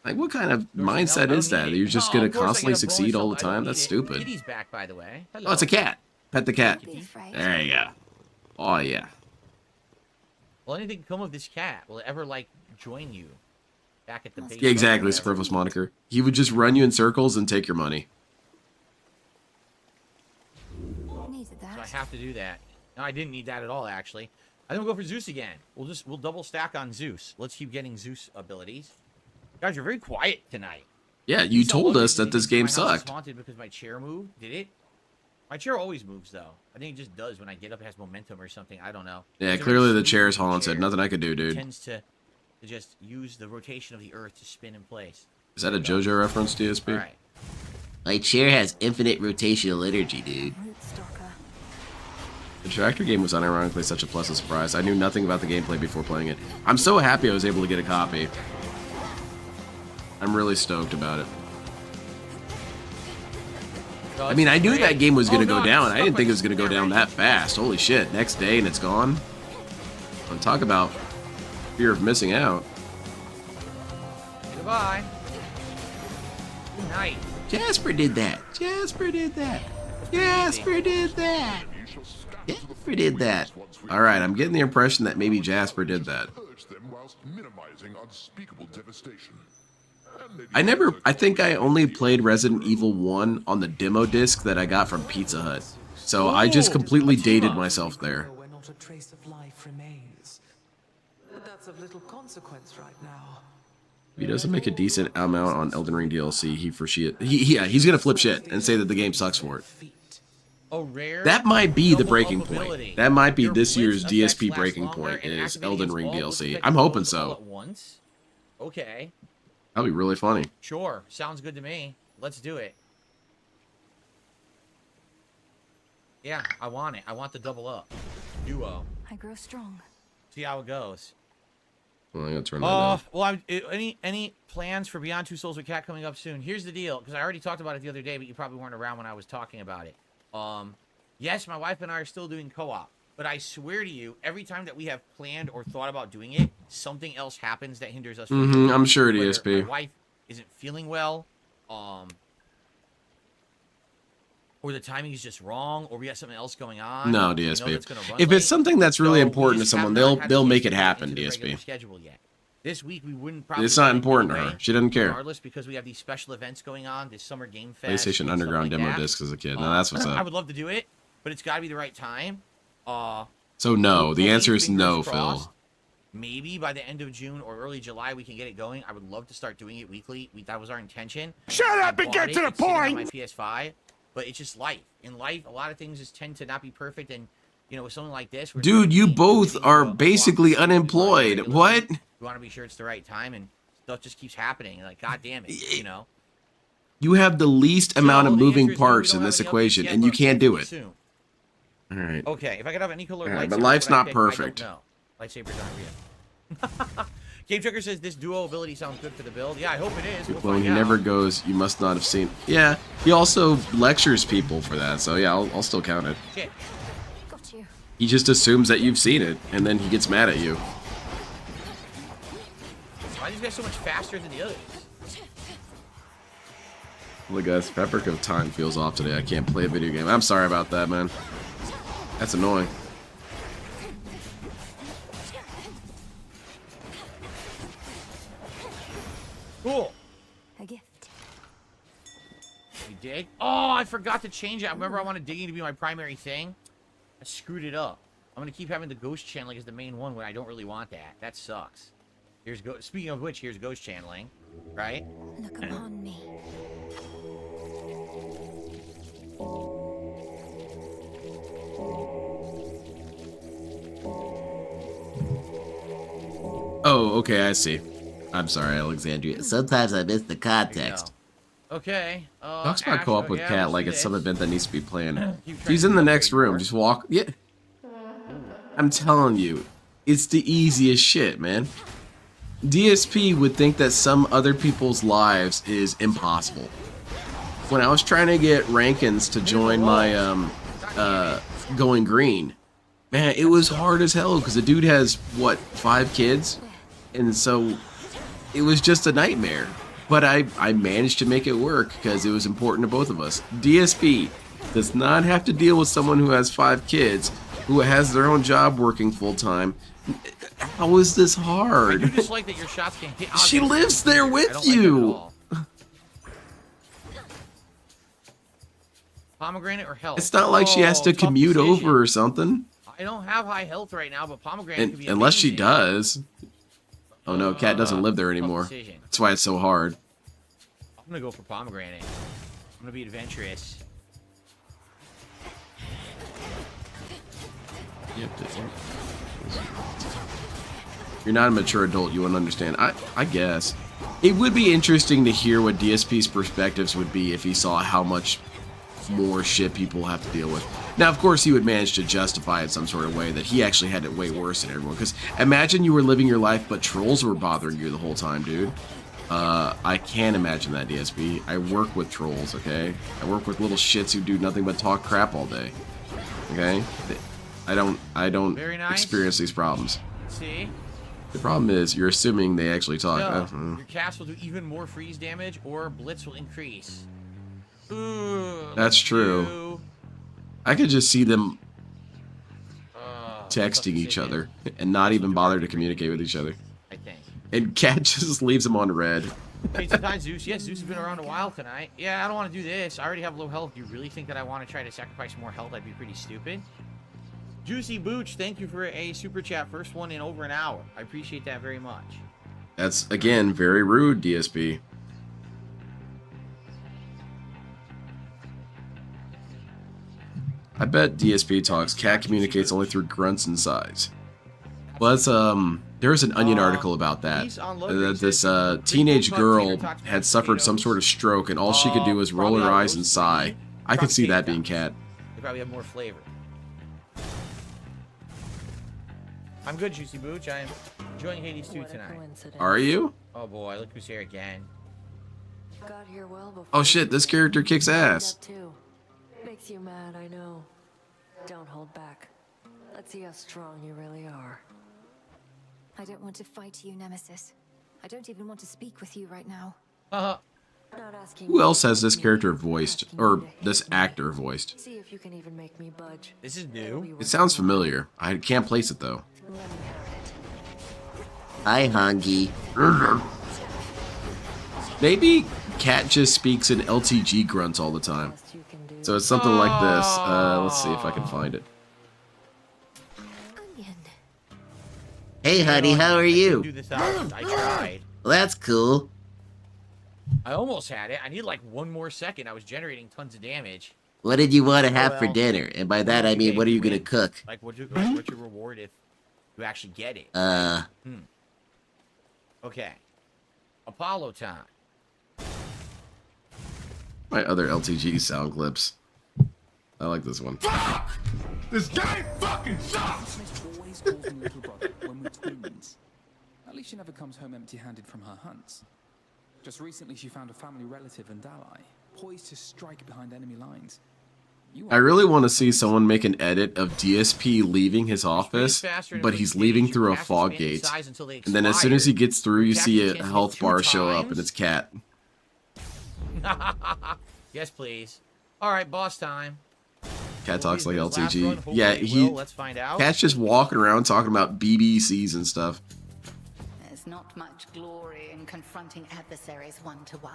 S1: Like, what kind of mindset is that? You're just going to constantly succeed all the time? That's stupid.
S3: Kitty's back, by the way.
S1: Oh, it's a cat. Pet the cat. There you go. Oh, yeah.
S3: Will anything come of this cat? Will it ever, like, join you back at the base?
S1: Yeah, exactly. Superfluous moniker. He would just run you in circles and take your money.
S3: So I have to do that. No, I didn't need that at all, actually. I think we'll go for Zeus again. We'll double stack on Zeus. Let's keep getting Zeus abilities. Guys, you're very quiet tonight.
S1: Yeah, you told us that this game sucked.
S3: Haunted because my chair moved. Did it? My chair always moves, though. I think it just does when I get up. It has momentum or something. I don't know.
S1: Yeah, clearly the chair is haunted. Nothing I could do, dude.
S3: It tends to just use the rotation of the earth to spin in place.
S1: Is that a JoJo reference, DSP?
S3: All right.
S5: My chair has infinite rotational energy, dude.
S1: The tractor game was unironically such a pleasant surprise. I knew nothing about the gameplay before playing it. I'm so happy I was able to get a copy. I'm really stoked about it. I mean, I knew that game was going to go down. I didn't think it was going to go down that fast. Holy shit. Next day and it's gone. Well, talk about fear of missing out.
S3: Goodbye. Good night.
S5: Jasper did that. Jasper did that. Jasper did that. Jasper did that.
S1: All right, I'm getting the impression that maybe Jasper did that. I think I only played Resident Evil 1 on the demo disc that I got from Pizza Hut. So I just completely dated myself there.
S12: Where not a trace of life remains. But that's of little consequence right now.
S1: If he doesn't make a decent amount on Elden Ring DLC, he's gonna flip shit and say that the game sucks for it. That might be the breaking point. That might be this year's DSP breaking point is Elden Ring DLC. I'm hoping so.
S3: Okay.
S1: That'll be really funny.
S3: Sure. Sounds good to me. Let's do it. Yeah, I want it. I want the double up. Duo.
S6: I grow strong.
S3: See how it goes.
S1: Well, I'm gonna turn that down.
S3: Well, any plans for Beyond Two Souls with Cat coming up soon? Here's the deal, because I already talked about it the other day, but you probably weren't around when I was talking about it. Yes, my wife and I are still doing co-op, but I swear to you, every time that we have planned or thought about doing it, something else happens that hinders us from doing it.
S1: I'm sure,
S3: Whether
S1: DSP.
S3: my wife isn't feeling well, or the timing is just wrong, or we got something else going on.
S1: No,
S3: we know
S1: DSP.
S3: that's gonna run
S1: If
S3: late.
S1: it's something that's really
S3: So we
S1: important to
S3: just
S1: someone,
S3: have not had
S1: they'll
S3: the
S1: make
S3: chance
S1: it
S3: to get
S1: happen,
S3: into the regular
S1: DSP.
S3: schedule yet. This week we wouldn't probably.
S1: It's not
S3: do it
S1: important to
S3: anyway,
S1: her. She doesn't care.
S3: Regardless, because we have these special events going on, this summer game fest,
S1: PlayStation
S3: and
S1: Underground
S3: stuff like
S1: demo
S3: that.
S1: discs as a kid. Now that's what's
S3: I
S1: up.
S3: would love to do it, but it's got to be the right time.
S1: So no, the
S3: hopefully,
S1: answer is
S3: fingers
S1: no,
S3: crossed,
S1: Phil.
S3: Maybe by the end of June or early July we can get it going. I would love to start doing it weekly. That was our intention.
S13: Shut up and get to the
S3: It's sitting on
S13: point!
S3: my PS5, but it's just life. In life, a lot of things just tend to not be perfect, and you know, with something like this,
S1: Dude, you both are basically unemployed. What?
S3: we want to be sure it's the right time, and stuff just keeps happening. Like, god damn it, you know.
S1: You have the least amount of
S3: the answer
S1: moving
S3: is no, we
S1: parts
S3: don't
S1: in
S3: have
S1: this
S3: any updates
S1: equation,
S3: yet,
S1: and you
S3: but
S1: can't do it.
S3: soon.
S1: All right.
S3: Okay, if I could have any color
S1: All right,
S3: lightsaber,
S1: but life's
S3: would I
S1: not
S3: pick?
S1: perfect.
S3: I don't know. Lightsabers aren't real. Game Checker says this duo ability sounds good for the build. Yeah, I hope it is. We'll
S1: When
S3: find
S1: he
S3: out.
S1: never goes, you must not have seen. Yeah, he also lectures people for that, so yeah, I'll still count it.
S3: Shit.
S6: Got you.
S1: He just assumes that you've seen it, and then he gets mad at you.
S3: Why are these guys so much faster than the others?
S1: Look, guys, fabric of time feels off today. I can't play a video game. I'm sorry about that, man. That's annoying.
S3: Cool.
S6: A gift.
S3: You dig? Oh, I forgot to change it. I remember I wanted digging to be my primary thing. I screwed it up. I'm gonna keep having the ghost channeling as the main one when I don't really want that. That sucks. Here's Speaking of which, here's ghost channeling, right?
S6: Look upon me.
S1: Oh, okay, I see. I'm sorry, Alexandria.
S5: Sometimes I miss the context.
S3: Okay.
S1: Talks about
S3: Ash,
S1: co-op with
S3: yeah,
S1: Cat
S3: let's
S1: like
S3: do
S1: it's some
S3: this.
S1: event that needs to be planned.
S3: Keep trying
S1: She's
S3: to
S1: in the
S3: upgrade
S1: next room.
S3: more.
S1: Just walk. Yeah. I'm telling you, it's the easiest shit, man. DSP would think that some other people's lives is impossible. When I was trying to get Rankins to join my Going Green, man, it was hard as hell because the dude has what, 5 kids, and so it was just a nightmare. But I managed to make it work because it was important to both of us. DSP does not have to deal with someone who has 5 kids, who has their own job working full time. How is this
S3: I
S1: hard?
S3: do just like that your shots can hit.
S1: She lives there
S3: I
S1: with
S3: don't like that at
S1: you.
S3: all. Pomegranate or health?
S1: It's not like she has to
S3: tough
S1: commute
S3: decision.
S1: over or something.
S3: I don't have high health right now, but pomegranate could be
S1: Unless she
S3: amazing.
S1: does. Oh no, Cat doesn't live there anymore.
S3: decision.
S1: That's why it's so hard.
S3: I'm gonna go for pomegranate. I'm gonna be adventurous.
S1: Yep. You're not a mature adult, you wouldn't understand. I guess. It would be interesting to hear what DSP's perspectives would be if he saw how much more shit people have to deal with. Now, of course, he would manage to justify it some sort of way that he actually had it way worse than everyone. Because imagine you were living your life, but trolls were bothering you the whole time, dude. I can't imagine that, DSP. I work with trolls, okay? I work with little shits who do nothing but talk crap all day. Okay? I don't
S3: Very nice.
S1: experience these problems.
S3: See?
S1: The problem is you're assuming they actually talk.
S3: No, your cast will do even more freeze damage, or blitz will increase. Ooh,
S1: That's true.
S3: you.
S1: I could just see them
S3: tough
S1: texting each
S3: decision.
S1: other and not even bother to communicate with each other.
S3: I think.
S1: And Cat just leaves them on red.
S3: Hey, sometimes Zeus. Yes, Zeus has been around a while tonight. Yeah, I don't want to do this. I already have low health. Do you really think that I want to try to sacrifice more health? I'd be pretty stupid. Juicy Booch, thank you for a super chat. First one in over an hour. I appreciate that very much.
S1: That's, again, very rude, DSP. I bet DSP talks. Cat communicates only through grunts and sighs. Well, that's, there was an Onion article about that. This teenage girl had suffered some sort of stroke, and all she could do was roll her eyes and sigh. I could see that being Cat.
S3: They probably have more flavor. I'm good, Juicy Booch. I am enjoying Hades 2 tonight.
S1: Are you?
S3: Oh boy, look who's here again.
S9: Got here well before
S1: Oh shit, this character kicks ass.
S9: too. Makes you mad, I know. Don't hold back. Let's see how strong you really are.
S6: I don't want to fight you, Nemesis. I don't even want to speak with you right now.
S3: Uh-huh.
S9: Not asking
S1: Who else has this character voiced? Or this actor voiced?
S9: See if you can even make me budge.
S3: This is new.
S1: It sounds familiar. I can't place it though.
S5: Hi, Hongi.
S1: Maybe Cat just speaks in LTG grunts all the time. So it's something like this. Let's see if I can find it.
S5: Hey, honey, how are
S3: Do
S5: you?
S3: this out. I tried.
S5: Well, that's cool.
S3: I almost had it. I need like one more second. I was generating tons of damage.
S5: What did you want to have for
S3: well.
S5: dinner? And by that, I mean, what are you gonna cook?
S3: Like, what's your reward if you actually get it? Okay. Apollo time.
S1: My other LTG sound clips. I like this one.
S13: This game fucking sucks!
S14: Always calls me little brother when we're twins. At least she never comes home empty-handed from her hunts. Just recently she found a family relative and ally, poised to strike behind enemy lines.
S1: I really want to see someone make an edit of DSP leaving his office, but he's leaving through a fog gate. And then as soon as he gets through, you see a health bar show up and it's Cat.
S3: Yes, please. All right, boss time.
S1: Cat talks like
S3: Will he do his last run?
S1: LTG.
S3: Hopefully
S1: Yeah,
S3: he will. Let's find out.
S1: Cat's just walking around talking about BBCs and stuff.
S8: There's not much glory in confronting adversaries one-to-one.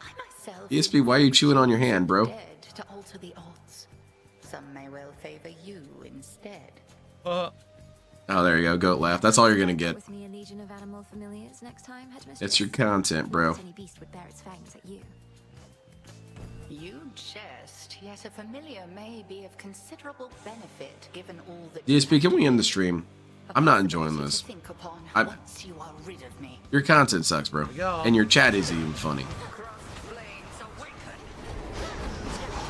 S8: I myself...
S1: DSP, why are you chewing on your hand, bro?
S8: ...dead to alter the odds. Some may well favor you instead.
S1: Oh, there you go. Goat laugh. That's all you're gonna get.
S6: With me a legion of animal familiars next time, Headmistress?
S1: It's your content, bro.
S6: Any beast would bear its fangs at you.
S8: You jest, yet a familiar may be of considerable benefit given all that
S1: DSP, can we end the stream? I'm not enjoying this.
S8: think upon once you are rid of me.
S1: Your content sucks, bro. And your chat isn't even funny.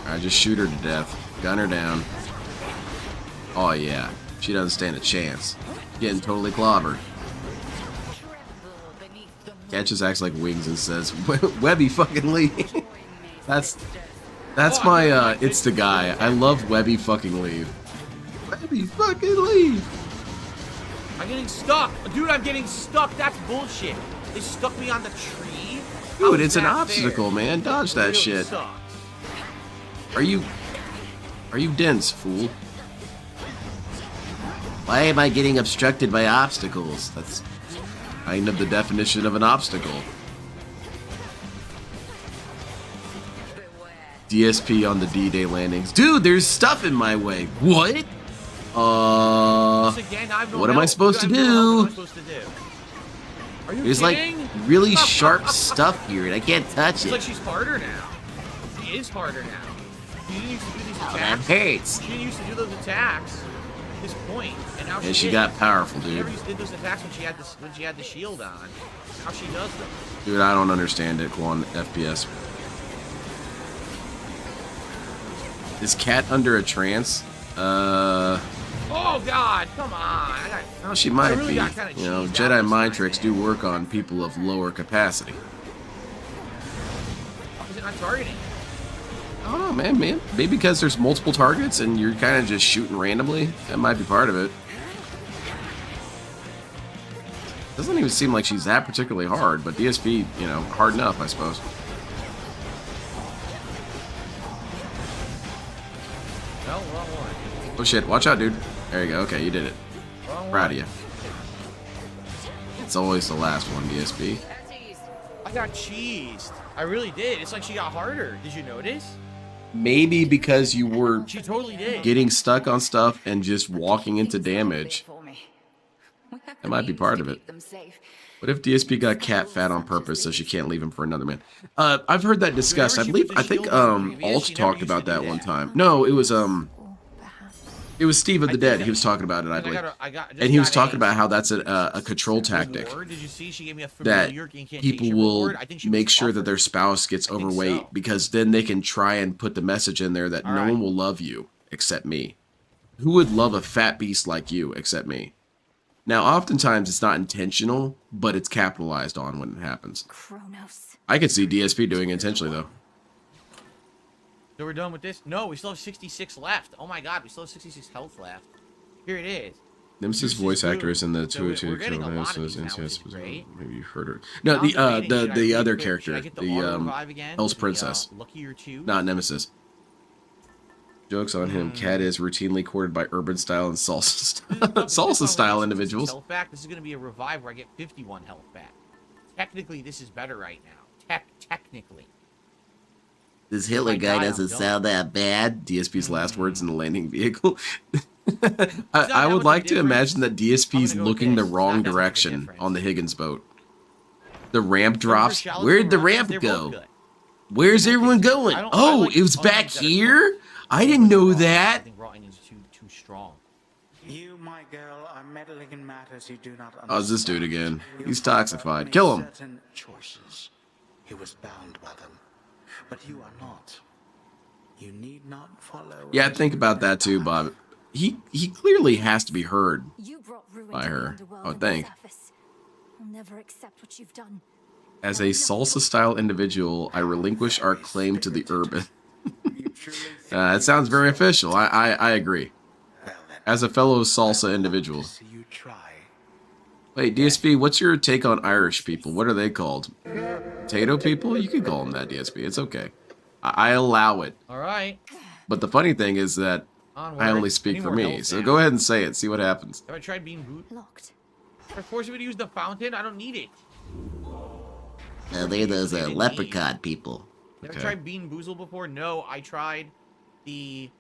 S1: Alright, just shoot her to death. Gun her down. Oh, yeah. She doesn't stand a chance. Getting totally clobbered. Cat just acts like Wings and says, Webby fucking leave. That's my, it's the guy. I love Webby fucking leave. Webby fucking leave.
S3: I'm getting stuck. Dude, I'm getting stuck. That's bullshit. They stuck me on the tree.
S1: Dude, it's an obstacle, man. Dodge that shit.
S3: Sucks.
S1: Are you dense, fool?
S5: Why am I getting obstructed by obstacles?
S1: That's kind of the definition of an obstacle. DSP on the D-Day landings. Dude, there's stuff in my way. What? What am I supposed to do?
S3: Are you
S5: There's
S3: kidding?
S5: like really sharp stuff here, and I can't touch
S3: It's
S5: it.
S3: like she's harder now. She is harder now. She didn't used to do these
S5: Oh,
S3: attacks.
S5: that hurts.
S3: She didn't used to do those attacks at this point, and now
S1: And
S3: she
S1: she
S3: did.
S1: got powerful,
S3: She
S1: dude.
S3: never used to do those attacks when she had the shield on. Now she does them.
S1: Dude, I don't understand it, Quan FPS. Is Cat under a trance?
S3: Oh God, come on! I got,
S1: Oh, she might
S3: really
S1: be.
S3: got kinda
S1: You know,
S3: cheesed out
S1: Jedi
S3: this
S1: mind
S3: time,
S1: tricks
S3: man.
S1: do work on people of lower capacity.
S3: Why is it not targeting?
S1: I don't know, man. Maybe because there's multiple targets and you're kind of just shooting randomly. That might be part of it. Doesn't even seem like she's that particularly hard, but DSP, you know, hard enough, I suppose.
S3: No, wrong one.
S1: Oh shit, watch out, dude. There you go. Okay, you did it.
S3: Wrong
S1: Proud
S3: one.
S1: of you. It's always the last one, DSP.
S3: I got cheesed. I really did. It's like she got harder. Did you notice?
S1: Maybe because you were
S3: She totally did.
S1: getting stuck on stuff and just walking into damage. That might be part of it. What if DSP got Cat fat on purpose so she can't leave him for another man? I've heard that discussed. I think Alt talked about that one time. No, it was Steve of the Dead. He was talking about it, I believe. And he was talking about how that's a control tactic.
S3: Did you see she gave me a
S1: That
S3: familiar incantation
S1: people will
S3: reward? I think she
S1: make
S3: was
S1: sure that
S3: offered.
S1: their spouse gets overweight because then they can try and put the message in there that no one will love you except me. Who would love a fat beast like you except me? Now, oftentimes it's not intentional, but it's capitalized on when it happens.
S6: Kronos.
S1: I could see DSP doing it intentionally, though.
S3: So we're done with this? No, we still have 66 left. Oh my God, we still have 66 health left. Here it is.
S1: Nemesis voice actress in the
S3: So we're
S1: 202
S3: getting a lot of
S1: says
S3: these now, which is great.
S1: maybe you've heard her. No,
S3: Now I'm debating, should I
S1: the other
S3: reequip-
S1: character,
S3: should I get the
S1: the
S3: auto revive again?
S1: Hell's
S3: The,
S1: Princess,
S3: Luckier 2?
S1: not Nemesis. Jokes on him. Cat is routinely courted by urban style and salsa style individuals.
S3: Health back. This is going to be a revive where I get 51 health back. Technically, this is better right now. Technically.
S5: This Hitler
S3: My
S5: guy
S3: God,
S5: doesn't
S3: I'm done.
S5: sound that bad.
S1: DSP's last words in the landing vehicle.
S3: not
S1: I
S3: that
S1: would
S3: much
S1: like
S3: of a
S1: to
S3: difference.
S1: imagine that DSP's
S3: I'm gonna go with
S1: looking the
S3: this.
S1: wrong
S3: Not that much of a
S1: direction
S3: difference.
S1: on the Higgins boat. The ramp
S3: Go for
S1: drops.
S3: shallows
S1: Where'd
S3: or
S1: the
S3: rockets,
S1: ramp
S3: they're both
S1: go?
S3: good.
S1: Where's everyone going?
S3: I don't- I
S1: Oh,
S3: like
S1: it was back
S3: onions that are
S1: here? I didn't know
S3: I
S1: that.
S3: think raw onion's too strong.
S10: You, my girl, are meddling in matters you do not understand.
S1: Oh, it's this dude again.
S10: Your
S1: He's
S10: father
S1: toxified.
S10: made
S1: Kill him.
S10: Certain choices. He was bound by them, but you are not. You need not follow.
S1: Yeah, think about that too, Bob. He clearly has to be heard
S6: You brought ruin
S1: by
S6: to the
S1: her.
S6: underworld
S1: I would
S6: and the
S1: think.
S6: surface. I'll never accept what you've done.
S1: As a salsa-style individual, I relinquish our claim to the urban. It sounds very official. I agree. As a fellow salsa individual. Wait, DSP, what's your take on Irish people? What are they called? Potato people? You can call them that, DSP. It's okay. I allow it.
S3: All right.
S1: But the funny thing is that
S3: Onward.
S1: I only speak
S3: Any
S1: for
S3: more
S1: me.
S3: health
S1: So
S3: now?
S1: go ahead and say it. See what happens.
S3: Have I tried being boot?
S6: Locked.
S3: They're forcing me to use the fountain. I don't need it.
S5: They're those leprechaun people.
S3: Have
S1: Okay.
S3: I tried Bean Boozle before? No, I tried the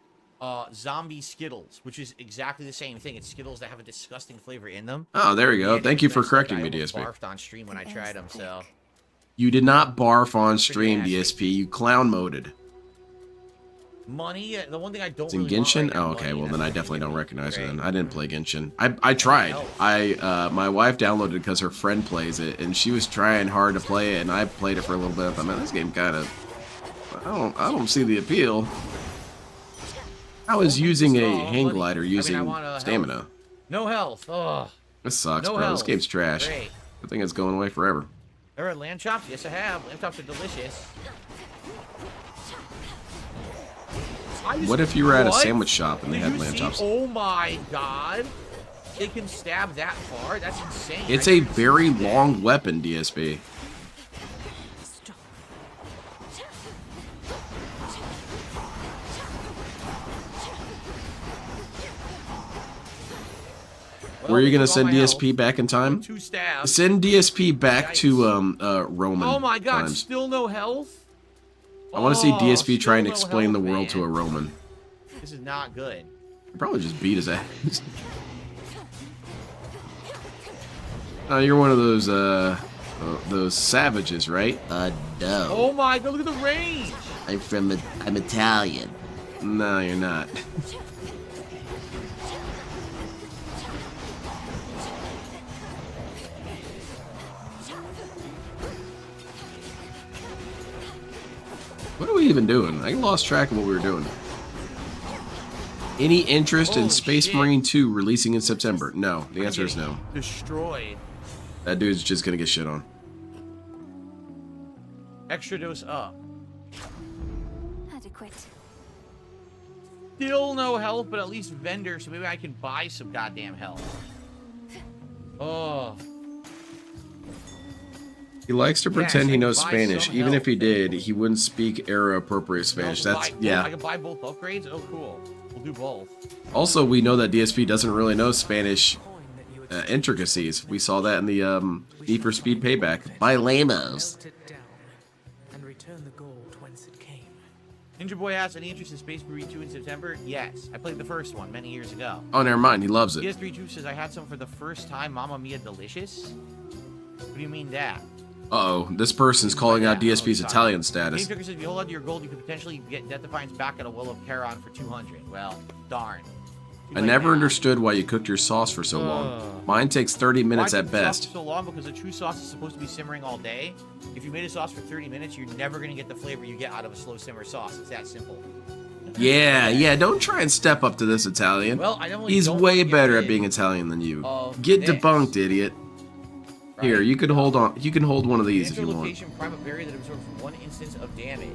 S3: zombie Skittles, which is exactly the same thing. It's Skittles that have a disgusting flavor in them.
S1: Oh, there you go.
S3: And
S1: Thank you
S3: it's
S1: for
S3: messed up.
S1: correcting
S3: I
S1: me,
S3: almost
S1: DSP.
S3: barfed on stream when I tried them, so.
S1: You did not barf on stream,
S3: nasty.
S1: DSP. You clown moded.
S3: Money, the one thing I don't
S1: It's in
S3: really want
S1: Genshin?
S3: right now,
S1: Oh, okay.
S3: money,
S1: Well,
S3: and
S1: then I
S3: that's
S1: definitely
S3: gonna
S1: don't
S3: be
S1: recognize it
S3: great.
S1: then. I didn't play Genshin. I tried. My wife downloaded it because her friend plays it, and she was trying hard to play it, and I played it for a little bit. I thought, man, this game kind of... I don't see the appeal. How is using a hang glider using stamina?
S3: No health. Oh.
S1: This sucks,
S3: No
S1: bro. This
S3: health.
S1: game's trash.
S3: Great.
S1: I think it's going away forever.
S3: There are lamb chops? Yes, I have. Lamb chops are delicious.
S1: What if you were at a
S3: What?
S1: sandwich shop and they
S3: Did
S1: had
S3: you
S1: lamb
S3: see?
S1: chops?
S3: Oh my god. They can stab that far? That's insane.
S1: It's a very long weapon, DSP. Were you gonna send DSP back in time?
S3: 2 stabs.
S1: Send DSP back to Roman
S3: Oh my god,
S1: times.
S3: still no health?
S1: I want to see DSP
S3: still
S1: try and
S3: no
S1: explain the
S3: health,
S1: world
S3: man.
S1: to a Roman.
S3: This is not good.
S1: Probably just beat his ass. You're one of those savages, right?
S5: No.
S3: Oh my god, look at the range!
S5: I'm Italian.
S1: No, you're not. What are we even doing? I lost track of what we were doing. Any interest in
S3: Holy
S1: Space
S3: shit.
S1: Marine 2 releasing in September? No. The answer is no.
S3: Destroyed.
S1: That dude's just gonna get shit on.
S3: Extra dose up.
S6: Adequate.
S3: Still no health, but at least vendor, so maybe I can buy some goddamn health. Oh.
S1: He likes to
S3: Yes,
S1: pretend
S3: I
S1: he
S3: can
S1: knows
S3: buy
S1: Spanish.
S3: some
S1: Even
S3: health.
S1: if he did, he wouldn't speak era appropriate Spanish. That's
S3: I
S1: yeah.
S3: can buy both upgrades? Oh, cool. We'll do both.
S1: Also, we know that DSP doesn't really know Spanish intricacies. We saw that in the Need for Speed Payback.
S5: By lamos.
S12: Melt it down and return the gold whence it came.
S3: Ninja Boy asks, any interest in Space Marine 2 in September? Yes. I played the first one many years ago.
S1: Oh, never mind. He loves it.
S3: PS32 says, I had some for the first time. Mamma Mia delicious? What do you mean that?
S1: Uh-oh. This person's calling out DSP's Italian status.
S3: Game Joker says, if you hold on to your gold, you could potentially get Death Defiance back at a Will of Charon for 200. Well, darn.
S1: I never understood why you cooked your sauce for so long. Mine takes 30 minutes
S3: Why
S1: at
S3: cook the sauce
S1: best.
S3: for so long? Because a true sauce is supposed to be simmering all day. If you made a sauce for 30 minutes, you're never going to get the flavor you get out of a slow simmer sauce. It's that simple.
S1: Yeah, don't try and step up to this Italian.
S3: Well, I definitely
S1: He's
S3: don't
S1: way
S3: want to get
S1: better at
S3: rid
S1: being Italian than you.
S3: of
S1: Get
S3: this.
S1: debunked, idiot. Here, you could hold on. You can hold one of these if you want.
S3: Location, prime a barrier that absorbs 1 instance of damage.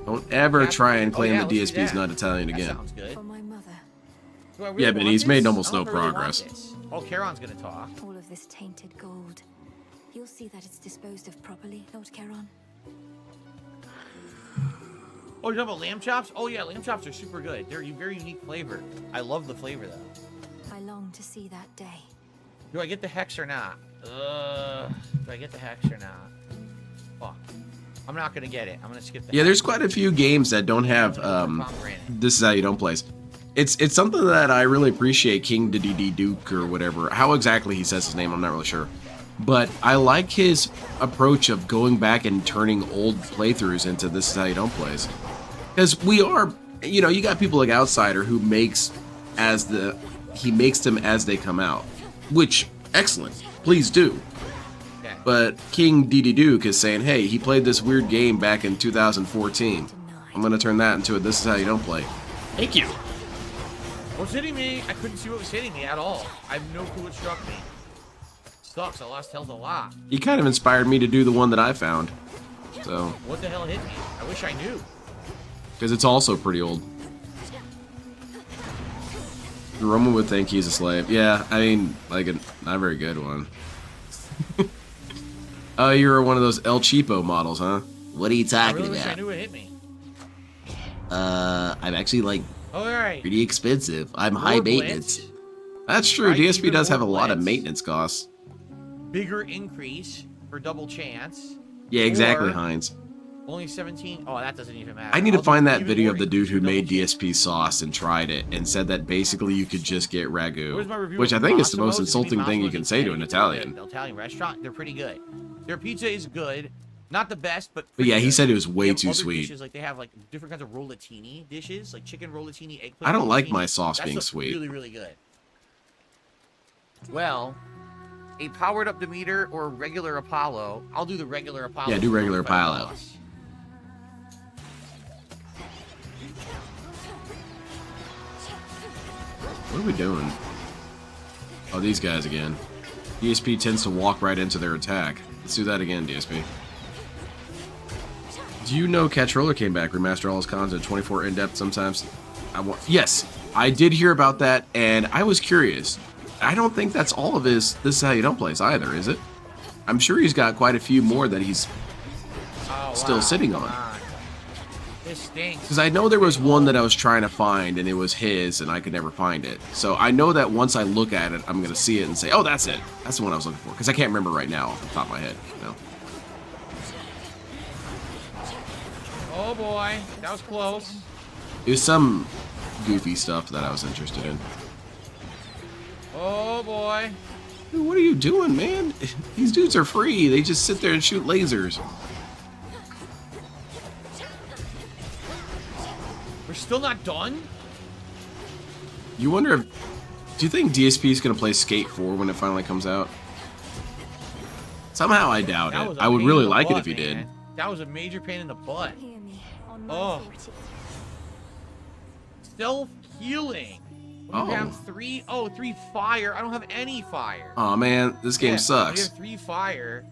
S1: Don't ever try and claim
S3: yeah,
S1: that
S3: let's do
S1: DSP is
S3: that.
S1: not Italian
S3: That
S1: again.
S3: sounds good.
S6: For my mother.
S3: Do I really
S1: Yeah, but
S3: want
S1: he's made
S3: this?
S1: almost
S3: I
S1: no
S3: don't really want
S1: progress.
S3: this. Oh, Charon's gonna talk.
S6: All of this tainted gold. You'll see that it's disposed of properly, Lord Charon.
S3: Oh, you're talking about lamb chops? Oh yeah, lamb chops are super good. They're a very unique flavor. I love the flavor though.
S6: I long to see that day.
S3: Do I get the hex or not? Do I get the hex or not? Fuck. I'm not gonna get it. I'm gonna skip the
S1: Yeah,
S3: hex.
S1: there's quite a few games that don't have this is how you don't place. It's something that I really appreciate. King Diddy Duke or whatever. How exactly he says his name, I'm not really sure. But I like his approach of going back and turning old playthroughs into this is how you don't plays. Because we are, you know, you got people like Outsider who makes he makes them as they come out, which excellent. Please do. But King Diddy Duke is saying, hey, he played this weird game back in 2014. I'm gonna turn that into a this is how you don't play. Thank you.
S3: What's hitting me? I couldn't see what was hitting me at all. I have no clue what struck me. Sucks. I lost health a lot.
S1: He kind of inspired me to do the one that I found. So,
S3: What the hell hit me? I wish I knew.
S1: because it's also pretty old. The Roman would think he's a slave. Yeah, I mean, like a not very good one. Oh, you're one of those El Cheapo models, huh?
S5: What are you
S3: I
S5: talking
S3: really wish I
S5: about?
S3: knew it hit me.
S5: I'm actually like
S3: All right.
S5: pretty expensive. I'm high
S3: More
S5: maintenance.
S3: blitz,
S1: That's true.
S3: Right,
S1: DSP
S3: even
S1: does have a
S3: more
S1: lot of
S3: blitz.
S1: maintenance costs.
S3: bigger increase for double chance.
S1: Yeah, exactly,
S3: Or
S1: Heinz.
S3: only 17. Oh, that doesn't even matter.
S1: I need to
S3: I'll do
S1: find that
S3: even
S1: video
S3: more
S1: of the dude
S3: increase
S1: who
S3: for
S1: made
S3: double chance.
S1: DSP sauce and tried it and said that basically you could just get ragu,
S3: Where's my review
S1: which I
S3: of
S1: think is the
S3: Massimo's?
S1: most
S3: If you
S1: insulting
S3: mean
S1: thing you
S3: Massimo's
S1: can
S3: in
S1: say to an
S3: Connecticut,
S1: Italian.
S3: the Italian restaurant, they're pretty good. Their pizza is good, not the best, but
S1: But yeah,
S3: pretty
S1: he
S3: good.
S1: said it was
S3: They
S1: way
S3: have
S1: too
S3: other
S1: sweet.
S3: Dishes, like they have like different kinds of rollatini dishes, like chicken rollatini, eggplant.
S1: I don't like
S3: rollatini.
S1: my sauce
S3: That
S1: being
S3: stuff's
S1: sweet.
S3: Really, really good. Well, a powered up Demeter or regular Apollo. I'll do the regular Apollo.
S1: Yeah, do regular
S3: for my
S1: Apollo.
S3: boss.
S1: What are we doing? Oh, these guys again. DSP tends to walk right into their attack. Let's do that again, DSP. Do you know Catch Roller came back, remaster all his content, 24 in-depth sometimes? Yes, I did hear about that, and I was curious. I don't think that's all of his This Is How You Don't Plays either, is it? I'm sure he's got quite a few more that he's still sitting on.
S3: This stinks.
S1: Because I know there was one that I was trying to find, and it was his, and I could never find it. So I know that once I look at it, I'm going to see it and say, oh, that's it. That's the one I was looking for. Because I can't remember right now off the top of my head. You know?
S3: Oh boy, that was close.
S1: It was some goofy stuff that I was interested in.
S3: Oh boy.
S1: Dude, what are you doing, man? These dudes are free. They just sit there and shoot lasers.
S3: We're still not done?
S1: You wonder if... Do you think DSP is going to play Skate 4 when it finally comes out? Somehow I doubt
S3: That
S1: it.
S3: was a
S1: I would
S3: pain
S1: really
S3: in the
S1: like it
S3: butt,
S1: if he did.
S3: man. That was a major pain in the butt. Oh. Self healing.
S1: Oh.
S3: You have three fire. I don't have any fire.
S1: Aw, man. This game
S3: Yeah,
S1: sucks.
S3: You have 3 fire.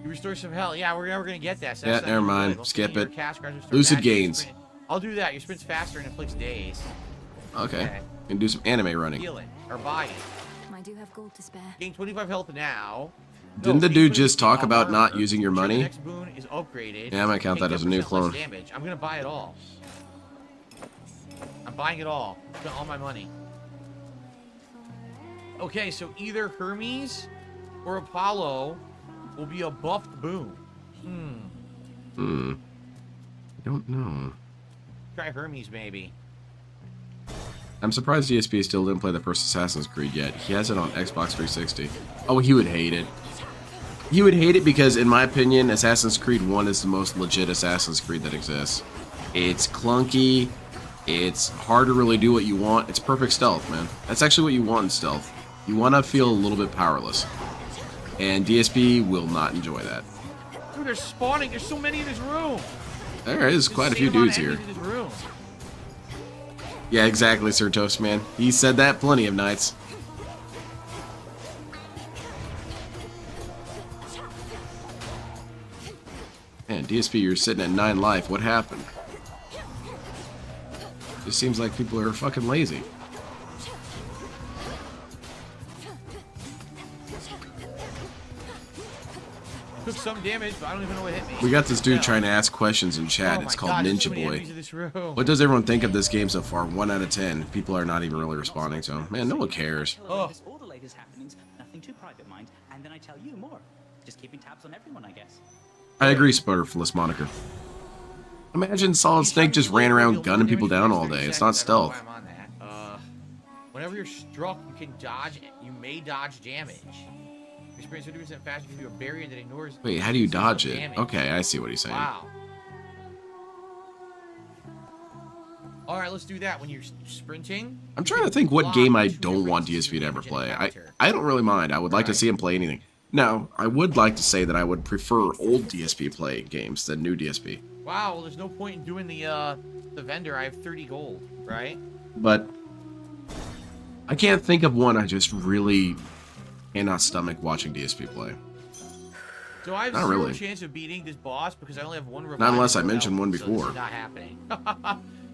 S3: You restore some health. Yeah, we're gonna get that. So
S1: Yeah,
S3: that's not
S1: never
S3: gonna be
S1: mind.
S3: good. We'll
S1: Skip
S3: see your
S1: it.
S3: cast cards restore
S1: Lucid
S3: magic, your
S1: gains.
S3: sprint. I'll do that. Your sprint's faster and inflicts days.
S1: Okay. And do some anime running.
S3: Healing or buying.
S6: I do have gold to spare.
S3: Gain 25 health now.
S1: Didn't the
S3: No,
S1: dude
S3: put it
S1: just
S3: in
S1: talk
S3: armor.
S1: about not using your
S3: Ensure the
S1: money?
S3: next boon is upgraded.
S1: Yeah, I might count
S3: Take
S1: that as a new
S3: 10% less
S1: clone.
S3: damage. I'm gonna buy it all. I'm buying it all. Spent all my money. Okay, so either Hermes or Apollo will be a buffed boon.
S1: I don't know.
S3: Try Hermes, maybe.
S1: I'm surprised DSP still didn't play the first Assassin's Creed yet. He has it on Xbox 360. Oh, he would hate it. He would hate it because, in my opinion, Assassin's Creed 1 is the most legit Assassin's Creed that exists. It's clunky. It's hard to really do what you want. It's perfect stealth, man. That's actually what you want in stealth. You want to feel a little bit powerless. And DSP will not enjoy that.
S3: Dude, they're spawning. There's so many in this room.
S1: There is quite a few
S3: Insane amount
S1: dudes
S3: of
S1: here.
S3: enemies in this room.
S1: Yeah, exactly, Sir Toastman. He said that plenty of nights. Man, DSP, you're sitting at 9 life. What happened? It seems like people are fucking lazy.
S3: Took some damage, but I don't even know what hit me.
S1: We got this dude
S3: Yeah.
S1: trying to ask questions in chat.
S3: Oh
S1: It's
S3: my
S1: called
S3: God, there's
S1: Ninja
S3: so many
S1: Boy.
S3: enemies in this room.
S1: What does everyone think of this game so far? 1 out of 10. People are not even really responding to him. Man, no one cares.
S3: Oh.
S15: All the latest happenings, nothing too private, mind, and then I tell you more. Just keeping tabs on everyone, I guess.
S1: I agree, Sputterfless Moniker. Imagine Solid Snake just ran around gunning people down all day. It's not stealth.
S3: I'm on that. Whenever you're struck, you can dodge. You may dodge damage. You experience 50% faster because you have a barrier that ignores.
S1: Wait, how do you dodge it?
S3: damage.
S1: Okay, I see what he's saying.
S3: Wow. All right, let's do that. When you're sprinting,
S1: I'm trying to think what game I don't want DSP to ever play. I don't really mind. I would like to see him play anything. Now, I would like to say that I would prefer old DSP play games than new DSP.
S3: wow. Well, there's no point in doing the vendor. I have 30 gold, right?
S1: But I can't think of one I just really cannot stomach watching DSP play.
S3: So I have
S1: Not
S3: zero
S1: really.
S3: chance of beating this boss because I only have one revive.
S1: Not unless I
S3: to go
S1: mentioned
S3: out,
S1: one
S3: so this
S1: before.
S3: is not happening.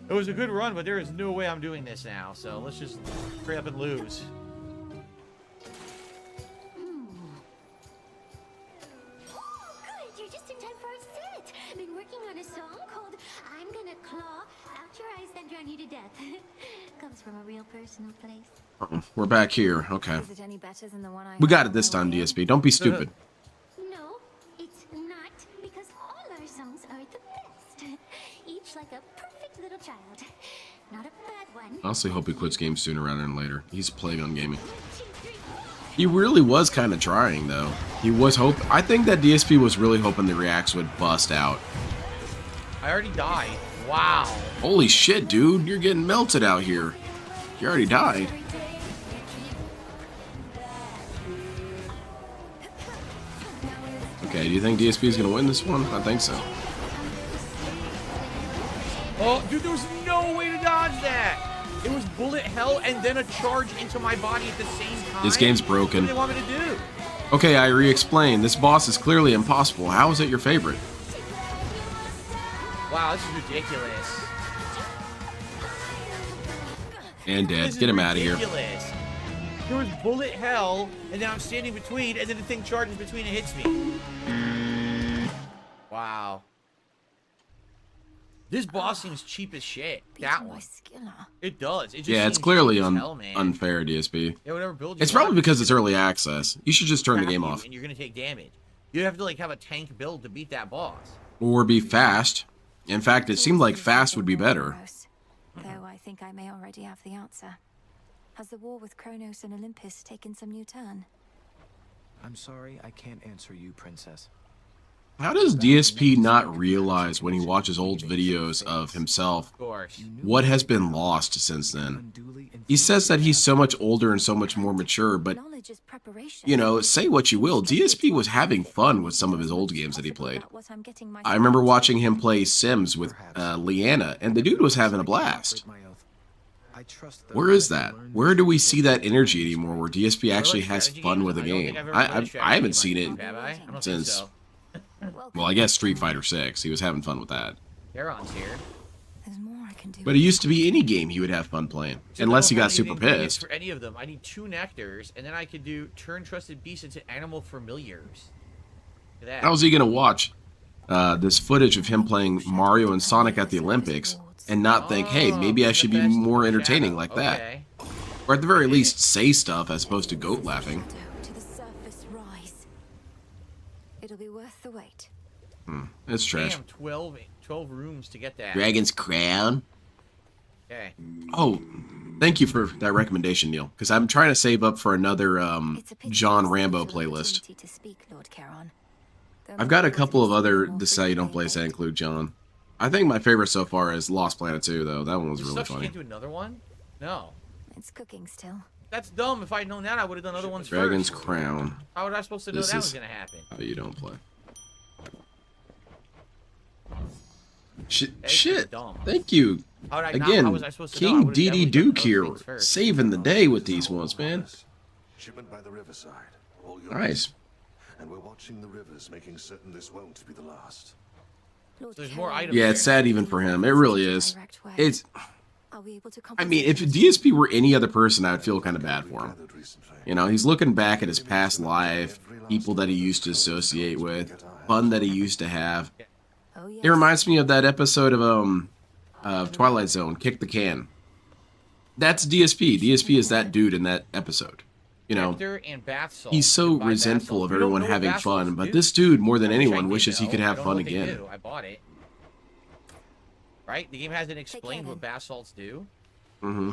S3: It was a good run, but there is no way I'm doing this now. So let's just straight up and lose.
S11: Comes from a real personal place.
S1: Uh-oh, we're back here. Okay.
S6: Is it any better than the one I
S1: We got
S6: had
S1: it
S6: on
S1: this
S6: my
S1: time,
S6: way in?
S1: DSP. Don't be stupid.
S11: No, it's not, because all our songs are the best. Each like a perfect little child. Not a bad one.
S1: I honestly hope he quits games sooner rather than later. He's a plague on gaming. He really was kind of trying, though. He was I think that DSP was really hoping the reacts would bust out.
S3: I already died. Wow.
S1: Holy shit, dude. You're getting melted out here. You already died. Okay, do you think DSP is going to win this one? I think so.
S3: Oh, dude, there was no way to dodge that. It was bullet hell and then a charge into my body at the same time.
S1: This game's broken.
S3: What do they want me to do?
S1: Okay, I re-explain. This boss is clearly impossible. How is it your favorite?
S3: Wow, this is ridiculous.
S1: And dead. Get him out of here.
S3: Ridiculous. There was bullet hell, and then I'm standing between, and then the thing charges between and hits me. Wow. This boss seems cheap as shit. That one. It does. It just
S1: Yeah, it's
S3: seems
S1: clearly
S3: cheap as hell, man.
S1: unfair, DSP.
S3: Yeah, whatever build you
S1: It's probably
S3: want,
S1: because it's early access. You should just turn the
S3: crap
S1: game
S3: you,
S1: off.
S3: and you're gonna take damage. You have to like have a tank build to beat that boss.
S1: Or be fast. In fact, it seemed like fast would be better.
S6: Though I think I may already have the answer. Has the war with Kronos and Olympus taken some new turn?
S7: I'm sorry, I can't answer you, Princess.
S1: How does DSP not realize when he watches old videos of himself what has been lost since then? He says that he's so much older and so much more mature, but, you know, say what you will, DSP was having fun with some of his old games that he played. I remember watching him play Sims with Leanna, and the dude was having a blast. Where is that? Where do we see that energy anymore, where DSP actually has fun with a game? I haven't seen it since... Well, I guess Street Fighter 6. He was having fun with that.
S3: Charon's here.
S1: But it used to be any game he would have fun playing, unless he got super pissed.
S3: For any of them, I need 2 nectars, and then I could do turn trusted beasts into animal familiars. Look at that.
S1: How is he going to watch this footage of him playing Mario and Sonic at the Olympics and not think, hey, maybe I should be more entertaining like that? Or at the very least, say stuff as opposed to goat laughing.
S6: It'll be worth the wait.
S1: It's trash.
S3: Damn, 12 rooms to get that.
S5: Dragon's Crown?
S3: Okay.
S1: Oh, thank you for that recommendation, Neil. Because I'm trying to save up for another John Rambo playlist. I've got a couple of other This Is How You Don't Play that include John. I think my favorite so far is Lost Planet 2, though. That one was really funny.
S3: Can't do another one? No.
S6: It's cooking still.
S3: That's dumb. If I'd known that, I would have done other ones
S1: Dragon's
S3: first.
S1: Crown.
S3: How was I supposed to know that was going to happen?
S1: How you don't play. Shit. Thank you. Again, King DD Duke here, saving the day with these ones, man.
S2: Shipment by the riverside. All yours.
S1: Nice.
S2: And we're watching the rivers, making certain this won't be the last.
S3: So there's more items.
S1: Yeah, it's sad even for him. It really is. It's... I mean, if DSP were any other person, I would feel kind of bad for him. You know, he's looking back at his past life, people that he used to associate with, fun that he used to have. It reminds me of that episode of Twilight Zone, Kick the Can. That's DSP. DSP is that dude in that episode. You know, he's so resentful of everyone having fun, but this dude, more than anyone, wishes he could have fun again.
S3: I bought it. Right? The game hasn't explained what bath salts do.
S1: Mm-hmm.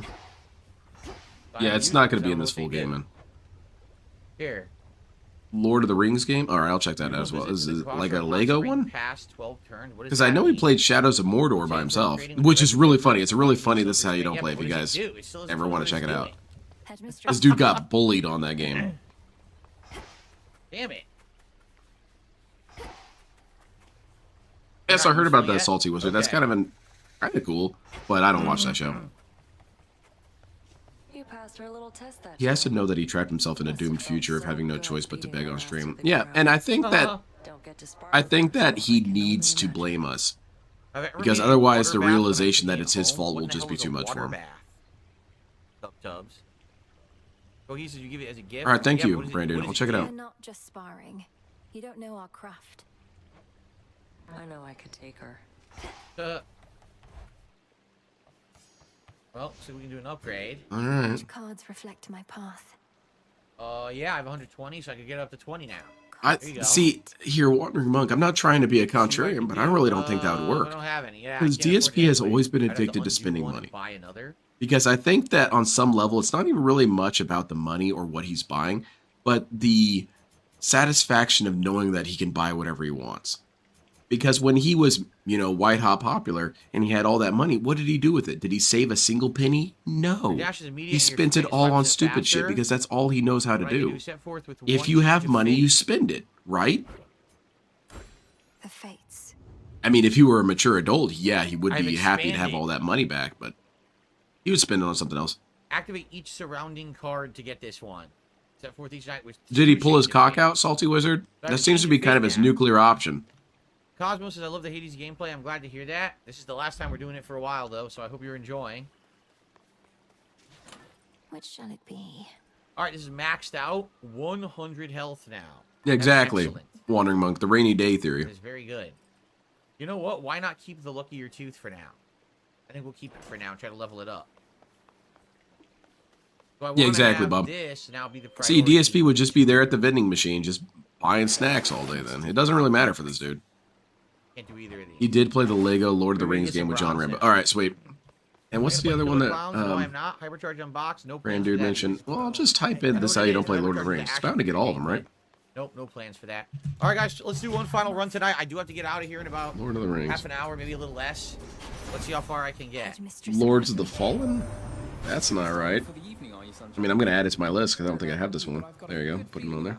S1: Yeah, it's not going to be in this full game, man.
S3: Here.
S1: Lord of the Rings game? Alright, I'll check that out as well. Is it like a Lego one? Because I know he played Shadows of Mordor by himself, which is really funny. It's a really funny This Is How You Don't Play if you guys ever want to check it out. This dude got bullied on that game.
S3: Damn it.
S1: Yes, I heard about that Salty Wizard. That's kind of cool, but I don't watch that show.
S9: You passed her little test that
S1: He has to know that he trapped himself in a doomed future of having no choice but to beg on stream. Yeah, and I think that he needs to blame us. Because otherwise the realization that it's his fault will just be too much for him.
S3: Cohesive, you give it as a gift.
S1: Alright, thank you, Brandon. I'll check it out.
S6: We're not just sparring. You don't know our craft.
S9: I know I could take her.
S3: Well, so we can do an upgrade.
S1: All right.
S6: Which cards reflect my path?
S3: Yeah, I have 120, so I could get up to 20 now.
S1: I
S3: There you go.
S1: see here, Wandering Monk. I'm not trying to be a contrarian, but I really don't think that would work.
S3: I don't have any. Yeah,
S1: Because DSP has always been addicted to spending money.
S3: Buy another.
S1: Because I think that on some level, it's not even really much about the money or what he's buying, but the satisfaction of knowing that he can buy whatever he wants. Because when he was, white hot popular and he had all that money, what did he do with it? Did he save a single penny? No. He spent it all on stupid shit because that's all he knows how to do. If you have money, you spend it, right?
S6: The fates.
S1: I mean, if he were a mature adult, yeah, he would be happy to have all that money back, but he would spend it on something else.
S3: Activate each surrounding card to get this one. Set forth each night with.
S1: Did he pull his cock out, Salty Wizard? That seems to be kind of his nuclear option.
S3: Cosmos says, I love the Hades gameplay. I'm glad to hear that. This is the last time we're doing it for a while, though, so I hope you're enjoying.
S6: Which shall it be?
S3: All right, this is maxed out. 100 health now.
S1: Exactly. Wandering Monk, the rainy day theory.
S3: That is very good. You know what? Why not keep the luckier tooth for now? I think we'll keep it for now and try to level it up. So
S1: Yeah, exactly, Bob.
S3: This now be the
S1: See,
S3: priority.
S1: DSP would just be there at the vending machine, just buying snacks all day then. It doesn't really matter for this dude.
S3: Can't do either of these.
S1: He did play the Lego Lord of the Rings game with John Rambo. All right, sweet. And what's the other one that
S3: No, I'm not. Hypercharge unbox. No plans
S1: Dude
S3: for that.
S1: mentioned? Well, I'll just type in this how you don't play Lord of the Rings. It's bound to get all of them, right?
S3: Nope, no plans for that. All right, guys, let's do one final run tonight. I do have to get out of here in about
S1: Lord of the Rings.
S3: half an hour, maybe a little less. Let's see how far I can get.
S1: Lords of the Fallen? That's not right. I mean, I'm going to add it to my list because I don't think I have this one. There you go. Put it on there.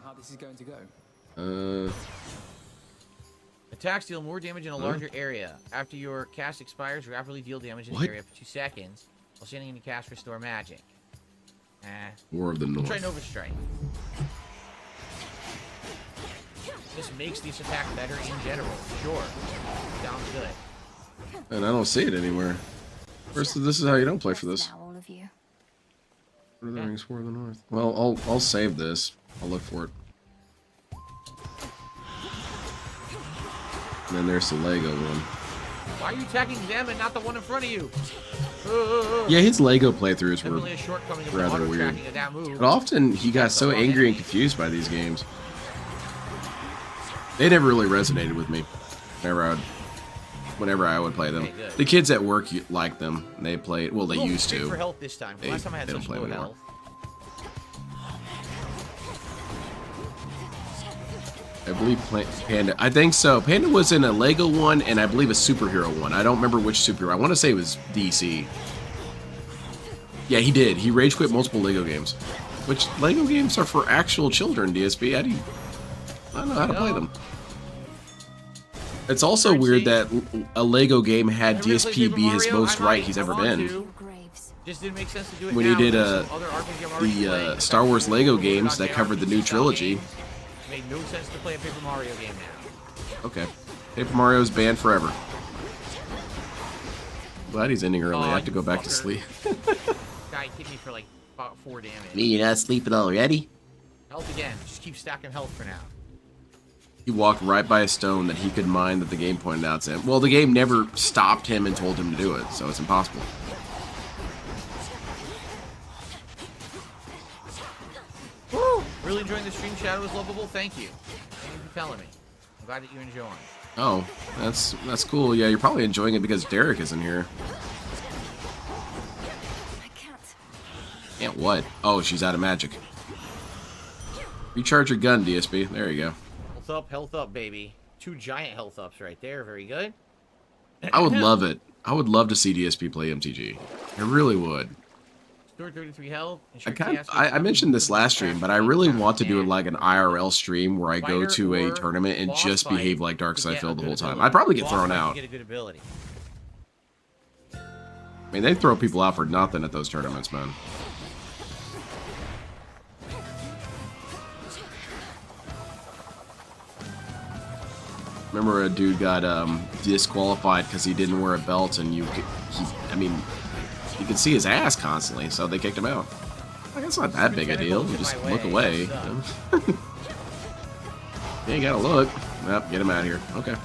S3: Attacks deal more damage in a larger area. After your cast expires, rapidly deal damage in the area for 2 seconds while standing in your cast restore magic.
S1: War of the North.
S3: Try Nova Strike. This makes this attack better in general. Sure. Sounds good.
S1: And I don't see it anywhere. First, this is how you don't play for this.
S6: All of you.
S1: Lord of the Rings, War of the North. Well, I'll save this. I'll look for it. And then there's the Lego one.
S3: Why are you attacking them and not the one in front of you?
S1: Yeah, his Lego playthroughs were
S3: Definitely a shortcoming of the
S1: rather weird.
S3: auto-tracking of that move.
S1: But often he got so angry and confused by these games. They never really resonated with me. Whenever I would play them.
S3: Okay,
S1: The kids at work liked them. They played. Well, they
S3: Little
S1: used
S3: straight
S1: to.
S3: for health this time. Last time I had
S1: They don't
S3: such
S1: play
S3: low
S1: them anymore.
S3: health.
S1: I believe Panda. I think so. Panda was in a Lego one and I believe a superhero one. I don't remember which superhero. I want to say it was DC. Yeah, he did. He rage quit multiple Lego games. Which Lego games are for actual children, DSP. I don't know how to play them. It's also weird that a Lego game had DSP be his most right he's ever been.
S3: Just didn't make sense to do it
S1: When he
S3: now
S1: did
S3: because some other RPG I'm already playing.
S1: the Star Wars Lego games that covered the new trilogy.
S3: It made no sense to play a Paper Mario game now.
S1: Okay. Paper Mario's banned forever. Glad he's ending early. I have to go back to sleep.
S3: Guy hit me for like about 4 damage.
S5: Me, you're not sleeping already?
S3: Health again. Just keep stacking health for now.
S1: He walked right by a stone that he could mine that the game pointed out to him. Well, the game never stopped him and told him to do it, so it's impossible.
S3: Woo! Really enjoying the stream. Shadow is lovable. Thank you. Thank you for telling me. I'm glad that you're enjoying.
S1: Oh, that's cool. Yeah, you're probably enjoying it because Derek isn't here.
S6: I can't.
S1: Can't what? Oh, she's out of magic. Recharge your gun, DSP. There you go.
S3: Health up, baby. 2 giant health ups right there. Very good.
S1: I would love it. I would love to see DSP play MTG. I really would.
S3: Store 33 health.
S1: I mentioned this last stream, but I really want to do like an IRL stream where I go to a tournament and just behave like Darkseid the whole time. I'd probably get thrown out.
S3: Get a good ability.
S1: I mean, they throw people out for nothing at those tournaments, man. Remember a dude got disqualified because he didn't wear a belt, and you could see his ass constantly, so they kicked him out. Like, it's not that big a deal. You just look away. Yeah, you gotta look. Yep, get him out of here. Okay.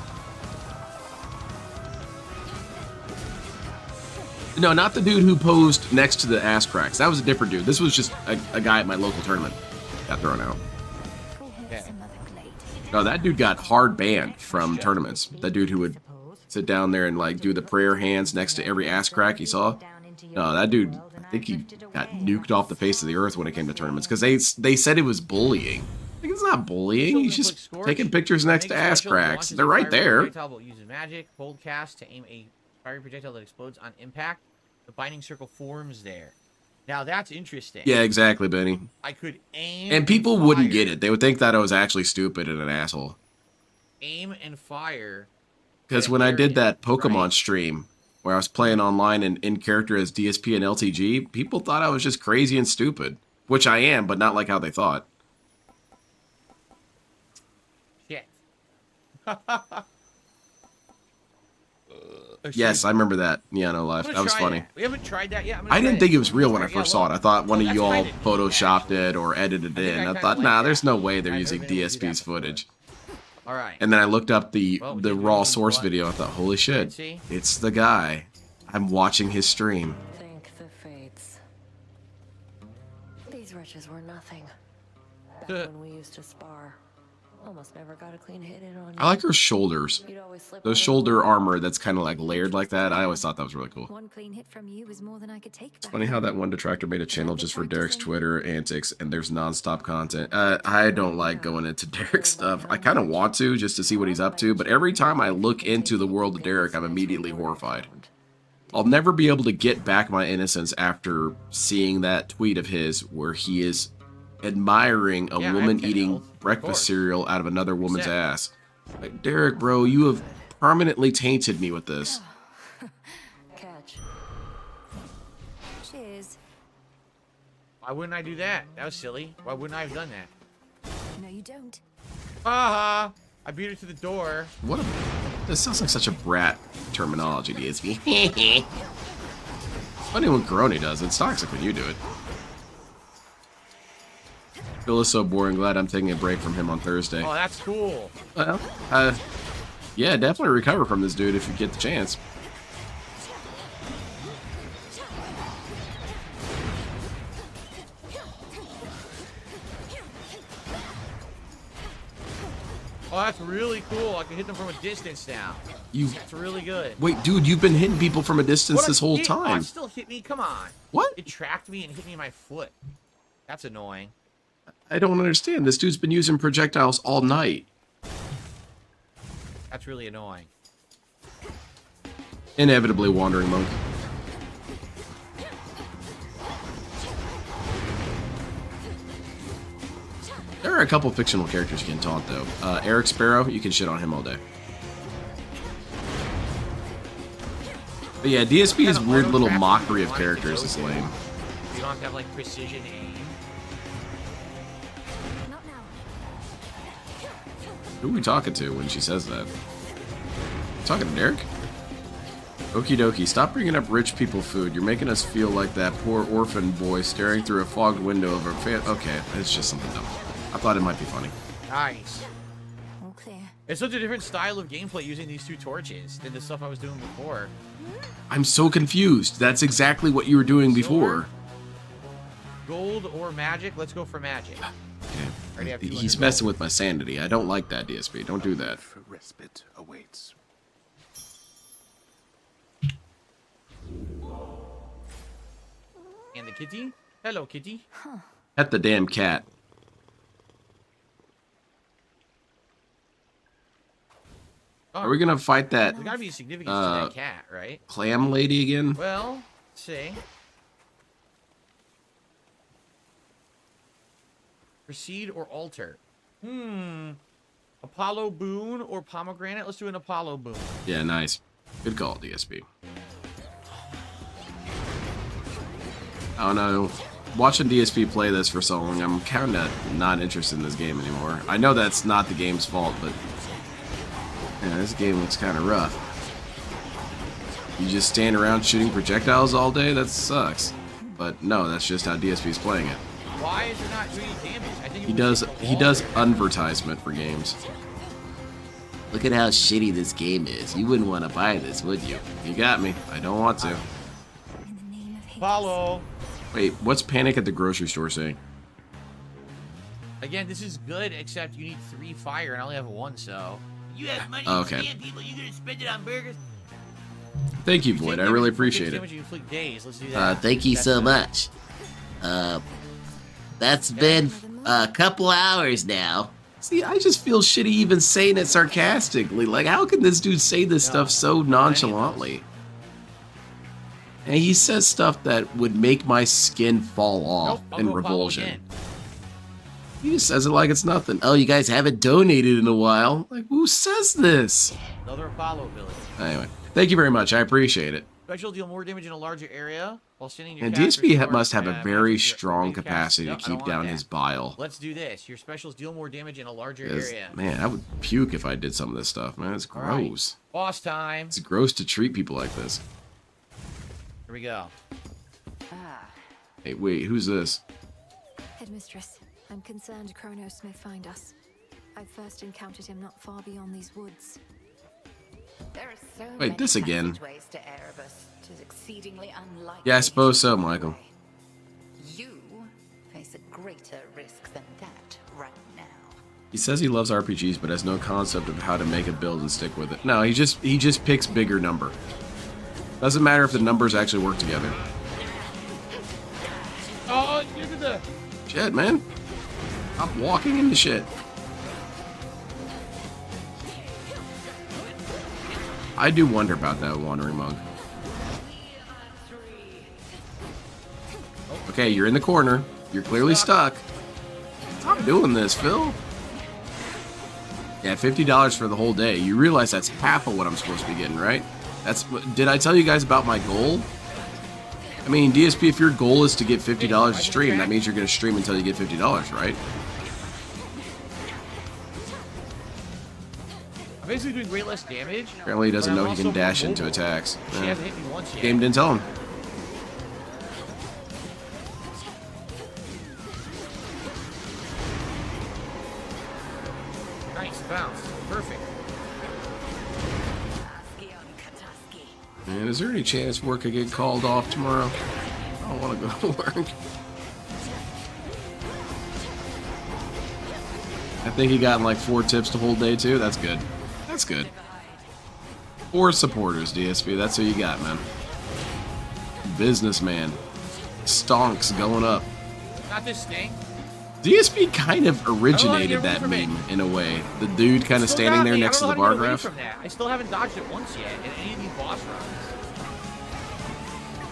S1: No, not the dude who posed next to the ass cracks. That was a different dude. This was just a guy at my local tournament. Got thrown out. No, that dude got hard banned from tournaments. That dude who would sit down there and like do the prayer hands next to every ass crack he saw. No, that dude, I think he got nuked off the face of the earth when it came to tournaments because they said it was bullying. I think it's not bullying. He's just taking pictures next to ass cracks. They're right there.
S3: Uses magic, hold cast to aim a fiery projectile that explodes on impact. The binding circle forms there. Now that's interesting.
S1: Yeah, exactly, Benny.
S3: I could aim
S1: and people wouldn't get it. They would think that I was actually stupid and an asshole.
S3: Aim and fire.
S1: Because when I did that Pokemon stream where I was playing online and in character as DSP and LTG, people thought I was just crazy and stupid. Which I am, but not like how they thought.
S3: Shit.
S1: Yes, I remember that. Yeah, no life. That was funny.
S3: We haven't tried that yet.
S1: I didn't think it was real when I first saw it. I thought one of y'all photoshopped it or edited it in. I thought, nah, there's no way they're using DSP's footage.
S3: All right.
S1: And then I looked up the raw source video. I thought, holy shit, it's the guy. I'm watching his stream.
S9: Thank the fates. These wretches were nothing. Back when we used to spar. Almost never got a clean hit in on you.
S1: I like her shoulders. Those shoulder armor that's kind of like layered like that. I always thought that was really cool.
S6: One clean hit from you is more than I could take.
S1: It's funny how that one detractor made a channel just for Derek's Twitter antics and there's non-stop content. I don't like going into Derek's stuff. I kind of want to just to see what he's up to, but every time I look into the world of Derek, I'm immediately horrified. I'll never be able to get back my innocence after seeing that tweet of his where he is admiring a woman eating breakfast cereal out of another woman's ass. Like, Derek, bro, you have permanently tainted me with this.
S9: Catch.
S6: Cheers.
S3: Why wouldn't I do that? That was silly. Why wouldn't I have done that?
S6: No, you don't.
S3: Haha! I beat her to the door.
S1: What a... This sounds like such a brat terminology, DSP. Funny when Coroni does it. It's toxic when you do it. Phil is so boring. Glad I'm taking a break from him on Thursday.
S3: Oh, that's cool.
S1: Well, yeah, definitely recover from this dude if you get the chance.
S3: Oh, that's really cool. I can hit them from a distance now. That's really good.
S1: Wait, dude, you've been hitting people from a distance
S3: What
S1: this whole
S3: Oh,
S1: time.
S3: it still hit me. Come on.
S1: What?
S3: It tracked me and hit me in my foot. That's annoying.
S1: I don't understand. This dude's been using projectiles all night.
S3: That's really annoying.
S1: Inevitably wandering monk. There are a couple fictional characters you can taunt, though. Eric Sparrow, you can shit on him all day. But yeah, DSP's weird little mockery of characters is lame.
S3: You don't have to have, like, precision aim.
S1: Who are we talking to when she says that? Talking to Derek? Okie dokie, stop bringing up rich people food. You're making us feel like that poor orphan boy staring through a fogged window of a fan. Okay, it's just something dumb. I thought it might be funny.
S3: Nice.
S6: All clear.
S3: It's such a different style of gameplay using these two torches than the stuff I was doing before.
S1: I'm so confused. That's exactly what you were doing before.
S3: Gold or magic? Let's go for magic.
S1: Okay. He's messing with my sanity. I don't like that, DSP. Don't do that.
S2: Respite awaits.
S3: And the kitty? Hello, kitty.
S1: Pet the damn cat. Are we gonna fight that?
S3: There's gotta be significance to that cat, right?
S1: Clam lady again?
S3: Well, let's see. Proceed or alter? Apollo boon or pomegranate? Let's do an Apollo boon.
S1: Yeah, nice. Good call, DSP. I don't know. Watching DSP play this for so long, I'm kind of not interested in this game anymore. I know that's not the game's fault, but yeah, this game looks kind of rough. You just stand around shooting projectiles all day? That sucks. But no, that's just how DSP's playing it.
S3: Why is it not doing damage? I think
S1: He does advertisement for games.
S5: Look at how shitty this game is. You wouldn't want to buy this, would you?
S1: You got me. I don't want to.
S3: Follow.
S1: Wait, what's Panic at the grocery store saying?
S3: Again, this is good, except you need 3 fire, and I only have 1, so. You have money
S1: Oh,
S3: to
S1: okay.
S3: spend, people. You gonna spend it on burgers?
S1: Thank you, Void. I really appreciate it.
S3: You inflict days. Let's do that.
S5: Thank you so much. That's been a couple hours now.
S1: See, I just feel shitty even saying it sarcastically. Like, how can this dude say this stuff so nonchalantly? And he says stuff that would make my skin fall off in revulsion. He just says it like it's nothing.
S5: Oh, you guys haven't donated in a while.
S1: Like, who says this?
S3: Another Apollo village.
S1: Anyway, thank you very much. I appreciate it.
S3: Special deal more damage in a larger area while sending your
S1: And
S3: cast
S1: DSP
S3: restore,
S1: must have a very
S3: your
S1: strong
S3: main cast.
S1: capacity
S3: Nope,
S1: to
S3: I don't
S1: keep
S3: want
S1: down
S3: that.
S1: his bile.
S3: Let's do this. Your specials deal more damage in a larger
S1: 'Cause,
S3: area.
S1: man, I would puke if I did some of this stuff, man. It's
S3: All right.
S1: gross.
S3: Boss time.
S1: It's gross to treat people like this.
S3: Here we go.
S1: Hey, wait, who's this?
S6: Headmistress, I'm concerned Kronos may find us. I first encountered him not far beyond these woods.
S8: There are so
S1: Wait,
S8: many
S1: this again.
S8: passageways to Erebus. It is exceedingly unlikely.
S1: Yeah, I suppose so, Michael.
S8: You face a greater risk than that right now.
S1: He says he loves RPGs, but has no concept of how to make a build and stick with it. No, he just picks bigger number. Doesn't matter if the numbers actually work together.
S3: Oh, look at the.
S1: Shit, man. I'm walking into shit. I do wonder about that wandering monk. Okay, you're in the corner. You're clearly stuck. Stop doing this, Phil. Yeah, $50 for the whole day. You realize that's half of what I'm supposed to be getting, right? Did I tell you guys about my goal? I mean, DSP, if your goal is to get $50 a stream, that means you're going to stream until you get $50, right?
S3: I'm basically doing way less damage.
S1: Apparently he doesn't
S3: but I'm
S1: know he can
S3: also
S1: dash
S3: more
S1: into
S3: mobile.
S1: attacks.
S3: She hasn't hit me once yet.
S1: Game didn't tell him.
S3: Nice bounce. Perfect.
S1: Man, is there any chance work could get called off tomorrow? I don't want to go to work. I think he got like 4 tips the whole day too. That's good. That's good. 4 supporters, DSP. That's who you got, man. Businessman. Stonks going up.
S3: Not this thing.
S1: DSP kind of originated
S3: away
S1: that
S3: from it.
S1: meme in a way. The dude kind of
S3: Still
S1: standing
S3: got
S1: there
S3: me.
S1: next to
S3: I
S1: the
S3: don't know
S1: bar
S3: how to get away
S1: graph.
S3: from that. I still haven't dodged it once yet in any of these boss runs.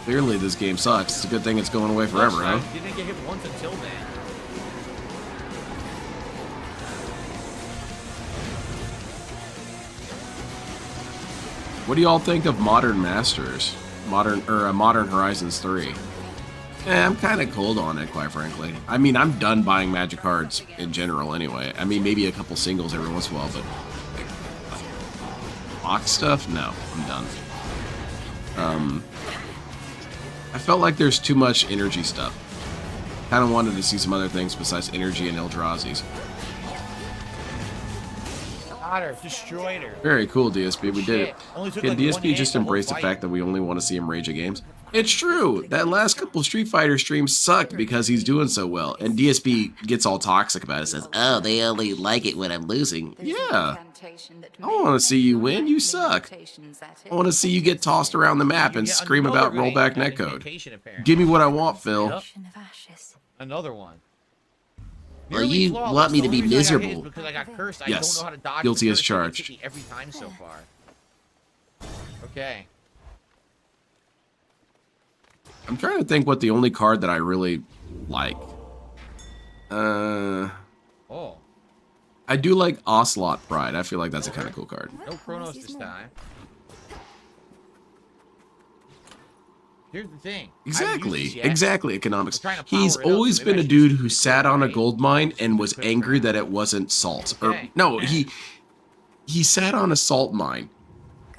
S1: Clearly this game sucks. It's a good thing it's going away forever, huh?
S3: I didn't get hit once until then.
S1: What do y'all think of Modern Masters? Modern Horizons 3? I'm kind of cold on it, quite frankly. I mean, I'm done buying Magic cards in general anyway. I mean, maybe a couple singles every once in a while, but box stuff? No, I'm done. I felt like there's too much energy stuff. Kind of wanted to see some other things besides energy and Eldrazi's.
S3: Got her. Destroyed her.
S1: Very cool, DSP. We did it.
S3: Only took
S1: Can
S3: like one
S1: DSP
S3: hit
S1: just
S3: the whole
S1: embrace the
S3: fight.
S1: fact that we only want to see him rage at games? It's true. That last couple Street Fighter streams sucked because he's doing so well. And DSP gets all toxic about it. Says,
S5: Oh, they only like it when I'm losing.
S1: yeah, I don't want to see you win. You suck. I want to see you get tossed around the map and scream about rollback netcode. Give me what I want, Phil.
S3: Yep. Another one.
S5: Well,
S3: Nearly
S5: you
S3: flawless.
S5: want me
S3: The
S5: to be
S3: only reason I got hit is
S5: miserable.
S3: because I got cursed. I
S1: Yes.
S3: don't know how to dodge.
S1: Guilty
S3: the
S1: as
S3: curse. It
S1: charged.
S3: hits me every time so far. Okay.
S1: I'm trying to think what the only card that I really like.
S3: Oh.
S1: I do like Ocelot Pride. I feel like that's a kind of cool card.
S3: No Chronos this time. Here's the thing.
S1: Exactly, economics.
S3: trying to
S1: He's
S3: power it up,
S1: always
S3: so
S1: been
S3: maybe
S1: a
S3: I
S1: dude
S3: should
S1: who
S3: just
S1: sat on a
S3: right.
S1: gold mine and was angry that it wasn't salt. Or
S3: Okay.
S1: no, he sat on a salt mine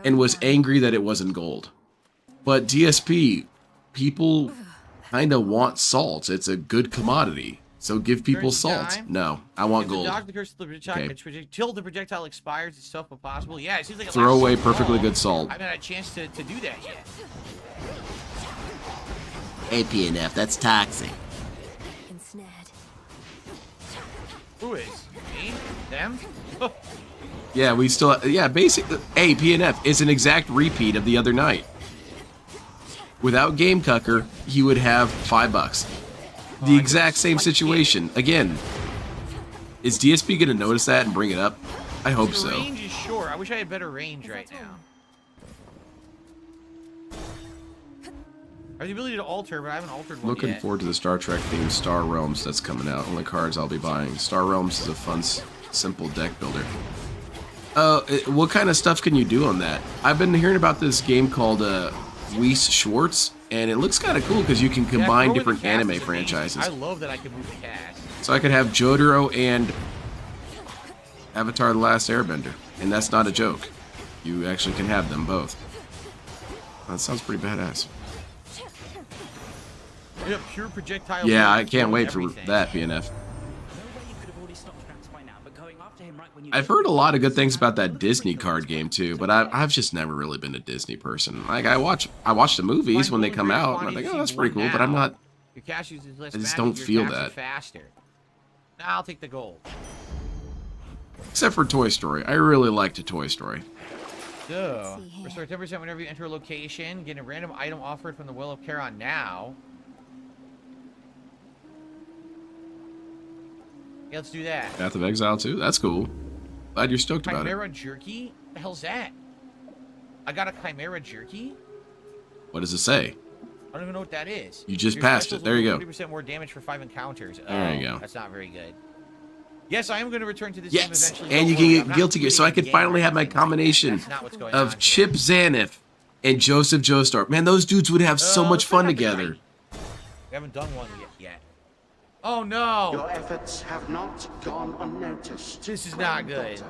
S1: and was angry that it wasn't gold. But DSP, people kind of want salt. It's a good commodity. So give people
S3: Currency
S1: salt.
S3: time.
S1: No, I want
S3: To
S1: gold.
S3: dodge the curse of the projectile,
S1: Okay.
S3: till the projectile expires, it's tough but possible. Yeah, it seems like it
S1: Throw
S3: lasts
S1: away
S3: so
S1: perfectly
S3: long.
S1: good salt.
S3: I haven't had a chance to do that yet.
S5: APNF, that's toxic.
S6: Ensnared.
S3: Who is? Me? Them?
S1: Yeah, we still. Yeah, basically, hey, PNF is an exact repeat of the other night. Without Game Cucker, he would have $5. The exact same situation. Again, is DSP gonna notice that and bring it up? I hope
S3: The
S1: so.
S3: range is short. I wish I had better range right now. I have the ability to alter, but I haven't altered one
S1: Looking
S3: yet.
S1: forward to the Star Trek themed Star Realms that's coming out. Only cards I'll be buying. Star Realms is a fun, simple deck builder. What kind of stuff can you do on that? I've been hearing about this game called Weiss Schwartz, and it looks kind of cool because you can combine different anime franchises.
S3: I love that I can move the cast.
S1: So I could have Jotaro and Avatar: The Last Airbender, and that's not a joke. You actually can have them both. That sounds pretty badass.
S3: Yeah, pure projectile.
S1: Yeah, I can't wait for that, PNF. I've heard a lot of good things about that Disney card game too, but I've just never really been a Disney person. Like I watch the movies when they come out, and I'm like, oh, that's pretty cool, but I'm not.
S3: Your cash use is less
S1: I just
S3: magic,
S1: don't
S3: your
S1: feel
S3: attacks are
S1: that.
S3: faster. Nah, I'll take the gold.
S1: Except for Toy Story, I really liked Toy Story.
S3: So, restore 10% whenever you enter a location. Get a random item offered from the Well of Charon now. Yeah, let's do that.
S1: Path of Exile too. That's cool. Glad you're stoked about it.
S3: Chimera Jerky? What the hell's that? I got a Chimera Jerky?
S1: What does it say?
S3: I don't even know what that is.
S1: You just
S3: Your
S1: passed
S3: specials
S1: it. There you
S3: will
S1: go.
S3: do 40% more damage for 5 encounters.
S1: There you go.
S3: That's not very good. Yes, I am going to return to this game
S1: Yes,
S3: eventually.
S1: and you
S3: Don't
S1: can
S3: worry,
S1: get
S3: I'm not
S1: Guilty Gear, so I
S3: quitting
S1: can
S3: the game
S1: finally
S3: or
S1: have my
S3: anything.
S1: combination
S3: That's not what's going
S1: of
S3: on.
S1: Chip Zaniff and Joseph Joestar. Man, those dudes would have so much fun together.
S3: We haven't done one yet. Oh no!
S10: Your efforts have not gone unnoticed.
S3: This is not good.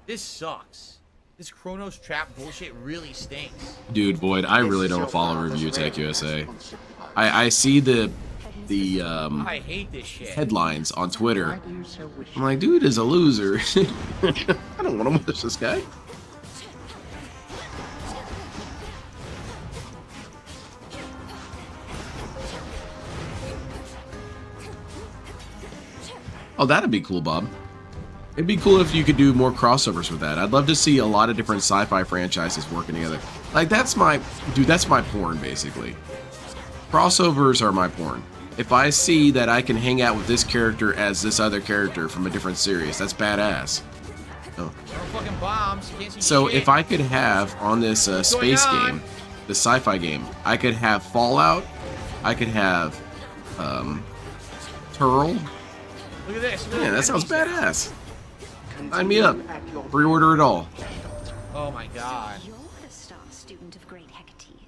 S3: This sucks. This Chronos Trap bullshit really stinks.
S1: Dude, Void, I really don't follow Review Tech USA. I see the
S3: I hate this shit.
S1: headlines on Twitter. I'm like, dude is a loser. I don't want to watch this guy. Oh, that'd be cool, Bob. It'd be cool if you could do more crossovers with that. I'd love to see a lot of different sci-fi franchises working together. Like, that's my porn, basically. Crossovers are my porn. If I see that I can hang out with this character as this other character from a different series, that's badass. Oh.
S3: Fucking bombs. You can't see
S1: So
S3: shit.
S1: if I could have on this space game, the sci-fi game, I could have Fallout, I could have Turl.
S3: Look at this.
S1: Man, that sounds badass. Sign me up. Pre-order it all.
S3: Oh my god.
S11: You're a star student of great Hecate.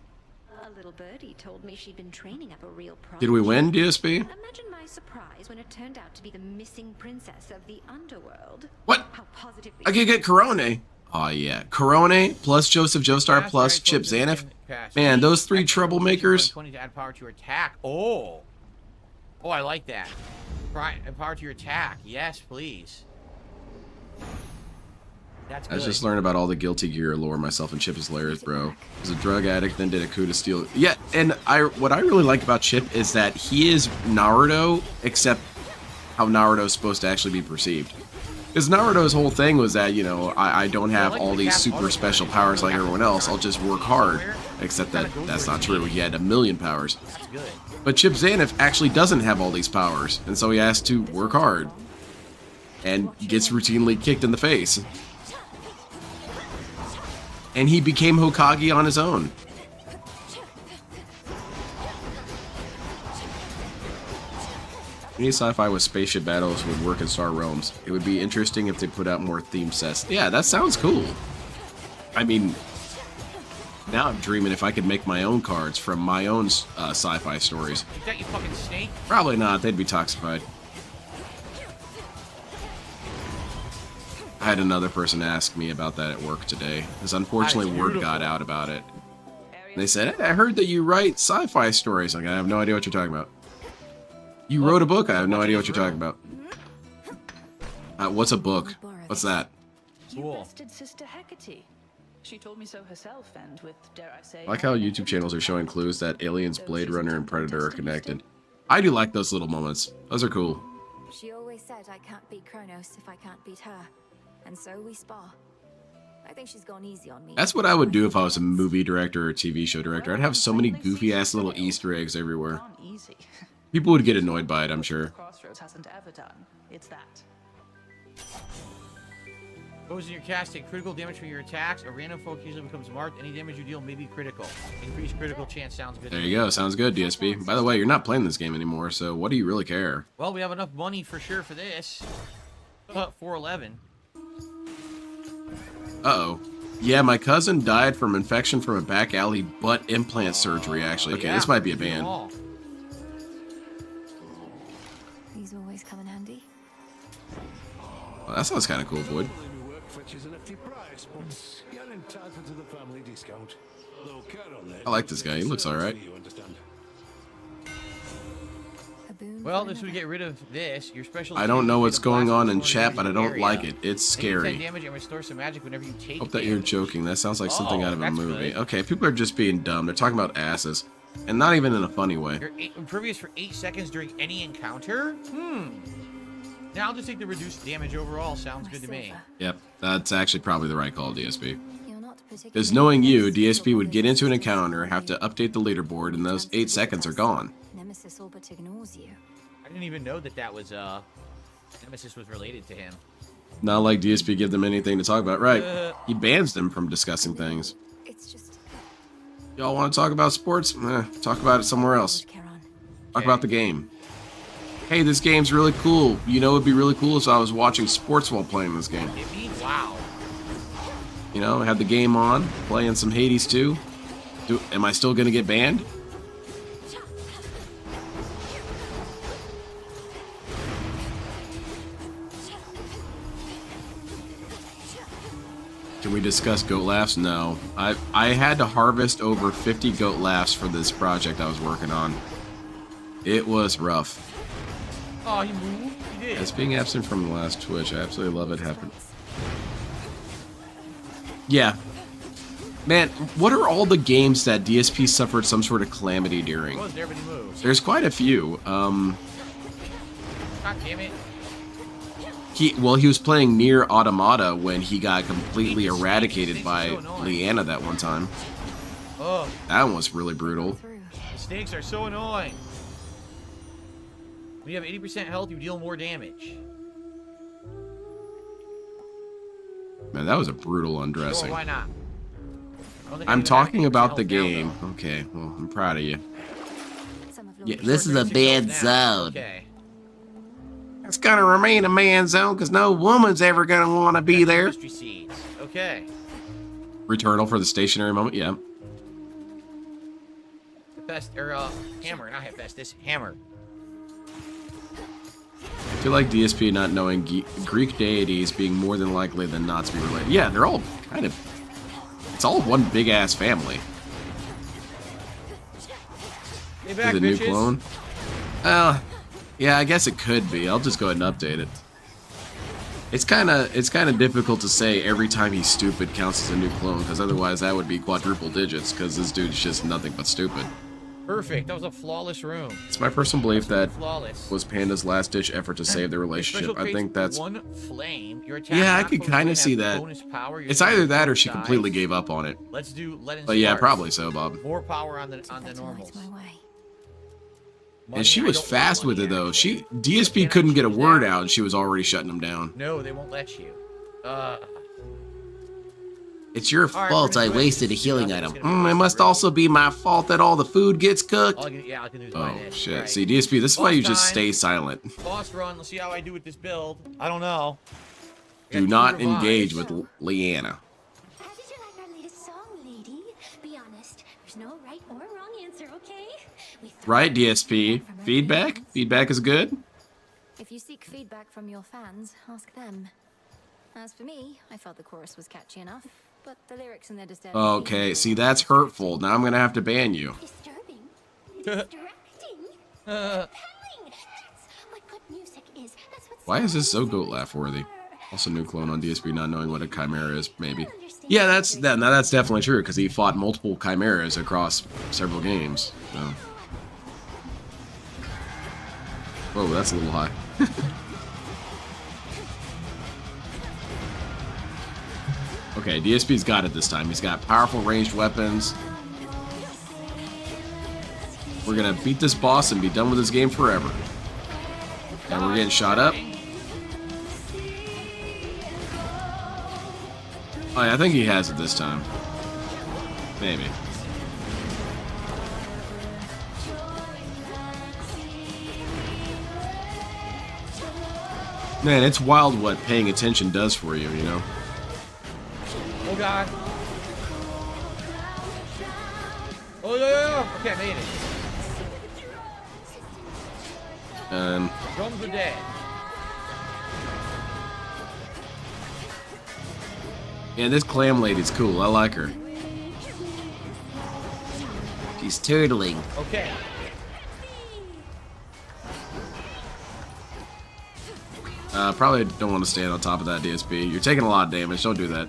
S11: A little birdie told me she'd been training up a real prodigy.
S1: Did we win, DSP?
S11: Imagine my surprise when it turned out to be the missing princess of the underworld.
S1: What?
S11: How positively
S1: I could get Corone. Oh yeah, Corone plus Joseph Joestar plus Chip Zaniff. Man, those three troublemakers.
S3: 20 to add power to your attack. Oh. Oh, I like that. Add power to your attack. Yes, please. That's good.
S1: I just learned about all the Guilty Gear lore myself and Chip is hilarious, bro. He's a drug addict, then did a coup to steal. Yeah, and what I really like about Chip is that he is Naruto, except how Naruto is supposed to actually be perceived. Because Naruto's whole thing was that, you know, I don't have all these super special powers like everyone else. I'll just work hard. Except that that's not true. He had 1,000,000 powers.
S3: That's good.
S1: But Chip Zaniff actually doesn't have all these powers, and so he has to work hard. And gets routinely kicked in the face. And he became Hokage on his own. Any sci-fi with spaceship battles would work in Star Realms. It would be interesting if they put out more theme sets. Yeah, that sounds cool. I mean, now I'm dreaming if I could make my own cards from my own sci-fi stories.
S3: You got you fucking snake?
S1: Probably not. They'd be toxified. I had another person ask me about that at work today, because unfortunately word got out about it. They said, "Hey, I heard that you write sci-fi stories." Like, I have no idea what you're talking about. You wrote a book? I have no idea what you're talking about. What's a book? What's that?
S9: You bested Sister Hecate.
S16: She told me so herself, and with, dare I say,
S1: I like how YouTube channels are showing clues that Aliens, Blade Runner, and Predator are connected. I do like those little moments. Those are cool.
S6: She always said I can't beat Kronos if I can't beat her. And so we spar. I think she's gone easy on me.
S1: That's what I would do if I was a movie director or TV show director. I'd have so many goofy-ass little Easter eggs everywhere. People would get annoyed by it, I'm sure.
S16: Crossroads hasn't ever done. It's that.
S3: Opposing your cast, take critical damage from your attacks. A random foe usually becomes marked. Any damage you deal may be critical. Increased critical chance sounds good.
S1: There you go. Sounds good, DSP. By the way, you're not playing this game anymore, so what do you really care?
S3: Well, we have enough money for sure for this. 411.
S1: Uh-oh. Yeah, my cousin died from infection from a back alley butt implant surgery, actually. Okay, this might be a ban.
S6: These always come in handy.
S1: Well, that sounds kind of cool, Boyd. I like this guy. He looks alright.
S3: Well, this would get rid of this. Your special.
S1: I don't know what's going on in chat, but I don't like it. It's scary.
S3: Damage and restore some magic whenever you take
S1: Hope that you're joking. That sounds like something out of a movie.
S3: Good.
S1: Okay, people are just being dumb. They're talking about asses. And not even in a funny way.
S3: You're impervious for 8 seconds during any encounter? Now I'll just take the reduced damage overall. Sounds good to me.
S1: Yep, that's actually probably the right call, DSP. Because knowing you, DSP would get into an encounter, have to update the leaderboard, and those 8 seconds are gone.
S6: Nemesis all but ignores you.
S3: I didn't even know that was Nemesis was related to him.
S1: Not like DSP give them anything to talk about. Right. He bans them from discussing things.
S6: It's just...
S1: Y'all want to talk about sports? Talk about it somewhere else. Talk about the game. Hey, this game's really cool. You know, it'd be really cool if I was watching sports while playing this game.
S3: Wow.
S1: You know, I had the game on, playing some Hades 2. Am I still gonna get banned? Can we discuss goat laughs? No. I had to harvest over 50 goat laughs for this project I was working on. It was rough.
S3: Oh, he moved? He did.
S1: As being absent from the last Twitch, I absolutely love it happened. Yeah. Man, what are all the games that DSP suffered some sort of calamity during?
S3: What was there, but he moved?
S1: There's quite a few.
S3: God damn it.
S1: He was playing Nier Automata when he got completely eradicated by Leanna that one time.
S3: Oh.
S1: That one was really brutal.
S3: The snakes are so annoying. When you have 80% health, you deal more damage.
S1: Man, that was a brutal undressing.
S3: Sure, why not?
S1: I'm talking about the game. Okay, well, I'm proud of you.
S5: Yeah, this is a bad zone.
S3: Okay.
S1: It's gonna remain a man's zone because no woman's ever gonna want to be there.
S3: Okay.
S1: Returnal for the stationary moment, yeah.
S3: Best or hammer, not best. This hammer.
S1: I feel like DSP not knowing Greek deities being more than likely than not to be related. Yeah, they're all kind of. It's all one big ass family.
S3: Hey back,
S1: the new
S3: bitches.
S1: clone. Yeah, I guess it could be. I'll just go ahead and update it. It's kind of difficult to say every time he's stupid counts as a new clone, because otherwise that would be quadruple digits, because this dude's just nothing but stupid.
S3: Perfect. That was a flawless room.
S1: It's my personal belief that
S3: flawless.
S1: Was Panda's last ditch effort to save their relationship. I think that's.
S3: One flame. Your attack
S1: yeah, I could kind of see that. It's either that or she completely gave up on it.
S3: Let's do.
S1: But yeah, probably so, Bob.
S3: More power on the normals.
S1: And she was fast with it though. DSP couldn't get a word out, and she was already shutting them down.
S3: No, they won't let you.
S5: It's your fault I wasted a healing item. It must also be my fault that all the food gets cooked.
S3: I can do
S1: oh shit! See, DSP, this is why you just stay silent.
S3: Boss run. Let's see how I do with this build. I don't know.
S1: Do not engage with Leanna.
S11: How did you like our latest song, lady? Be honest. There's no right or wrong answer, okay?
S1: Right, DSP. Feedback? Feedback is good?
S6: If you seek feedback from your fans, ask them. As for me, I felt the chorus was catchy enough, but the lyrics in their disturbing.
S1: Okay, see, that's hurtful. Now I'm gonna have to ban you.
S11: Disturbing? Distracting? Compelling? That's what good music is. That's what
S1: Why is this so goat laugh worthy? Also, new clone on DSP not knowing what a chimera is, maybe. Yeah, that's definitely true because he fought multiple chimeras across several games. So. Whoa, that's a little high. Okay, DSP's got it this time. He's got powerful ranged weapons. We're gonna beat this boss and be done with this game forever. And we're getting shot up. Oh, yeah, I think he has it this time. Maybe. Man, it's wild what paying attention does for you, you know?
S3: Oh god. Oh yeah. Okay, I made it. Drums are dead.
S1: Yeah, this clam lady's cool. I like her.
S5: She's turtling.
S3: Okay.
S1: Probably don't want to stand on top of that DSP. You're taking a lot of damage. Don't do that.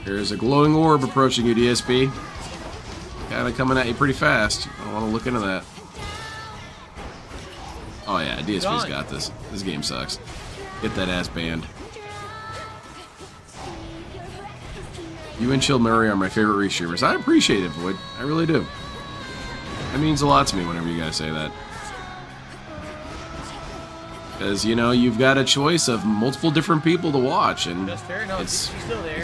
S1: There's a glowing orb approaching you, DSP. Kind of coming at you pretty fast. I want to look into that. Oh yeah, DSP's got this. This game sucks. Get that ass banned. You and Chill Murray are my favorite restreamers. I appreciate it, Void. I really do. That means a lot to me whenever you guys say that. Because, you know, you've got a choice of multiple different people to watch, and it's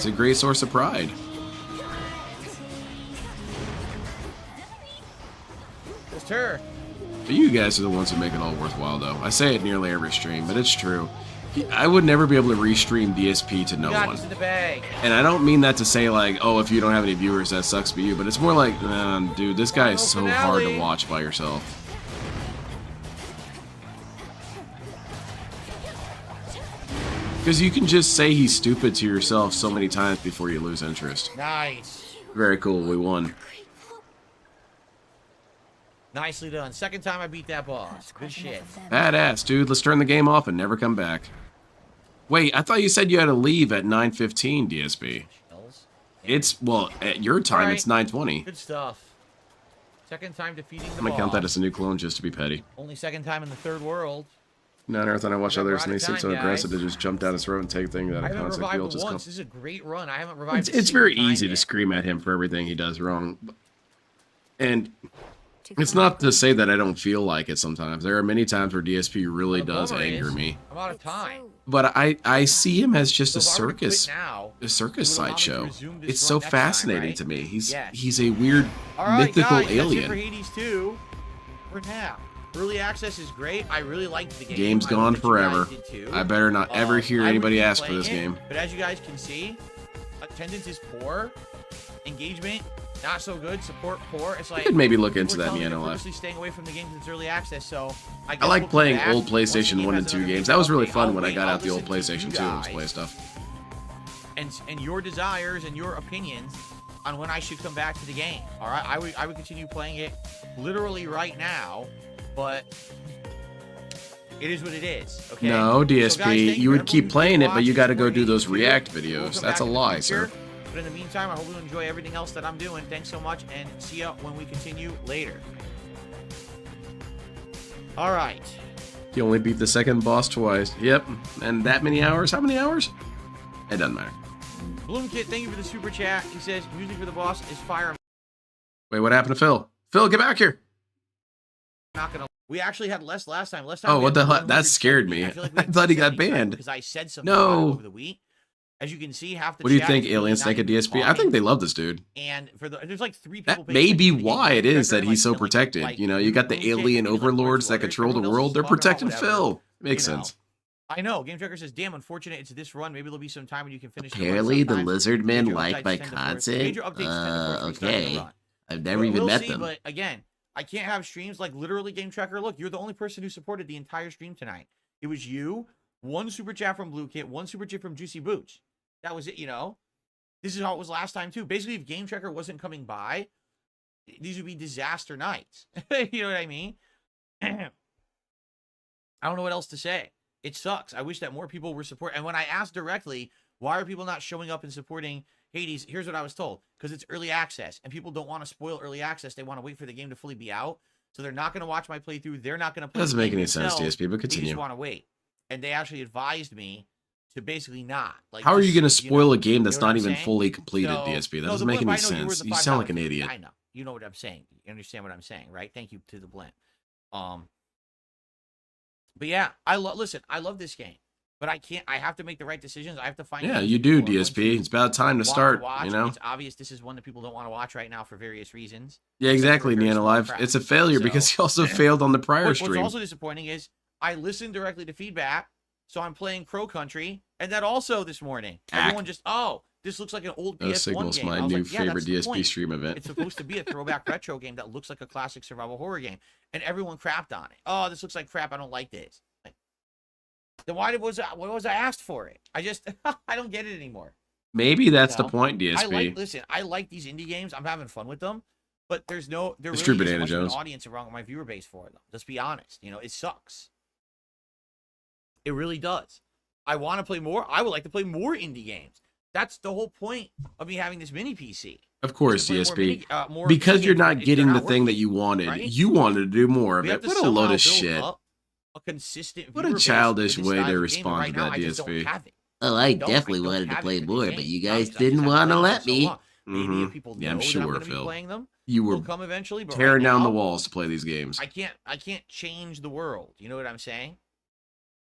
S1: a great source of pride.
S3: Just her.
S1: But you guys are the ones who make it all worthwhile, though. I say it nearly every stream, but it's true. I would never be able to restream DSP to no one.
S3: In the bag.
S1: And I don't mean that to say like, oh, if you don't have any viewers, that sucks for you. But it's more like, dude, this guy is so hard to watch by yourself. Because you can just say he's stupid to yourself so many times before you lose interest.
S3: Nice.
S1: Very cool. We won.
S3: Nicely done. Second time I beat that boss. Good shit.
S1: Badass, dude. Let's turn the game off and never come back. Wait, I thought you said you had to leave at 9:15, DSP. It's, well, at your time, it's 9:20.
S3: Good stuff. Second time defeating the
S1: I'm gonna count that as a new clone just to be petty.
S3: Only second time in the third world.
S1: No, I never thought I watched others and they seem so aggressive to just jump down his throat and take things that
S3: I
S1: I
S3: haven't
S1: constantly feel
S3: revived
S1: just
S3: once. This is a great run. I haven't revived.
S1: It's very easy to scream at him for everything he does wrong. And it's not to say that I don't feel like it sometimes. There are many times where DSP really does anger me.
S3: I'm out of time.
S1: But I see him as just a circus sideshow. It's so fascinating to me. He's a weird mythical alien.
S3: That's it for Hades 2 for now. Early access is great. I really liked the game.
S1: Game's gone forever. I better not ever hear anybody ask for this game.
S3: But as you guys can see, attendance is poor, engagement not so good, support poor. It's like
S1: I could maybe look into that in the NLF.
S3: Purposely staying away from the games in its early access. So
S1: I like playing old PlayStation 1 and 2 games. That was really fun when I got out the old PlayStation 2 and was play stuff.
S3: And your desires and your opinions on when I should come back to the game. All right, I would continue playing it literally right now, but it is what it is. Okay.
S1: No, DSP,
S3: so guys,
S1: you would keep playing it, but you got to go do those React videos. That's a lie, sir.
S3: But in the meantime, I hope you enjoy everything else that I'm doing. Thanks so much, and see ya when we continue later. All right.
S1: You only beat the second boss twice. Yep. And that many hours? How many hours? It doesn't matter.
S3: Bloomkit, thank you for the super chat. He says, music for the boss is fire.
S1: Wait, what happened to Phil? Phil, get back here.
S3: Not gonna. We actually had less last time.
S1: Oh, what the hell? That scared me. I thought he got banned.
S3: Because I said something over the week. As you can see, half the
S1: What do you think, Alien Snake at DSP? I think they love this dude.
S3: And for there's like 3 people.
S1: That may be why it is that he's so protected. You know, you got the alien overlords that control the world. They're protecting Phil. Makes sense.
S3: I know. Game Tracker says, "Damn, unfortunate. It's this run. Maybe there'll be some time when you can finish."
S5: Apparently, the lizard men like my content. Okay, I've never even met them.
S3: But again, I can't have streams like literally Game Tracker. Look, you're the only person who supported the entire stream tonight. It was you, 1 super chat from Blue Kit, 1 super chat from Juicy Boots. That was it, you know. This is how it was last time too. Basically, if Game Tracker wasn't coming by, these would be disaster nights. You know what I mean? I don't know what else to say. It sucks. I wish that more people were support. And when I asked directly, why are people not showing up and supporting Hades? Here's what I was told: because it's early access, and people don't want to spoil early access. They want to wait for the game to fully be out, so they're not going to watch my playthrough. They're not going to play.
S1: Doesn't make any sense, DSP. But
S3: They
S1: continue.
S3: just want to wait, and they actually advised me to basically not. Like,
S1: How are you
S3: just,
S1: going to spoil a game that's
S3: you know what
S1: not
S3: I'm
S1: even
S3: saying?
S1: fully completed,
S3: So-
S1: DSP? That
S3: No,
S1: doesn't
S3: the
S1: make
S3: blimp,
S1: any
S3: I know you were
S1: sense.
S3: the
S1: You sound like
S3: $5
S1: an idiot.
S3: I know. You know what I'm saying. You understand what I'm saying, right? Thank you to the blimp. But yeah, listen, I love this game, but I can't. I have to make the right decisions. I have to find.
S1: Yeah,
S3: games
S1: you
S3: that
S1: do,
S3: people are going
S1: DSP. It's about time to
S3: want
S1: start.
S3: watch.
S1: You know.
S3: It's obvious this is one that people don't want to watch right now for various reasons.
S1: Yeah,
S3: except for
S1: exactly,
S3: a very small
S1: Neanalive.
S3: crowd.
S1: It's a failure because he also failed on the prior
S3: What's
S1: stream.
S3: also disappointing is I listened directly to feedback, so I'm playing Crow Country, and that also this morning everyone just this looks like an old
S1: No
S3: PS1
S1: signals,
S3: game.
S1: my
S3: I was
S1: new
S3: like, yeah,
S1: favorite
S3: that's the
S1: DSP
S3: point.
S1: stream event.
S3: It's supposed to be a throwback retro game that looks like a classic survival horror game, and everyone crapped on it. Oh, this looks like crap. I don't like this. Like, then why was I asked for it? I just I don't get it anymore.
S1: Maybe that's
S3: You
S1: the
S3: know?
S1: point, DSP.
S3: Listen, I like these indie games. I'm having fun with them, but there
S1: It's
S3: really
S1: true,
S3: isn't
S1: Banana
S3: much of
S1: Jones.
S3: an audience around my viewer base for them. Let's be honest. You know, it sucks. It really does. I want to play more. I would like to play more indie games. That's the whole point of me having this mini PC.
S1: Of course,
S3: play more
S1: DSP.
S3: mini- more
S1: Because
S3: indie
S1: you're
S3: games,
S1: not
S3: but
S1: getting
S3: they're
S1: the
S3: not
S1: thing that
S3: working,
S1: you wanted.
S3: right?
S1: You wanted to do more of
S3: We have
S1: it.
S3: to
S1: What a load
S3: somehow
S1: of
S3: build
S1: shit.
S3: up a consistent
S1: What a
S3: viewer base
S1: childish
S3: with this
S1: way
S3: style
S1: to
S3: of
S1: respond
S3: game, and
S1: to
S3: right now,
S1: that,
S3: I just don't
S1: DSP.
S3: have it.
S5: Oh, I definitely wanted to play more, but you guys didn't want to let me.
S3: Maybe if people
S1: Yeah, I'm
S3: know that I'm
S1: sure,
S3: going to be
S1: Phil.
S3: playing them,
S1: You were
S3: they'll come eventually. But
S1: tearing
S3: right
S1: down the
S3: now,
S1: walls to play these games.
S3: I can't change the world. You know what I'm saying?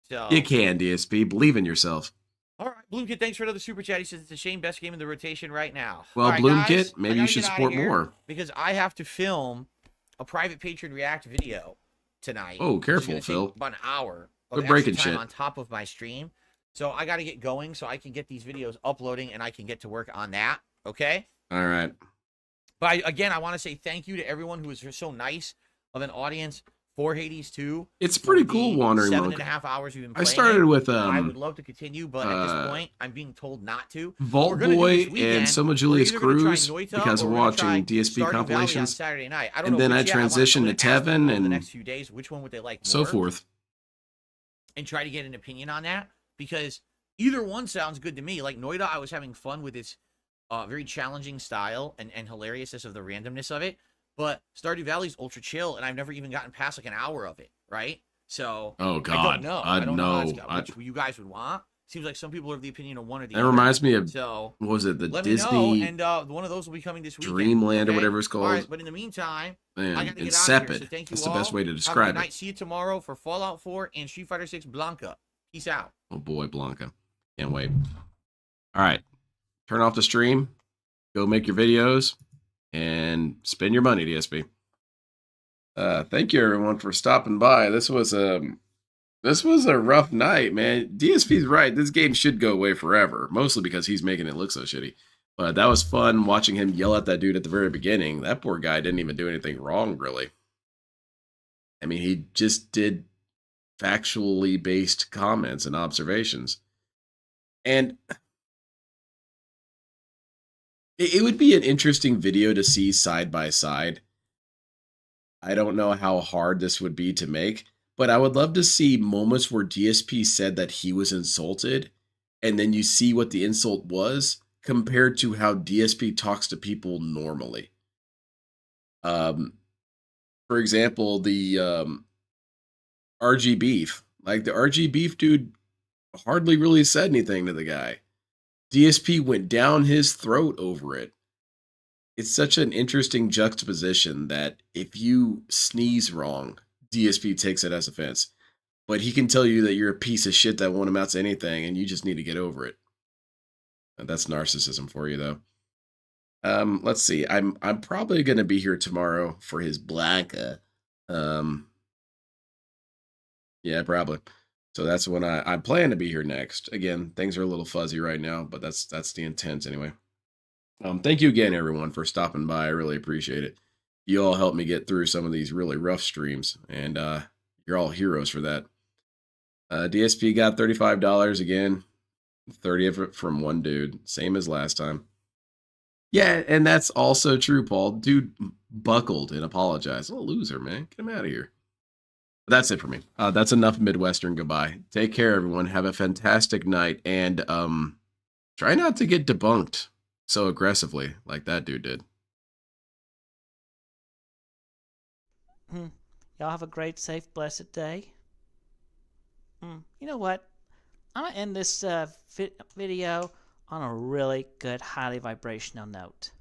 S3: So
S1: You can, DSP. Believe in yourself.
S3: all right, Bloomkid, thanks for another super chat. He says it's a shame, best game in the rotation right now.
S1: Well,
S3: All right,
S1: Bloomkid,
S3: guys, I
S1: maybe you
S3: gotta
S1: should
S3: get outta
S1: support
S3: here
S1: more.
S3: because I have to film a private patron react video tonight.
S1: Oh,
S3: which is
S1: careful,
S3: gonna take
S1: Phil.
S3: About an hour of
S1: Quit
S3: extra
S1: breaking
S3: time
S1: shit.
S3: on top of my stream. So I got to get going so I can get these videos uploading and I can get to work on that. Okay.
S1: All right.
S3: But again, I want to say thank you to everyone who was so nice of an audience for Hades 2.
S1: It's
S3: for
S1: pretty
S3: the
S1: cool wandering
S3: 7.5 hours we've been
S1: I
S3: playing
S1: started
S3: it.
S1: with
S3: I would love to continue, but at this point, I'm being told not to.
S1: Vault
S3: We're gonna do
S1: Boy
S3: this weekend.
S1: and some of
S3: We're
S1: Julius
S3: either gonna try
S1: Cruz
S3: Noita
S1: because
S3: or
S1: we're
S3: we're gonna try
S1: watching DSP
S3: Stardew Valley on
S1: compilations.
S3: Saturday night. I don't
S1: And
S3: know
S1: then I
S3: which yet. I'm
S1: transitioned
S3: gonna
S1: to
S3: ask people
S1: Tevin
S3: over the
S1: and
S3: next few days which one would they like
S1: so
S3: more,
S1: forth.
S3: and try to get an opinion on that, because either one sounds good to me. Like Noita, I was having fun with its very challenging style and hilariousness of the randomness of it. But Stardew Valley's ultra chill, and I've never even gotten past like an hour of it, right? So
S1: Oh,
S3: I
S1: God.
S3: don't know.
S1: I
S3: I don't know how it's
S1: know.
S3: got, which you guys would want. Seems like some people are of the opinion of one or the
S1: That
S3: other.
S1: reminds me of,
S3: So
S1: what was it, the
S3: let
S1: Disney
S3: me know, and one of those will be coming this weekend.
S1: Dreamland or
S3: okay?
S1: whatever it's
S3: All right,
S1: called.
S3: but in the meantime,
S1: Man,
S3: I got to get out of here.
S1: insipid.
S3: So thank you
S1: That's the
S3: all.
S1: best way to
S3: Have a
S1: describe
S3: good
S1: it.
S3: night. See you tomorrow for Fallout 4 and Street Fighter 6 Blanca. Peace out.
S1: Oh boy, Blanca. Can't wait. All right. Turn off the stream. Go make your videos and spend your money, DSP. Thank you everyone for stopping by. This was a rough night, man. DSP's right. This game should go away forever, mostly because he's making it look so shitty. But that was fun watching him yell at that dude at the very beginning. That poor guy didn't even do anything wrong, really. I mean, he just did factually based comments and observations. And it would be an interesting video to see side by side. I don't know how hard this would be to make, but I would love to see moments where DSP said that he was insulted, and then you see what the insult was compared to how DSP talks to people normally. For example, the RG Beef. Like, the RG Beef dude hardly really said anything to the guy. DSP went down his throat over it. It's such an interesting juxtaposition that if you sneeze wrong, DSP takes it as offense. But he can tell you that you're a piece of shit that won't amount to anything and you just need to get over it. And that's narcissism for you, though. Let's see. I'm probably going to be here tomorrow for his Blanca. Yeah, probably. So that's when I plan to be here next. Again, things are a little fuzzy right now, but that's the intent anyway. Thank you again, everyone, for stopping by. I really appreciate it. You all helped me get through some of these really rough streams, and you're all heroes for that. DSP got $35 again, 30 of it from one dude, same as last time. Yeah, and that's also true, Paul. Dude buckled and apologized. What a loser, man. Get him out of here. That's it for me. That's enough Midwestern goodbye. Take care, everyone. Have a fantastic night, and try not to get debunked so aggressively like that dude did.
S17: Y'all have a great, safe, blessed day. You know what? I'm gonna end this video on a really good, highly vibrational note.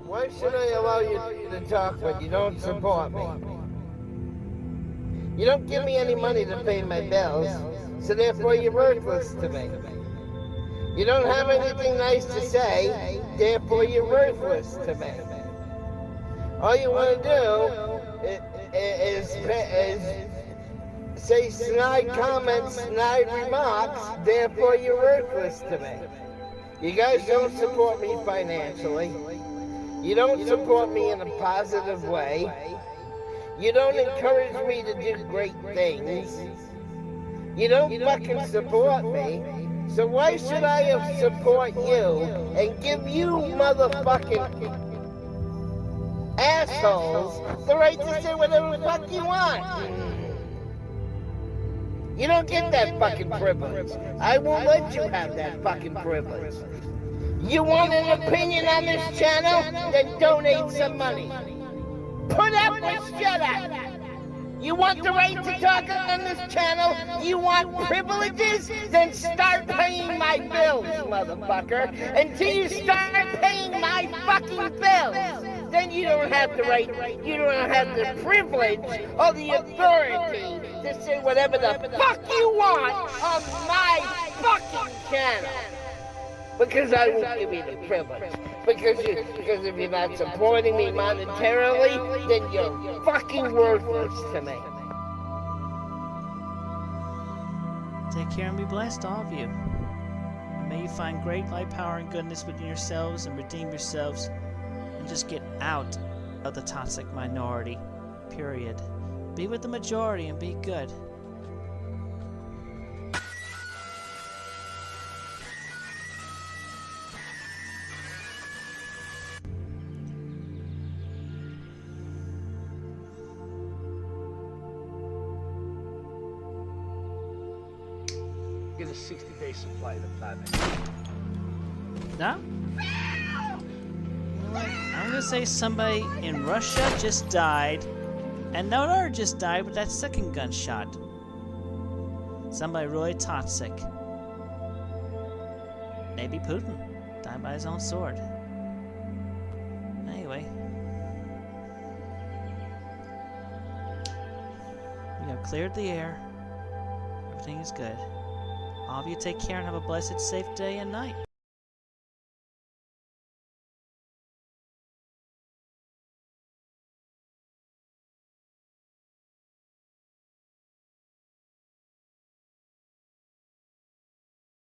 S18: Why should I allow you to talk when you don't support me? You don't give me any money to pay my bills, so therefore you're worthless to me. You don't have anything nice to say, therefore you're worthless to me. All you want to do is say snide comments, snide remarks, therefore you're worthless to me. You guys don't support me financially. You don't support me in a positive way. You don't encourage me to do great things. You don't fucking support me. So why should I support you and give you motherfucking assholes the right to say whatever the fuck you want? You don't get that fucking privilege. I won't let you have that fucking privilege. You want an opinion on this channel? Then donate some money. Put up or shut up. You want the right to talk on this channel? You want privileges? Then start paying my bills, motherfucker. Until you start paying my fucking bills, then you don't have the right, you don't have the privilege or the authority to say whatever the fuck you want on my fucking channel. Because I won't give you the privilege. Because if you're not supporting me monetarily, then you're fucking worthless to me.
S17: Take care and be blessed, all of you. And may you find great light, power, and goodness within yourselves and redeem yourselves and just get out of the toxic minority, period. Be with the majority and be good.
S18: Get a 60-day supply of the planet.
S17: No? You know what? I'm gonna say somebody in Russia just died, and no other just died with that second gunshot. Somebody really toxic. Maybe Putin died by his own sword. Anyway, we have cleared the air. Everything is good. All of you take care and have a blessed, safe day and night.